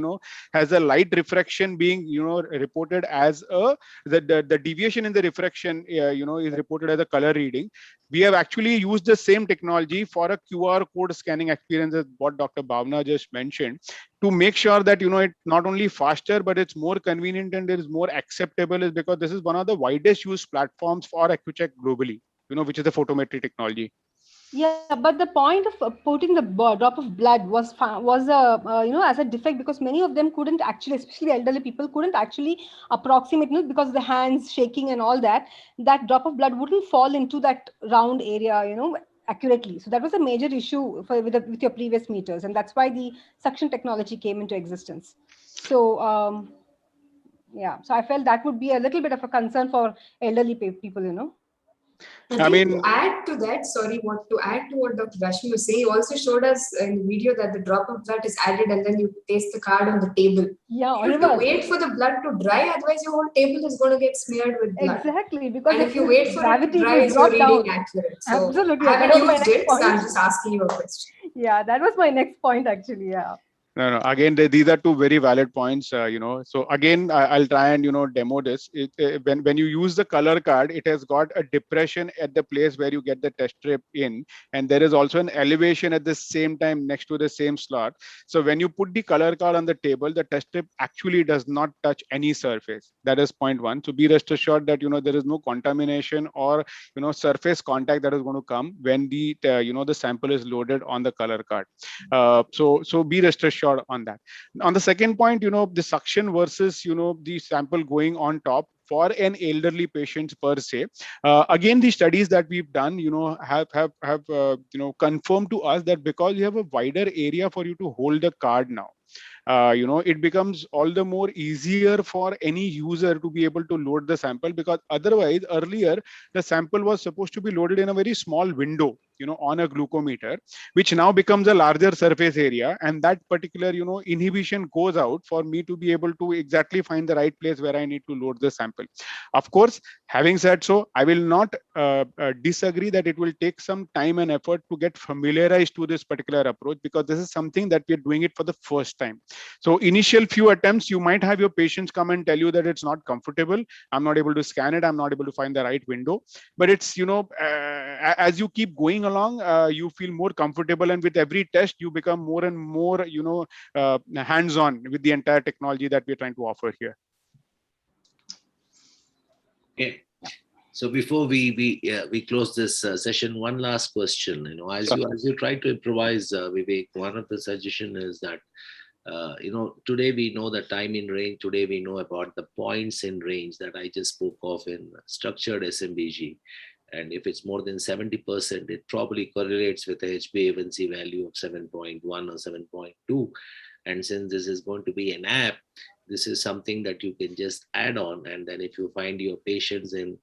has a light refraction being, reported as the deviation in the refraction, is reported as a color reading. We have actually used the same technology for a QR code scanning experience, as what Dr. Bhavna just mentioned, to make sure that it's not only faster, but it's more convenient and it is more acceptable, is because this is one of the widest used platforms for AccuCheck globally, which is the photometry technology. Yeah, but the point of putting the drop of blood was as a defect, because many of them couldn't actually, especially elderly people, couldn't actually approximate, because of the hands shaking and all that. That drop of blood wouldn't fall into that round area, accurately. So that was a major issue with your previous meters, and that's why the suction technology came into existence. So yeah, so I felt that would be a little bit of a concern for elderly people. I think to add to that, to add to what Dr. Rashmi was saying, he also showed us in the video that the drop of blood is added and then you place the card on the table. Yeah, you have to wait for the blood to dry, otherwise your whole table is going to get smeared with blood. Exactly, because and if you wait for it to dry, is your reading accurate? So absolutely, I haven't used it, so I'm just asking you a question. Yeah, that was my next point actually. Yeah. No. Again, these are two very valid points. So again, I'll try and demo this. When you use the color card, it has got a depression at the place where you get the test strip in, and there is also an elevation at the same time next to the same slot. So when you put the color card on the table, the test strip actually does not touch any surface. That is point one. So be rest assured that there is no contamination or surface contact that is going to come when the the sample is loaded on the color card. So be rest assured on that. On the second point, the suction versus the sample going on top for an elderly patient per se. Again, the studies that we've done, have confirmed to us that because you have a wider area for you to hold the card now, it becomes all the more easier for any user to be able to load the sample, because otherwise earlier the sample was supposed to be loaded in a very small window on a glucometer, which now becomes a larger surface area, and that particular inhibition goes out for me to be able to exactly find the right place where I need to load the sample. Of course, having said so, I will not disagree that it will take some time and effort to get familiarized to this particular approach, because this is something that we're doing it for the first time. So initial few attempts, you might have your patients come and tell you that it's not comfortable, I'm not able to scan it, I'm not able to find the right window. But it's as you keep going along, you feel more comfortable, and with every test you become more and more hands-on with the entire technology that we're trying to offer here. Okay. So before we close this session, one last question. As you try to improvise, Vivek, one of the suggestion is that today we know the time in range. Today we know about the points in range that I just spoke of in structured SMBG. And if it's more than 70%, it probably correlates with a HbA1c value of 7.1 or 7.2. And since this is going to be an app, this is something that you can just add on. And then if you find your patients in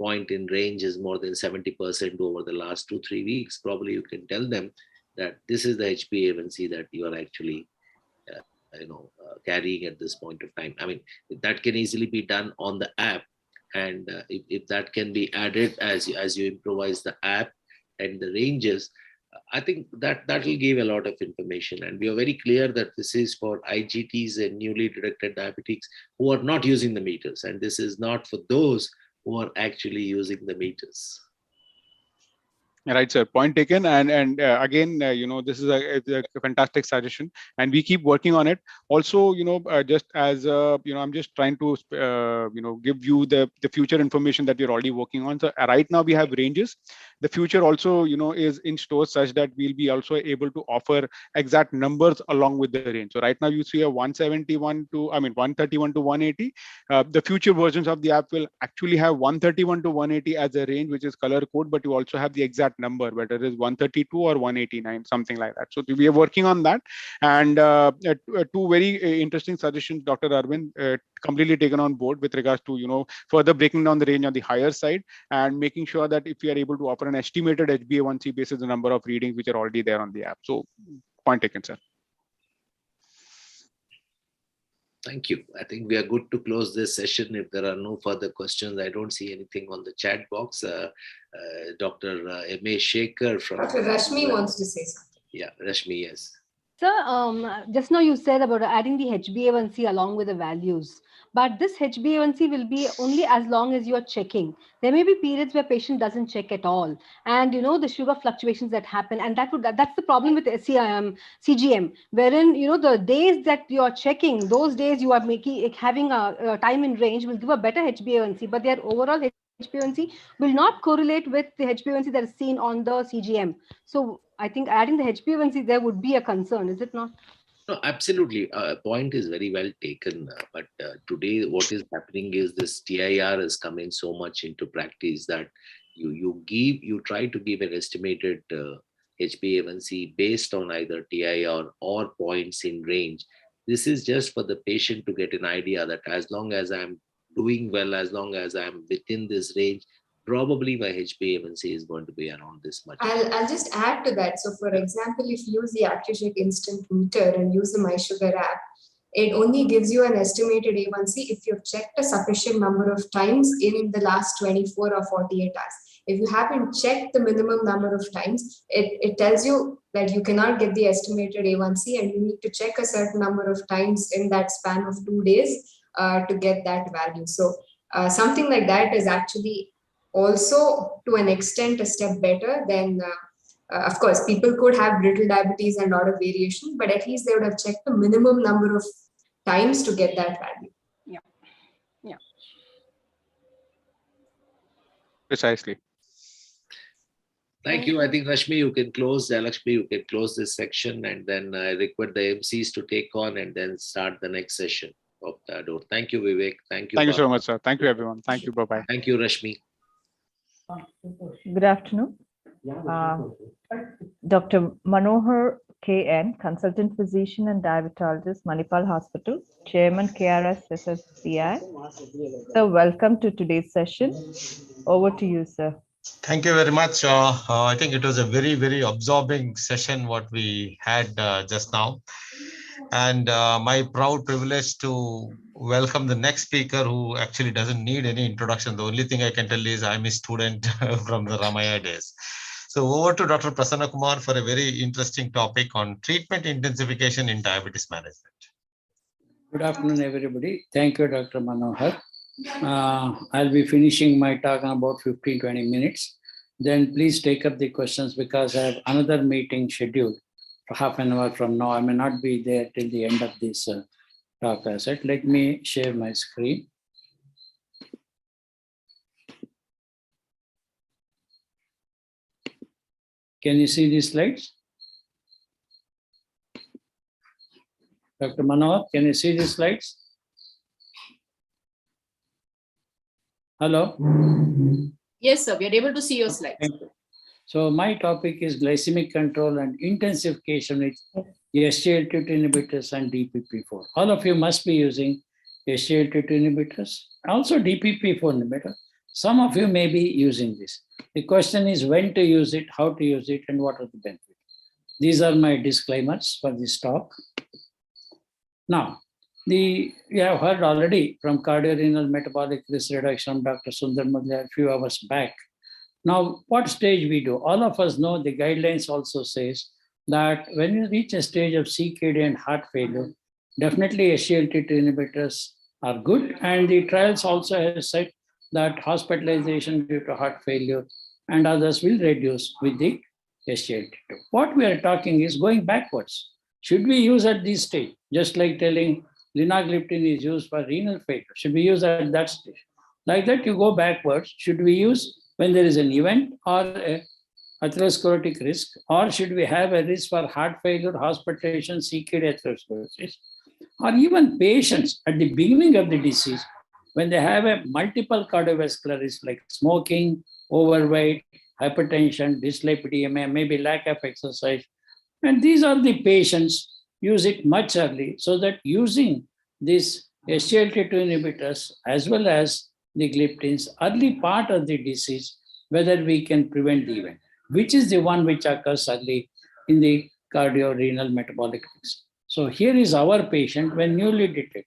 point in range is more than 70% over the last 2-3 weeks, probably you can tell them that this is the HbA1c that you are actually carrying at this point of time. I mean, that can easily be done on the app. And if that can be added as you improvise the app and the ranges, I think that will give a lot of information. And we are very clear that this is for IGTs and newly detected diabetics who are not using the meters. And this is not for those who are actually using the meters. Right, sir. Point taken. And again, this is a fantastic suggestion, and we keep working on it. Also, just as I'm just trying to give you the future information that we're already working on. So right now we have ranges. The future also is in store such that we'll be also able to offer exact numbers along with the range. So right now you see a 171 to 131 to 180. The future versions of the app will actually have 131 to 180 as a range, which is color code, but you also have the exact number, whether it is 132 or 189, something like that. So we are working on that. And two very interesting suggestions, Dr. Arvind, completely taken on board with regards to further breaking down the range on the higher side and making sure that if we are able to offer an estimated HbA1c basis the number of readings which are already there on the app. So point taken, sir. Thank you. I think we are good to close this session. If there are no further questions, I don't see anything on the chat box. Dr. M.A. Shekhar from... Dr. Rashmi wants to say something. Yeah, Rashmi, yes. Sir, just now you said about adding the HbA1c along with the values, but this HbA1c will be only as long as you are checking. There may be periods where patient doesn't check at all, and the sugar fluctuations that happen, and that's the problem with CGM, wherein the days that you are checking, those days you are having a time in range will give a better HbA1c, but their overall HbA1c will not correlate with the HbA1c that is seen on the CGM. So I think adding the HbA1c there would be a concern, is it not? No, absolutely. Point is very well taken. But today, what is happening is this TIR is coming so much into practice that you try to give an estimated HbA1c based on either TIR or points in range. This is just for the patient to get an idea that as long as I'm doing well, as long as I'm within this range, probably my HbA1c is going to be around this much. I'll just add to that. So for example, if you use the ActuCheck Instant Meter and use the MySugar app, it only gives you an estimated A1C if you've checked a sufficient number of times in the last 24 or 48 hours. If you haven't checked the minimum number of times, it tells you that you cannot get the estimated A1C and you need to check a certain number of times in that span of 2 days to get that value. So something like that is actually also to an extent a step better than, of course, people could have brittle diabetes and a lot of variation, but at least they would have checked the minimum number of times to get that value. Yeah. Precisely. Thank you. I think Rashmi, you can close, Lakshmi, you can close this section, and then I request the MCs to take on and then start the next session of the ADORE. Thank you, Vivek. Thank you. Thank you so much, sir. Thank you, everyone. Thank you. Bye-bye. Thank you, Rashmi. Good afternoon. Dr. Manohar KN, Consultant Physician and Diabetologist, Manipal Hospital, Chairman KRS SSBI. So welcome to today's session. Over to you, sir. Thank you very much. I think it was a very, very absorbing session what we had just now. And my proud privilege to welcome the next speaker who actually doesn't need any introduction. The only thing I can tell is I'm a student from the Ramaya days. So over to Dr. Prasanna Kumar for a very interesting topic on treatment intensification in diabetes management. Good afternoon, everybody. Thank you, Dr. Manohar. I'll be finishing my talk in about 15-20 minutes. Then please take up the questions because I have another meeting scheduled for half an hour from now. I may not be there till the end of this talk. Let me share my screen. Can you see these slides? Dr. Manohar, can you see these slides? Hello? Yes, sir. We are able to see your slides. Thank you. So my topic is glycemic control and intensification with SGLT2 inhibitors and DPP4. All of you must be using SGLT2 inhibitors, also DPP4 inhibitor. Some of you may be using this. The question is when to use it, how to use it, and what are the benefits. These are my disclaimers for this talk. Now, you have heard already from cardiorenal metabolic risk reduction, Dr. Sundar Mudliar a few hours back. Now, what stage we do? All of us know the guidelines also says that when you reach a stage of CKD and heart failure, definitely SGLT2 inhibitors are good. And the trials also have said that hospitalization due to heart failure and others will reduce with the SGLT2. What we are talking is going backwards. Should we use at this stage? Just like telling linagliptin is used for renal failure. Should we use at that stage? Like that, you go backwards. Should we use when there is an event or a atherosclerotic risk, or should we have a risk for heart failure, hospitalization, CKD, atherosclerosis, or even patients at the beginning of the disease when they have a multiple cardiovascular risk like smoking, overweight, hypertension, dyslipidemia, maybe lack of exercise. And these are the patients, use it much early so that using these SGLT2 inhibitors as well as the gliptins, early part of the disease, whether we can prevent the event, which is the one which occurs early in the cardiorenal metabolic risk. So here is our patient when newly detected.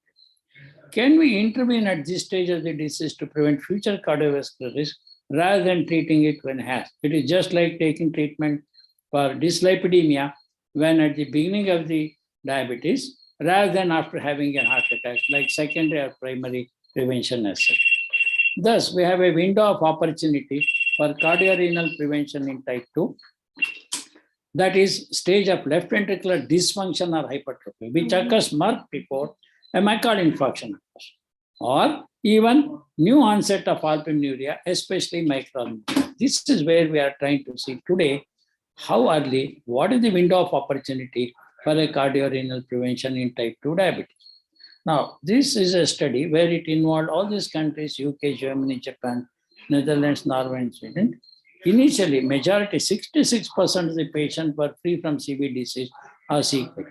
Can we intervene at this stage of the disease to prevent future cardiovascular risk rather than treating it when it has? It is just like taking treatment for dyslipidemia when at the beginning of the diabetes rather than after having a heart attack, like secondary or primary prevention as such. Thus, we have a window of opportunity for cardiorenal prevention in type 2. That is stage of left ventricular dysfunction or hypertrophy, which occurs much before a myocardial infarction occurs, or even new onset of albuminuria, especially microalbuminuria. This is where we are trying to see today how early, what is the window of opportunity for a cardiorenal prevention in type 2 diabetes. Now, this is a study where it involved all these countries, UK, Germany, Japan, Netherlands, Norway, and Sweden. Initially, majority, 66% of the patients were free from CV disease or CKD.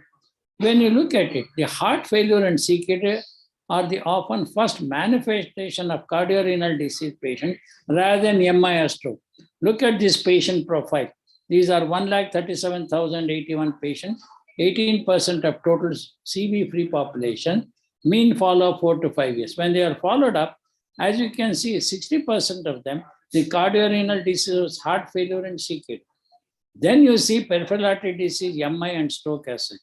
When you look at it, the heart failure and CKD are the often first manifestation of cardiorenal disease patient rather than MI or stroke. Look at this patient profile. These are 1,37,081 patients, 18% of total CV-free population, mean follow-up 4 to 5 years. When they are followed up, as you can see, 60% of them, the cardiorenal disease was heart failure and CKD. Then you see peripheral artery disease, MI, and stroke as such.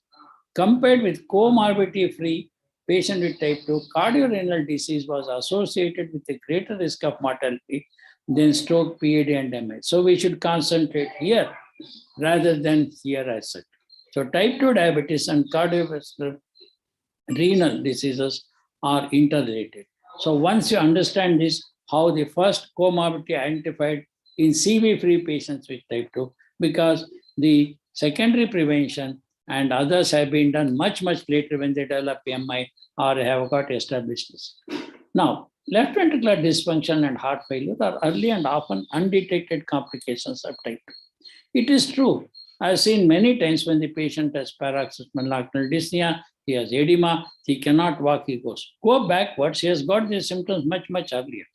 Compared with comorbidity-free patient with type 2, cardiorenal disease was associated with a greater risk of mortality than stroke, PAD, and MI. So we should concentrate here rather than here as such. So type 2 diabetes and cardiovascular renal diseases are interrelated. So once you understand this, how the first comorbidity identified in CV-free patients with type 2, because the secondary prevention and others have been done much, much later when they develop MI or have got established this. Now, left ventricular dysfunction and heart failure are early and often undetected complications of type 2. It is true. I've seen many times when the patient has paroxysmal nocturnal dyspnea, he has edema, he cannot walk, he goes. Go backwards, he has got these symptoms much, much earlier.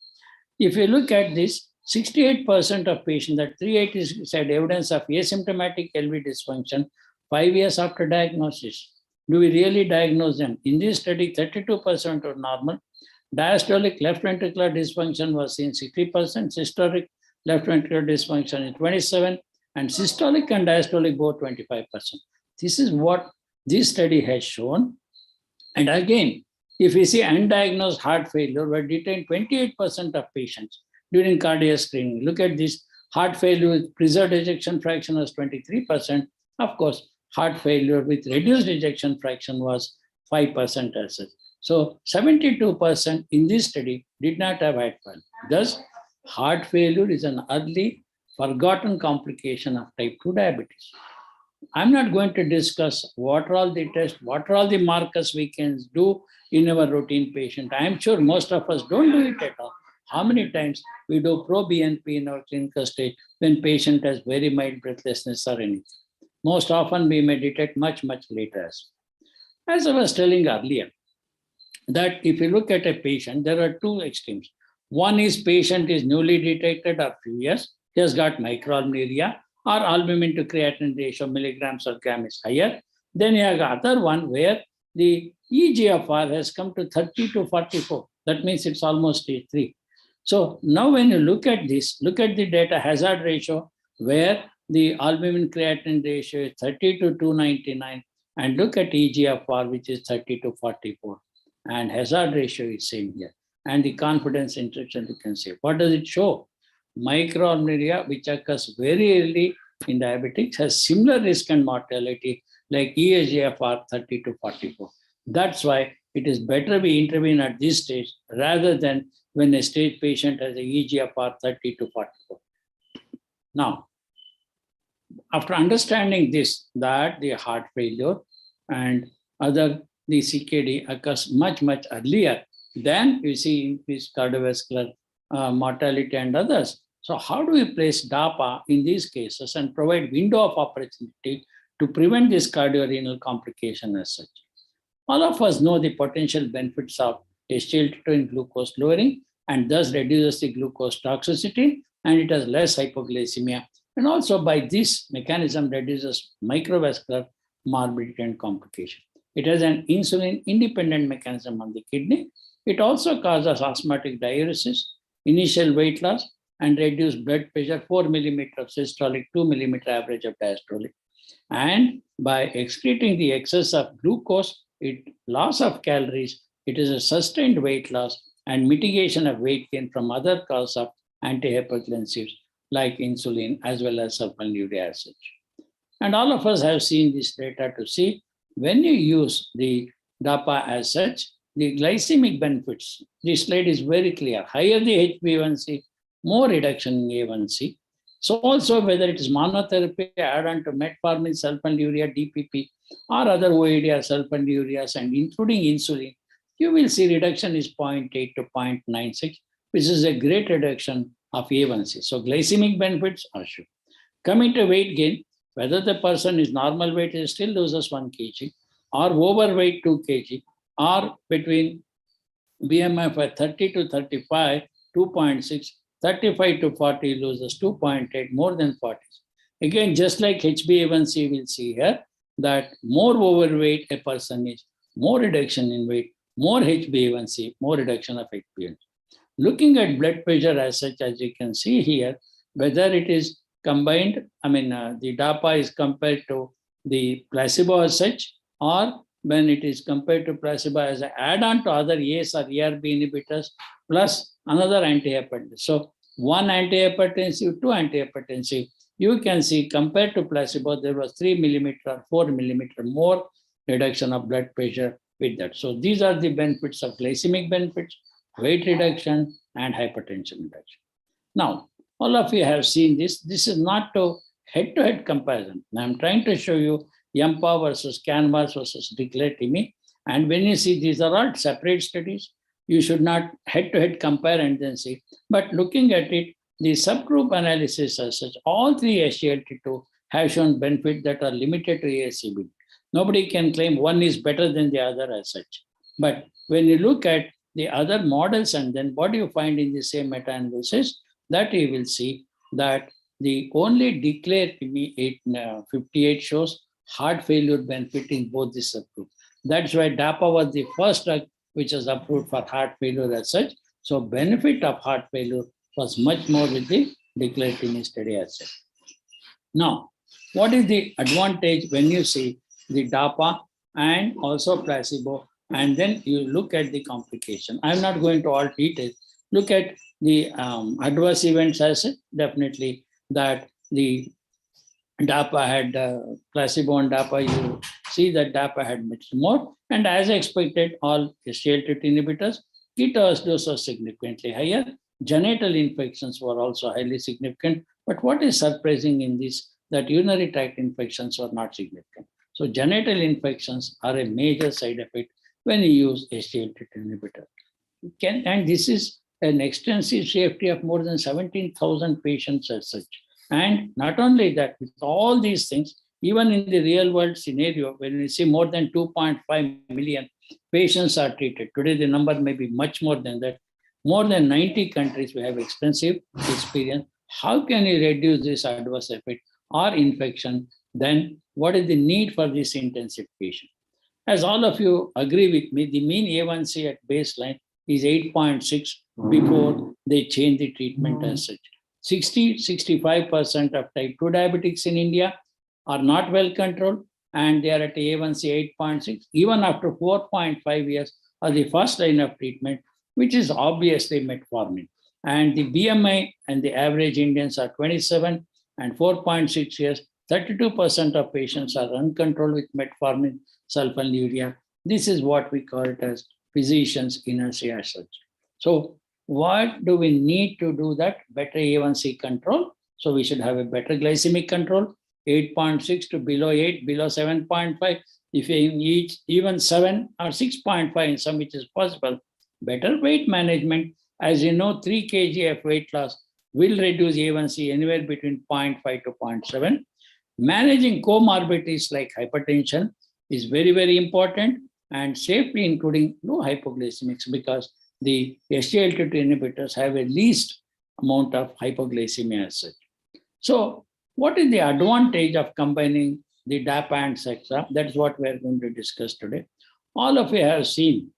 If you look at this, 68% of patients, that 380 said evidence of asymptomatic LV dysfunction 5 years after diagnosis. Do we really diagnose them? In this study, 32% were normal. Diastolic left ventricular dysfunction was seen 60%, systolic left ventricular dysfunction is 27%, and systolic and diastolic both 25%. This is what this study has shown. And again, if we see undiagnosed heart failure, we detained 28% of patients during cardiac screening. Look at this, heart failure with preserved ejection fraction was 23%. Of course, heart failure with reduced ejection fraction was 5% as such. So 72% in this study did not have heart failure. Thus, heart failure is an early forgotten complication of type 2 diabetes. I'm not going to discuss what are all the tests, what are all the markers we can do in our routine patient. I'm sure most of us don't do it at all. How many times we do pro-BNP in our clinical stage when patient has very mild breathlessness or anything? Most often we may detect much, much later. As I was telling earlier, that if you look at a patient, there are two extremes. One is patient is newly detected or few years, he has got microalbuminuria or albumin to creatinine ratio milligrams or gram is higher. Then you have other one where the eGFR has come to 30 to 44. That means it's almost stage 3. So now when you look at this, look at the data hazard ratio, where the albumin creatinine ratio is 30 to 299, and look at eGFR, which is 30 to 44. And hazard ratio is same here. And the confidence interval, you can see. What does it show? Microalbuminuria, which occurs very early in diabetics, has similar risk and mortality like eGFR 30 to 44. That's why it is better we intervene at this stage rather than when a stage patient has a eGFR 30 to 44. Now, after understanding this, that the heart failure and the CKD occurs much, much earlier, then you see increased cardiovascular mortality and others. So how do we place DAPA in these cases and provide window of opportunity to prevent this cardiorenal complication as such? All of us know the potential benefits of SGLT2 in glucose lowering, and thus reduces the glucose toxicity, and it has less hypoglycemia. And also by this mechanism reduces microvascular morbidity and complication. It has an insulin-independent mechanism on the kidney. It also causes osmotic diuresis, initial weight loss, and reduced blood pressure, 4 millimeter of systolic, 2 millimeter average of diastolic. And by excreting the excess of glucose, loss of calories, it is a sustained weight loss and mitigation of weight gain from other causes of antihypertensives like insulin as well as sulfonylurea as such. And all of us have seen this data to see when you use the DAPA as such, the glycemic benefits, this slide is very clear. Higher the HbA1c, more reduction in A1C. So also whether it is monotherapy, add on to metformin, sulfonylurea, DPP, or other OAD sulfonylureas, and including insulin, you will see reduction is 0.8 to 0.96, which is a great reduction of A1C. So glycemic benefits are shown. Coming to weight gain, whether the person is normal weight is still loses 1 kg, or overweight 2 kg, or between BMI for 30 to 35, 2.6, 35 to 40 loses 2.8, more than 40. Again, just like HbA1c, we'll see here that more overweight a person is, more reduction in weight, more HbA1c, more reduction of HbA1c. Looking at blood pressure as such, as you can see here, whether it is combined, the DAPA is compared to the placebo as such, or when it is compared to placebo as an add-on to other ACE or ERB inhibitors, plus another antihypertensive. So one antihypertensive, 2 antihypertensive, you can see compared to placebo, there was 3 millimeter or 4 millimeter more reduction of blood pressure with that. So these are the benefits of glycemic benefits, weight reduction, and hypertension reduction. Now, all of you have seen this. This is not a head-to-head comparison. I'm trying to show you MPA versus CANVAS versus declared-TIMI. And when you see these are all separate studies, you should not head-to-head compare and then see. But looking at it, the subgroup analysis as such, all 3 SGLT2 have shown benefit that are limited to ASCVD. Nobody can claim one is better than the other as such. But when you look at the other models and then what you find in the same meta-analysis, that you will see that the only declared TIMI 58 shows heart failure benefit in both the subgroups. That's why DAPA was the first drug which was approved for heart failure as such. So benefit of heart failure was much more with the declared TIMI study as such. Now, what is the advantage when you see the DAPA and also placebo, and then you look at the complication? I'm not going to all details. Look at the adverse events as such. Definitely that the DAPA had placebo and DAPA, you see that DAPA had much more. And as expected, all SGLT2 inhibitors, keto dose was significantly higher. Genital infections were also highly significant. But what is surprising in this, that urinary tract infections were not significant. So genital infections are a major side effect when you use SGLT2 inhibitor. And this is an extensive safety of more than 17,000 patients as such. And not only that, with all these things, even in the real world scenario, when we see more than 2.5 million patients are treated, today the number may be much more than that. More than 90 countries we have extensive experience. How can you reduce this adverse effect or infection? Then what is the need for this intensification? As all of you agree with me, the mean A1C at baseline is 8.6 before they change the treatment as such. 65% of type 2 diabetics in India are not well controlled, and they are at A1C 8.6, even after 4.5 years of the first line of treatment, which is obviously metformin. And the BMI and the average Indians are 27 and 4.6 years. 32% of patients are uncontrolled with metformin, sulfonylurea. This is what we call it as physicians' inertia as such. So what do we need to do that? Better A1C control. So we should have a better glycemic control, 8.6 to below 8, below 7.5. If you even 7 or 6.5 in some, which is possible. Better weight management. As you know, 3 kg of weight loss will reduce A1C anywhere between 0.5 to 0.7. Managing comorbidities like hypertension is very, very important, and safely including low hypoglycemics, because the SGLT2 inhibitors have a least amount of hypoglycemia as such. So what is the advantage of combining the DAPA and SEXA? That's what we're going to discuss today. All of you have seen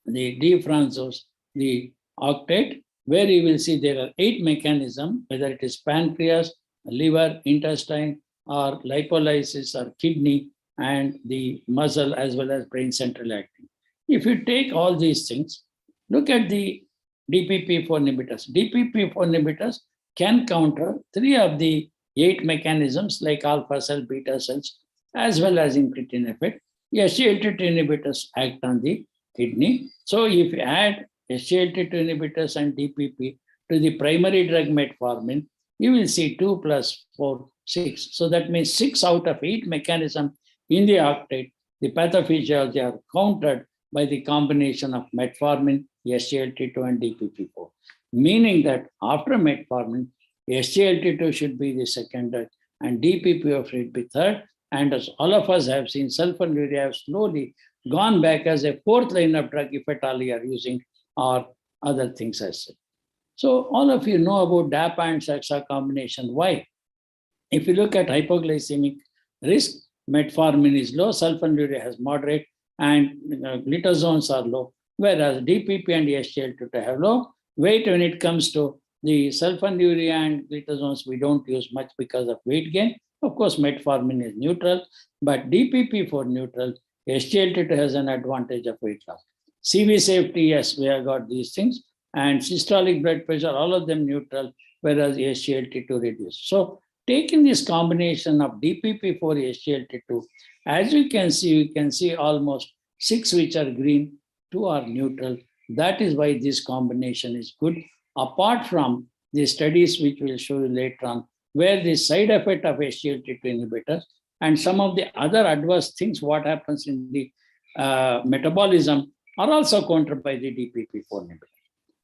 the D. Francis, the octet, where you will see there are 8 mechanisms, whether it is pancreas, liver, intestine, or lipolysis, or kidney, and the muscle, as well as brain central acting. If you take all these things, look at the DPP-4 inhibitors. DPP-4 inhibitors can counter 3 of the 8 mechanisms like alpha cell, beta cells, as well as incretin effect. SGLT2 inhibitors act on the kidney. So if you add SGLT2 inhibitors and DPP to the primary drug metformin, you will see 2 plus 4, 6. So that means 6 out of 8 mechanisms in the octet, the pathophysiology are countered by the combination of metformin, SGLT2, and DPP-4. Meaning that after metformin, SGLT2 should be the second drug and DPP-4 should be third. And as all of us have seen, sulfonylurea have slowly gone back as a 4th line of drug, if at all you are using, or other things as such. So all of you know about DAPA and SEXA combination. Why? If you look at hypoglycemic risk, metformin is low, sulfonylurea has moderate, and glitazones are low, whereas DPP and SGLT2 have low. Weight, when it comes to the sulfonylurea and glitazones, we don't use much because of weight gain. Of course, metformin is neutral, but DPP-4 neutral, SGLT2 has an advantage of weight loss. CV safety, yes, we have got these things, and systolic blood pressure, all of them neutral, whereas SGLT2 reduced. So taking this combination of DPP-4, SGLT2, as you can see almost 6 which are green, 2 are neutral. That is why this combination is good. Apart from the studies which we'll show you later on, where the side effect of SGLT2 inhibitors and some of the other adverse things, what happens in the metabolism, are also countered by the DPP-4 inhibitor.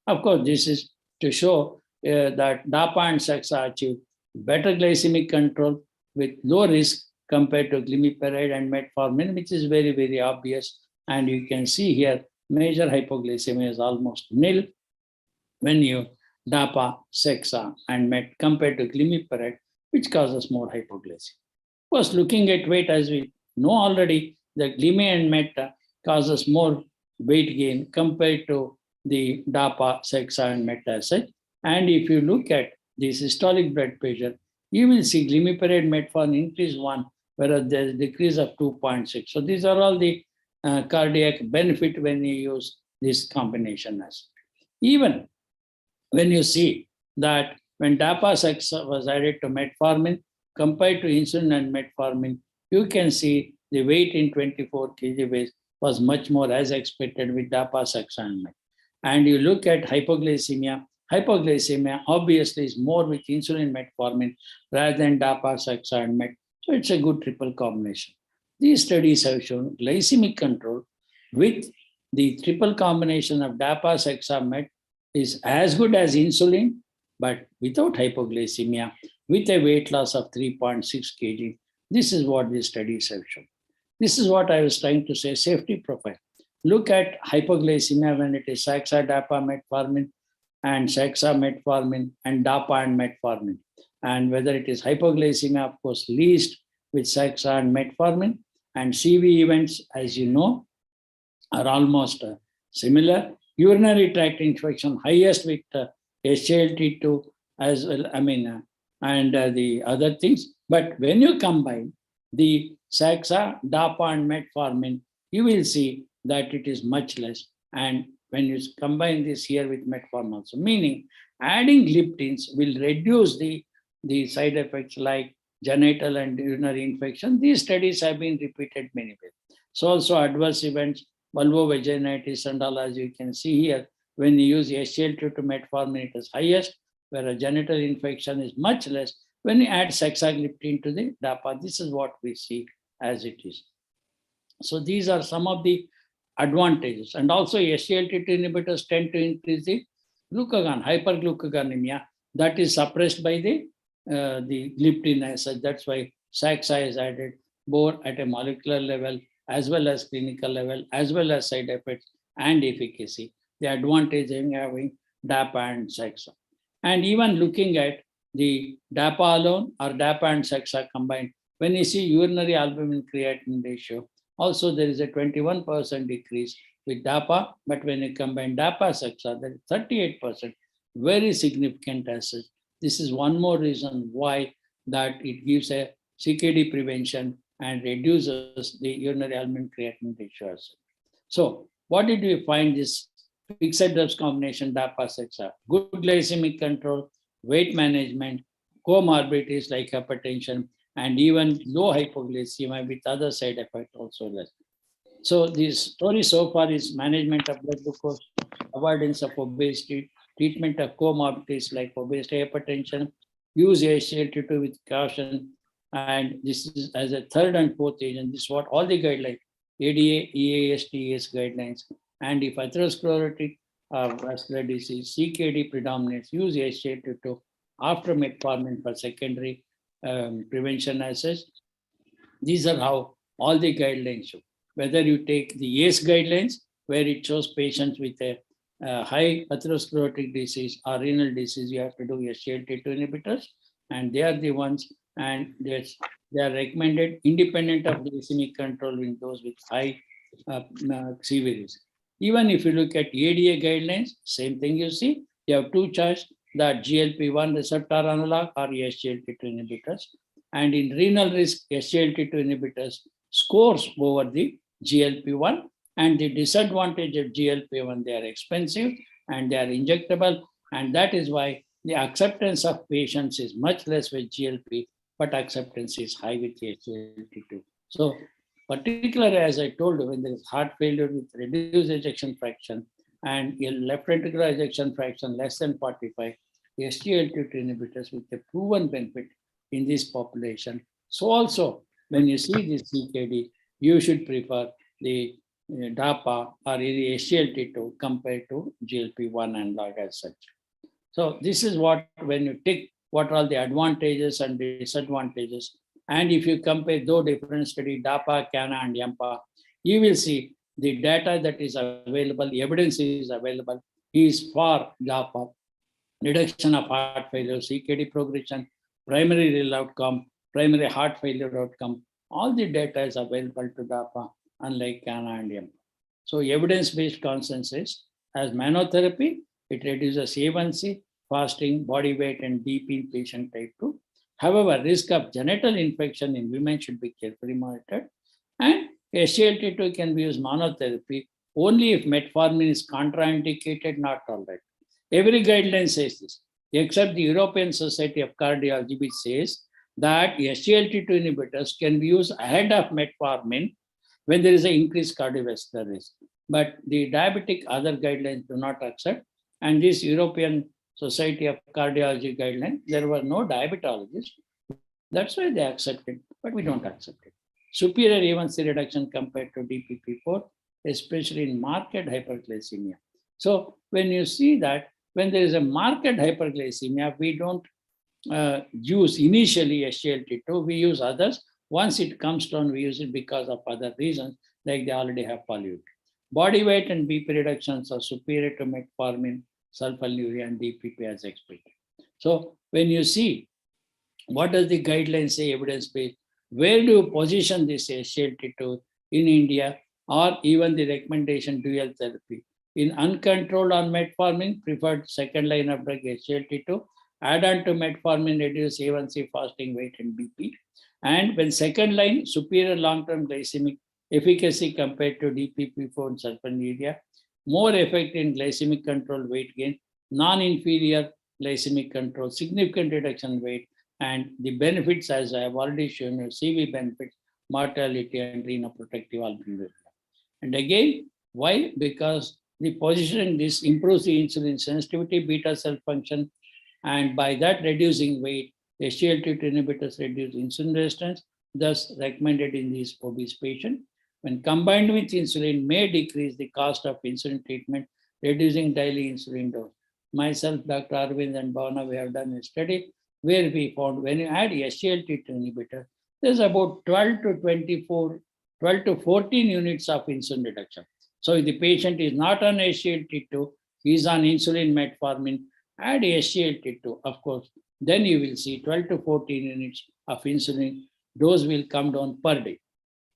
Of course, this is to show that DAPA and SEXA achieve better glycemic control with low risk compared to glimepiride and metformin, which is very, very obvious. And you can see here, major hypoglycemia is almost nil when you DAPA, SEXA, and MET compared to glimepiride, which causes more hypoglycemia. Of course, looking at weight, as we know already, the glime and MET causes more weight gain compared to the DAPA, SEXA, and MET as such. And if you look at the systolic blood pressure, you will see glimepiride, metformin increase 1, whereas there is decrease of 2.6. So these are all the cardiac benefit when you use this combination as. Even when you see that when DAPA SEXA was added to metformin, compared to insulin and metformin, you can see the weight in 24 kg base was much more as expected with DAPA, SEXA, and MET. And you look at hypoglycemia, hypoglycemia obviously is more with insulin metformin rather than DAPA, SEXA, and MET. So it's a good triple combination. These studies have shown glycemic control with the triple combination of DAPA, SEXA, MET is as good as insulin, but without hypoglycemia, with a weight loss of 3.6 kg. This is what these studies have shown. This is what I was trying to say, safety profile. Look at hypoglycemia when it is SEXA, DAPA, metformin, and SEXA, metformin, and DAPA and metformin. And whether it is hypoglycemia, of course, least with SEXA and metformin. And CV events, as you know, are almost similar. Urinary tract infection, highest with SGLT2 as well, and the other things. But when you combine the Saxa, DAPA, and metformin, you will see that it is much less. And when you combine this here with metformin also, meaning adding gliptins will reduce the side effects like genital and urinary infection. These studies have been repeated many ways. So also adverse events, vulvovaginitis and all, as you can see here, when you use SGLT2 to metformin, it is highest, whereas genital infection is much less when you add saxagliptin to the DAPA. This is what we see as it is. So these are some of the advantages. And also SGLT2 inhibitors tend to increase the glucagon, hyperglucagonemia, that is suppressed by the gliptin as such. That's why Saxa is added both at a molecular level as well as clinical level, as well as side effects and efficacy. The advantage in having DAPA and Saxa. And even looking at the DAPA alone or DAPA and Saxa combined, when you see urinary albumin creatinine ratio, also there is a 21% decrease with DAPA, but when you combine DAPA Saxa, there is 38%, very significant as such. This is one more reason why that it gives a CKD prevention and reduces the urinary albumin creatinine ratio. So what did we find this fixed dose combination DAPA Saxa? Good glycemic control, weight management, comorbidities like hypertension, and even low hypoglycemia with other side effects also less. So the story so far is management of blood glucose, avoidance of obesity, treatment of comorbidities like obesity, hypertension, use SGLT2 with caution, and this is as a third and fourth agent. This is what all the guidelines, ADA, EAS, TAS guidelines, and if atherosclerotic vascular disease, CKD predominates, use SGLT2 after metformin for secondary prevention as such. These are how all the guidelines show. Whether you take the ACE guidelines, where it shows patients with a high atherosclerotic disease or renal disease, you have to do SGLT2 inhibitors, and they are the ones, and they are recommended independent of glycemic control in those with high severity. Even if you look at ADA guidelines, same thing you see, you have two choices, that GLP-1 receptor analog or SGLT2 inhibitors. And in renal risk, SGLT2 inhibitors scores over the GLP-1, and the disadvantage of GLP-1, they are expensive and they are injectable, and that is why the acceptance of patients is much less with GLP, but acceptance is high with SGLT2. So particularly, as I told you, when there is heart failure with reduced ejection fraction and a left ventricular ejection fraction less than 45, SGLT2 inhibitors with a proven benefit in this population. So also, when you see this CKD, you should prefer the DAPA or the SGLT2 compared to GLP-1 analog as such. So this is what, when you take what are the advantages and disadvantages, and if you compare those different studies, DAPA, CANA, and YAMPA, you will see the data that is available, the evidence is available, is for DAPA, reduction of heart failure, CKD progression, primary renal outcome, primary heart failure outcome. All the data is available to DAPA, unlike CANA and YAMPA. So evidence-based consensus as monotherapy, it reduces A1C, fasting, body weight, and BP in patient type 2. However, risk of genital infection in women should be carefully monitored. And SGLT2 can be used monotherapy only if metformin is contraindicated, not tolerant. Every guideline says this, except the European Society of Cardiology, which says that SGLT2 inhibitors can be used ahead of metformin when there is an increased cardiovascular risk. But the diabetic other guidelines do not accept. And this European Society of Cardiology guideline, there were no diabetologists. That's why they accepted, but we don't accept it. Superior A1C reduction compared to DPP-4, especially in marked hyperglycemia. So when you see that, when there is a marked hyperglycemia, we don't use initially SGLT2, we use others. Once it comes down, we use it because of other reasons, like they already have pollute. Body weight and BP reductions are superior to metformin, sulfonylurea, and DPP as expected. So when you see, what does the guidelines say, evidence-based? Where do you position this SGLT2 in India, or even the recommendation dual therapy? In uncontrolled on metformin, preferred second line of drug SGLT2. Add on to metformin, reduce A1C, fasting weight, and BP. And when second line, superior long-term glycemic efficacy compared to DPP-4 and sulfonylurea, more effect in glycemic control, weight gain, non-inferior glycemic control, significant reduction in weight, and the benefits, as I have already shown you, CV benefits, mortality, and renoprotective albuminuria. And again, why? Because the positioning this improves the insulin sensitivity, beta cell function, and by that reducing weight, SGLT2 inhibitors reduce insulin resistance, thus recommended in these obese patients. When combined with insulin, may decrease the cost of insulin treatment, reducing daily insulin dose. Myself, Dr. Arvind, and Bhavana, we have done a study where we found when you add SGLT2 inhibitor, there's about 12 to 14 units of insulin reduction. So if the patient is not on SGLT2, he is on insulin metformin, add SGLT2, of course, then you will see 12 to 14 units of insulin dose will come down per day.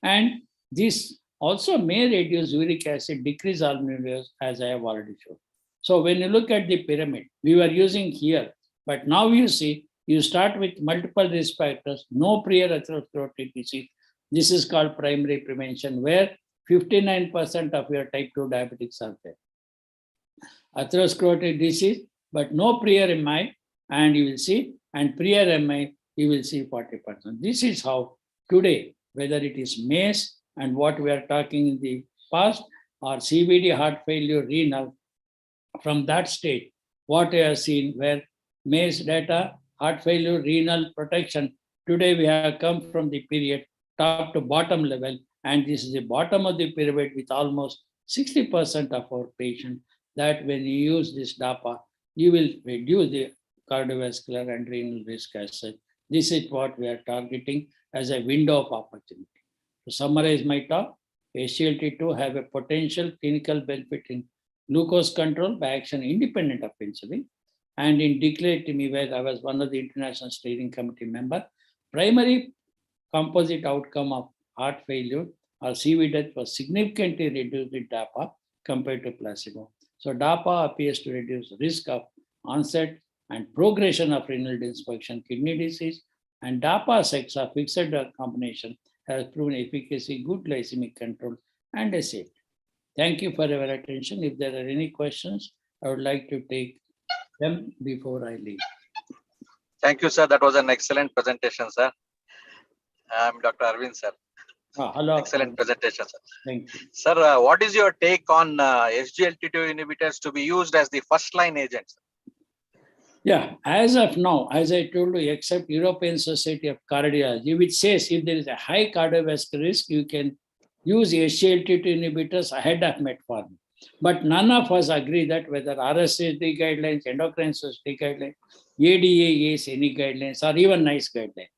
And this also may reduce uric acid, decrease albuminuria, as I have already shown. So when you look at the pyramid, we were using here, but now you see, you start with multiple risk factors, no prior atherosclerotic disease. This is called primary prevention, where 59% of your type 2 diabetics are there. Atherosclerotic disease, but no prior MI, and you will see, and prior MI, you will see 40%. This is how today, whether it is MACE and what we are talking in the past, or CVD, heart failure, renal, from that state, what I have seen where MACE data, heart failure, renal protection, today we have come from the period top to bottom level, and this is the bottom of the pyramid with almost 60% of our patients, that when you use this DAPA, you will reduce the cardiovascular and renal risk as such. This is what we are targeting as a window of opportunity. To summarize my talk, SGLT2 have a potential clinical benefit in glucose control by action independent of insulin, and in declared where I was one of the international steering committee member, primary composite outcome of heart failure or CV death was significantly reduced with DAPA compared to placebo. So DAPA appears to reduce risk of onset and progression of renal dysfunction, kidney disease, and DAPA sex or fixed drug combination has proven efficacy, good glycemic control, and a safety. Thank you for your attention. If there are any questions, I would like to take them before I leave. Thank you, sir. That was an excellent presentation, sir. I'm Dr. Arvind, sir. Hello. Excellent presentation, sir. Thank you. Sir, what is your take on SGLT2 inhibitors to be used as the first line agents? Yeah, as of now, as I told you, except European Society of Cardiology, which says if there is a high cardiovascular risk, you can use SGLT2 inhibitors ahead of metformin. But none of us agree that whether RSSD guidelines, endocrine society guidelines, ADA, ACE, any guidelines, or even NICE guidelines.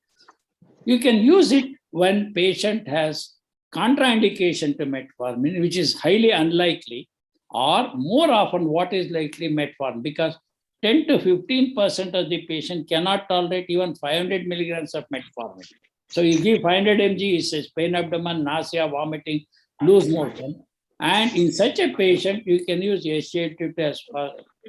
You can use it when patient has contraindication to metformin, which is highly unlikely, or more often what is likely metformin, because 10 to 15% of the patient cannot tolerate even 500 milligrams of metformin. So you give 500 mg, he says pain abdomen, nausea, vomiting, loose motion. And in such a patient, you can use SGLT2 as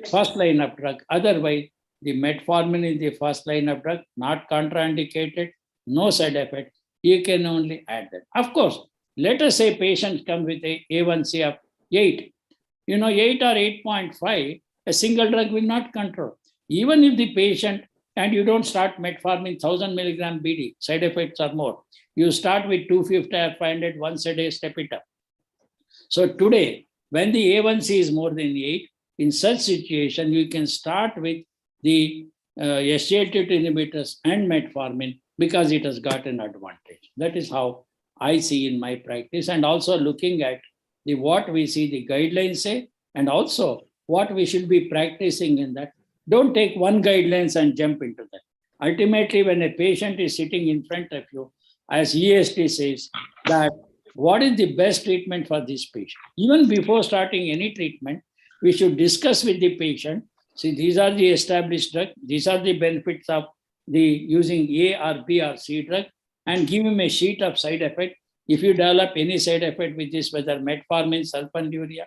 first line of drug. Otherwise, the metformin is the first line of drug, not contraindicated, no side effect. You can only add that. Of course, let us say patient comes with a A1C of 8. 8 or 8.5, a single drug will not control. Even if the patient, and you don't start metformin 1000 milligram BD, side effects are more. You start with 250 or 500 once a day, step it up. So today, when the A1C is more than 8, in such situation, you can start with the SGLT2 inhibitors and metformin because it has got an advantage. That is how I see in my practice, and also looking at what we see the guidelines say, and also what we should be practicing in that. Don't take one guidelines and jump into that. Ultimately, when a patient is sitting in front of you, as EST says, that what is the best treatment for this patient? Even before starting any treatment, we should discuss with the patient, see, these are the established drugs, these are the benefits of the using A or B or C drug, and give him a sheet of side effect. If you develop any side effect with this, whether metformin, sulfonylurea,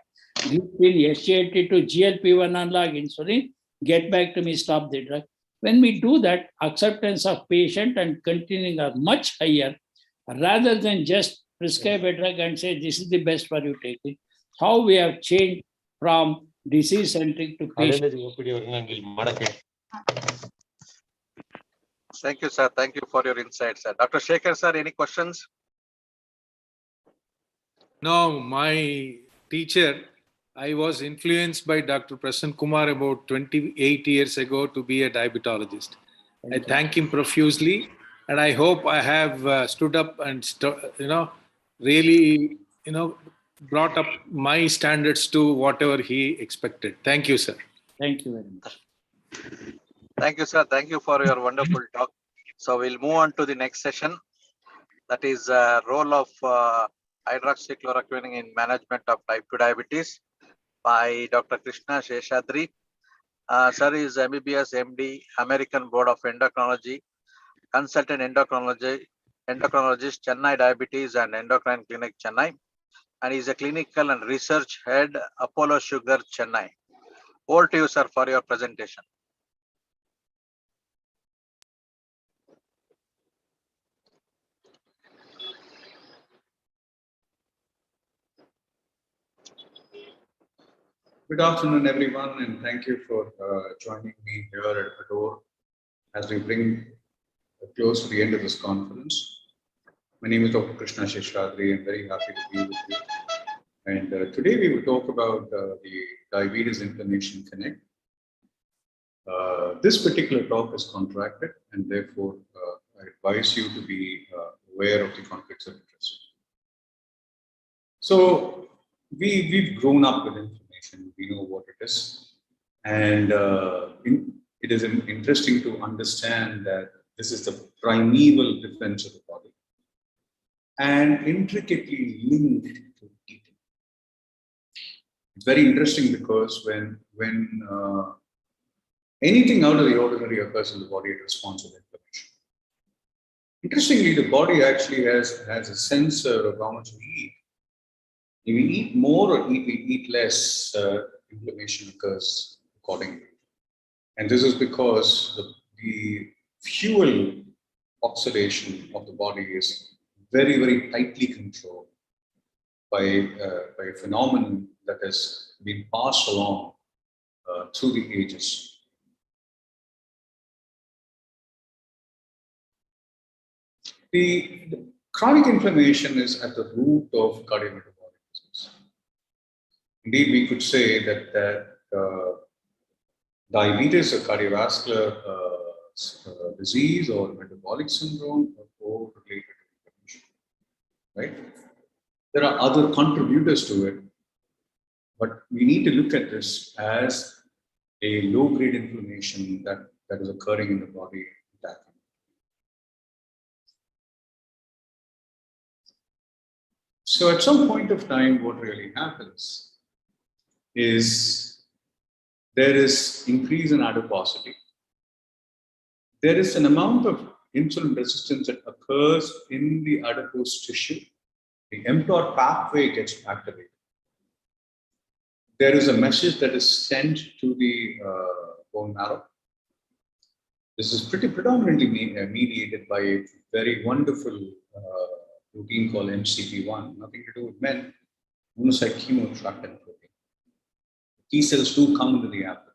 give till SGLT to GLP-1 analog insulin, get back to me, stop the drug. When we do that, acceptance of patient and continuing are much higher rather than just prescribe a drug and say, this is the best for you taking. How we have changed from disease-centric to patient. Thank you, sir. Thank you for your insights, sir. Dr. Shekhar, sir, any questions? No, my teacher, I was influenced by Dr. Prasanna Kumar about 28 years ago to be a diabetologist. I thank him profusely, and I hope I have stood up and really brought up my standards to whatever he expected. Thank you, sir. Thank you very much. Thank you, sir. Thank you for your wonderful talk. So we'll move on to the next session. That is role of hydroxychloroquine in management of type 2 diabetes by Dr. Krishna Sheshadri. Sir is MBBS MD, American Board of Endocrinology, consultant endocrinologist, Chennai Diabetes and Endocrine Clinic, Chennai, and is a clinical and research head, Apollo Sugar, Chennai. Over to you, sir, for your presentation. Good afternoon, everyone, and thank you for joining me here at ADORE as we bring close to the end of this conference. My name is Dr. Krishna Sheshadri. I'm very happy to be with you. And today we will talk about the Diabetes Inflammation Connect. This particular talk is contracted, and therefore I advise you to be aware of the conflicts of interest. So we've grown up with inflammation. We know what it is, and it is interesting to understand that this is the primeval defense of the body and intricately linked to eating. It's very interesting because when anything out of the ordinary occurs in the body, it responds with inflammation. Interestingly, the body actually has a sensor of how much we eat. If we eat more or we eat less, inflammation occurs accordingly. And this is because the fuel oxidation of the body is very, very tightly controlled by a phenomenon that has been passed along through the ages. The chronic inflammation is at the root of cardiometabolic. Indeed, we could say that diabetes, a cardiovascular disease or metabolic syndrome, are all related to inflammation, right? There are other contributors to it, but we need to look at this as a low-grade inflammation that is occurring in the body. So at some point of time, what really happens is there is increase in adiposity. There is an amount of insulin resistance that occurs in the adipose tissue. The mTOR pathway gets activated. There is a message that is sent to the bone marrow. This is predominantly mediated by a very wonderful protein called MCP1, nothing to do with men, monocyte chemoattractant protein. T cells do come into the abdomen.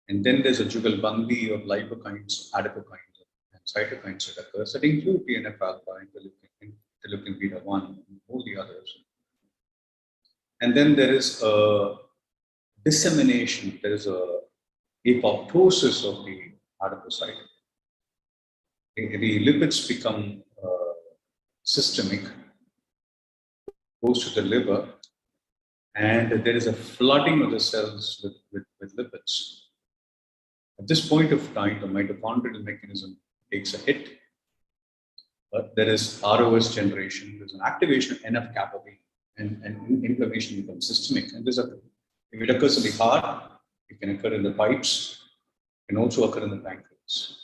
And then there's a jugalbandi of lipokines, adipokines, and cytokines that occurs that include TNF alpha, interleukin beta 1, and all the others. And then there is a dissemination, there is a apoptosis of the adipocyte. The lipids become systemic, goes to the liver, and there is a flooding of the cells with lipids. At this point of time, the mitochondrial mechanism takes a hit, but there is ROS generation, there's an activation of NF-kappa B, and inflammation becomes systemic. And if it occurs in the heart, it can occur in the pipes, it can also occur in the pancreas.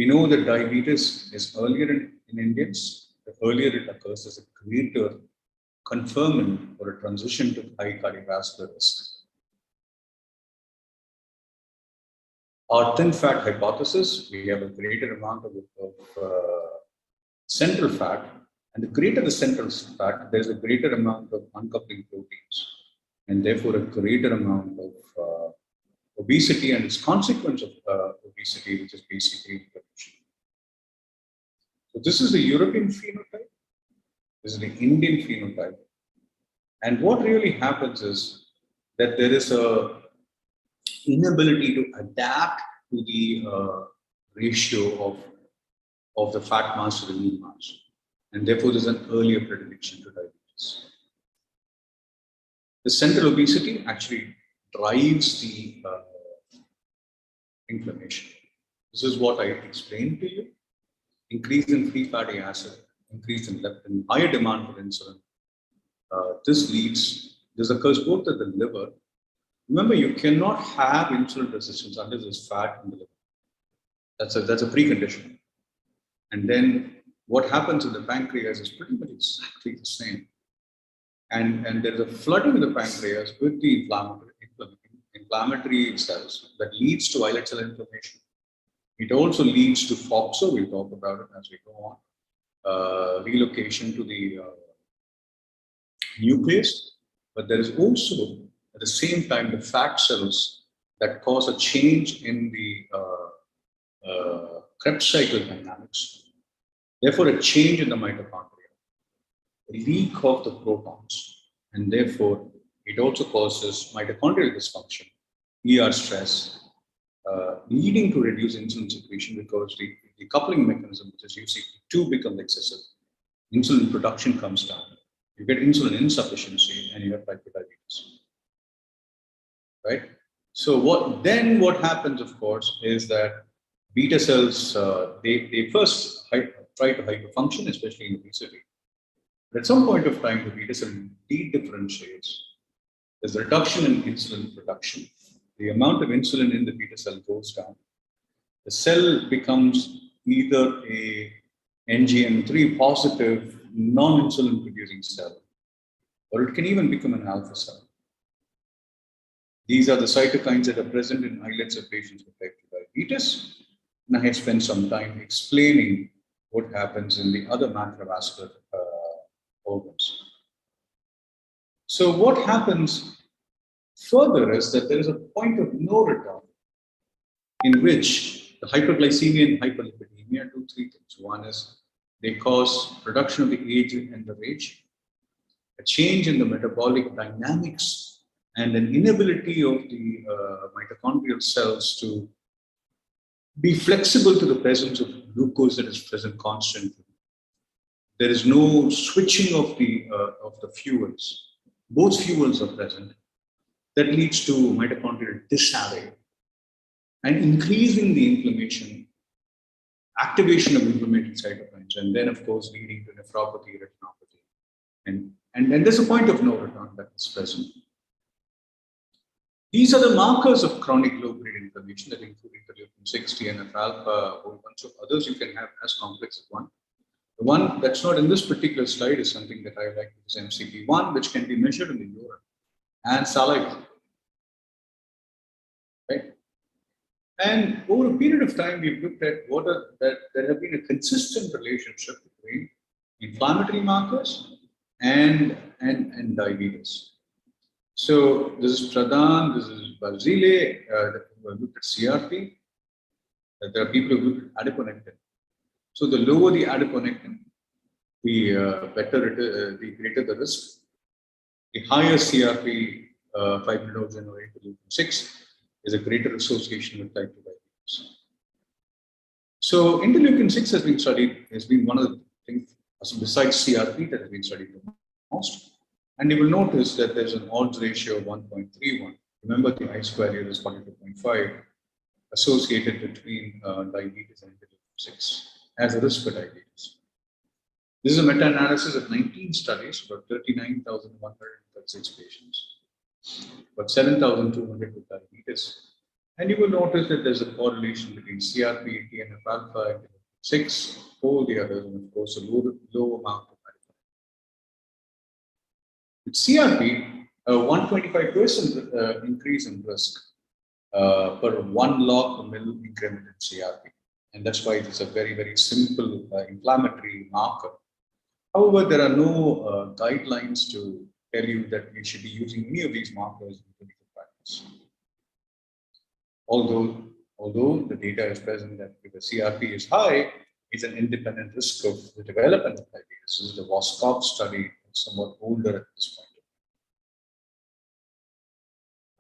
We know that diabetes is earlier in Indians. The earlier it occurs, there's a greater confirming or a transition to high cardiovascular risk. Our thin fat hypothesis, we have a greater amount of central fat, and the greater the central fat, there's a greater amount of uncoupling proteins, and therefore a greater amount of obesity and its consequence of obesity, which is basically inflammation. So this is the European phenotype, this is the Indian phenotype, and what really happens is that there is a inability to adapt to the ratio of the fat mass to the lean mass. And therefore, there's an earlier predilection to diabetes. The central obesity actually drives the inflammation. This is what I explained to you. Increase in free fatty acid, increase in leptin, higher demand for insulin. This occurs both at the liver. Remember, you cannot have insulin resistance unless there's fat in the liver. That's a precondition. And then what happens in the pancreas is pretty much exactly the same. And there's a flooding of the pancreas with the inflammatory cells that leads to islet cell inflammation. It also leads to FOXO, we'll talk about it as we go on, relocation to the nucleus. But there is also, at the same time, the fat cells that cause a change in the Krebs cycle dynamics. Therefore, a change in the mitochondria, a leak of the protons, and therefore, it also causes mitochondrial dysfunction, ER stress, leading to reduced insulin secretion because the coupling mechanism, which is UCP2, becomes excessive. Insulin production comes down. You get insulin insufficiency, and you have type 2 diabetes. Right? So what happens, of course, is that beta cells, they first try to hyperfunction, especially in obesity. But at some point of time, the beta cell de-differentiates. There's a reduction in insulin production. The amount of insulin in the beta cell goes down. The cell becomes either a NGN3 positive, non-insulin producing cell, or it can even become an alpha cell. These are the cytokines that are present in islets of patients with type 2 diabetes. And I have spent some time explaining what happens in the other macrovascular organs. So what happens further is that there is a point of no return in which the hyperglycemia and hyperlipidemia do three things. One is they cause production of the agent and the rage, a change in the metabolic dynamics, and an inability of the mitochondrial cells to be flexible to the presence of glucose that is present constantly. There is no switching of the fuels. Both fuels are present. That leads to mitochondrial disarray and increasing the inflammation, activation of inflammatory cytokines, and then, of course, leading to nephropathy, retinopathy. And there's a point of no return that is present. These are the markers of chronic low-grade inflammation that include interleukin-6, TNF-alpha, a whole bunch of others you can have as complex as one. The one that's not in this particular slide is something that I like, is MCP1, which can be measured in the urine and saliva. Right? And over a period of time, we've looked at that there have been a consistent relationship between inflammatory markers and diabetes. So this is Pradhan, this is Barzile, who have looked at CRP. There are people who look at adiponectin. So the lower the adiponectin, the greater the risk. The higher CRP, fibrinogen or interleukin-6 is a greater association with type 2 diabetes. So interleukin-6 has been one of the things, besides CRP, that has been studied the most. And you will notice that there's an odds ratio of 1.31. Remember, the I-square here is 42.5, associated between diabetes and interleukin-6 as a risk for diabetes. This is a meta-analysis of 19 studies, about 39,136 patients, about 7,200 with diabetes. And you will notice that there's a correlation between CRP, TNF-alpha, interleukin-6, all the others, and of course, a low amount of With CRP, a 125% increase in risk per 1 log per mil increment in CRP. And that's why it is a very, very simple inflammatory marker. However, there are no guidelines to tell you that you should be using any of these markers in clinical practice. Although the data is present that if the CRP is high, it's an independent risk of the development of diabetes. This is the Voskov study, somewhat older at this point.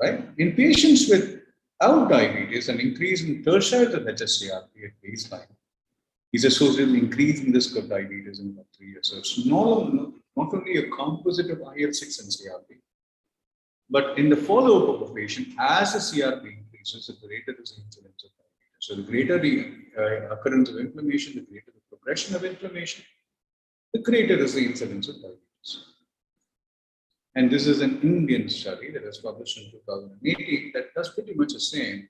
Right? In patients without diabetes, an increase in tertiles of HSCRP at baseline is associated with increase in risk of diabetes in about 3 years. So it's not only a composite of IL-6 and CRP, but in the follow-up of a patient, as the CRP increases, the greater is the incidence of diabetes. So the greater the occurrence of inflammation, the greater the progression of inflammation, the greater is the incidence of diabetes. And this is an Indian study that was published in 2018 that does pretty much the same.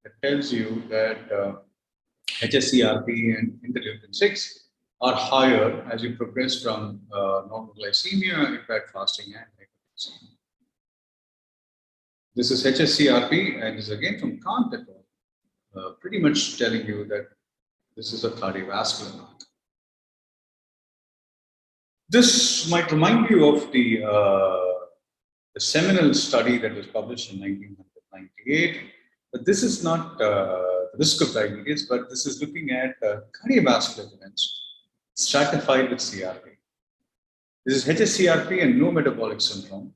It tells you that HSCRP and interleukin-6 are higher as you progress from normal glycemia, impaired fasting, and hyperglycemia. This is HSCRP, and this is again from Kant et al., pretty much telling you that this is a cardiovascular marker. This might remind you of the seminal study that was published in 1998, but this is not the risk of diabetes, but this is looking at cardiovascular events stratified with CRP. This is HSCRP and no metabolic syndrome.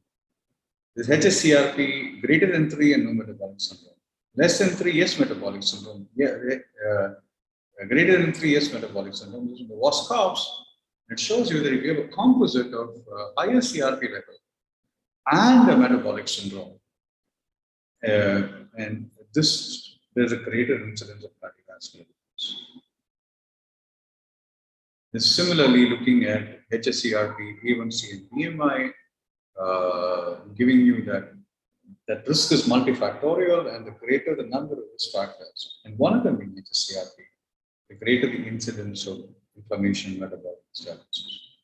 This is HSCRP greater than 3 and no metabolic syndrome. Less than 3, yes, metabolic syndrome. Yeah, greater than 3, yes, metabolic syndrome. This is the Voskovs. It shows you that if you have a composite of higher CRP level and a metabolic syndrome, and there's a greater incidence of cardiovascular disease. Similarly, looking at HSCRP, A1C, and BMI, giving you that risk is multifactorial, and the greater the number of risk factors, and one of them being HSCRP, the greater the incidence of inflammation and metabolic challenges.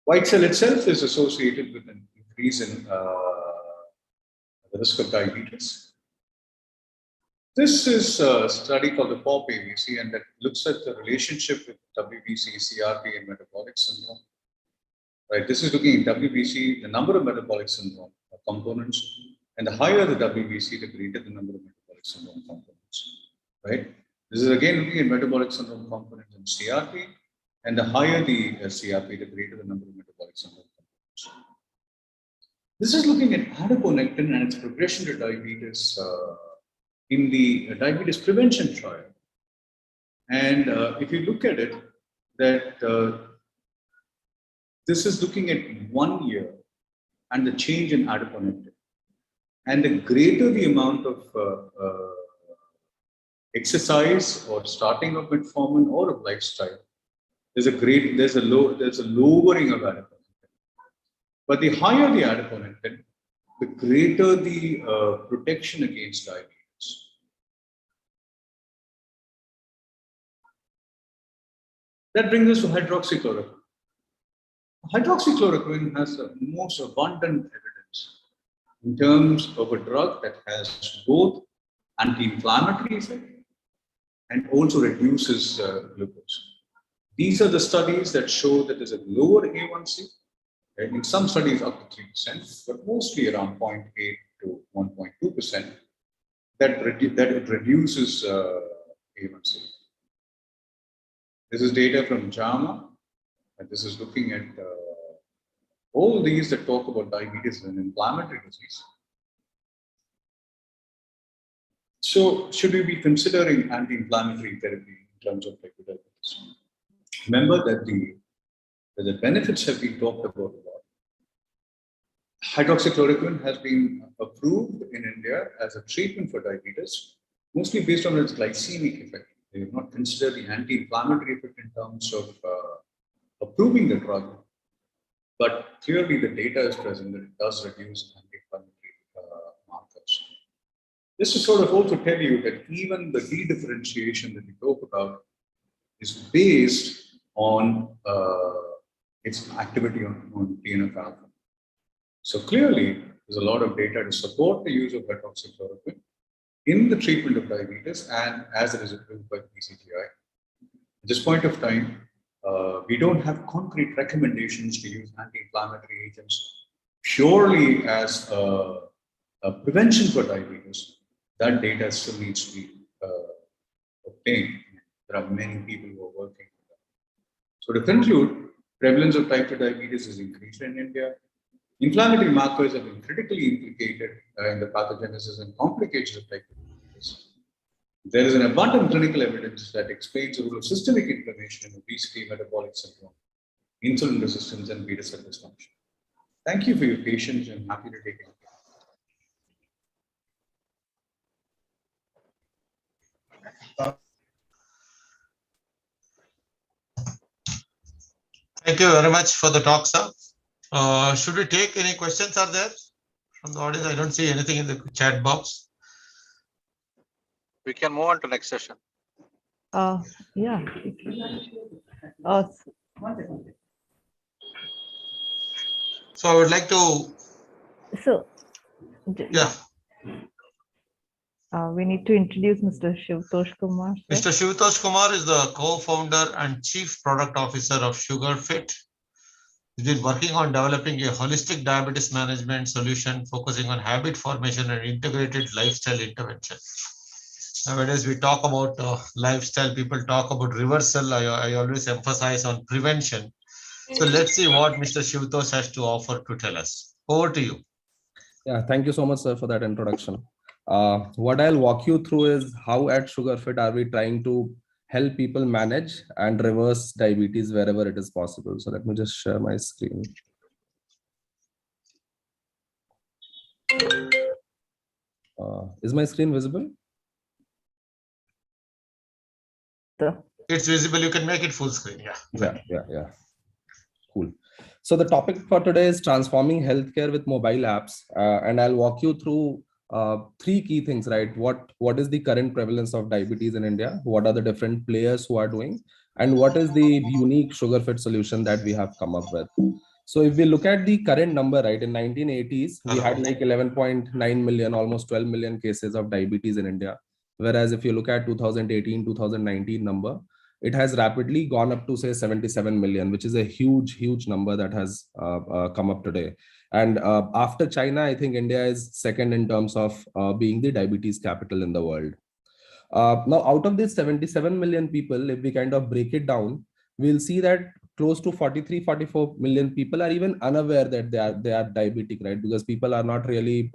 White cell itself is associated with an increase in the risk of diabetes. This is a study called the POP-ABC, and that looks at the relationship with WBC, CRP, and metabolic syndrome. Right, this is looking at WBC, the number of metabolic syndrome components, and the higher the WBC, the greater the number of metabolic syndrome components. Right. This is again looking at metabolic syndrome components in CRP, and the higher the CRP, the greater the number of metabolic syndrome components. This is looking at adiponectin and its progression to diabetes in the diabetes prevention trial. And if you look at it, that this is looking at 1 year and the change in adiponectin. And the greater the amount of exercise or starting of metformin or of lifestyle, there's a lowering of adiponectin. But the higher the adiponectin, the greater the protection against diabetes. That brings us to hydroxychloroquine. Hydroxychloroquine has the most abundant evidence in terms of a drug that has both anti-inflammatory effect and also reduces glucose. These are the studies that show that there's a lower A1C, and in some studies up to 3%, but mostly around 0.8 to 1.2%, that it reduces A1C. This is data from JAMA, and this is looking at all these that talk about diabetes as an inflammatory disease. So, should we be considering anti-inflammatory therapy in terms of diabetes? Remember that the benefits have been talked about a lot. Hydroxychloroquine has been approved in India as a treatment for diabetes, mostly based on its glycemic effect. They have not considered the anti-inflammatory effect in terms of approving the drug, but clearly the data is present that it does reduce anti-inflammatory markers. This is sort of also tell you that even the dedifferentiation that we talk about is based on its activity on TNF-alpha. So clearly, there's a lot of data to support the use of hydroxychloroquine in the treatment of diabetes and as it is approved by the PCGI. At this point of time, we don't have concrete recommendations to use anti-inflammatory agents purely as a prevention for diabetes. That data still needs to be obtained. There are many people who are working on that. So to conclude, prevalence of type 2 diabetes is increased in India. Inflammatory markers have been critically implicated in the pathogenesis and complications of type 2 diabetes. There is an abundant clinical evidence that explains the role of systemic inflammation in obesity, metabolic syndrome, insulin resistance, and beta cell dysfunction. Thank you for your patience and happy to take it. Thank you very much for the talk, sir. Should we take any questions are there from the audience? I don't see anything in the chat box. We can move on to next session. Yeah. So I would like to. So. Yeah. We need to introduce Mr. Shivtosh Kumar. Sir. Mr. Shivtosh Kumar is the co-founder and chief product officer of SugarFit. He's been working on developing a holistic diabetes management solution focusing on habit formation and integrated lifestyle intervention. Nowadays, we talk about lifestyle, people talk about reversal. I always emphasize on prevention. So let's see what Mr. Shivtosh has to offer to tell us. Over to you. Yeah, thank you so much, sir, for that introduction. What I'll walk you through is how at SugarFit are we trying to help people manage and reverse diabetes wherever it is possible. So let me just share my screen. Is my screen visible? It's visible. You can make it full screen. Yeah. Cool. So the topic for today is transforming healthcare with mobile apps, and I'll walk you through three key things, right? What is the current prevalence of diabetes in India? What are the different players who are doing? And what is the unique SugarFit solution that we have come up with? So if we look at the current number, right, in 1980s, we had like 11.9 million, almost 12 million cases of diabetes in India. Whereas if you look at 2018, 2019 number, it has rapidly gone up to say 77 million, which is a huge number that has come up today. And after China, I think India is second in terms of being the diabetes capital in the world. Now, out of these 77 million people, if we kind of break it down, we'll see that close to 44 million people are even unaware that they are diabetic, right? Because people are not really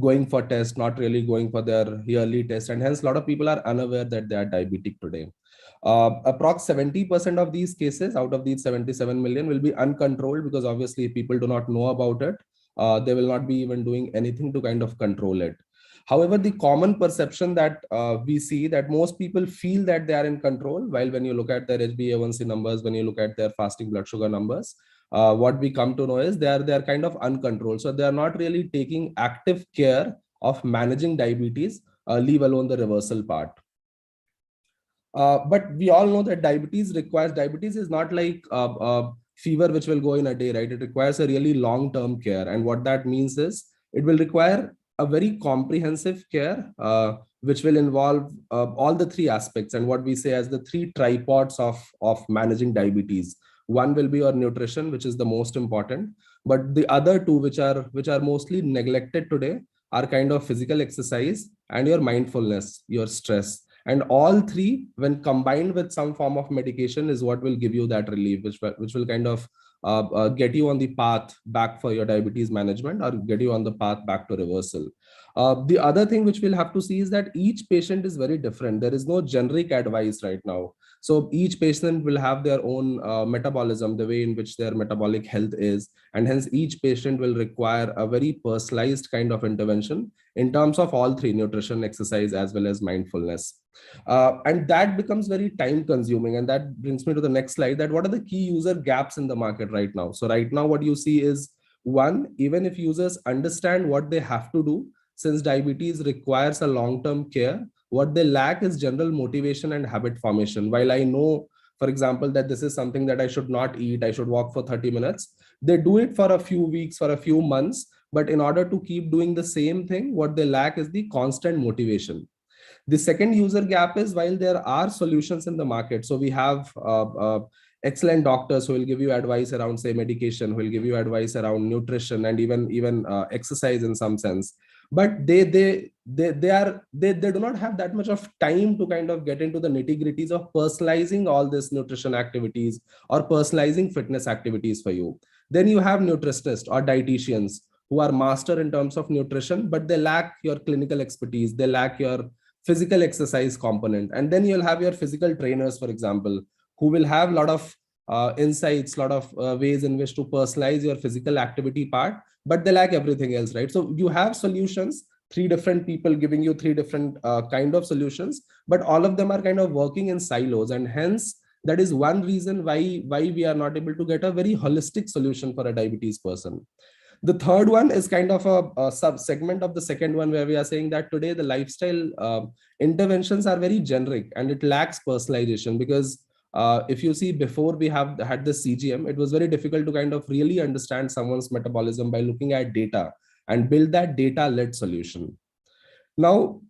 going for tests, not really going for their yearly test, and hence a lot of people are unaware that they are diabetic today. Approx 70% of these cases out of these 77 million will be uncontrolled, because obviously people do not know about it. They will not be even doing anything to kind of control it. However, the common perception that we see that most people feel that they are in control, while when you look at their HbA1c numbers, when you look at their fasting blood sugar numbers, what we come to know is they are kind of uncontrolled. So they are not really taking active care of managing diabetes, leave alone the reversal part. But we all know that diabetes is not like fever which will go in a day, right? It requires a really long-term care. And what that means is it will require a very comprehensive care, which will involve all the three aspects and what we say as the three tripods of managing diabetes. One will be your nutrition, which is the most important, but the other two, which are mostly neglected today, are kind of physical exercise and your mindfulness, your stress. And all three, when combined with some form of medication, is what will give you that relief, which will kind of get you on the path back for your diabetes management, or get you on the path back to reversal. The other thing which we'll have to see is that each patient is very different. There is no generic advice right now. So each patient will have their own metabolism, the way in which their metabolic health is. And hence each patient will require a very personalized kind of intervention in terms of all three: nutrition, exercise, as well as mindfulness. And that becomes very time consuming. And that brings me to the next slide, that what are the key user gaps in the market right now? So right now what you see is, one, even if users understand what they have to do, since diabetes requires a long-term care, what they lack is general motivation and habit formation. While I know for example, that this is something that I should not eat, I should walk for 30 minutes. They do it for a few weeks, for a few months, but in order to keep doing the same thing, what they lack is the constant motivation. The second user gap is, while there are solutions in the market, so we have excellent doctors who will give you advice around, say, medication, who will give you advice around nutrition and even exercise in some sense, but they do not have that much of time to kind of get into the nitty-gritties of personalizing all this nutrition activities or personalizing fitness activities for you. Then you have nutritionists or dietitians who are master in terms of nutrition, but they lack your clinical expertise, they lack your physical exercise component. And then you'll have your physical trainers, for example, who will have a lot of insights, a lot of ways in which to personalize your physical activity part, but they lack everything else, right? So you have solutions, 3 different people giving you 3 different kind of solutions, but all of them are kind of working in silos. And hence, that is one reason why we are not able to get a very holistic solution for a diabetes person. The third one is kind of a sub segment of the second one, where we are saying that today the lifestyle interventions are very generic and it lacks personalization, because if you see, before we have had the CGM, it was very difficult to kind of really understand someone's metabolism by looking at data and build that data-led solution. Now,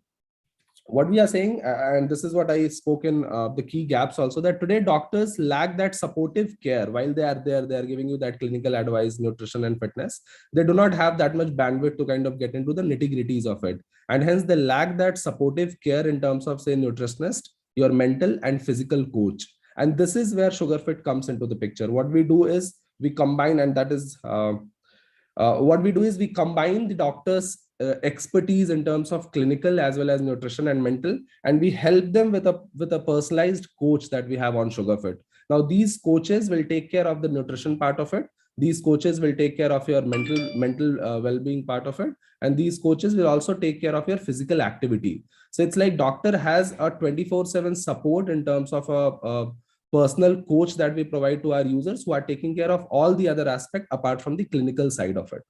what we are saying, and this is what I spoke in the key gaps also, that today doctors lack that supportive care. While they are there, they are giving you that clinical advice, nutrition and fitness. They do not have that much bandwidth to kind of get into the nitty-gritties of it. And hence they lack that supportive care in terms of, say, nutritionist, your mental and physical coach. And this is where SugarFit comes into the picture. What we do is we combine, and that is what we do is we combine the doctor's expertise in terms of clinical as well as nutrition and mental, and we help them with a personalized coach that we have on SugarFit. Now, these coaches will take care of the nutrition part of it. These coaches will take care of your mental well-being part of it, and these coaches will also take care of your physical activity. So it's like doctor has a 24/7 support in terms of a personal coach that we provide to our users, who are taking care of all the other aspects apart from the clinical side of it.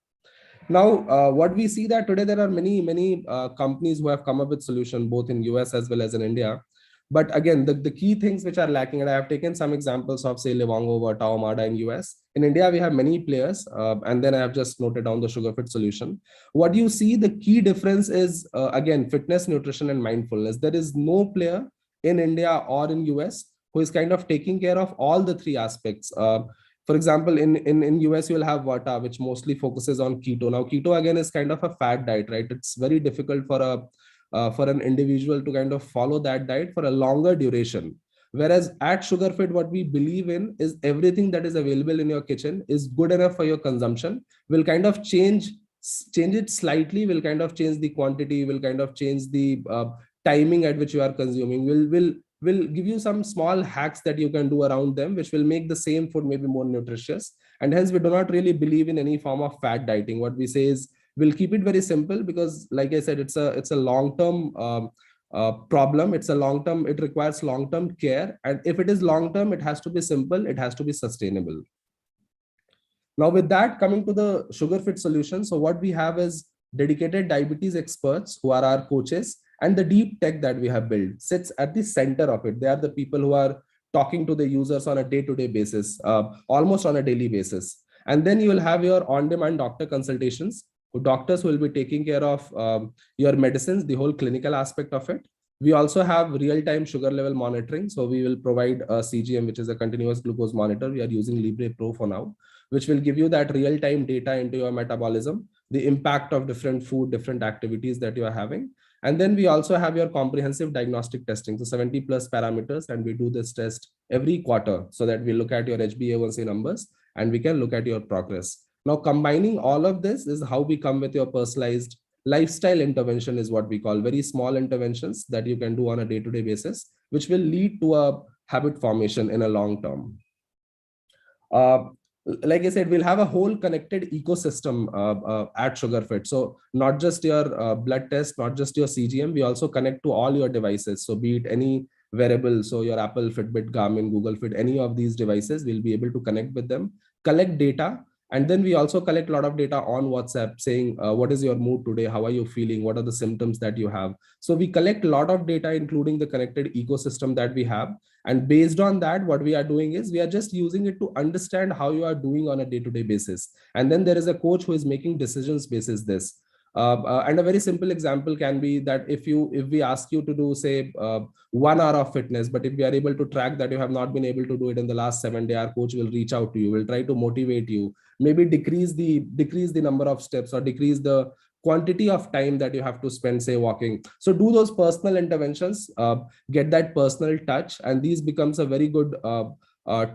Now, what we see that today there are many companies who have come up with solution both in US as well as in India. But again, the key things which are lacking, and I have taken some examples of, say, Livongo or Taomada in US. In India, we have many players, and then I have just noted down the SugarFit solution. What you see, the key difference is, again, fitness, nutrition, and mindfulness. There is no player in India or in US who is kind of taking care of all the 3 aspects. For example, in US, you will have Vata, which mostly focuses on keto. Now, keto again is kind of a fad diet, right? It's very difficult for an individual to kind of follow that diet for a longer duration. Whereas at SugarFit, what we believe in is everything that is available in your kitchen is good enough for your consumption. We'll kind of change it slightly. We'll kind of change the quantity. We'll kind of change the timing at which you are consuming. We'll give you some small hacks that you can do around them, which will make the same food maybe more nutritious. And hence, we do not really believe in any form of fad dieting. What we say is we'll keep it very simple, because, like I said, it's a long-term problem. It requires long-term care. And if it is long-term, it has to be simple. It has to be sustainable. Now, with that, coming to the SugarFit solution. So what we have is dedicated diabetes experts who are our coaches, and the deep tech that we have built sits at the center of it. They are the people who are talking to the users on a day-to-day basis, almost on a daily basis. And then you will have your on-demand doctor consultations. Doctors will be taking care of your medicines, the whole clinical aspect of it. We also have real-time sugar level monitoring. So we will provide a CGM, which is a continuous glucose monitor. We are using Libre Pro for now, which will give you that real-time data into your metabolism, the impact of different food, different activities that you are having. And then we also have your comprehensive diagnostic testing, so 70 plus parameters, and we do this test every quarter so that we look at your HbA1c numbers and we can look at your progress. Now, combining all of this is how we come with your personalized lifestyle intervention, is what we call very small interventions that you can do on a day-to-day basis, which will lead to a habit formation in a long term. Like I said, we'll have a whole connected ecosystem at SugarFit. So not just your blood test, not just your CGM, we also connect to all your devices. So be it any wearable, so your Apple, Fitbit, Garmin, Google Fit, any of these devices, we'll be able to connect with them, collect data, And then we also collect a lot of data on WhatsApp saying, what is your mood today? How are you feeling? What are the symptoms that you have? So we collect a lot of data, including the connected ecosystem that we have. And based on that, what we are doing is we are just using it to understand how you are doing on a day-to-day basis. And then there is a coach who is making decisions basis this. And a very simple example can be that if we ask you to do, say, 1 hour of fitness, but if we are able to track that you have not been able to do it in the last 7 days, our coach will reach out to you, will try to motivate you, maybe decrease the number of steps or decrease the quantity of time that you have to spend, say, walking. So do those personal interventions, get that personal touch, and these becomes a very good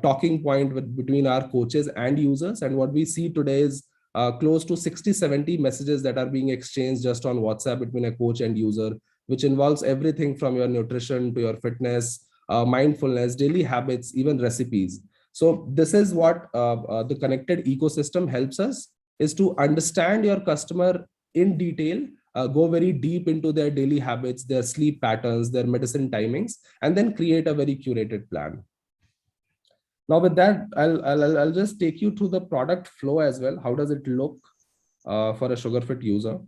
talking point between our coaches and users. And what we see today is close to 60-70 messages that are being exchanged just on WhatsApp between a coach and user, which involves everything from your nutrition to your fitness, mindfulness, daily habits, even recipes. So this is what the connected ecosystem helps us, is to understand your customer in detail, go very deep into their daily habits, their sleep patterns, their medicine timings, and then create a very curated plan. Now with that, I'll just take you through the product flow as well. How does it look for a SugarFit user?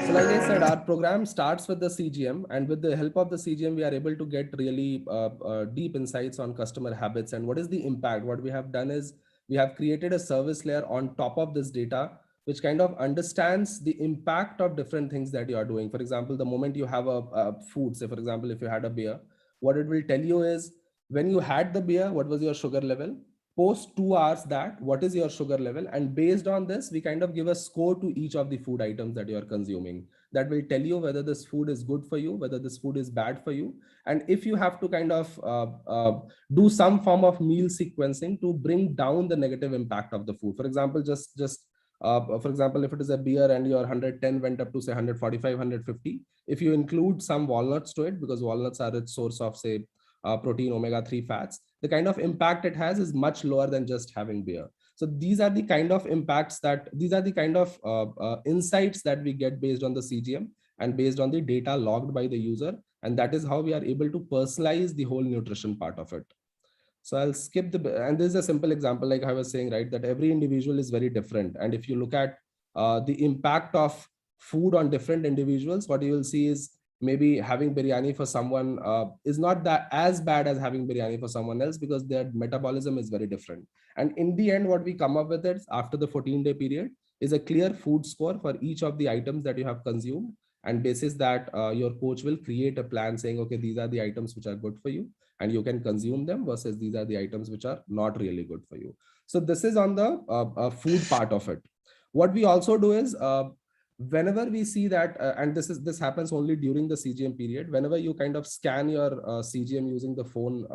Like I said, our program starts with the CGM, and with the help of the CGM, we are able to get really deep insights on customer habits and what is the impact. What we have done is we have created a service layer on top of this data, which kind of understands the impact of different things that you are doing. For example, the moment you have a food, say for example, if you had a beer, what it will tell you is when you had the beer, what was your sugar level? Post 2 hours that, what is your sugar level? And based on this, we kind of give a score to each of the food items that you are consuming. That will tell you whether this food is good for you, whether this food is bad for you. And if you have to kind of do some form of meal sequencing to bring down the negative impact of the food. For example, for example, if it is a beer and your 110 went up to say 145, 150, if you include some walnuts to it, because walnuts are its source of, say, protein, omega-3 fats, the kind of impact it has is much lower than just having beer. So these are the kind of impacts these are the kind of insights that we get based on the CGM and based on the data logged by the user. And that is how we are able to personalize the whole nutrition part of it. So I'll skip and this is a simple example, like I was saying, right, that every individual is very different. And if you look at the impact of food on different individuals, what you will see is maybe having biryani for someone is not that as bad as having biryani for someone else, because their metabolism is very different. And in the end, what we come up with is after the 14-day period is a clear food score for each of the items that you have consumed. And basis that your coach will create a plan saying, okay, these are the items which are good for you and you can consume them, versus these are the items which are not really good for you. So this is on the food part of it. What we also do is whenever we see that, and this happens only during the CGM period, whenever you kind of scan your CGM using the phone,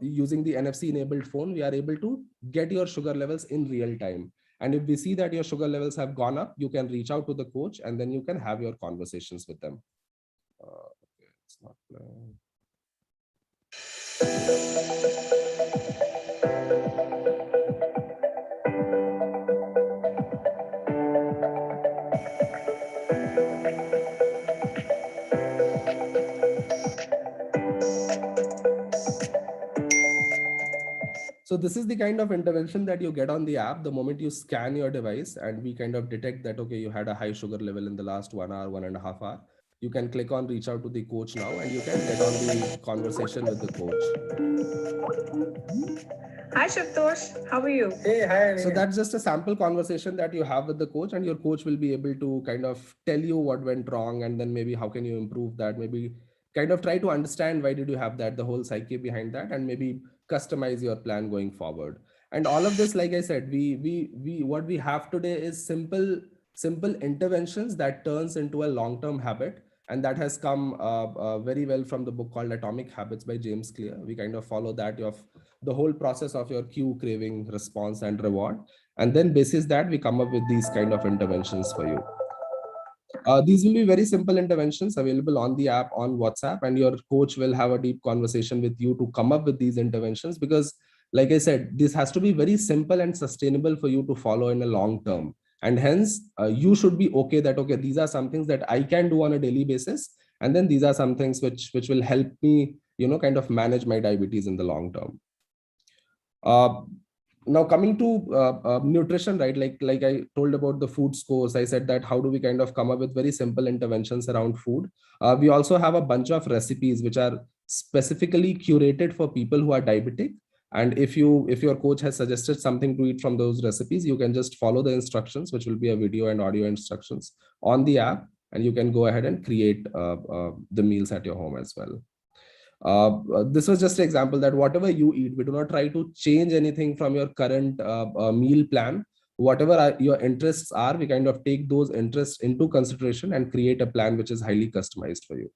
using the NFC enabled phone, we are able to get your sugar levels in real time. And if we see that your sugar levels have gone up, you can reach out to the coach and then you can have your conversations with them. Okay, it's not playing. So this is the kind of intervention that you get on the app the moment you scan your device, and we kind of detect that, okay, you had a high sugar level in the last 1 hour, 1.5 hours. You can click on reach out to the coach now and you can get on the conversation with the coach. Hi, Shubtosh. How are you? Hey, hi. So that's just a sample conversation that you have with the coach, and your coach will be able to kind of tell you what went wrong, and then maybe how can you improve that, maybe kind of try to understand why did you have that, the whole psyche behind that, and maybe customize your plan going forward. And all of this, like I said, we what we have today is simple interventions that turns into a long-term habit. And that has come very well from the book called Atomic Habits by James Clear. We kind of follow that of the whole process of your cue, craving, response, and reward. And then basis that, we come up with these kind of interventions for you. These will be very simple interventions available on the app, on WhatsApp, and your coach will have a deep conversation with you to come up with these interventions, because like I said, this has to be very simple and sustainable for you to follow in a long term. And hence you should be okay that, okay, these are some things that I can do on a daily basis. And then these are some things which will help me, kind of manage my diabetes in the long term. Now coming to nutrition, right? Like I told about the food scores, I said that how do we kind of come up with very simple interventions around food. We also have a bunch of recipes which are specifically curated for people who are diabetic. And if your coach has suggested something to eat from those recipes, you can just follow the instructions, which will be a video and audio instructions on the app, and you can go ahead and create the meals at your home as well. This was just an example that whatever you eat, we do not try to change anything from your current meal plan. Whatever your interests are, we kind of take those interests into consideration and create a plan which is highly customized for you.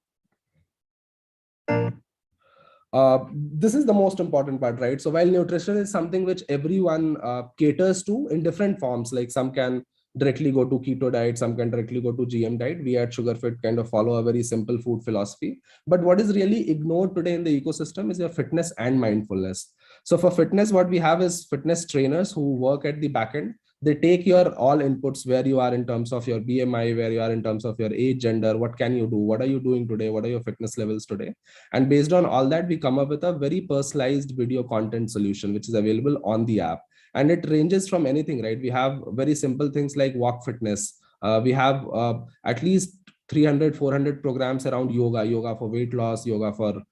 This is the most important part, right? So while nutrition is something which everyone caters to in different forms, like some can directly go to keto diet, some can directly go to GM diet. We at SugarFit kind of follow a very simple food philosophy. But what is really ignored today in the ecosystem is your fitness and mindfulness. So for fitness, what we have is fitness trainers who work at the back end. They take your all inputs, where you are in terms of your BMI, where you are in terms of your age, gender, what can you do, what are you doing today, what are your fitness levels today. And based on all that, we come up with a very personalized video content solution, which is available on the app. And it ranges from anything, right? We have very simple things like walk fitness. We have at least 300-400 programs around yoga for weight loss, yoga for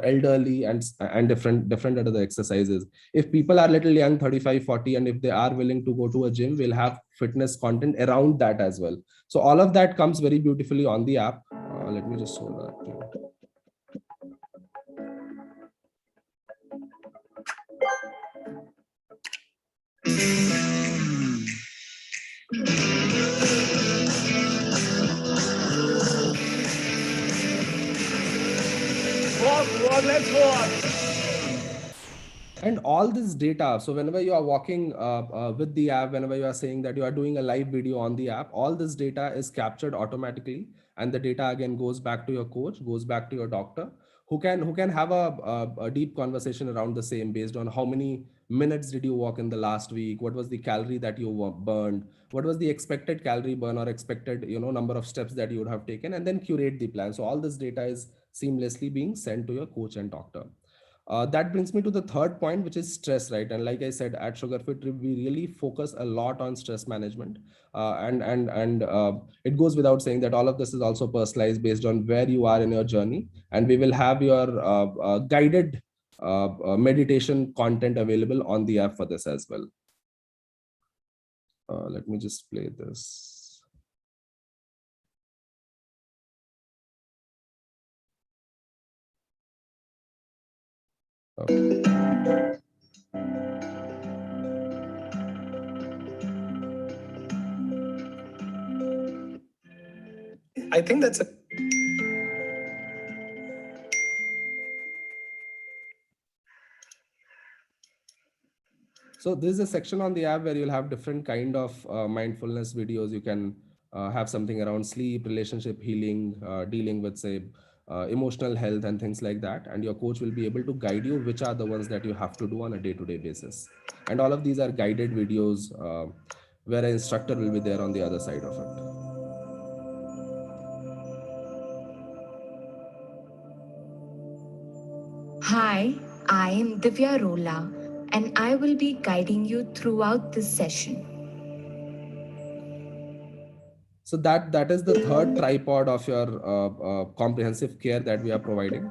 elderly, and different other exercises. If people are little young, 35-40, and if they are willing to go to a gym, we'll have fitness content around that as well. So all of that comes very beautifully on the app. Let me just show that. Let's walk. And all this data, so whenever you are walking with the app, whenever you are saying that you are doing a live video on the app, all this data is captured automatically, and the data again goes back to your coach, goes back to your doctor, who can have a deep conversation around the same, based on how many minutes did you walk in the last week, what was the calorie that you burned, what was the expected calorie burn or expected number of steps that you would have taken, and then curate the plan. So all this data is seamlessly being sent to your coach and doctor. That brings me to the third point, which is stress, right? And like I said, at SugarFit, we really focus a lot on stress management. And it goes without saying that all of this is also personalized based on where you are in your journey. And we will have your guided meditation content available on the app for this as well. Let me just play this. Okay. I think that's a So this is a section on the app where you'll have different kind of mindfulness videos. You can have something around sleep, relationship healing, dealing with, say, emotional health and things like that. And your coach will be able to guide you which are the ones that you have to do on a day-to-day basis. And all of these are guided videos where an instructor will be there on the other side of it. Hi, I am Divya Rola, and I will be guiding you throughout this session. So that is the third tripod of your comprehensive care that we are providing.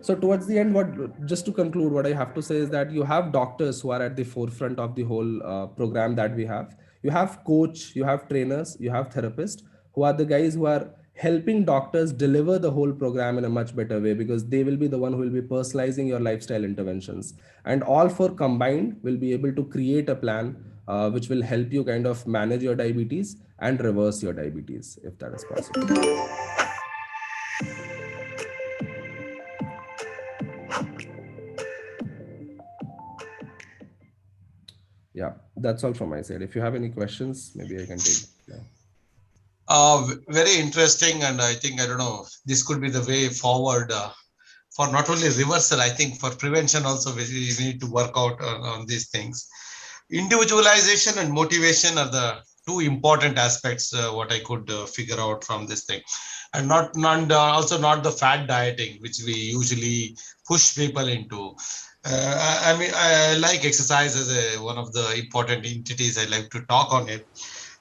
So towards the end, just to conclude, what I have to say is that you have doctors who are at the forefront of the whole program that we have. You have coach, you have trainers, you have therapists who are the guys who are helping doctors deliver the whole program in a much better way, because they will be the one who will be personalizing your lifestyle interventions. And all four combined will be able to create a plan which will help you kind of manage your diabetes and reverse your diabetes, if that is possible. Yeah, that's all from my side. If you have any questions, maybe I can take now. Very interesting, and I think, I don't know, this could be the way forward for not only reversal, I think for prevention also we need to work out on these things. Individualization and motivation are the two important aspects, what I could figure out from this thing. And also not the fad dieting, which we usually push people into. I mean, I like exercise as one of the important entities. I like to talk on it.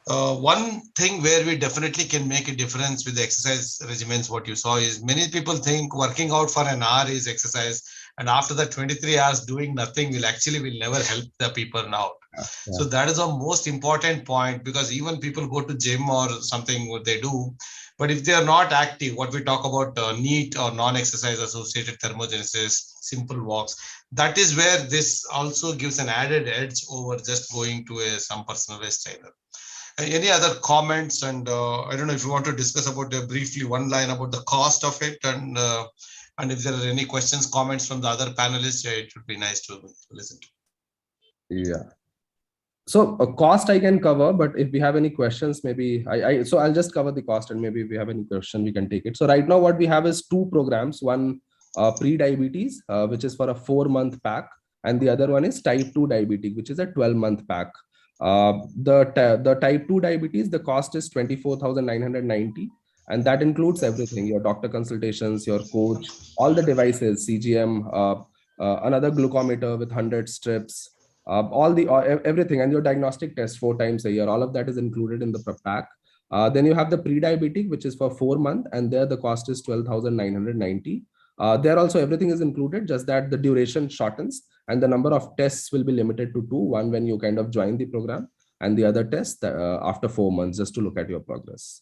One thing where we definitely can make a difference with the exercise regimens, what you saw is many people think working out for an hour is exercise, and after that 23 hours doing nothing will never help the people now. Yeah. So that is a most important point, because even people go to gym or something, what they do, but if they are not active, what we talk about NEAT or non-exercise associated thermogenesis, simple walks, that is where this also gives an added edge over just going to some personalized trainer. Any other comments? And I don't know if you want to discuss about briefly one line about the cost of it, and if there are any questions, comments from the other panelists, it would be nice to listen to. Yeah. So a cost I can cover, but if we have any questions, maybe so I'll just cover the cost, and maybe if we have any question, we can take it. So right now what we have is two programs, one pre-diabetes, which is for a 4-month pack, and the other one is type 2 diabetes, which is a 12-month pack. The type 2 diabetes, the cost is 24,990, and that includes everything: your doctor consultations, your coach, all the devices, CGM, another glucometer with 100 strips, everything, and your diagnostic test 4 times a year. All of that is included in the pack. Then you have the pre-diabetic, which is for 4 months, and there the cost is 12,990. There also everything is included, just that the duration shortens and the number of tests will be limited to 2. One when you kind of join the program, and the other test after 4 months, just to look at your progress.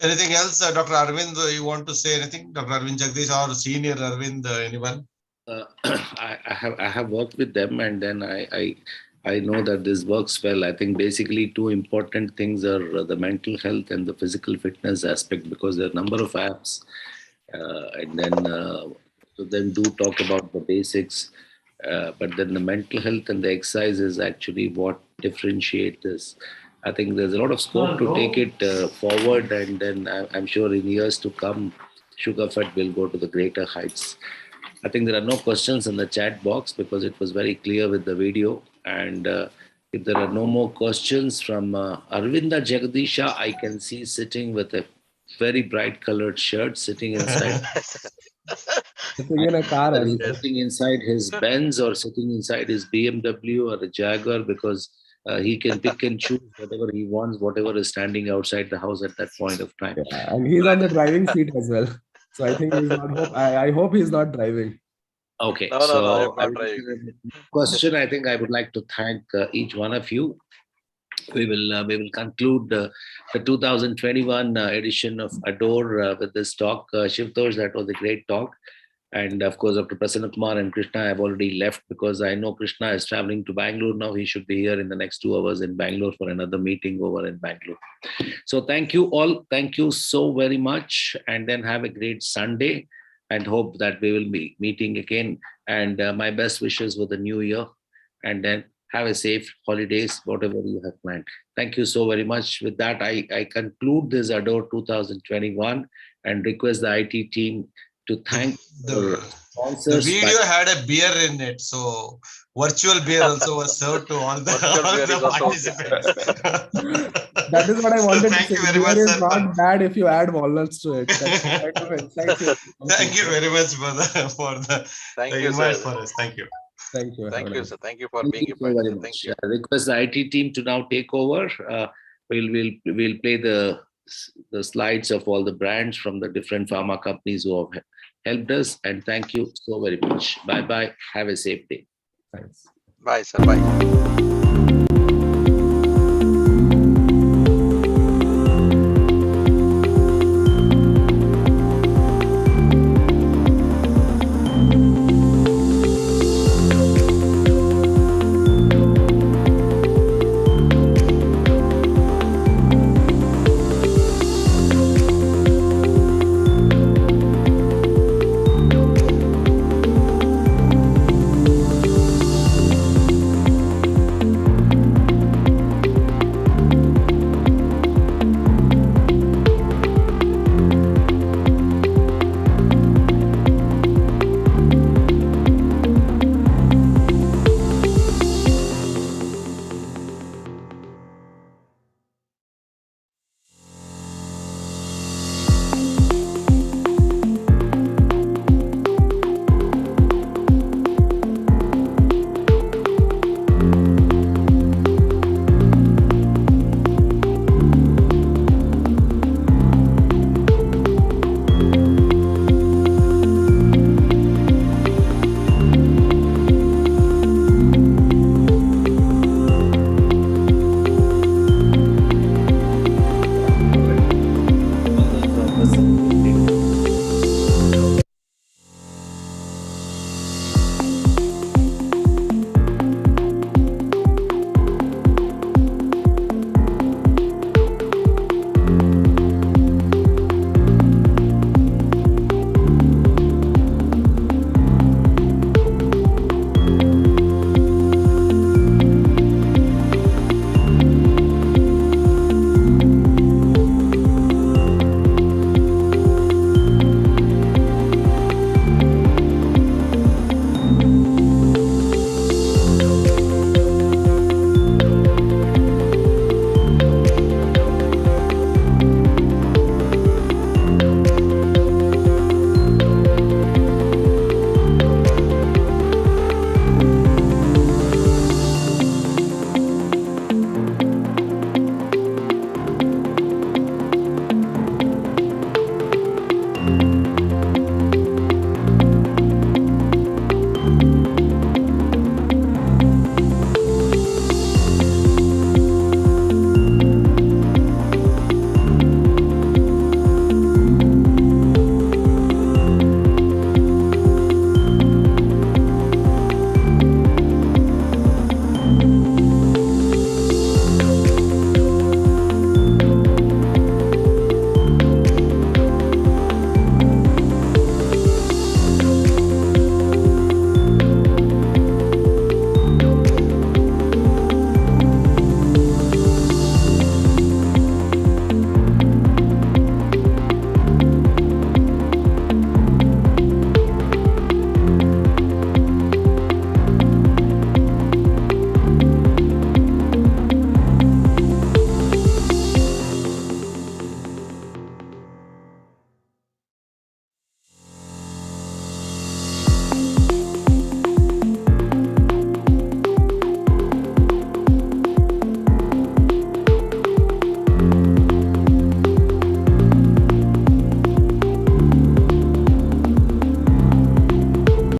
Anything else, Dr. Arvind, you want to say anything? Dr. Arvind Jagdish or senior Arvind, anyone? I have worked with them, and then I know that this works well. I think basically two important things are the mental health and the physical fitness aspect, because there are a number of apps, and then do talk about the basics, but then the mental health and the exercise is actually what differentiate this. I think there's a lot of scope to take it forward, and then I'm sure in years to come, SugarFed will go to the greater heights. I think there are no questions in the chat box because it was very clear with the video. And if there are no more questions from Arvinda Jagadisha, I can see sitting with a very bright colored shirt, sitting inside. Sitting in a car, or sitting inside his Benz, or sitting inside his BMW or a Jaguar, because he can pick and choose whatever he wants, whatever is standing outside the house at that point of time. Yeah, and he's on the driving seat as well. So I think he's not. I hope he's not driving. Okay, No, so I'm not driving. Question. I think I would like to thank each one of you. We will conclude the 2021 edition of ADORE with this talk. Shivtosh, that was a great talk. And of course, Dr. Prasanna Kumar and Krishna have already left, because I know Krishna is traveling to Bangalore now. He should be here in the next 2 hours in Bangalore for another meeting over in Bangalore. So thank you all. Thank you so very much. And then have a great Sunday, and hope that we will be meeting again. And my best wishes for the new year. And then have a safe holidays, whatever you have planned. Thank you so very much. With that, I conclude this ADORE 2021 and request the IT team to thank the sponsors. The video had a beer in it, so virtual beer also was served to all the participants. That is what I wanted Thank to you say. very much, Beer is sir. not bad if you add walnuts to it. That's the kind of insights. Thank you very much for the Thank you, invite sir. for us. Thank you. Thank you. Thank you, sir. Thank you for Thank being you a so part. very Thank much. you. I request the IT team to now take over. We'll play the slides of all the brands from the different pharma companies who have helped us. And thank you so very much. Bye bye. Have a safe day. Thanks. Bye, sir. Bye.